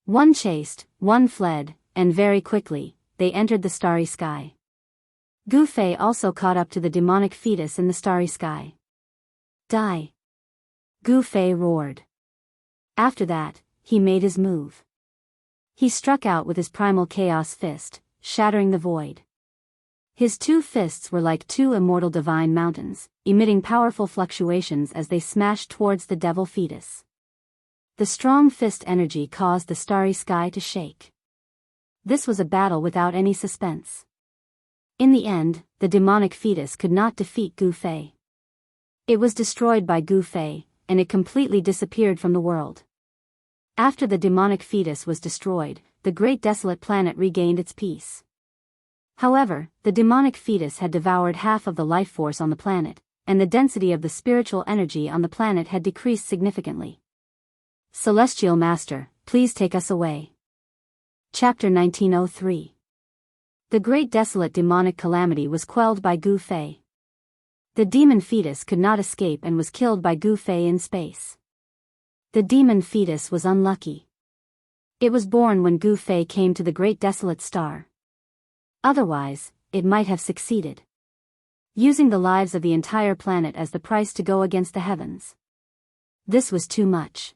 One chased, one fled, and very quickly, they entered the starry sky. Gu Fei also caught up to the demonic fetus in the starry sky. Die! Gu Fei roared. After that, he made his move. He struck out with his primal chaos fist, shattering the void. His 2 fists were like 2 immortal divine mountains, emitting powerful fluctuations as they smashed towards the devil fetus. The strong fist energy caused the starry sky to shake. This was a battle without any suspense. In the end, the demonic fetus could not defeat Gu Fei. It was destroyed by Gu Fei, and it completely disappeared from the world. After the demonic fetus was destroyed, the great desolate planet regained its peace. However, the demonic fetus had devoured half of the life force on the planet, and the density of the spiritual energy on the planet had decreased significantly. Celestial Master, please take us away. Chapter 1903. The great desolate demonic calamity was quelled by Gu Fei. The demon fetus could not escape and was killed by Gu Fei in space. The demon fetus was unlucky. It was born when Gu Fei came to the great desolate star. Otherwise, it might have succeeded. Using the lives of the entire planet as the price to go against the heavens. This was too much.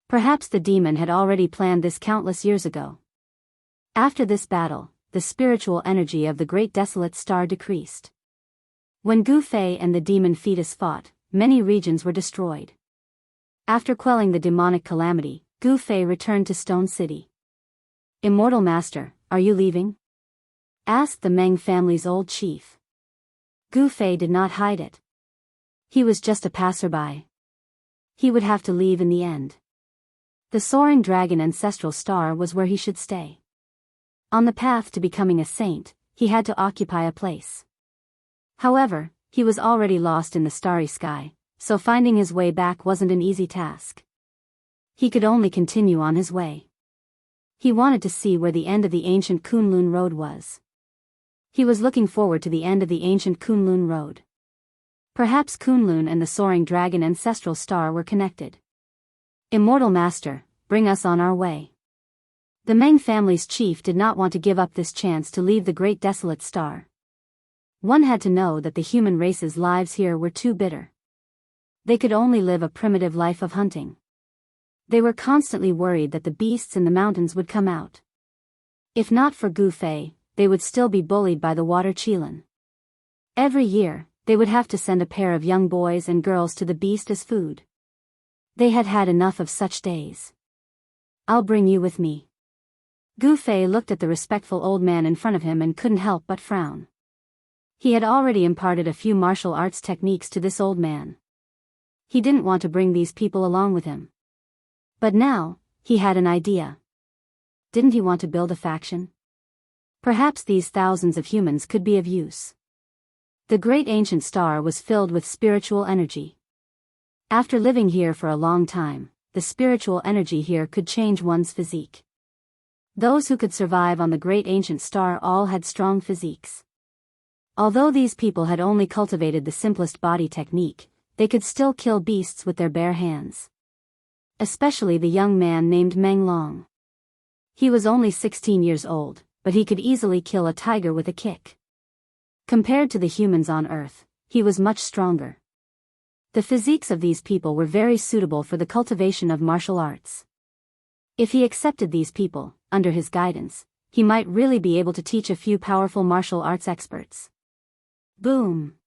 Perhaps the demon had already planned this countless years ago. After this battle, the spiritual energy of the great desolate star decreased. When Gu Fei and the demon fetus fought, many regions were destroyed. After quelling the demonic calamity, Gu Fei returned to Stone City. "Immortal Master, are you leaving?" asked the Meng family's old chief. Gu Fei did not hide it. He was just a passerby. He would have to leave in the end. The soaring dragon ancestral star was where he should stay. On the path to becoming a saint, he had to occupy a place. However, he was already lost in the starry sky, so finding his way back wasn't an easy task. He could only continue on his way. He wanted to see where the end of the ancient Kunlun Road was. He was looking forward to the end of the ancient Kunlun Road. Perhaps Kunlun and the soaring dragon ancestral star were connected. "Immortal Master, bring us on our way." The Meng family's chief did not want to give up this chance to leave the great desolate star. One had to know that the human race's lives here were too bitter. They could only live a primitive life of hunting. They were constantly worried that the beasts in the mountains would come out. If not for Gu Fei, they would still be bullied by the water Qilin. Every year, they would have to send a pair of young boys and girls to the beast as food. They had had enough of such days. "I'll bring you with me." Gu Fei looked at the respectful old man in front of him and couldn't help but frown. He had already imparted a few martial arts techniques to this old man. He didn't want to bring these people along with him. But now, he had an idea. Didn't he want to build a faction? Perhaps these thousands of humans could be of use. The great ancient star was filled with spiritual energy. After living here for a long time, the spiritual energy here could change one's physique. Those who could survive on the great ancient star all had strong physiques. Although these people had only cultivated the simplest body technique, they could still kill beasts with their bare hands. Especially the young man named Meng Long. He was only 16 years old, but he could easily kill a tiger with a kick. Compared to the humans on Earth, he was much stronger. The physiques of these people were very suitable for the cultivation of martial arts. If he accepted these people, under his guidance, he might really be able to teach a few powerful martial arts experts. Boom!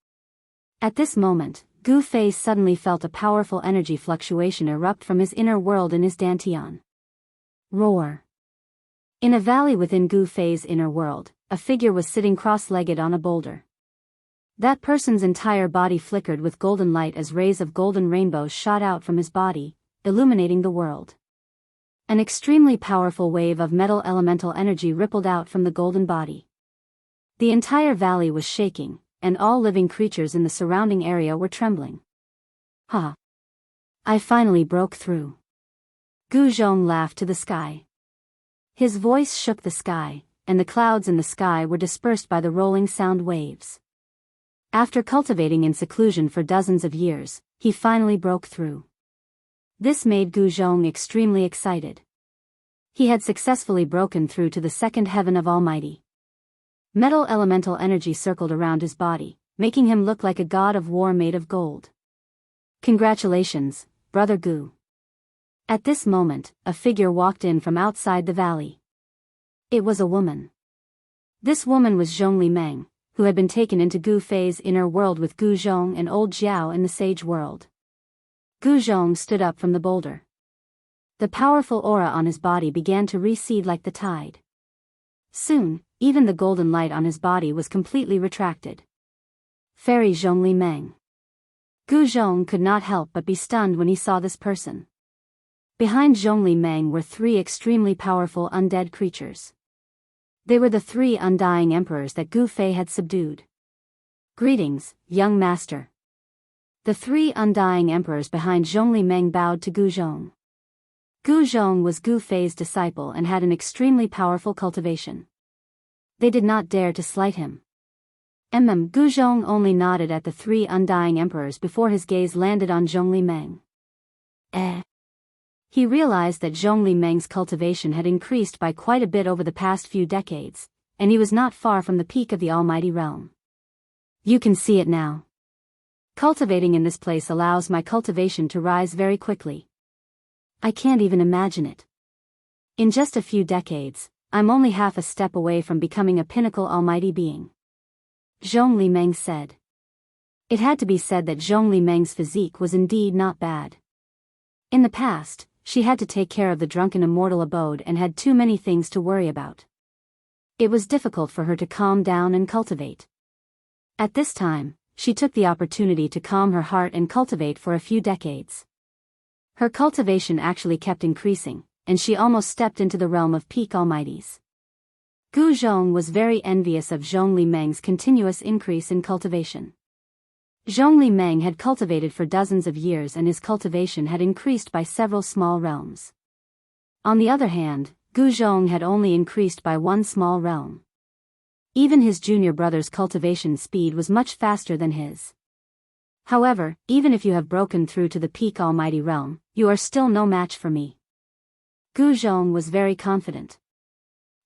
At this moment, Gu Fei suddenly felt a powerful energy fluctuation erupt from his inner world in his dantian. Roar! In a valley within Gu Fei's inner world, a figure was sitting cross-legged on a boulder. That person's entire body flickered with golden light as rays of golden rainbows shot out from his body, illuminating the world. An extremely powerful wave of metal elemental energy rippled out from the golden body. The entire valley was shaking, and all living creatures in the surrounding area were trembling. "Ha! I finally broke through." Gu Zhong laughed to the sky. His voice shook the sky, and the clouds in the sky were dispersed by the rolling sound waves. After cultivating in seclusion for dozens of years, he finally broke through. This made Gu Zhong extremely excited. He had successfully broken through to the second heaven of Almighty. Metal elemental energy circled around his body, making him look like a god of war made of gold. "Congratulations, Brother Gu." At this moment, a figure walked in from outside the valley. It was a woman. This woman was Zhongli Meng, who had been taken into Gu Fei's inner world with Gu Zhong and old Jiao in the sage world. Gu Zhong stood up from the boulder. The powerful aura on his body began to recede like the tide. Soon, even the golden light on his body was completely retracted. Fairy Zhongli Meng. Gu Zhong could not help but be stunned when he saw this person. Behind Zhongli Meng were three extremely powerful undead creatures. They were the three undying emperors that Gu Fei had subdued. "Greetings, young master." The three undying emperors behind Zhongli Meng bowed to Gu Zhong. Gu Zhong was Gu Fei's disciple and had an extremely powerful cultivation. They did not dare to slight him. Gu Zhong only nodded at the three undying emperors before his gaze landed on Zhongli Meng. He realized that Zhongli Meng's cultivation had increased by quite a bit over the past few decades, and he was not far from the peak of the almighty realm. "You can see it now. Cultivating in this place allows my cultivation to rise very quickly. I can't even imagine it. In just a few decades, I'm only half a step away from becoming a pinnacle almighty being." Zhongli Meng said. It had to be said that Zhongli Meng's physique was indeed not bad. In the past, she had to take care of the drunken immortal abode and had too many things to worry about. It was difficult for her to calm down and cultivate. At this time, she took the opportunity to calm her heart and cultivate for a few decades. Her cultivation actually kept increasing, and she almost stepped into the realm of peak almighties. Gu Zhong was very envious of Zhongli Meng's continuous increase in cultivation. Zhongli Meng had cultivated for dozens of years and his cultivation had increased by several small realms. On the other hand, Gu Zhong had only increased by one small realm. Even his junior brother's cultivation speed was much faster than his. However, even if you have broken through to the peak almighty realm, you are still no match for me. Gu Zhong was very confident.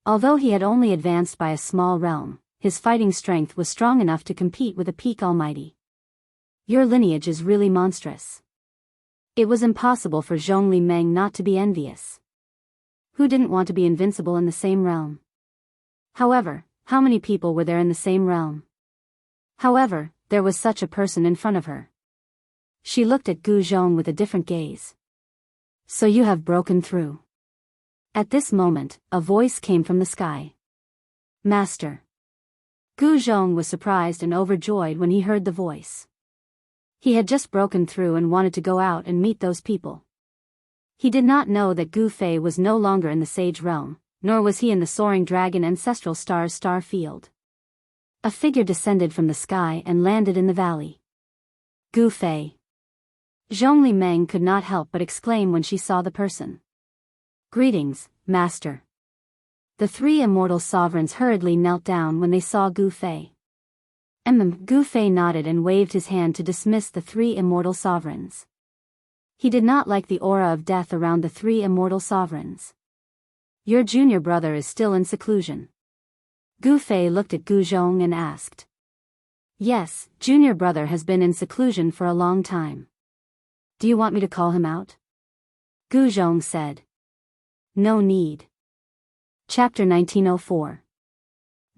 Although he had only advanced by a small realm, his fighting strength was strong enough to compete with a peak almighty. Your lineage is really monstrous. It was impossible for Zhongli Meng not to be envious. Who didn't want to be invincible in the same realm? However, how many people were there in the same realm? However, there was such a person in front of her. She looked at Gu Zhong with a different gaze. So you have broken through. At this moment, a voice came from the sky. Master. Gu Zhong was surprised and overjoyed when he heard the voice. He had just broken through and wanted to go out and meet those people. He did not know that Gu Fei was no longer in the sage realm, nor was he in the soaring dragon ancestral star's star field. A figure descended from the sky and landed in the valley. Gu Fei. Zhongli Meng could not help but exclaim when she saw the person. Greetings, Master. The three immortal sovereigns hurriedly knelt down when they saw Gu Fei. Gu Fei nodded and waved his hand to dismiss the three immortal sovereigns. He did not like the aura of death around the three immortal sovereigns. Your junior brother is still in seclusion. Gu Fei looked at Gu Zhong and asked. Yes, junior brother has been in seclusion for a long time. Do you want me to call him out? Gu Zhong said. No need. Chapter 1904.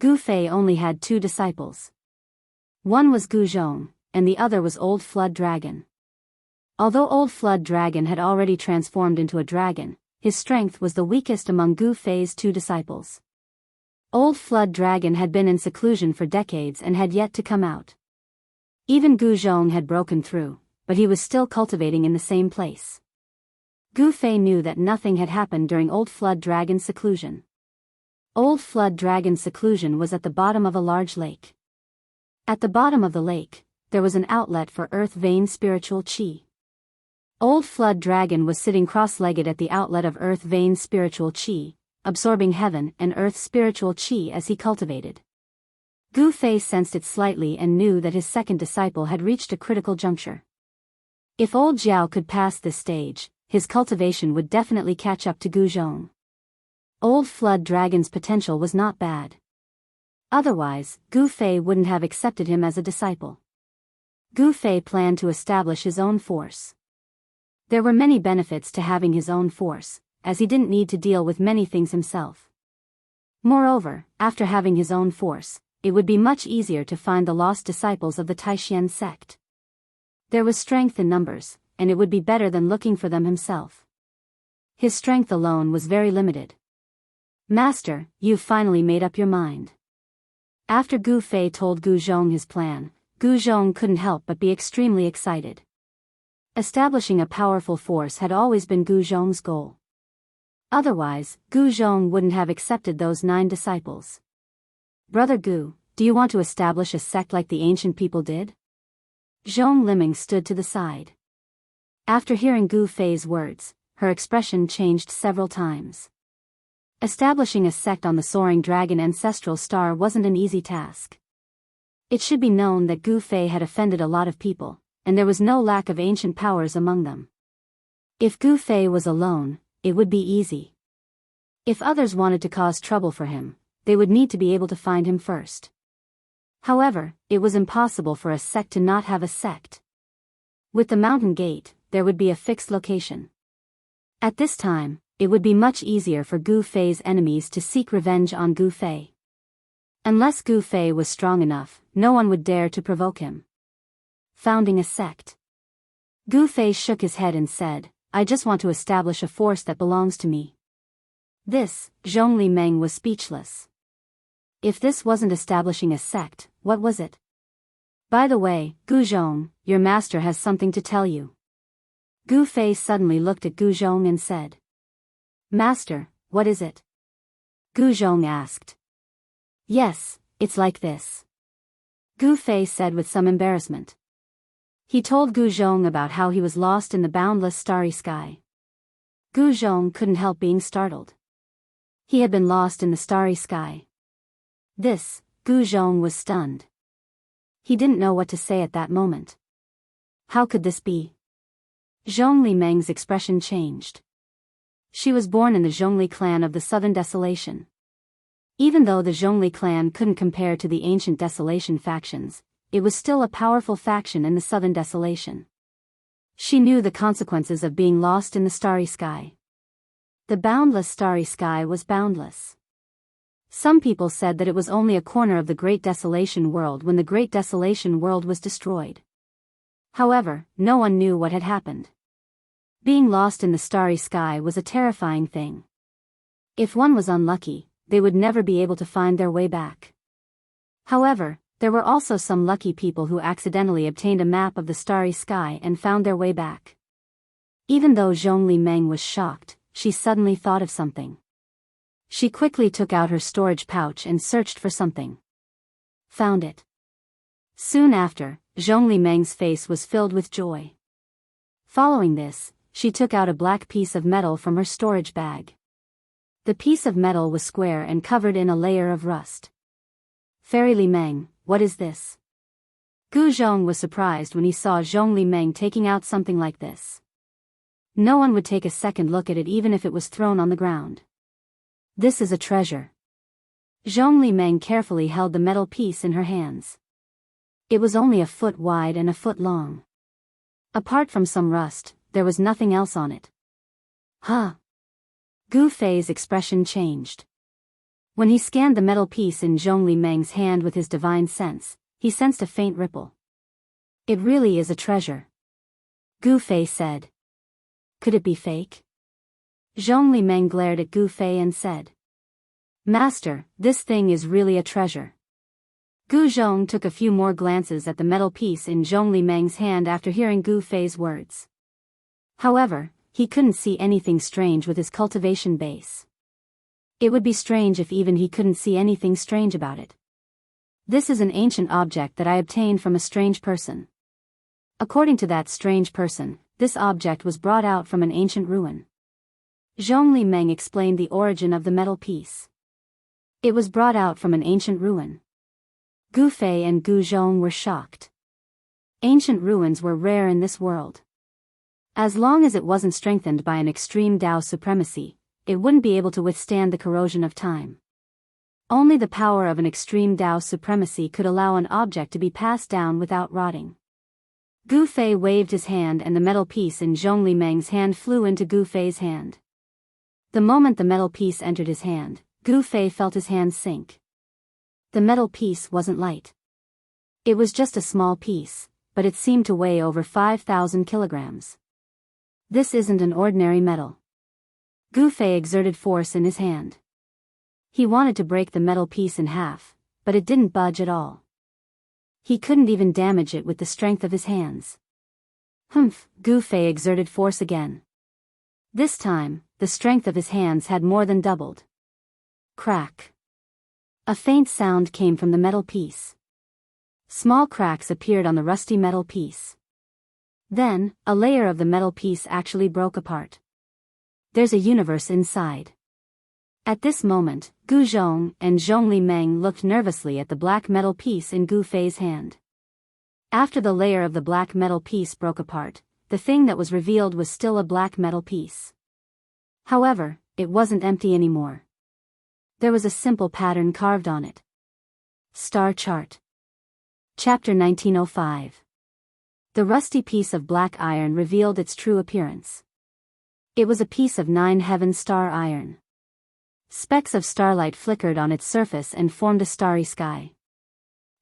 Gu Fei only had two disciples. One was Gu Zhong, and the other was Old Flood Dragon. Although Old Flood Dragon had already transformed into a dragon, his strength was the weakest among Gu Fei's two disciples. Old Flood Dragon had been in seclusion for decades and had yet to come out. Even Gu Zhong had broken through, but he was still cultivating in the same place. Gu Fei knew that nothing had happened during Old Flood Dragon's seclusion. Old Flood Dragon's seclusion was at the bottom of a large lake. At the bottom of the lake, there was an outlet for Earth Vein spiritual chi. Old Flood Dragon was sitting cross-legged at the outlet of Earth Vein spiritual chi, absorbing heaven and earth spiritual chi as he cultivated. Gu Fei sensed it slightly and knew that his second disciple had reached a critical juncture. If Old Jiao could pass this stage, his cultivation would definitely catch up to Gu Zhong. Old Flood Dragon's potential was not bad. Otherwise, Gu Fei wouldn't have accepted him as a disciple. Gu Fei planned to establish his own force. There were many benefits to having his own force, as he didn't need to deal with many things himself. Moreover, after having his own force, it would be much easier to find the lost disciples of the Taishan sect. There was strength in numbers, and it would be better than looking for them himself. His strength alone was very limited. Master, you've finally made up your mind. After Gu Fei told Gu Zhong his plan, Gu Zhong couldn't help but be extremely excited. Establishing a powerful force had always been Gu Zhong's goal. Otherwise, Gu Zhong wouldn't have accepted those 9 disciples. Brother Gu, do you want to establish a sect like the ancient people did? Zhong Liming stood to the side. After hearing Gu Fei's words, her expression changed several times. Establishing a sect on the soaring dragon ancestral star wasn't an easy task. It should be known that Gu Fei had offended a lot of people, and there was no lack of ancient powers among them. If Gu Fei was alone, it would be easy. If others wanted to cause trouble for him, they would need to be able to find him first. However, it was impossible for a sect to not have a sect. With the mountain gate, there would be a fixed location. At this time, it would be much easier for Gu Fei's enemies to seek revenge on Gu Fei. Unless Gu Fei was strong enough, no one would dare to provoke him. Founding a sect. Gu Fei shook his head and said, I just want to establish a force that belongs to me. This, Zhongli Meng was speechless. If this wasn't establishing a sect, what was it? By the way, Gu Zhong, your master has something to tell you. Gu Fei suddenly looked at Gu Zhong and said. Master, what is it? Gu Zhong asked. Yes, it's like this. Gu Fei said with some embarrassment. He told Gu Zhong about how he was lost in the boundless starry sky. Gu Zhong couldn't help being startled. He had been lost in the starry sky. This, Gu Zhong was stunned. He didn't know what to say at that moment. How could this be? Zhongli Meng's expression changed. She was born in the Zhongli clan of the Southern Desolation. Even though the Zhongli clan couldn't compare to the ancient Desolation factions, it was still a powerful faction in the Southern Desolation. She knew the consequences of being lost in the starry sky. The boundless starry sky was boundless. Some people said that it was only a corner of the Great Desolation world when the Great Desolation world was destroyed. However, no one knew what had happened. Being lost in the starry sky was a terrifying thing. If one was unlucky, they would never be able to find their way back. However, there were also some lucky people who accidentally obtained a map of the starry sky and found their way back. Even though Zhongli Meng was shocked, she suddenly thought of something. She quickly took out her storage pouch and searched for something. Found it. Soon after, Zhongli Meng's face was filled with joy. Following this, she took out a black piece of metal from her storage bag. The piece of metal was square and covered in a layer of rust. Fairy Li Meng, what is this? Gu Zhong was surprised when he saw Zhongli Meng taking out something like this. No one would take a second look at it even if it was thrown on the ground. This is a treasure. Zhongli Meng carefully held the metal piece in her hands. It was only a foot wide and a foot long. Apart from some rust, there was nothing else on it. Huh? Gu Fei's expression changed. When he scanned the metal piece in Zhongli Meng's hand with his divine sense, he sensed a faint ripple. It really is a treasure. Gu Fei said. Could it be fake? Zhongli Meng glared at Gu Fei and said. Master, this thing is really a treasure. Gu Zhong took a few more glances at the metal piece in Zhongli Meng's hand after hearing Gu Fei's words. However, he couldn't see anything strange with his cultivation base. It would be strange if even he couldn't see anything strange about it. This is an ancient object that I obtained from a strange person. According to that strange person, this object was brought out from an ancient ruin. Zhongli Meng explained the origin of the metal piece. It was brought out from an ancient ruin. Gu Fei and Gu Zhong were shocked. Ancient ruins were rare in this world. As long as it wasn't strengthened by an extreme Tao supremacy, it wouldn't be able to withstand the corrosion of time. Only the power of an extreme Tao supremacy could allow an object to be passed down without rotting. Gu Fei waved his hand and the metal piece in Zhongli Meng's hand flew into Gu Fei's hand. The moment the metal piece entered his hand, Gu Fei felt his hand sink. The metal piece wasn't light. It was just a small piece, but it seemed to weigh over 5,000 kilograms. This isn't an ordinary metal. Gu Fei exerted force in his hand. He wanted to break the metal piece in half, but it didn't budge at all. He couldn't even damage it with the strength of his hands. Humph, Gu Fei exerted force again. This time, the strength of his hands had more than doubled. Crack. A faint sound came from the metal piece. Small cracks appeared on the rusty metal piece. Then, a layer of the metal piece actually broke apart. There's a universe inside. At this moment, Gu Zhong and Zhongli Meng looked nervously at the black metal piece in Gu Fei's hand. After the layer of the black metal piece broke apart, the thing that was revealed was still a black metal piece. However, it wasn't empty anymore. There was a simple pattern carved on it. Star Chart. Chapter 1905. The rusty piece of black iron revealed its true appearance. It was a piece of 9 heaven star iron. Specks of starlight flickered on its surface and formed a starry sky.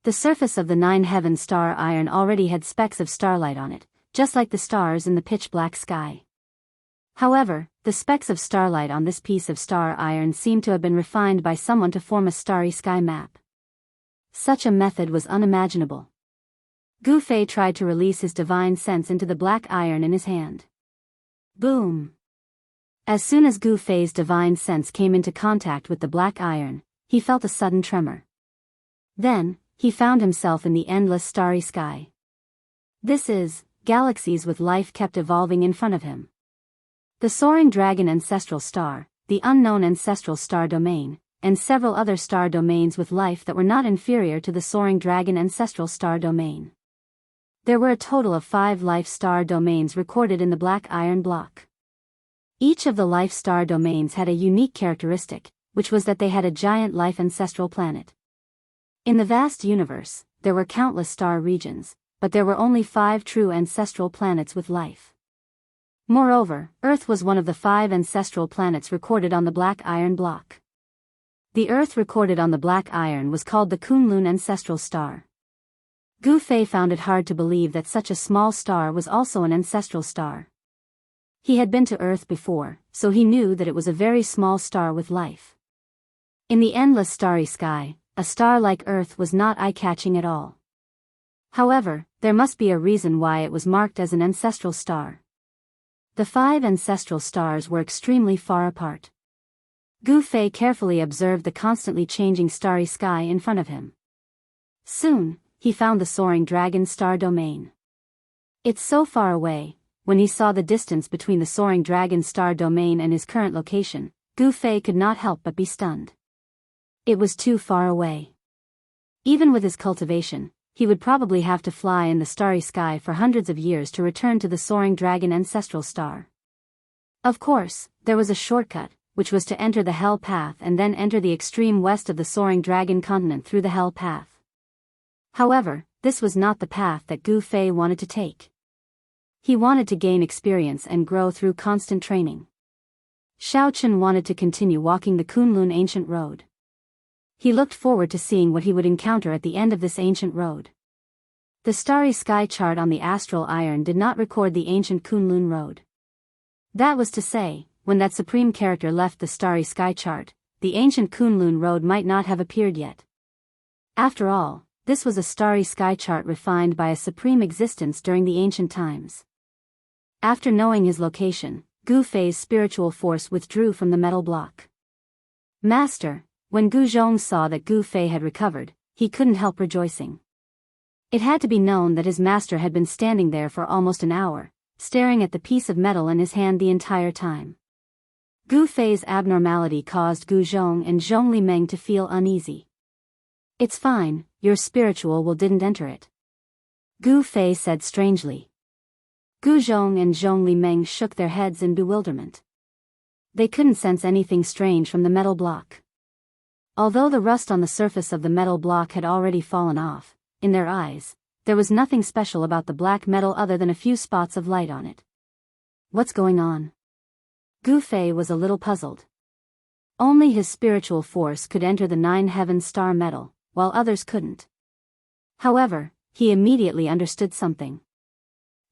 The surface of the 9 heaven star iron already had specks of starlight on it, just like the stars in the pitch-black sky. However, the specks of starlight on this piece of star iron seemed to have been refined by someone to form a starry sky map. Such a method was unimaginable. Gu Fei tried to release his divine sense into the black iron in his hand. Boom! As soon as Gu Fei's divine sense came into contact with the black iron, he felt a sudden tremor. Then, he found himself in the endless starry sky. Galaxies with life kept evolving in front of him. The soaring dragon ancestral star, the unknown ancestral star domain, and several other star domains with life that were not inferior to the soaring dragon ancestral star domain. There were a total of 5 life star domains recorded in the black iron block. Each of the life star domains had a unique characteristic, which was that they had a giant life ancestral planet. In the vast universe, there were countless star regions, but there were only 5 true ancestral planets with life. Moreover, Earth was one of the 5 ancestral planets recorded on the black iron block. The Earth recorded on the black iron was called the Kunlun ancestral star. Gu Fei found it hard to believe that such a small star was also an ancestral star. He had been to Earth before, so he knew that it was a very small star with life. In the endless starry sky, a star like Earth was not eye-catching at all. However, there must be a reason why it was marked as an ancestral star. The 5 ancestral stars were extremely far apart. Gu Fei carefully observed the constantly changing starry sky in front of him. Soon, he found the soaring dragon star domain. It's so far away. When he saw the distance between the soaring dragon star domain and his current location, Gu Fei could not help but be stunned. It was too far away. Even with his cultivation, he would probably have to fly in the starry sky for hundreds of years to return to the soaring dragon ancestral star. Of course, there was a shortcut, which was to enter the Hell Path and then enter the extreme west of the soaring dragon continent through the Hell Path. However, this was not the path that Gu Fei wanted to take. He wanted to gain experience and grow through constant training. Xiao Chen wanted to continue walking the Kunlun ancient road. He looked forward to seeing what he would encounter at the end of this ancient road. The starry sky chart on the astral iron did not record the ancient Kunlun road. That was to say, when that supreme character left the starry sky chart, the ancient Kunlun road might not have appeared yet. After all, this was a starry sky chart refined by a supreme existence during the ancient times. After knowing his location, Gu Fei's spiritual force withdrew from the metal block. Master, when Gu Zhong saw that Gu Fei had recovered, he couldn't help rejoicing. It had to be known that his master had been standing there for almost an hour, staring at the piece of metal in his hand the entire time. Gu Fei's abnormality caused Gu Zhong and Zhong Li Meng to feel uneasy. It's fine, your spiritual will didn't enter it. Gu Fei said strangely. Gu Zhong and Zhong Li Meng shook their heads in bewilderment. They couldn't sense anything strange from the metal block. Although the rust on the surface of the metal block had already fallen off, in their eyes, there was nothing special about the black metal other than a few spots of light on it. What's going on? Gu Fei was a little puzzled. Only his spiritual force could enter the 9 heaven star metal, while others couldn't. However, he immediately understood something.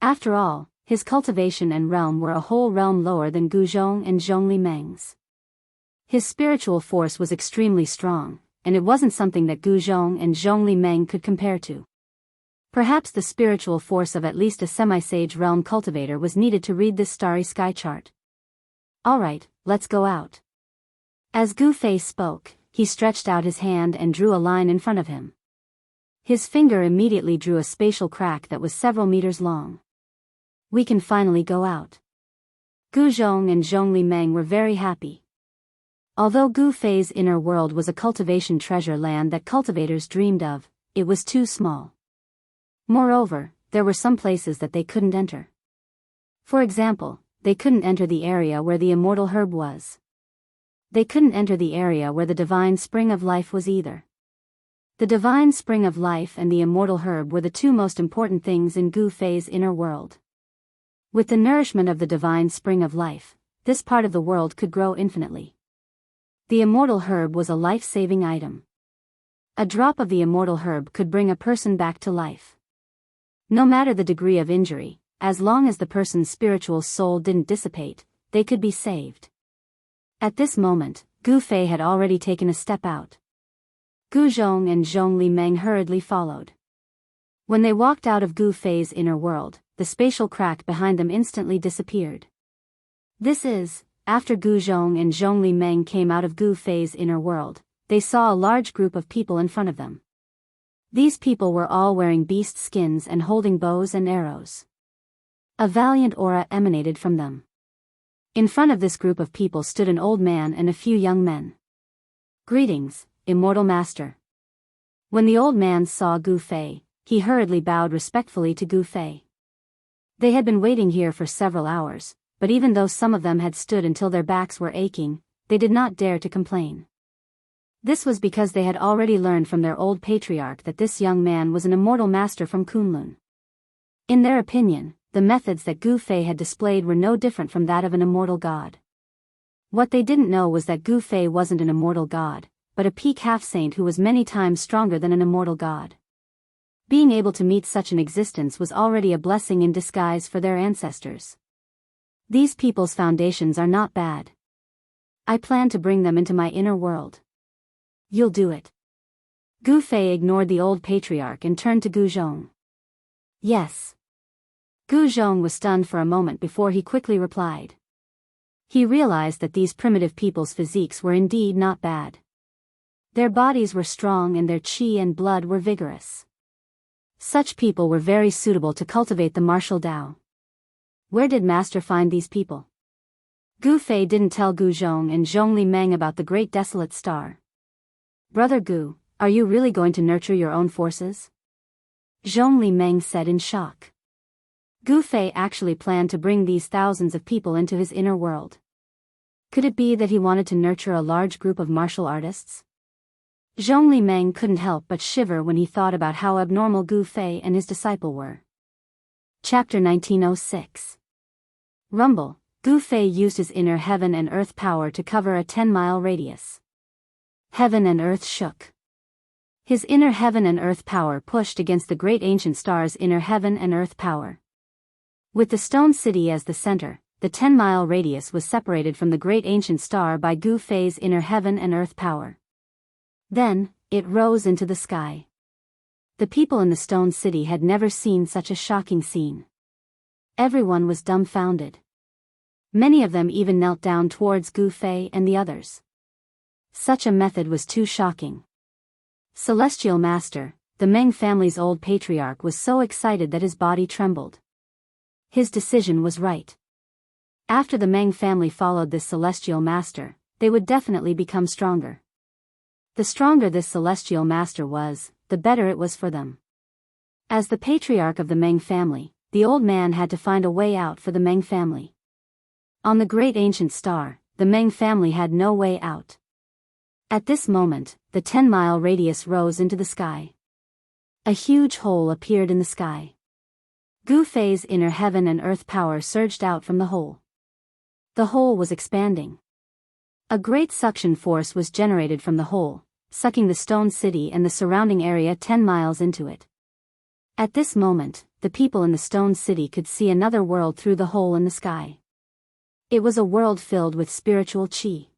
After all, his cultivation and realm were a whole realm lower than Gu Zhong and Zhong Li Meng's. His spiritual force was extremely strong, and it wasn't something that Gu Zhong and Zhong Li Meng could compare to. Perhaps the spiritual force of at least a semi-sage realm cultivator was needed to read this starry sky chart. Alright, let's go out. As Gu Fei spoke, he stretched out his hand and drew a line in front of him. His finger immediately drew a spatial crack that was several meters long. We can finally go out. Gu Zhong and Zhong Li Meng were very happy. Although Gu Fei's inner world was a cultivation treasure land that cultivators dreamed of, it was too small. Moreover, there were some places that they couldn't enter. For example, they couldn't enter the area where the immortal herb was. They couldn't enter the area where the divine spring of life was either. The divine spring of life and the immortal herb were the 2 most important things in Gu Fei's inner world. With the nourishment of the divine spring of life, this part of the world could grow infinitely. The immortal herb was a life-saving item. A drop of the immortal herb could bring a person back to life. No matter the degree of injury, as long as the person's spiritual soul didn't dissipate, they could be saved. At this moment, Gu Fei had already taken a step out. Gu Zhong and Zhong Li Meng hurriedly followed. When they walked out of Gu Fei's inner world, the spatial crack behind them instantly disappeared. This is, after Gu Zhong and Zhong Li Meng came out of Gu Fei's inner world, they saw a large group of people in front of them. These people were all wearing beast skins and holding bows and arrows. A valiant aura emanated from them. In front of this group of people stood an old man and a few young men. "Greetings, immortal master." When the old man saw Gu Fei, he hurriedly bowed respectfully to Gu Fei. They had been waiting here for several hours, but even though some of them had stood until their backs were aching, they did not dare to complain. This was because they had already learned from their old patriarch that this young man was an immortal master from Kunlun. In their opinion, the methods that Gu Fei had displayed were no different from that of an immortal god. What they didn't know was that Gu Fei wasn't an immortal god, but a peak half-saint who was many times stronger than an immortal god. Being able to meet such an existence was already a blessing in disguise for their ancestors. These people's foundations are not bad. I plan to bring them into my inner world. You'll do it. Gu Fei ignored the old patriarch and turned to Gu Zhong. Yes. Gu Zhong was stunned for a moment before he quickly replied. He realized that these primitive people's physiques were indeed not bad. Their bodies were strong and their qi and blood were vigorous. Such people were very suitable to cultivate the martial Tao. Where did Master find these people? Gu Fei didn't tell Gu Zhong and Zhong Li Meng about the great desolate star. Brother Gu, are you really going to nurture your own forces? Zhong Li Meng said in shock. Gu Fei actually planned to bring these thousands of people into his inner world. Could it be that he wanted to nurture a large group of martial artists? Zhong Li Meng couldn't help but shiver when he thought about how abnormal Gu Fei and his disciple were. Chapter 1906. Rumble. Gu Fei used his inner heaven and earth power to cover a 10-mile radius. Heaven and earth shook. His inner heaven and earth power pushed against the great ancient star's inner heaven and earth power. With the stone city as the center, the 10-mile radius was separated from the great ancient star by Gu Fei's inner heaven and earth power. Then, it rose into the sky. The people in the stone city had never seen such a shocking scene. Everyone was dumbfounded. Many of them even knelt down towards Gu Fei and the others. Such a method was too shocking. Celestial Master, the Meng family's old patriarch, was so excited that his body trembled. His decision was right. After the Meng family followed this Celestial Master, they would definitely become stronger. The stronger this Celestial Master was, the better it was for them. As the patriarch of the Meng family, the old man had to find a way out for the Meng family. On the great ancient star, the Meng family had no way out. At this moment, the 10-mile radius rose into the sky. A huge hole appeared in the sky. Gu Fei's inner heaven and earth power surged out from the hole. The hole was expanding. A great suction force was generated from the hole, sucking the stone city and the surrounding area 10 miles into it. At this moment, the people in the stone city could see another world through the hole in the sky. It was a world filled with spiritual qi.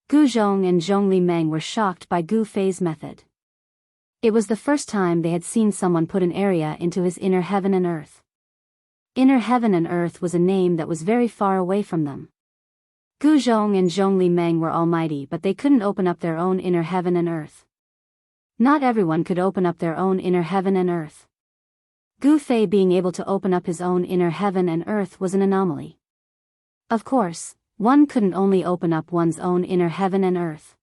Gu Zhong and Zhong Li Meng were shocked by Gu Fei's method. It was the first time they had seen someone put an area into his inner heaven and earth. Inner heaven and earth was a name that was very far away from them. Gu Zhong and Zhong Li Meng were almighty, but they couldn't open up their own inner heaven and earth. Not everyone could open up their own inner heaven and earth. Gu Fei being able to open up his own inner heaven and earth was an anomaly. Of course, one couldn't only open up one's own inner heaven and earth.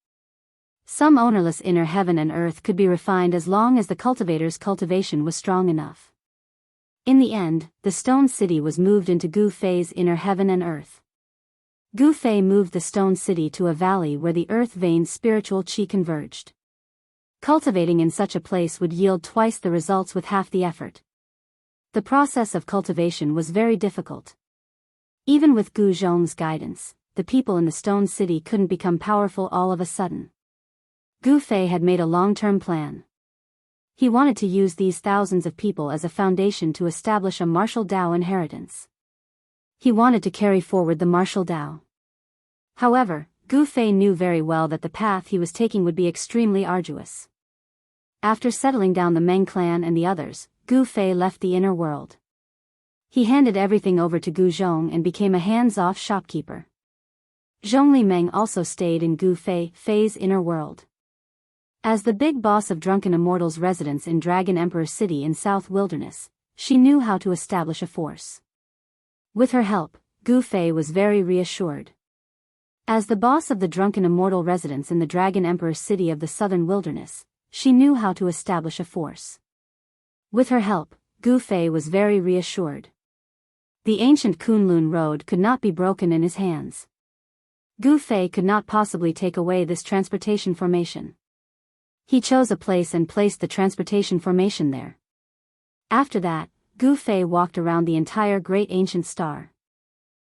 Some ownerless inner heaven and earth could be refined as long as the cultivator's cultivation was strong enough. In the end, the stone city was moved into Gu Fei's inner heaven and earth. Gu Fei moved the stone city to a valley where the earth veins spiritual qi converged. Cultivating in such a place would yield twice the results with half the effort. The process of cultivation was very difficult. Even with Gu Zhong's guidance, the people in the stone city couldn't become powerful all of a sudden. Gu Fei had made a long-term plan. He wanted to use these thousands of people as a foundation to establish a martial Tao inheritance. He wanted to carry forward the martial Tao. However, Gu Fei knew very well that the path he was taking would be extremely arduous. After settling down the Meng clan and the others, Gu Fei left the inner world. He handed everything over to Gu Zhong and became a hands-off shopkeeper. Zhongli Meng also stayed in Gu Fei's inner world. As the big boss of Drunken Immortal's residence in Dragon Emperor City in South Wilderness, she knew how to establish a force. With her help, Gu Fei was very reassured. As the boss of the Drunken Immortal residence in the Dragon Emperor City of the Southern Wilderness, she knew how to establish a force. With her help, Gu Fei was very reassured. The ancient Kunlun road could not be broken in his hands. Gu Fei could not possibly take away this transportation formation. He chose a place and placed the transportation formation there. After that, Gu Fei walked around the entire great ancient star.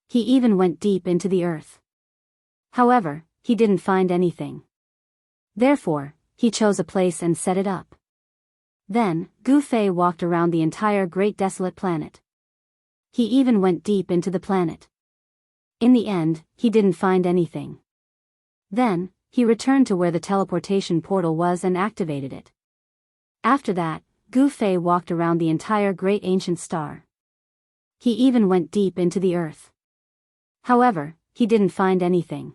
He even went deep into the earth. However, he didn't find anything. Therefore, he chose a place and set it up. Then, Gu Fei walked around the entire great desolate planet. He even went deep into the planet. In the end, he didn't find anything. Then, he returned to where the teleportation portal was and activated it. After that, Gu Fei walked around the entire great ancient star. He even went deep into the earth. However, he didn't find anything.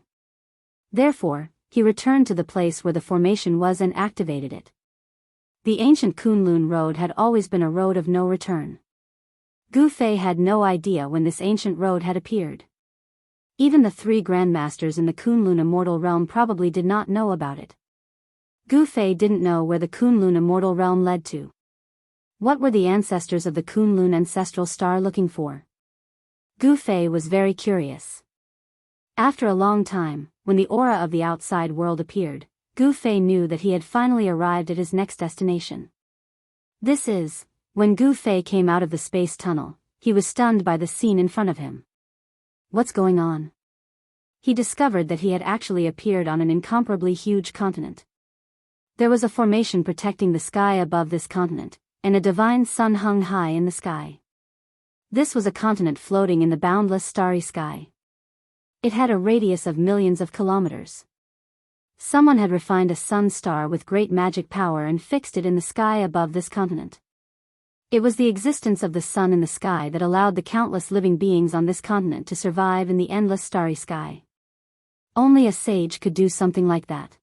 Therefore, he returned to the place where the formation was and activated it. The ancient Kunlun road had always been a road of no return. Gu Fei had no idea when this ancient road had appeared. Even the three grandmasters in the Kunlun immortal realm probably did not know about it. Gu Fei didn't know where the Kunlun immortal realm led to. What were the ancestors of the Kunlun ancestral star looking for? Gu Fei was very curious. After a long time, when the aura of the outside world appeared, Gu Fei knew that he had finally arrived at his next destination. This is, when Gu Fei came out of the space tunnel, he was stunned by the scene in front of him. What's going on? He discovered that he had actually appeared on an incomparably huge continent. There was a formation protecting the sky above this continent, and a divine sun hung high in the sky. This was a continent floating in the boundless starry sky. It had a radius of millions of kilometers. Someone had refined a sun star with great magic power and fixed it in the sky above this continent. It was the existence of the sun in the sky that allowed the countless living beings on this continent to survive in the endless starry sky. Only a sage could do something like that.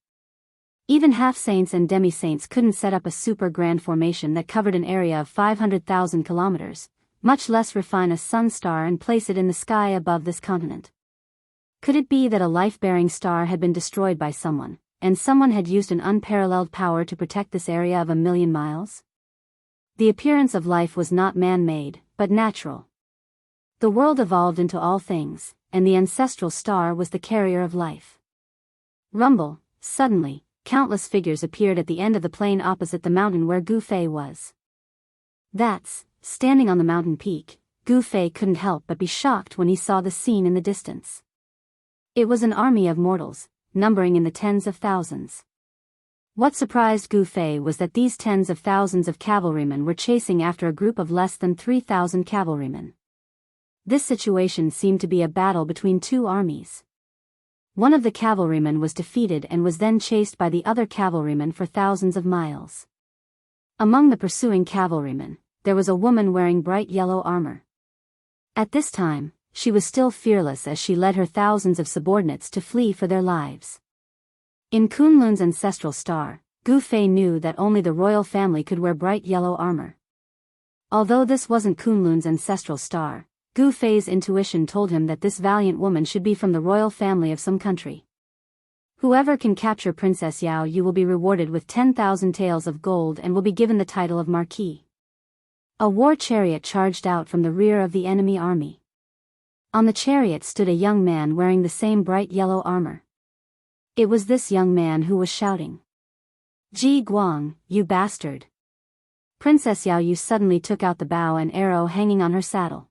Even half-saints and demi-saints couldn't set up a super grand formation that covered an area of 500,000 kilometers, much less refine a sun star and place it in the sky above this continent. Could it be that a life-bearing star had been destroyed by someone, and someone had used an unparalleled power to protect this area of 1,000,000 miles? The appearance of life was not man-made, but natural. The world evolved into all things, and the ancestral star was the carrier of life. Rumble, suddenly, countless figures appeared at the end of the plain opposite the mountain where Gu Fei was. That's, standing on the mountain peak, Gu Fei couldn't help but be shocked when he saw the scene in the distance. It was an army of mortals, numbering in the tens of thousands. What surprised Gu Fei was that these tens of thousands of cavalrymen were chasing after a group of less than 3,000 cavalrymen. This situation seemed to be a battle between two armies. One of the cavalrymen was defeated and was then chased by the other cavalrymen for thousands of miles. Among the pursuing cavalrymen, there was a woman wearing bright yellow armor. At this time, she was still fearless as she led her thousands of subordinates to flee for their lives. In Kunlun's ancestral star, Gu Fei knew that only the royal family could wear bright yellow armor. Although this wasn't Kunlun's ancestral star, Gu Fei's intuition told him that this valiant woman should be from the royal family of some country. Whoever can capture Princess Yao Yu will be rewarded with 10,000 taels of gold and will be given the title of Marquis. A war chariot charged out from the rear of the enemy army. On the chariot stood a young man wearing the same bright yellow armor. It was this young man who was shouting, "Ji Guang, you bastard!" Princess Yao Yu suddenly took out the bow and arrow hanging on her saddle.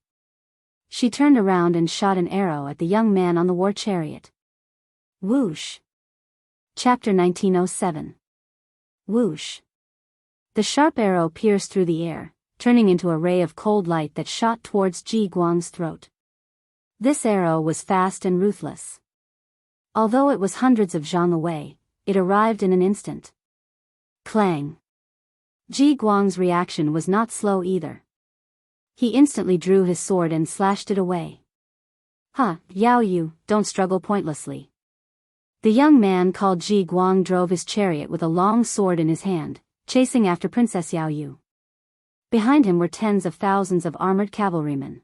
She turned around and shot an arrow at the young man on the war chariot. Whoosh! Chapter 1907. Whoosh! The sharp arrow pierced through the air, turning into a ray of cold light that shot towards Ji Guang's throat. This arrow was fast and ruthless. Although it was hundreds of zhang away, it arrived in an instant. Clang! Ji Guang's reaction was not slow either. He instantly drew his sword and slashed it away. Yao Yu, don't struggle pointlessly. The young man called Ji Guang drove his chariot with a long sword in his hand, chasing after Princess Yao Yu. Behind him were tens of thousands of armored cavalrymen.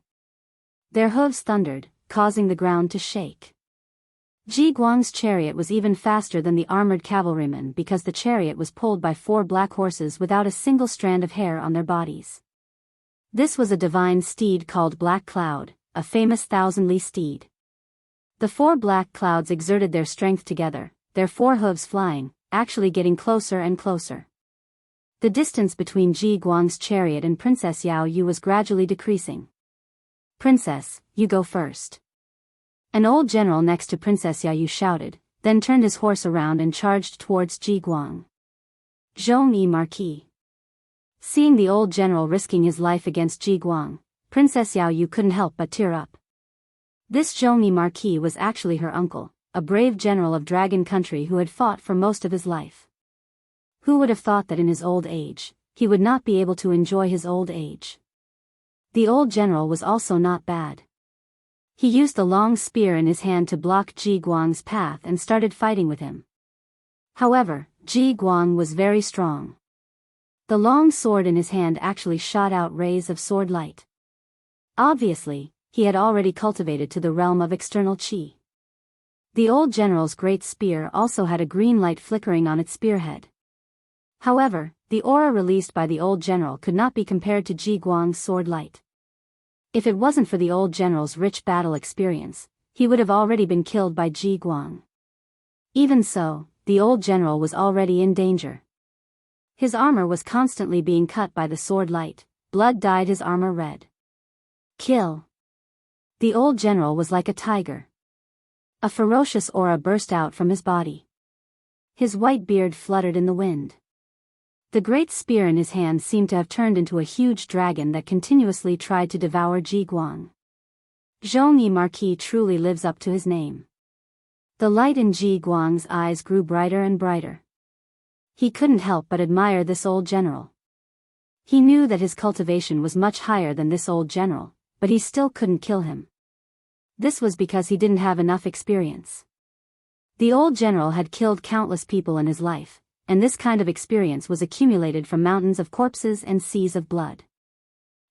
Their hooves thundered, causing the ground to shake. Ji Guang's chariot was even faster than the armored cavalrymen because the chariot was pulled by 4 black horses without a single strand of hair on their bodies. This was a divine steed called Black Cloud, a famous 1,000-li steed. The 4 black clouds exerted their strength together, their 4 hooves flying, actually getting closer and closer. The distance between Ji Guang's chariot and Princess Yao Yu was gradually decreasing. Princess, you go first. An old general next to Princess Yao Yu shouted, then turned his horse around and charged towards Ji Guang. Zhong-yi Marquis. Seeing the old general risking his life against Ji Guang, Princess Yao Yu couldn't help but tear up. This Zhong-yi Marquis was actually her uncle, a brave general of Dragon Country who had fought for most of his life. Who would have thought that in his old age, he would not be able to enjoy his old age? The old general was also not bad. He used the long spear in his hand to block Ji Guang's path and started fighting with him. However, Ji Guang was very strong. The long sword in his hand actually shot out rays of sword light. Obviously, he had already cultivated to the realm of external qi. The old general's great spear also had a green light flickering on its spearhead. However, the aura released by the old general could not be compared to Ji Guang's sword light. If it wasn't for the old general's rich battle experience, he would have already been killed by Ji Guang. Even so, the old general was already in danger. His armor was constantly being cut by the sword light, blood dyed his armor red. Kill! The old general was like a tiger. A ferocious aura burst out from his body. His white beard fluttered in the wind. The great spear in his hand seemed to have turned into a huge dragon that continuously tried to devour Ji Guang. Zhong-yi Marquis truly lives up to his name. The light in Ji Guang's eyes grew brighter and brighter. He couldn't help but admire this old general. He knew that his cultivation was much higher than this old general, but he still couldn't kill him. This was because he didn't have enough experience. The old general had killed countless people in his life, and this kind of experience was accumulated from mountains of corpses and seas of blood.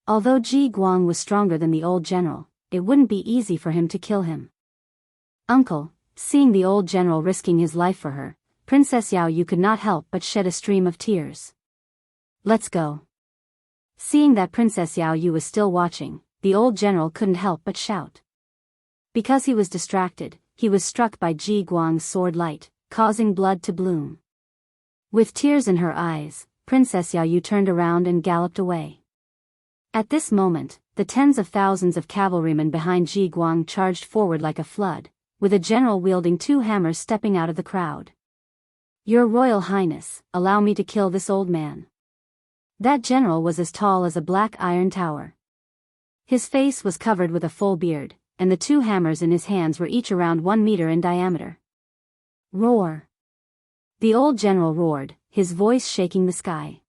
Although Ji Guang was stronger than the old general, it wouldn't be easy for him to kill him. Uncle, seeing the old general risking his life for her, Princess Yao Yu could not help but shed a stream of tears. Let's go. Seeing that Princess Yao Yu was still watching, the old general couldn't help but shout. Because he was distracted, he was struck by Ji Guang's sword light, causing blood to bloom. With tears in her eyes, Princess Yao Yu turned around and galloped away. At this moment, the tens of thousands of cavalrymen behind Ji Guang charged forward like a flood, with a general wielding 2 hammers stepping out of the crowd. Your Royal Highness, allow me to kill this old man. That general was as tall as a black iron tower. His face was covered with a full beard, and the 2 hammers in his hands were each around 1 meter in diameter. Roar! The old general roared, his voice shaking the sky.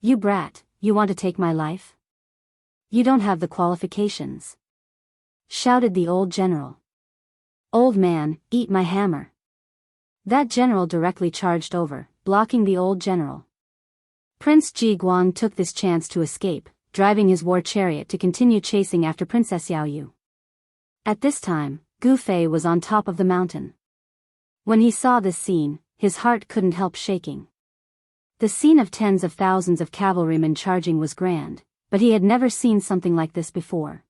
You brat, you want to take my life? You don't have the qualifications. Shouted the old general. Old man, eat my hammer. That general directly charged over, blocking the old general. Prince Ji Guang took this chance to escape, driving his war chariot to continue chasing after Princess Yao Yu. At this time, Gu Fei was on top of the mountain. When he saw this scene, his heart couldn't help shaking. The scene of tens of thousands of cavalrymen charging was grand, but he had never seen something like this before.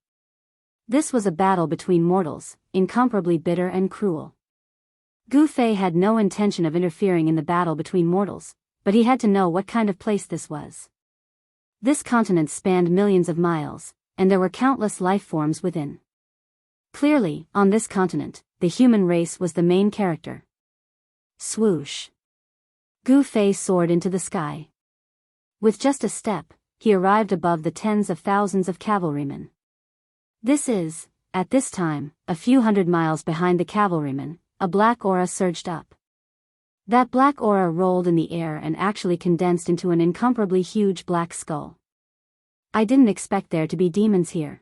This was a battle between mortals, incomparably bitter and cruel. Gu Fei had no intention of interfering in the battle between mortals, but he had to know what kind of place this was. This continent spanned millions of miles, and there were countless life forms within. Clearly, on this continent, the human race was the main character. Swoosh! Gu Fei soared into the sky. With just a step, he arrived above the tens of thousands of cavalrymen. This is At this time, a few hundred miles behind the cavalrymen, a black aura surged up. That black aura rolled in the air and actually condensed into an incomparably huge black skull. I didn't expect there to be demons here.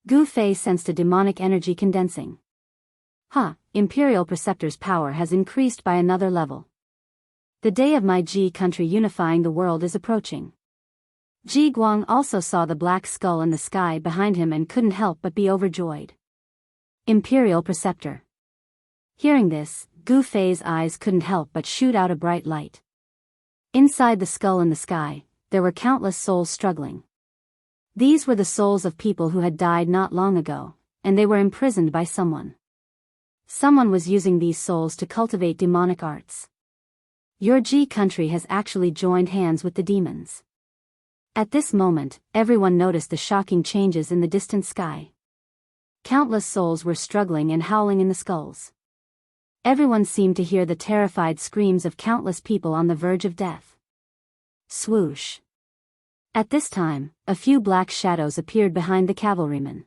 Gu Fei sensed a demonic energy condensing. Imperial Preceptor's power has increased by another level. The day of my Ji country unifying the world is approaching. Ji Guang also saw the black skull in the sky behind him and couldn't help but be overjoyed. Imperial Preceptor. Hearing this, Gu Fei's eyes couldn't help but shoot out a bright light. Inside the skull in the sky, there were countless souls struggling. These were the souls of people who had died not long ago, and they were imprisoned by someone. Someone was using these souls to cultivate demonic arts. Your Ji country has actually joined hands with the demons. At this moment, everyone noticed the shocking changes in the distant sky. Countless souls were struggling and howling in the skulls. Everyone seemed to hear the terrified screams of countless people on the verge of death. Swoosh. At this time, a few black shadows appeared behind the cavalrymen.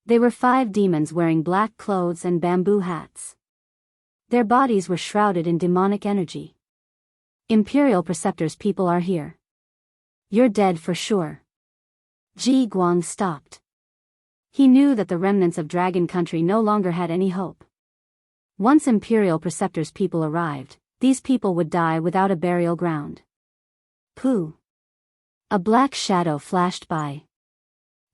They were 5 demons wearing black clothes and bamboo hats. Their bodies were shrouded in demonic energy. Imperial Preceptor's people are here. You're dead for sure. Ji Guang stopped. He knew that the remnants of Dragon Country no longer had any hope. Once Imperial Preceptor's people arrived, these people would die without a burial ground. Pooh. A black shadow flashed by.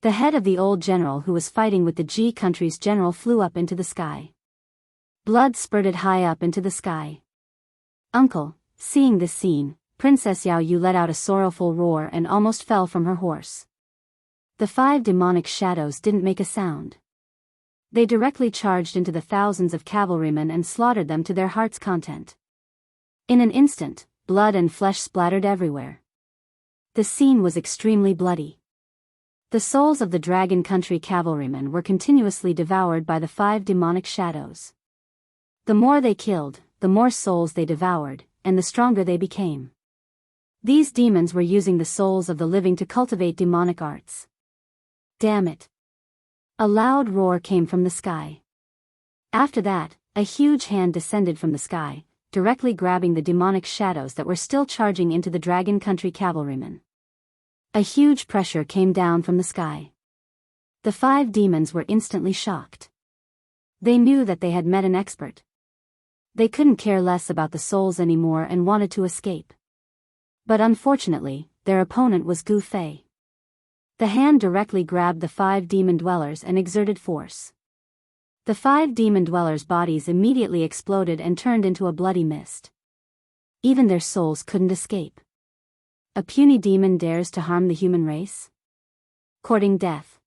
The head of the old general who was fighting with the Ji country's general flew up into the sky. Blood spurted high up into the sky. Uncle, seeing this scene, Princess Yao Yu let out a sorrowful roar and almost fell from her horse. The 5 demonic shadows didn't make a sound. They directly charged into the thousands of cavalrymen and slaughtered them to their heart's content. In an instant, blood and flesh splattered everywhere. The scene was extremely bloody. The souls of the Dragon Country cavalrymen were continuously devoured by the 5 demonic shadows. The more they killed, the more souls they devoured, and the stronger they became. These demons were using the souls of the living to cultivate demonic arts. Damn it! A loud roar came from the sky. After that, a huge hand descended from the sky, directly grabbing the demonic shadows that were still charging into the Dragon Country cavalrymen. A huge pressure came down from the sky. The 5 demons were instantly shocked. They knew that they had met an expert. They couldn't care less about the souls anymore and wanted to escape. But unfortunately, their opponent was Gu Fei. The hand directly grabbed the 5 demon dwellers and exerted force. The 5 demon dwellers' bodies immediately exploded and turned into a bloody mist. Even their souls couldn't escape. A puny demon dares to harm the human race? Courting death.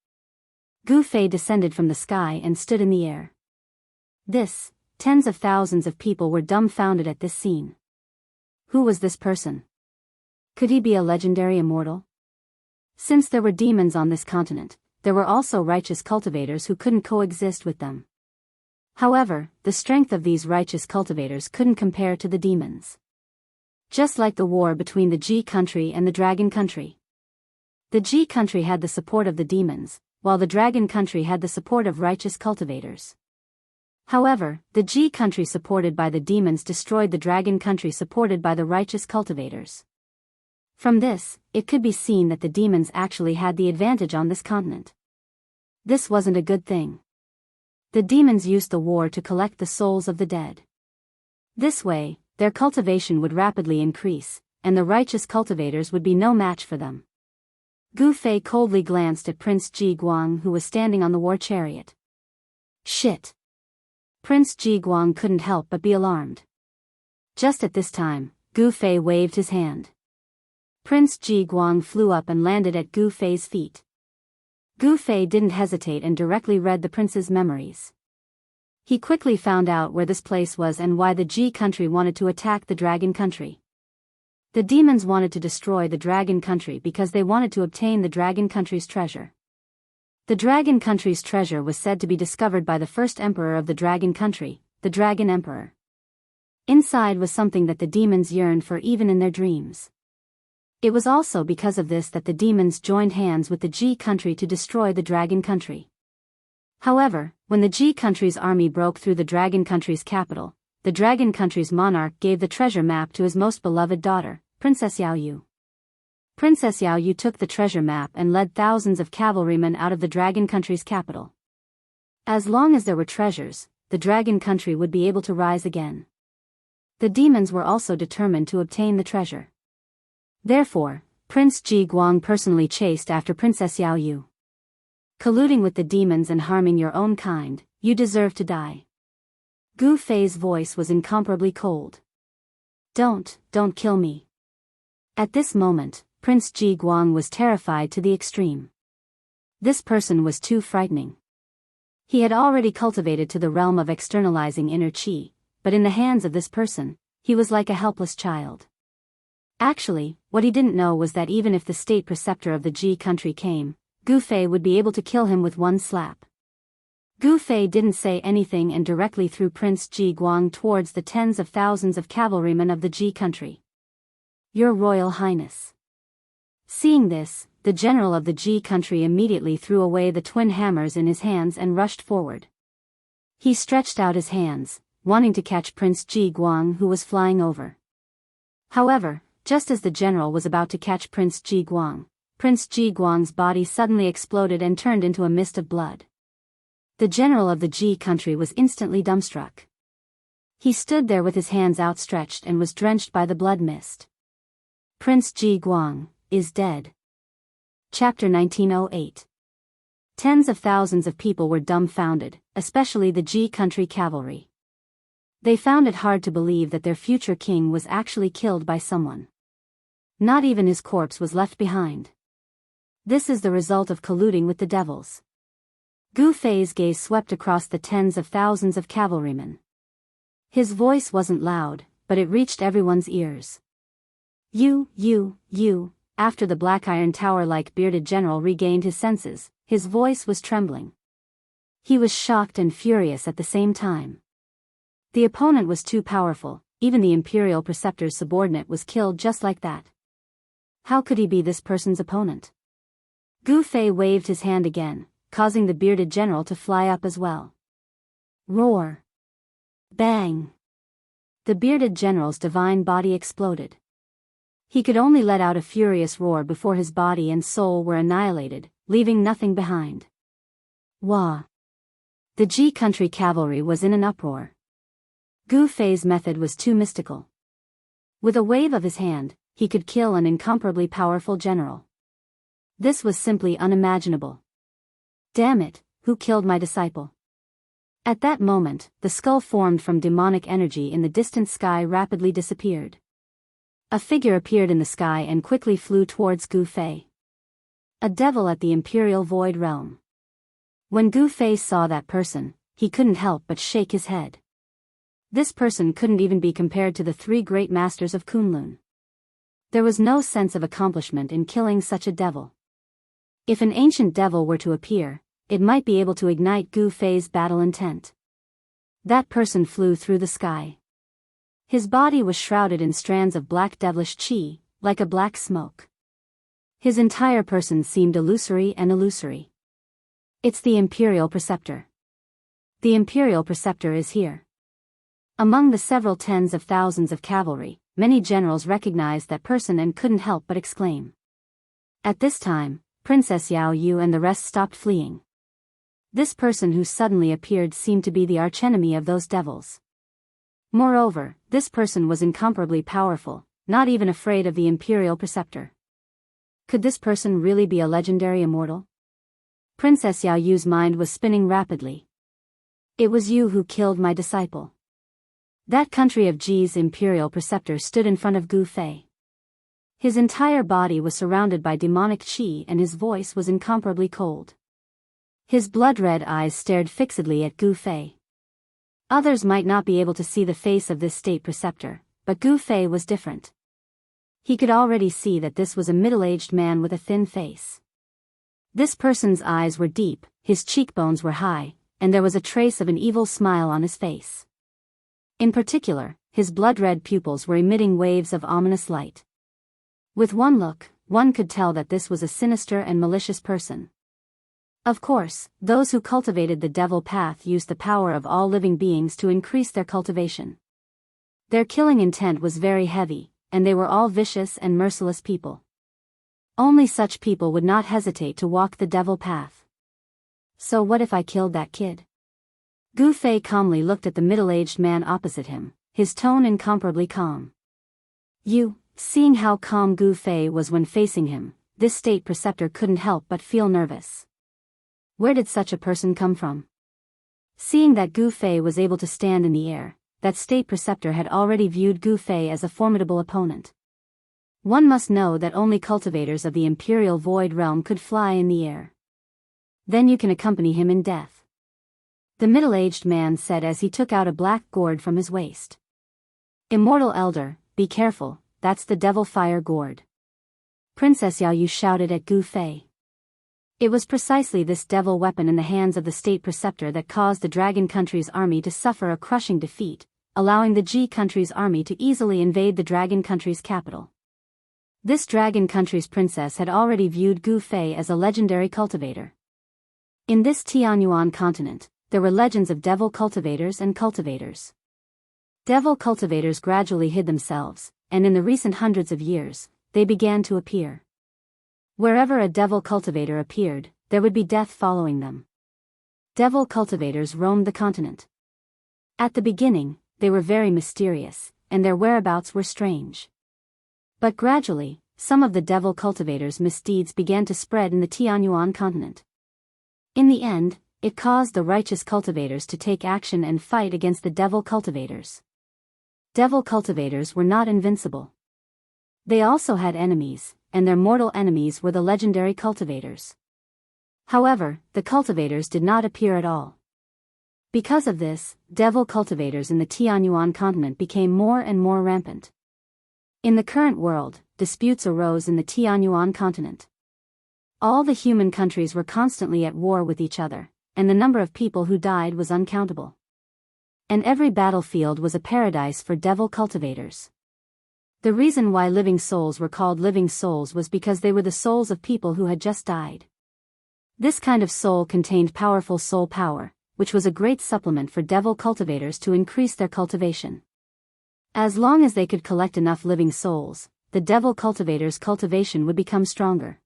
Gu Fei descended from the sky and stood in the air. Tens of thousands of people were dumbfounded at this scene. Who was this person? Could he be a legendary immortal? Since there were demons on this continent, there were also righteous cultivators who couldn't coexist with them. However, the strength of these righteous cultivators couldn't compare to the demons. Just like the war between the Ji country and the Dragon country. The Ji country had the support of the demons, while the Dragon country had the support of righteous cultivators. However, the Ji country supported by the demons destroyed the Dragon country supported by the righteous cultivators. From this, it could be seen that the demons actually had the advantage on this continent. This wasn't a good thing. The demons used the war to collect the souls of the dead. This way, their cultivation would rapidly increase, and the righteous cultivators would be no match for them. Gu Fei coldly glanced at Prince Ji Guang who was standing on the war chariot. Shit! Prince Ji Guang couldn't help but be alarmed. Just at this time, Gu Fei waved his hand. Prince Ji Guang flew up and landed at Gu Fei's feet. Gu Fei didn't hesitate and directly read the prince's memories. He quickly found out where this place was and why the Ji country wanted to attack the Dragon country. The demons wanted to destroy the Dragon country because they wanted to obtain the Dragon country's treasure. The Dragon country's treasure was said to be discovered by the first emperor of the Dragon country, the Dragon Emperor. Inside was something that the demons yearned for even in their dreams. It was also because of this that the demons joined hands with the Ji country to destroy the Dragon country. However, when the G country's army broke through the Dragon country's capital, the Dragon country's monarch gave the treasure map to his most beloved daughter, Princess Yao Yu. Princess Yao Yu took the treasure map and led thousands of cavalrymen out of the Dragon country's capital. As long as there were treasures, the Dragon country would be able to rise again. The demons were also determined to obtain the treasure. Therefore, Prince Ji Guang personally chased after Princess Yao Yu. Colluding with the demons and harming your own kind, you deserve to die. Gu Fei's voice was incomparably cold. Don't kill me. At this moment, Prince Ji Guang was terrified to the extreme. This person was too frightening. He had already cultivated to the realm of externalizing inner qi, but in the hands of this person, he was like a helpless child. Actually, what he didn't know was that even if the state preceptor of the Ji country came, Gu Fei would be able to kill him with one slap. Gu Fei didn't say anything and directly threw Prince Ji Guang towards the tens of thousands of cavalrymen of the Ji country. Your Royal Highness. Seeing this, the general of the Ji country immediately threw away the twin hammers in his hands and rushed forward. He stretched out his hands, wanting to catch Prince Ji Guang who was flying over. However, just as the general was about to catch Prince Ji Guang's body suddenly exploded and turned into a mist of blood. The general of the Ji country was instantly dumbstruck. He stood there with his hands outstretched and was drenched by the blood mist. Prince Ji Guang is dead. Chapter 1908. Tens of thousands of people were dumbfounded, especially the Ji country cavalry. They found it hard to believe that their future king was actually killed by someone. Not even his corpse was left behind. This is the result of colluding with the devils. Gu Fei's gaze swept across the tens of thousands of cavalrymen. His voice wasn't loud, but it reached everyone's ears. You. After the Black Iron Tower-like bearded general regained his senses, his voice was trembling. He was shocked and furious at the same time. The opponent was too powerful, even the Imperial Preceptor's subordinate was killed just like that. How could he be this person's opponent? Gu Fei waved his hand again, causing the bearded general to fly up as well. Roar! Bang! The bearded general's divine body exploded. He could only let out a furious roar before his body and soul were annihilated, leaving nothing behind. Wah! The Ji country cavalry was in an uproar. Gu Fei's method was too mystical. With a wave of his hand, he could kill an incomparably powerful general. This was simply unimaginable. Damn it, who killed my disciple? At that moment, the skull formed from demonic energy in the distant sky rapidly disappeared. A figure appeared in the sky and quickly flew towards Gu Fei. A devil at the Imperial Void Realm. When Gu Fei saw that person, he couldn't help but shake his head. This person couldn't even be compared to the three great masters of Kunlun. There was no sense of accomplishment in killing such a devil. If an ancient devil were to appear, it might be able to ignite Gu Fei's battle intent. That person flew through the sky. His body was shrouded in strands of black devilish qi, like a black smoke. His entire person seemed illusory and illusory. It's the Imperial Preceptor. The Imperial Preceptor is here. Among the several tens of thousands of cavalry, many generals recognized that person and couldn't help but exclaim. At this time, Princess Yao Yu and the rest stopped fleeing. This person who suddenly appeared seemed to be the archenemy of those devils. Moreover, this person was incomparably powerful, not even afraid of the Imperial Preceptor. Could this person really be a legendary immortal? Princess Yao Yu's mind was spinning rapidly. It was you who killed my disciple. That country of Ji's Imperial Preceptor stood in front of Gu Fei. His entire body was surrounded by demonic qi and his voice was incomparably cold. His blood-red eyes stared fixedly at Gu Fei. Others might not be able to see the face of this state preceptor, but Gu Fei was different. He could already see that this was a middle-aged man with a thin face. This person's eyes were deep, his cheekbones were high, and there was a trace of an evil smile on his face. In particular, his blood-red pupils were emitting waves of ominous light. With one look, one could tell that this was a sinister and malicious person. Of course, those who cultivated the devil path used the power of all living beings to increase their cultivation. Their killing intent was very heavy, and they were all vicious and merciless people. Only such people would not hesitate to walk the devil path. So what if I killed that kid? Gu Fei calmly looked at the middle-aged man opposite him, his tone incomparably calm. Seeing how calm Gu Fei was when facing him, this state preceptor couldn't help but feel nervous. Where did such a person come from? Seeing that Gu Fei was able to stand in the air, that state preceptor had already viewed Gu Fei as a formidable opponent. One must know that only cultivators of the Imperial Void Realm could fly in the air. Then you can accompany him in death. The middle-aged man said as he took out a black gourd from his waist. Immortal Elder, be careful, that's the devil fire gourd. Princess Yao Yu shouted at Gu Fei. It was precisely this devil weapon in the hands of the state preceptor that caused the Dragon Country's army to suffer a crushing defeat, allowing the G Country's army to easily invade the Dragon Country's capital. This Dragon Country's princess had already viewed Gu Fei as a legendary cultivator. In this Tianyuan continent, there were legends of devil cultivators and cultivators. Devil cultivators gradually hid themselves, and in the recent hundreds of years, they began to appear. Wherever a devil cultivator appeared, there would be death following them. Devil cultivators roamed the continent. At the beginning, they were very mysterious, and their whereabouts were strange. But gradually, some of the devil cultivators' misdeeds began to spread in the Tianyuan continent. In the end, it caused the righteous cultivators to take action and fight against the devil cultivators. Devil cultivators were not invincible. They also had enemies, and their mortal enemies were the legendary cultivators. However, the cultivators did not appear at all. Because of this, devil cultivators in the Tianyuan continent became more and more rampant. In the current world, disputes arose in the Tianyuan continent. All the human countries were constantly at war with each other, and the number of people who died was uncountable. And every battlefield was a paradise for devil cultivators. The reason why living souls were called living souls was because they were the souls of people who had just died. This kind of soul contained powerful soul power, which was a great supplement for devil cultivators to increase their cultivation. As long as they could collect enough living souls, the devil cultivators' cultivation would become stronger.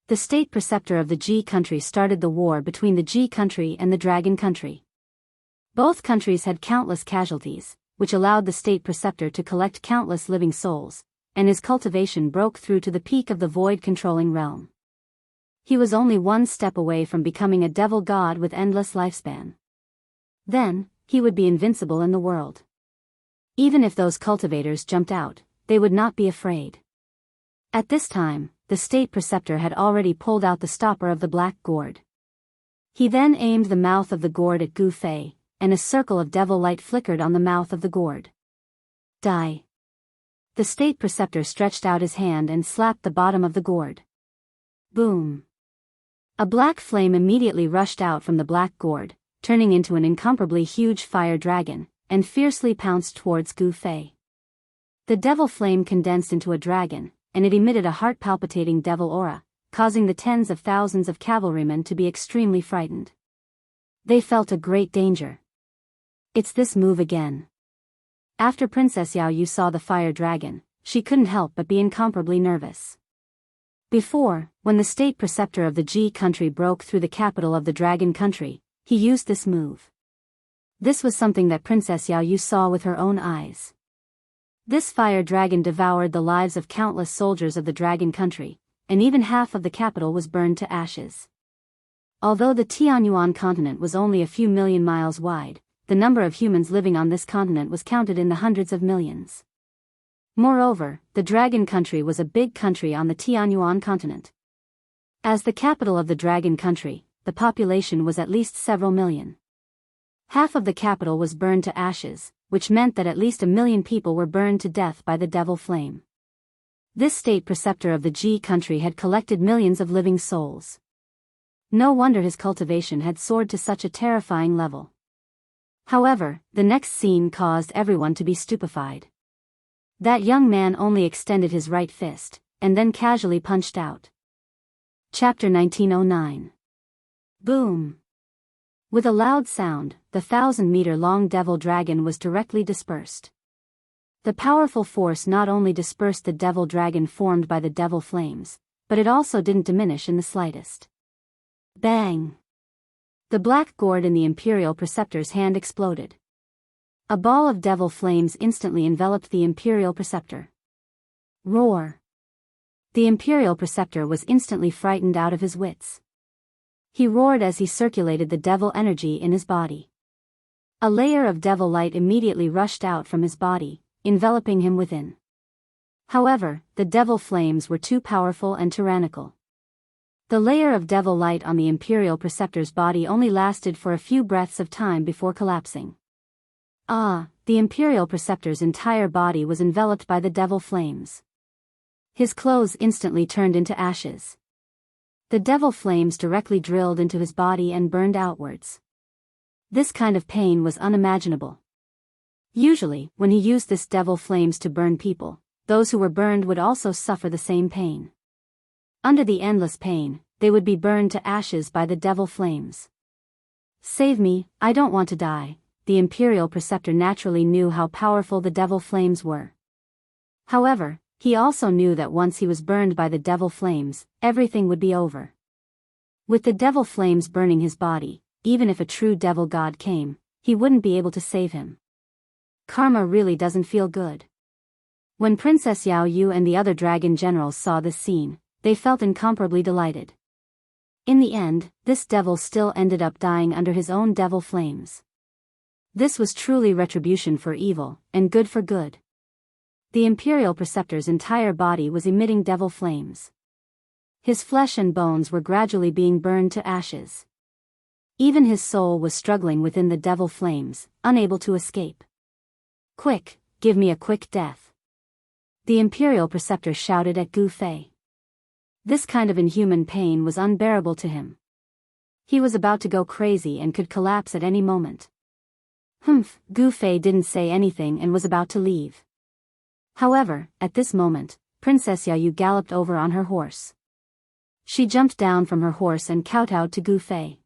The state preceptor of the G country started the war between the G country and the Dragon country. Both countries had countless casualties, which allowed the state preceptor to collect countless living souls, and his cultivation broke through to the peak of the void-controlling realm. He was only one step away from becoming a devil god with endless lifespan. Then, he would be invincible in the world. Even if those cultivators jumped out, they would not be afraid. At this time, the state preceptor had already pulled out the stopper of the black gourd. He then aimed the mouth of the gourd at Gu Fei, and a circle of devil light flickered on the mouth of the gourd. Die. The state preceptor stretched out his hand and slapped the bottom of the gourd. Boom. A black flame immediately rushed out from the black gourd, turning into an incomparably huge fire dragon, and fiercely pounced towards Gu Fei. The devil flame condensed into a dragon, and it emitted a heart-palpitating devil aura, causing the tens of thousands of cavalrymen to be extremely frightened. They felt a great danger. It's this move again. After Princess Yao Yu saw the fire dragon, she couldn't help but be incomparably nervous. Before, when the state preceptor of the G country broke through the capital of the Dragon country, he used this move. This was something that Princess Yao Yu saw with her own eyes. This fire dragon devoured the lives of countless soldiers of the Dragon country, and even half of the capital was burned to ashes. Although the Tianyuan continent was only a few million miles wide, the number of humans living on this continent was counted in the hundreds of millions. Moreover, the Dragon country was a big country on the Tianyuan continent. As the capital of the Dragon country, the population was at least several million. Half of the capital was burned to ashes, which meant that at least 1 million people were burned to death by the devil flame. This state preceptor of the G country had collected millions of living souls. No wonder his cultivation had soared to such a terrifying level. However, the next scene caused everyone to be stupefied. That young man only extended his right fist, and then casually punched out. Chapter 1909. Boom! With a loud sound, the 1,000-meter-long devil dragon was directly dispersed. The powerful force not only dispersed the devil dragon formed by the devil flames, but it also didn't diminish in the slightest. Bang! The black gourd in the Imperial Preceptor's hand exploded. A ball of devil flames instantly enveloped the Imperial Preceptor. Roar! The Imperial Preceptor was instantly frightened out of his wits. He roared as he circulated the devil energy in his body. A layer of devil light immediately rushed out from his body, enveloping him within. However, the devil flames were too powerful and tyrannical. The layer of devil light on the Imperial Preceptor's body only lasted for a few breaths of time before collapsing. The Imperial Preceptor's entire body was enveloped by the devil flames. His clothes instantly turned into ashes. The devil flames directly drilled into his body and burned outwards. This kind of pain was unimaginable. Usually, when he used this devil flames to burn people, those who were burned would also suffer the same pain. Under the endless pain, they would be burned to ashes by the devil flames. Save me, I don't want to die. The Imperial Preceptor naturally knew how powerful the devil flames were. However, he also knew that once he was burned by the devil flames, everything would be over. With the devil flames burning his body, even if a true devil god came, he wouldn't be able to save him. Karma really doesn't feel good. When Princess Yao Yu and the other dragon generals saw this scene, they felt incomparably delighted. In the end, this devil still ended up dying under his own devil flames. This was truly retribution for evil, and good for good. The Imperial Preceptor's entire body was emitting devil flames. His flesh and bones were gradually being burned to ashes. Even his soul was struggling within the devil flames, unable to escape. Quick, give me a quick death. The Imperial Preceptor shouted at Gu Fei. This kind of inhuman pain was unbearable to him. He was about to go crazy and could collapse at any moment. Gu Fei didn't say anything and was about to leave. However, at this moment, Princess Yao Yu galloped over on her horse. She jumped down from her horse and kowtowed to Gu Fei.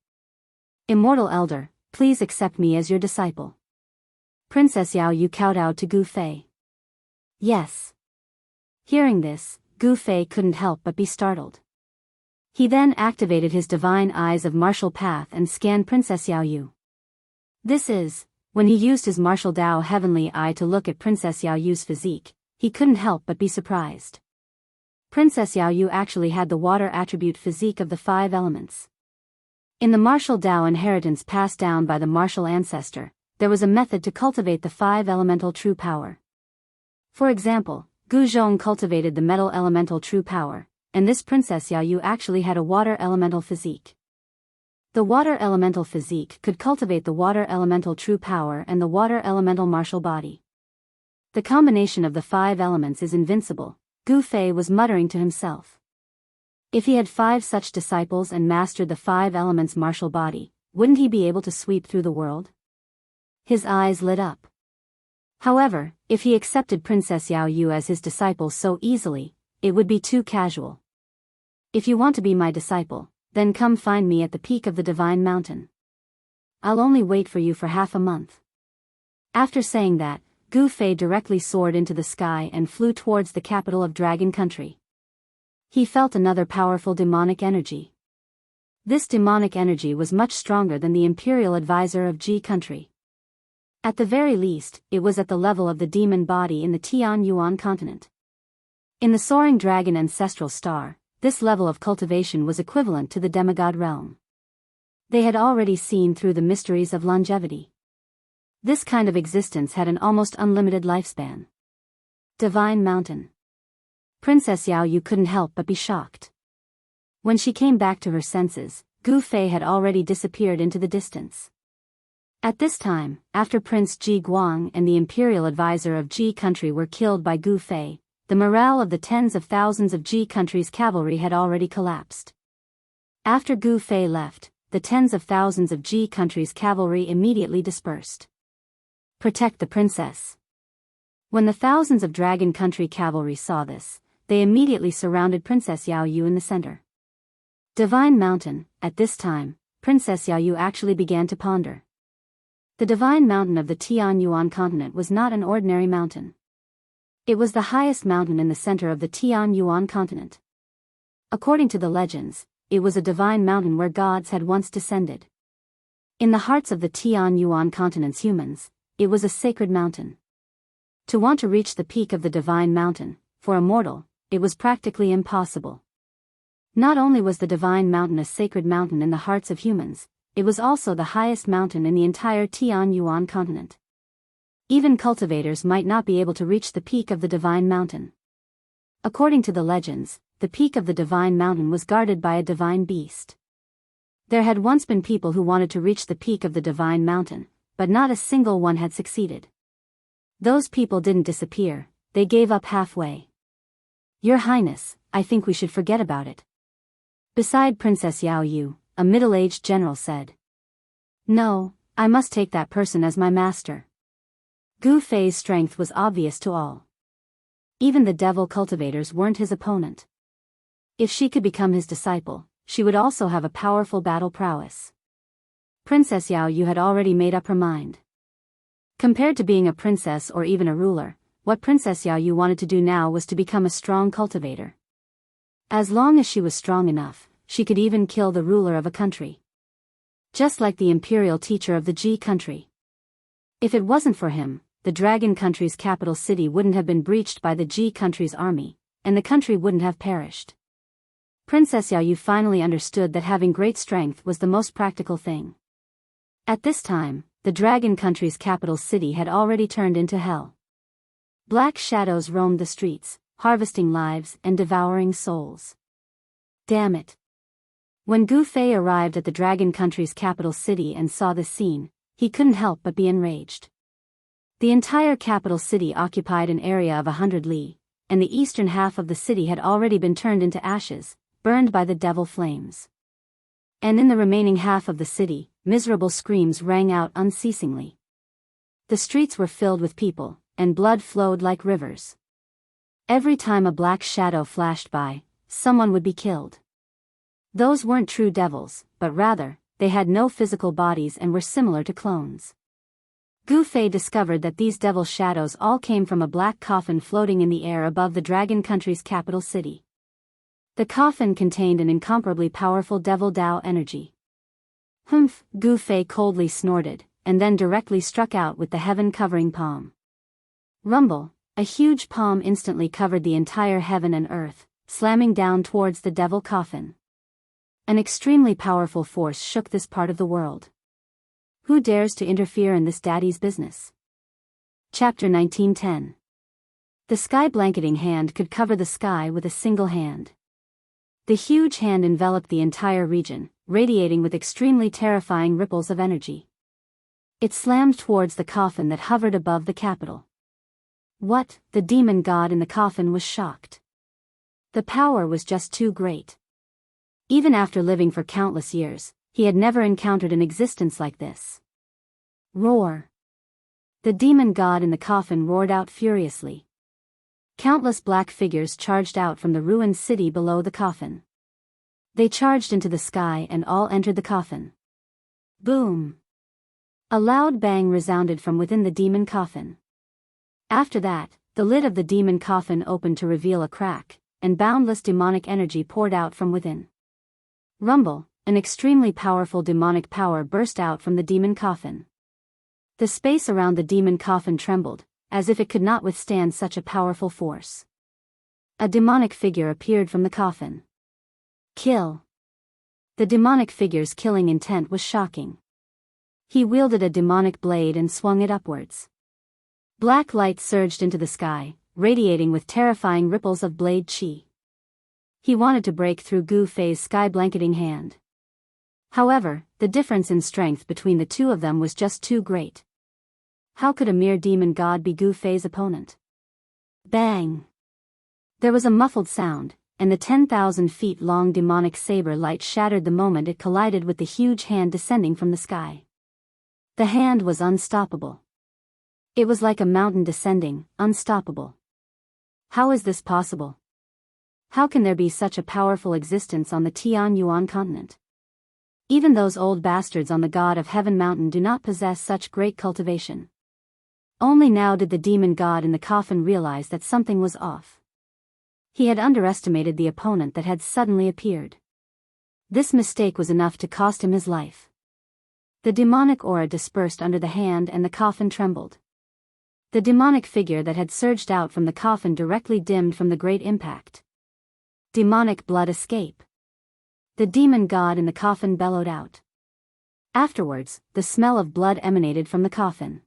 Immortal Elder, please accept me as your disciple. Princess Yao Yu kowtowed to Gu Fei. Yes. Hearing this, Gu Fei couldn't help but be startled. He then activated his divine eyes of martial path and scanned Princess Yao Yu. When he used his martial Dao heavenly eye to look at Princess Yao Yu's physique, he couldn't help but be surprised. Princess Yao Yu actually had the water attribute physique of the 5 elements. In the martial Dao inheritance passed down by the martial ancestor, there was a method to cultivate the 5 elemental true power. For example, Gu Zhong cultivated the metal elemental true power, and this Princess Yao Yu actually had a water elemental physique. The water elemental physique could cultivate the water elemental true power and the water elemental martial body. The combination of the 5 elements is invincible, Gu Fei was muttering to himself. If he had 5 such disciples and mastered the 5 elements martial body, wouldn't he be able to sweep through the world? His eyes lit up. However, if he accepted Princess Yao Yu as his disciple so easily, it would be too casual. If you want to be my disciple, then come find me at the peak of the Divine Mountain. I'll only wait for you for half a month. After saying that, Gu Fei directly soared into the sky and flew towards the capital of Dragon Country. He felt another powerful demonic energy. This demonic energy was much stronger than the Imperial Advisor of Ji Country. At the very least, it was at the level of the demon body in the Tian Yuan continent. In the soaring dragon ancestral star, this level of cultivation was equivalent to the demigod realm. They had already seen through the mysteries of longevity. This kind of existence had an almost unlimited lifespan. Divine Mountain. Princess Yao Yu couldn't help but be shocked. When she came back to her senses, Gu Fei had already disappeared into the distance. At this time, after Prince Ji Guang and the Imperial Advisor of Ji Country were killed by Gu Fei, the morale of the tens of thousands of Ji Country's cavalry had already collapsed. After Gu Fei left, the tens of thousands of Ji Country's cavalry immediately dispersed. Protect the princess. When the thousands of Dragon Country cavalry saw this, they immediately surrounded Princess Yao Yu in the center. Divine Mountain. At this time, Princess Yao Yu actually began to ponder. The divine mountain of the Tian Yuan continent was not an ordinary mountain. It was the highest mountain in the center of the Tian Yuan continent. According to the legends, it was a divine mountain where gods had once descended. In the hearts of the Tian Yuan continent's humans, it was a sacred mountain. To want to reach the peak of the divine mountain, for a mortal, it was practically impossible. Not only was the divine mountain a sacred mountain in the hearts of humans, it was also the highest mountain in the entire Tian Yuan continent. Even cultivators might not be able to reach the peak of the divine mountain. According to the legends, the peak of the divine mountain was guarded by a divine beast. There had once been people who wanted to reach the peak of the divine mountain, but not a single one had succeeded. Those people didn't disappear, they gave up halfway. Your Highness, I think we should forget about it. Beside Princess Yao Yu, a middle-aged general said. No, I must take that person as my master. Gu Fei's strength was obvious to all. Even the devil cultivators weren't his opponent. If she could become his disciple, she would also have a powerful battle prowess. Princess Yao Yu had already made up her mind. Compared to being a princess or even a ruler, what Princess Yao Yu wanted to do now was to become a strong cultivator. As long as she was strong enough, she could even kill the ruler of a country. Just like the imperial teacher of the Ji country. If it wasn't for him, the dragon country's capital city wouldn't have been breached by the Ji country's army, and the country wouldn't have perished. Princess Yao Yu finally understood that having great strength was the most practical thing. At this time, the dragon country's capital city had already turned into hell. Black shadows roamed the streets, harvesting lives and devouring souls. Damn it. When Gu Fei arrived at the dragon country's capital city and saw this scene, he couldn't help but be enraged. The entire capital city occupied an area of 100 li, and the eastern half of the city had already been turned into ashes, burned by the devil flames. And in the remaining half of the city, miserable screams rang out unceasingly. The streets were filled with people, and blood flowed like rivers. Every time a black shadow flashed by, someone would be killed. Those weren't true devils, but rather, they had no physical bodies and were similar to clones. Gu Fei discovered that these devil shadows all came from a black coffin floating in the air above the dragon country's capital city. The coffin contained an incomparably powerful devil Dao energy. Humph, Gu Fei coldly snorted, and then directly struck out with the heaven-covering palm. Rumble, a huge palm instantly covered the entire heaven and earth, slamming down towards the devil coffin. An extremely powerful force shook this part of the world. Who dares to interfere in this daddy's business? Chapter 1910. The sky-blanketing hand could cover the sky with a single hand. The huge hand enveloped the entire region, radiating with extremely terrifying ripples of energy. It slammed towards the coffin that hovered above the capital. What? The demon god in the coffin was shocked. The power was just too great. Even after living for countless years, he had never encountered an existence like this. Roar! The demon god in the coffin roared out furiously. Countless black figures charged out from the ruined city below the coffin. They charged into the sky and all entered the coffin. Boom! A loud bang resounded from within the demon coffin. After that, the lid of the demon coffin opened to reveal a crack, and boundless demonic energy poured out from within. Rumble, an extremely powerful demonic power burst out from the demon coffin. The space around the demon coffin trembled, as if it could not withstand such a powerful force. A demonic figure appeared from the coffin. Kill! The demonic figure's killing intent was shocking. He wielded a demonic blade and swung it upwards. Black light surged into the sky, radiating with terrifying ripples of blade chi. He wanted to break through Gu Fei's sky-blanketing hand. However, the difference in strength between the two of them was just too great. How could a mere demon god be Gu Fei's opponent? Bang! There was a muffled sound, and the 10,000 feet long demonic saber light shattered the moment it collided with the huge hand descending from the sky. The hand was unstoppable. It was like a mountain descending, unstoppable. How is this possible? How can there be such a powerful existence on the Tian Yuan continent? Even those old bastards on the God of Heaven mountain do not possess such great cultivation. Only now did the demon god in the coffin realize that something was off. He had underestimated the opponent that had suddenly appeared. This mistake was enough to cost him his life. The demonic aura dispersed under the hand and the coffin trembled. The demonic figure that had surged out from the coffin directly dimmed from the great impact. Demonic blood escape. The demon god in the coffin bellowed out. Afterwards, the smell of blood emanated from the coffin.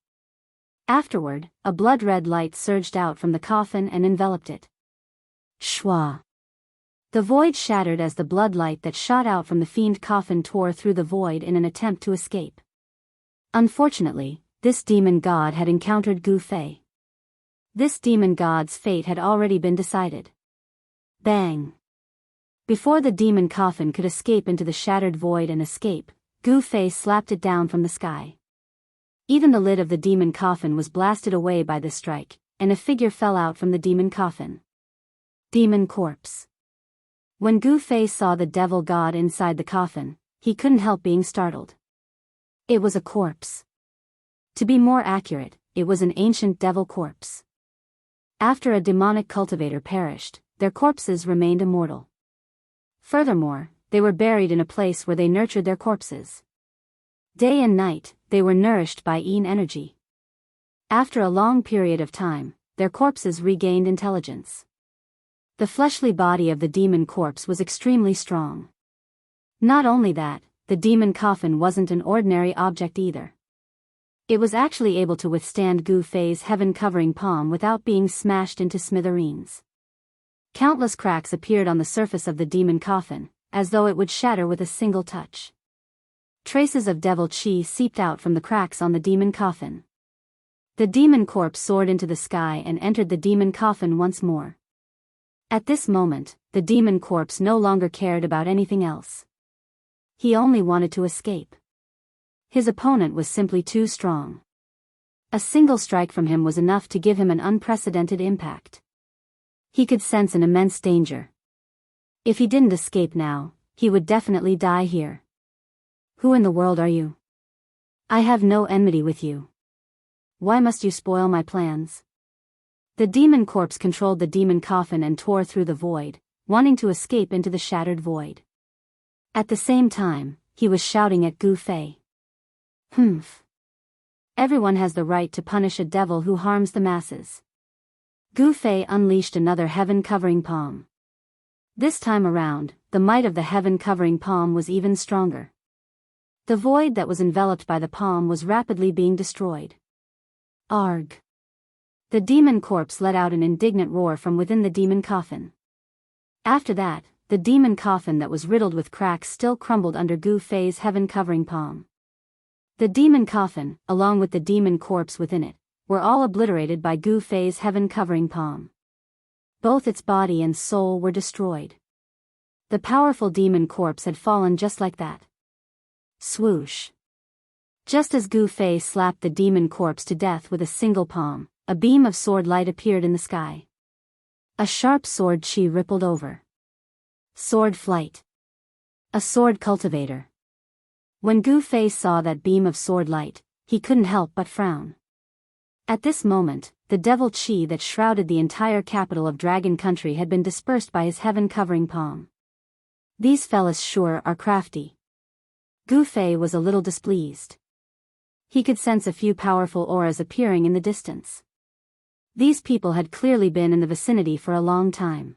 Afterward, a blood-red light surged out from the coffin and enveloped it. Shwa. The void shattered as the blood light that shot out from the fiend coffin tore through the void in an attempt to escape. Unfortunately, this demon god had encountered Gu Fei. This demon god's fate had already been decided. Bang! Before the demon coffin could escape into the shattered void and escape, Gu Fei slapped it down from the sky. Even the lid of the demon coffin was blasted away by this strike, and a figure fell out from the demon coffin. Demon corpse. When Gu Fei saw the devil god inside the coffin, he couldn't help being startled. It was a corpse. To be more accurate, it was an ancient devil corpse. After a demonic cultivator perished, their corpses remained immortal. Furthermore, they were buried in a place where they nurtured their corpses. Day and night, they were nourished by Yin energy. After a long period of time, their corpses regained intelligence. The fleshly body of the demon corpse was extremely strong. Not only that, the demon coffin wasn't an ordinary object either. It was actually able to withstand Gu Fei's heaven-covering palm without being smashed into smithereens. Countless cracks appeared on the surface of the demon coffin, as though it would shatter with a single touch. Traces of devil chi seeped out from the cracks on the demon coffin. The demon corpse soared into the sky and entered the demon coffin once more. At this moment, the demon corpse no longer cared about anything else. He only wanted to escape. His opponent was simply too strong. A single strike from him was enough to give him an unprecedented impact. He could sense an immense danger. If he didn't escape now, he would definitely die here. Who in the world are you? I have no enmity with you. Why must you spoil my plans? The demon corpse controlled the demon coffin and tore through the void, wanting to escape into the shattered void. At the same time, he was shouting at Gu Fei. Humph. Everyone has the right to punish a devil who harms the masses. Gu Fei unleashed another heaven-covering palm. This time around, the might of the heaven-covering palm was even stronger. The void that was enveloped by the palm was rapidly being destroyed. Arg! The demon corpse let out an indignant roar from within the demon coffin. After that, the demon coffin that was riddled with cracks still crumbled under Gu Fei's heaven-covering palm. The demon coffin, along with the demon corpse within it, were all obliterated by Gu Fei's heaven-covering palm. Both its body and soul were destroyed. The powerful demon corpse had fallen just like that. Swoosh. Just as Gu Fei slapped the demon corpse to death with a single palm, a beam of sword light appeared in the sky. A sharp sword chi rippled over. Sword flight. A sword cultivator. When Gu Fei saw that beam of sword light, he couldn't help but frown. At this moment, the devil chi that shrouded the entire capital of Dragon Country had been dispersed by his heaven-covering palm. These fellas sure are crafty. Gu Fei was a little displeased. He could sense a few powerful auras appearing in the distance. These people had clearly been in the vicinity for a long time.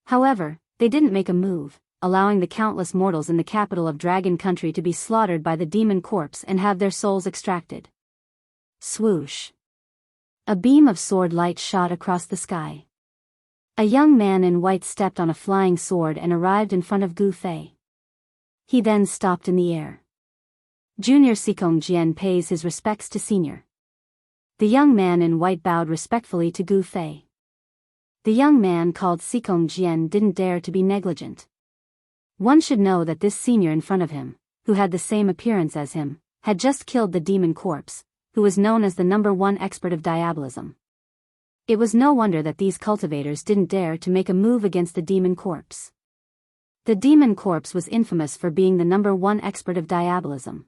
However, they didn't make a move, allowing the countless mortals in the capital of Dragon Country to be slaughtered by the demon corpse and have their souls extracted. Swoosh. A beam of sword light shot across the sky. A young man in white stepped on a flying sword and arrived in front of Gu Fei. He then stopped in the air. Junior Sikong Jian pays his respects to senior. The young man in white bowed respectfully to Gu Fei. The young man called Sikong Jian didn't dare to be negligent. One should know that this senior in front of him, who had the same appearance as him, had just killed the demon corpse, who was known as the #1 expert of diabolism. It was no wonder that these cultivators didn't dare to make a move against the demon corpse. The demon corpse was infamous for being the #1 expert of diabolism.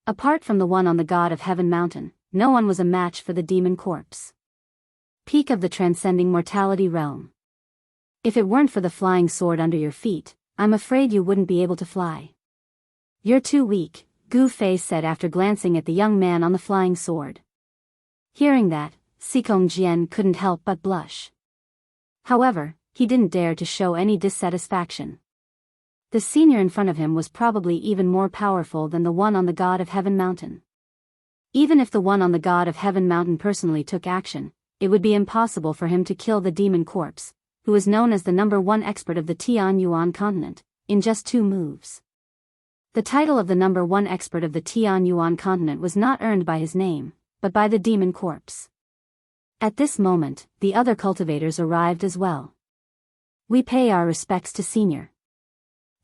Apart from the one on the God of Heaven mountain, no one was a match for the demon corpse. Peak of the transcending mortality realm. If it weren't for the flying sword under your feet, I'm afraid you wouldn't be able to fly. You're too weak, Gu Fei said after glancing at the young man on the flying sword. Hearing that, Sikong Jian couldn't help but blush. However, he didn't dare to show any dissatisfaction. The senior in front of him was probably even more powerful than the one on the God of Heaven mountain. Even if the one on the God of Heaven mountain personally took action, it would be impossible for him to kill the demon corpse, who is known as the #1 expert of the Tianyuan continent, in just 2 moves. The title of the #1 expert of the Tianyuan continent was not earned by his name, but by the demon corpse. At this moment, the other cultivators arrived as well. We pay our respects to Senior.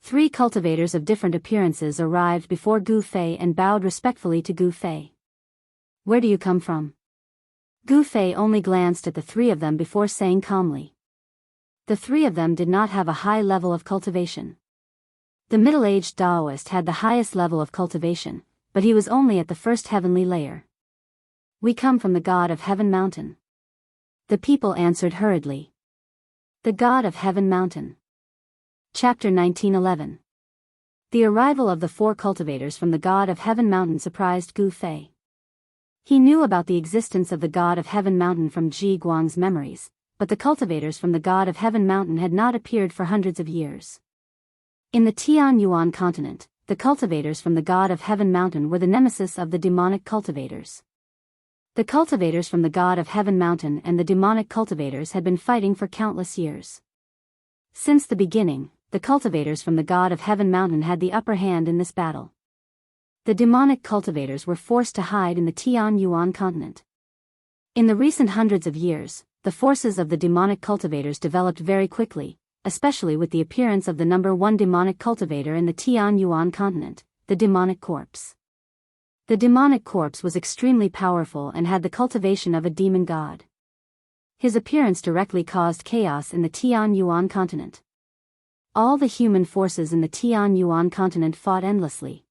3 cultivators of different appearances arrived before Gu Fei and bowed respectfully to Gu Fei. Where do you come from? Gu Fei only glanced at the 3 of them before saying calmly. The 3 of them did not have a high level of cultivation. The middle-aged Taoist had the highest level of cultivation, but he was only at the first heavenly layer. We come from the God of Heaven mountain. The people answered hurriedly. The God of Heaven mountain. Chapter 1911. The arrival of the 4 cultivators from the God of Heaven mountain surprised Gu Fei. He knew about the existence of the God of Heaven mountain from Ji Guang's memories, but the cultivators from the God of Heaven mountain had not appeared for hundreds of years. In the Tianyuan continent, the cultivators from the God of Heaven mountain were the nemesis of the demonic cultivators. The cultivators from the God of Heaven mountain and the demonic cultivators had been fighting for countless years. Since the beginning, the cultivators from the God of Heaven mountain had the upper hand in this battle. The demonic cultivators were forced to hide in the Tianyuan continent. In the recent hundreds of years, the forces of the demonic cultivators developed very quickly, especially with the appearance of the #1 demonic cultivator in the Tianyuan continent, the demonic corpse. The demonic corpse was extremely powerful and had the cultivation of a demon god. His appearance directly caused chaos in the Tianyuan continent. All the human forces in the Tianyuan continent fought endlessly.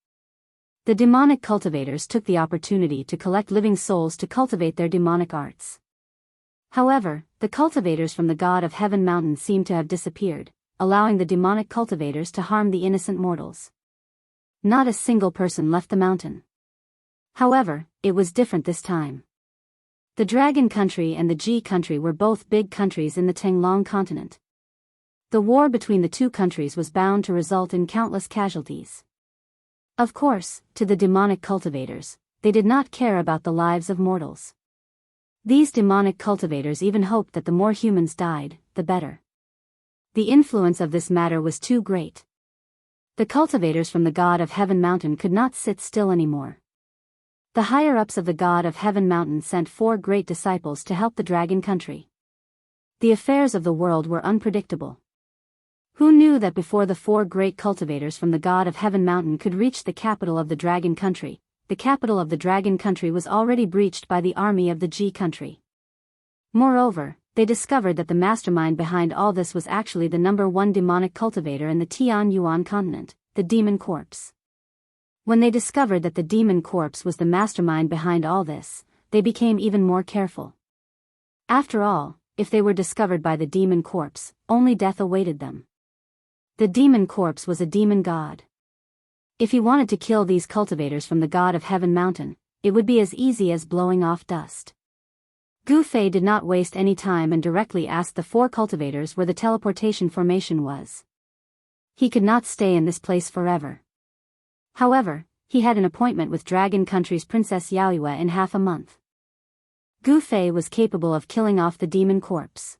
The demonic cultivators took the opportunity to collect living souls to cultivate their demonic arts. However, the cultivators from the God of Heaven mountain seemed to have disappeared, allowing the demonic cultivators to harm the innocent mortals. Not a single person left the mountain. However, it was different this time. The Dragon Country and the Ji Country were both big countries in the Tenglong continent. The war between the 2 countries was bound to result in countless casualties. Of course, to the demonic cultivators, they did not care about the lives of mortals. These demonic cultivators even hoped that the more humans died, the better. The influence of this matter was too great. The cultivators from the God of Heaven mountain could not sit still anymore. The higher-ups of the God of Heaven mountain sent 4 great disciples to help the Dragon Country. The affairs of the world were unpredictable. Who knew that before the 4 great cultivators from the God of Heaven mountain could reach the capital of the Dragon Country, the capital of the Dragon Country was already breached by the army of the Ji Country. Moreover, they discovered that the mastermind behind all this was actually the #1 demonic cultivator in the Tianyuan continent, the demon corpse. When they discovered that the demon corpse was the mastermind behind all this, they became even more careful. After all, if they were discovered by the demon corpse, only death awaited them. The demon corpse was a demon god. If he wanted to kill these cultivators from the God of Heaven mountain, it would be as easy as blowing off dust. Gu Fei did not waste any time and directly asked the 4 cultivators where the teleportation formation was. He could not stay in this place forever. However, he had an appointment with Dragon Country's Princess Yaoyue in half a month. Gu Fei was capable of killing off the demon corpse.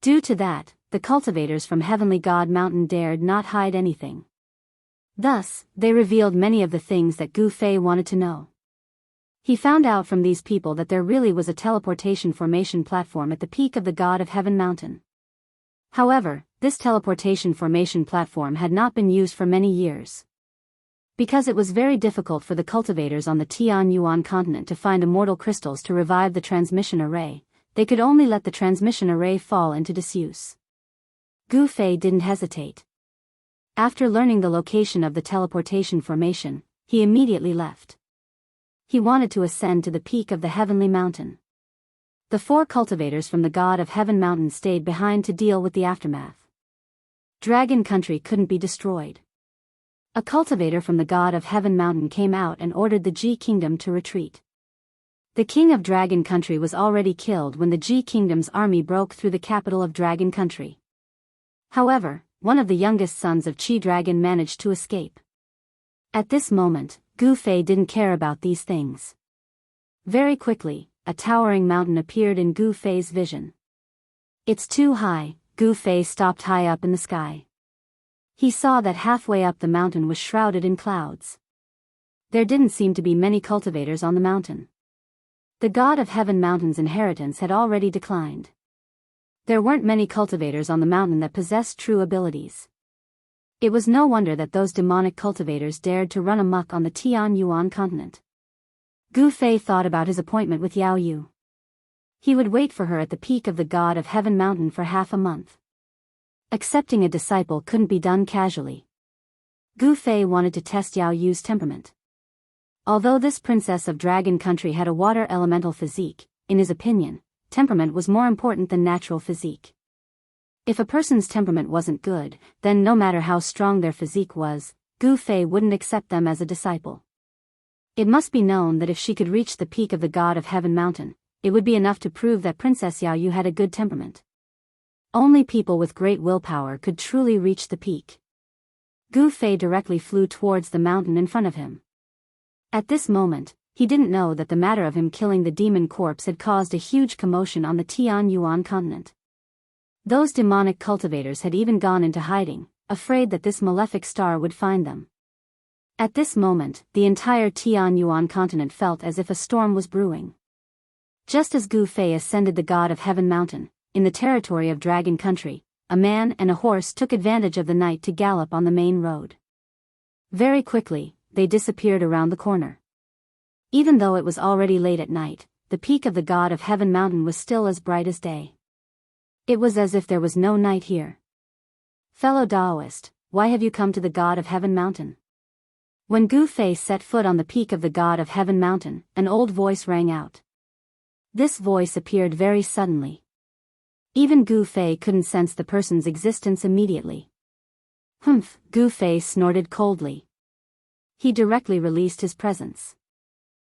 Due to that, the cultivators from Heavenly God Mountain dared not hide anything. Thus, they revealed many of the things that Gu Fei wanted to know. He found out from these people that there really was a teleportation formation platform at the peak of the God of Heaven mountain. However, this teleportation formation platform had not been used for many years. Because it was very difficult for the cultivators on the Tianyuan continent to find immortal crystals to revive the transmission array, they could only let the transmission array fall into disuse. Gu Fei didn't hesitate. After learning the location of the teleportation formation, he immediately left. He wanted to ascend to the peak of the heavenly mountain. The 4 cultivators from the God of Heaven mountain stayed behind to deal with the aftermath. Dragon country couldn't be destroyed. A cultivator from the God of Heaven mountain came out and ordered the G kingdom to retreat. The king of Dragon country was already killed when the G kingdom's army broke through the capital of Dragon country. However, one of the youngest sons of Chi Dragon managed to escape. At this moment, Gu Fei didn't care about these things. Very quickly, a towering mountain appeared in Gu Fei's vision. It's too high. Gu Fei stopped high up in the sky. He saw that halfway up the mountain was shrouded in clouds. There didn't seem to be many cultivators on the mountain. The God of Heaven mountain's inheritance had already declined. There weren't many cultivators on the mountain that possessed true abilities. It was no wonder that those demonic cultivators dared to run amok on the Tian Yuan continent. Gu Fei thought about his appointment with Yao Yu. He would wait for her at the peak of the God of Heaven mountain for half a month. Accepting a disciple couldn't be done casually. Gu Fei wanted to test Yao Yu's temperament. Although this princess of Dragon country had a water elemental physique, in his opinion, temperament was more important than natural physique. If a person's temperament wasn't good, then no matter how strong their physique was, Gu Fei wouldn't accept them as a disciple. It must be known that if she could reach the peak of the God of Heaven mountain, it would be enough to prove that Princess Yao Yu had a good temperament. Only people with great willpower could truly reach the peak. Gu Fei directly flew towards the mountain in front of him. At this moment, he didn't know that the matter of him killing the demon corpse had caused a huge commotion on the Tian Yuan continent. Those demonic cultivators had even gone into hiding, afraid that this malefic star would find them. At this moment, the entire Tian Yuan continent felt as if a storm was brewing. Just as Gu Fei ascended the God of Heaven mountain, in the territory of Dragon country, a man and a horse took advantage of the night to gallop on the main road. Very quickly, they disappeared around the corner. Even though it was already late at night, the peak of the God of Heaven mountain was still as bright as day. It was as if there was no night here. Fellow Taoist, why have you come to the God of Heaven mountain? When Gu Fei set foot on the peak of the God of Heaven mountain, an old voice rang out. This voice appeared very suddenly. Even Gu Fei couldn't sense the person's existence immediately. Humph, Gu Fei snorted coldly. He directly released his presence.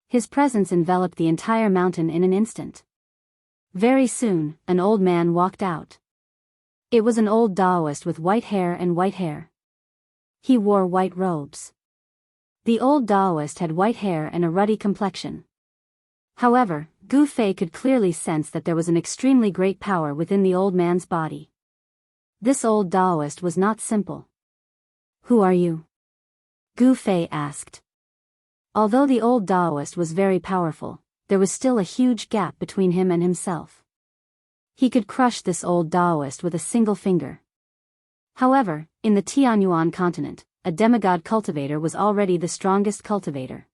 His presence enveloped the entire mountain in an instant. Very soon, an old man walked out. It was an old Taoist with white hair and white hair. He wore white robes. The old Taoist had white hair and a ruddy complexion. However, Gu Fei could clearly sense that there was an extremely great power within the old man's body. This old Taoist was not simple. Who are you? Gu Fei asked. Although the old Taoist was very powerful, there was still a huge gap between him and himself. He could crush this old Taoist with a single finger. However, in the Tianyuan continent, a demigod cultivator was already the strongest cultivator.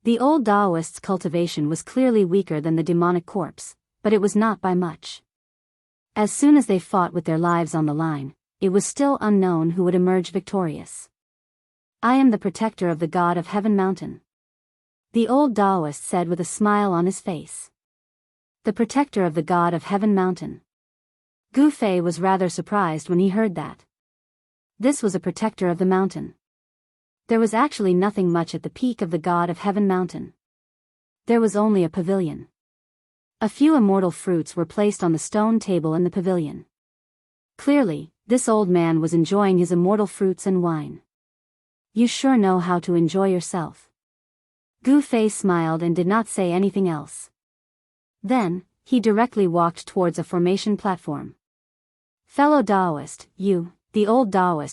The old Taoist's cultivation was clearly weaker than the demonic corpse, but it was not by much. As soon as they fought with their lives on the line, it was still unknown who would emerge victorious. I am the protector of the God of Heaven mountain. The old Taoist said with a smile on his face. The protector of the God of Heaven mountain. Gu Fei was rather surprised when he heard that. This was a protector of the mountain. There was actually nothing much at the peak of the God of Heaven mountain. There was only a pavilion. A few immortal fruits were placed on the stone table in the pavilion. Clearly, this old man was enjoying his immortal fruits and wine. You sure know how to enjoy yourself. Gu Fei smiled and did not say anything else. Then, he directly walked towards a formation platform. Fellow Taoist, you, the old Taoist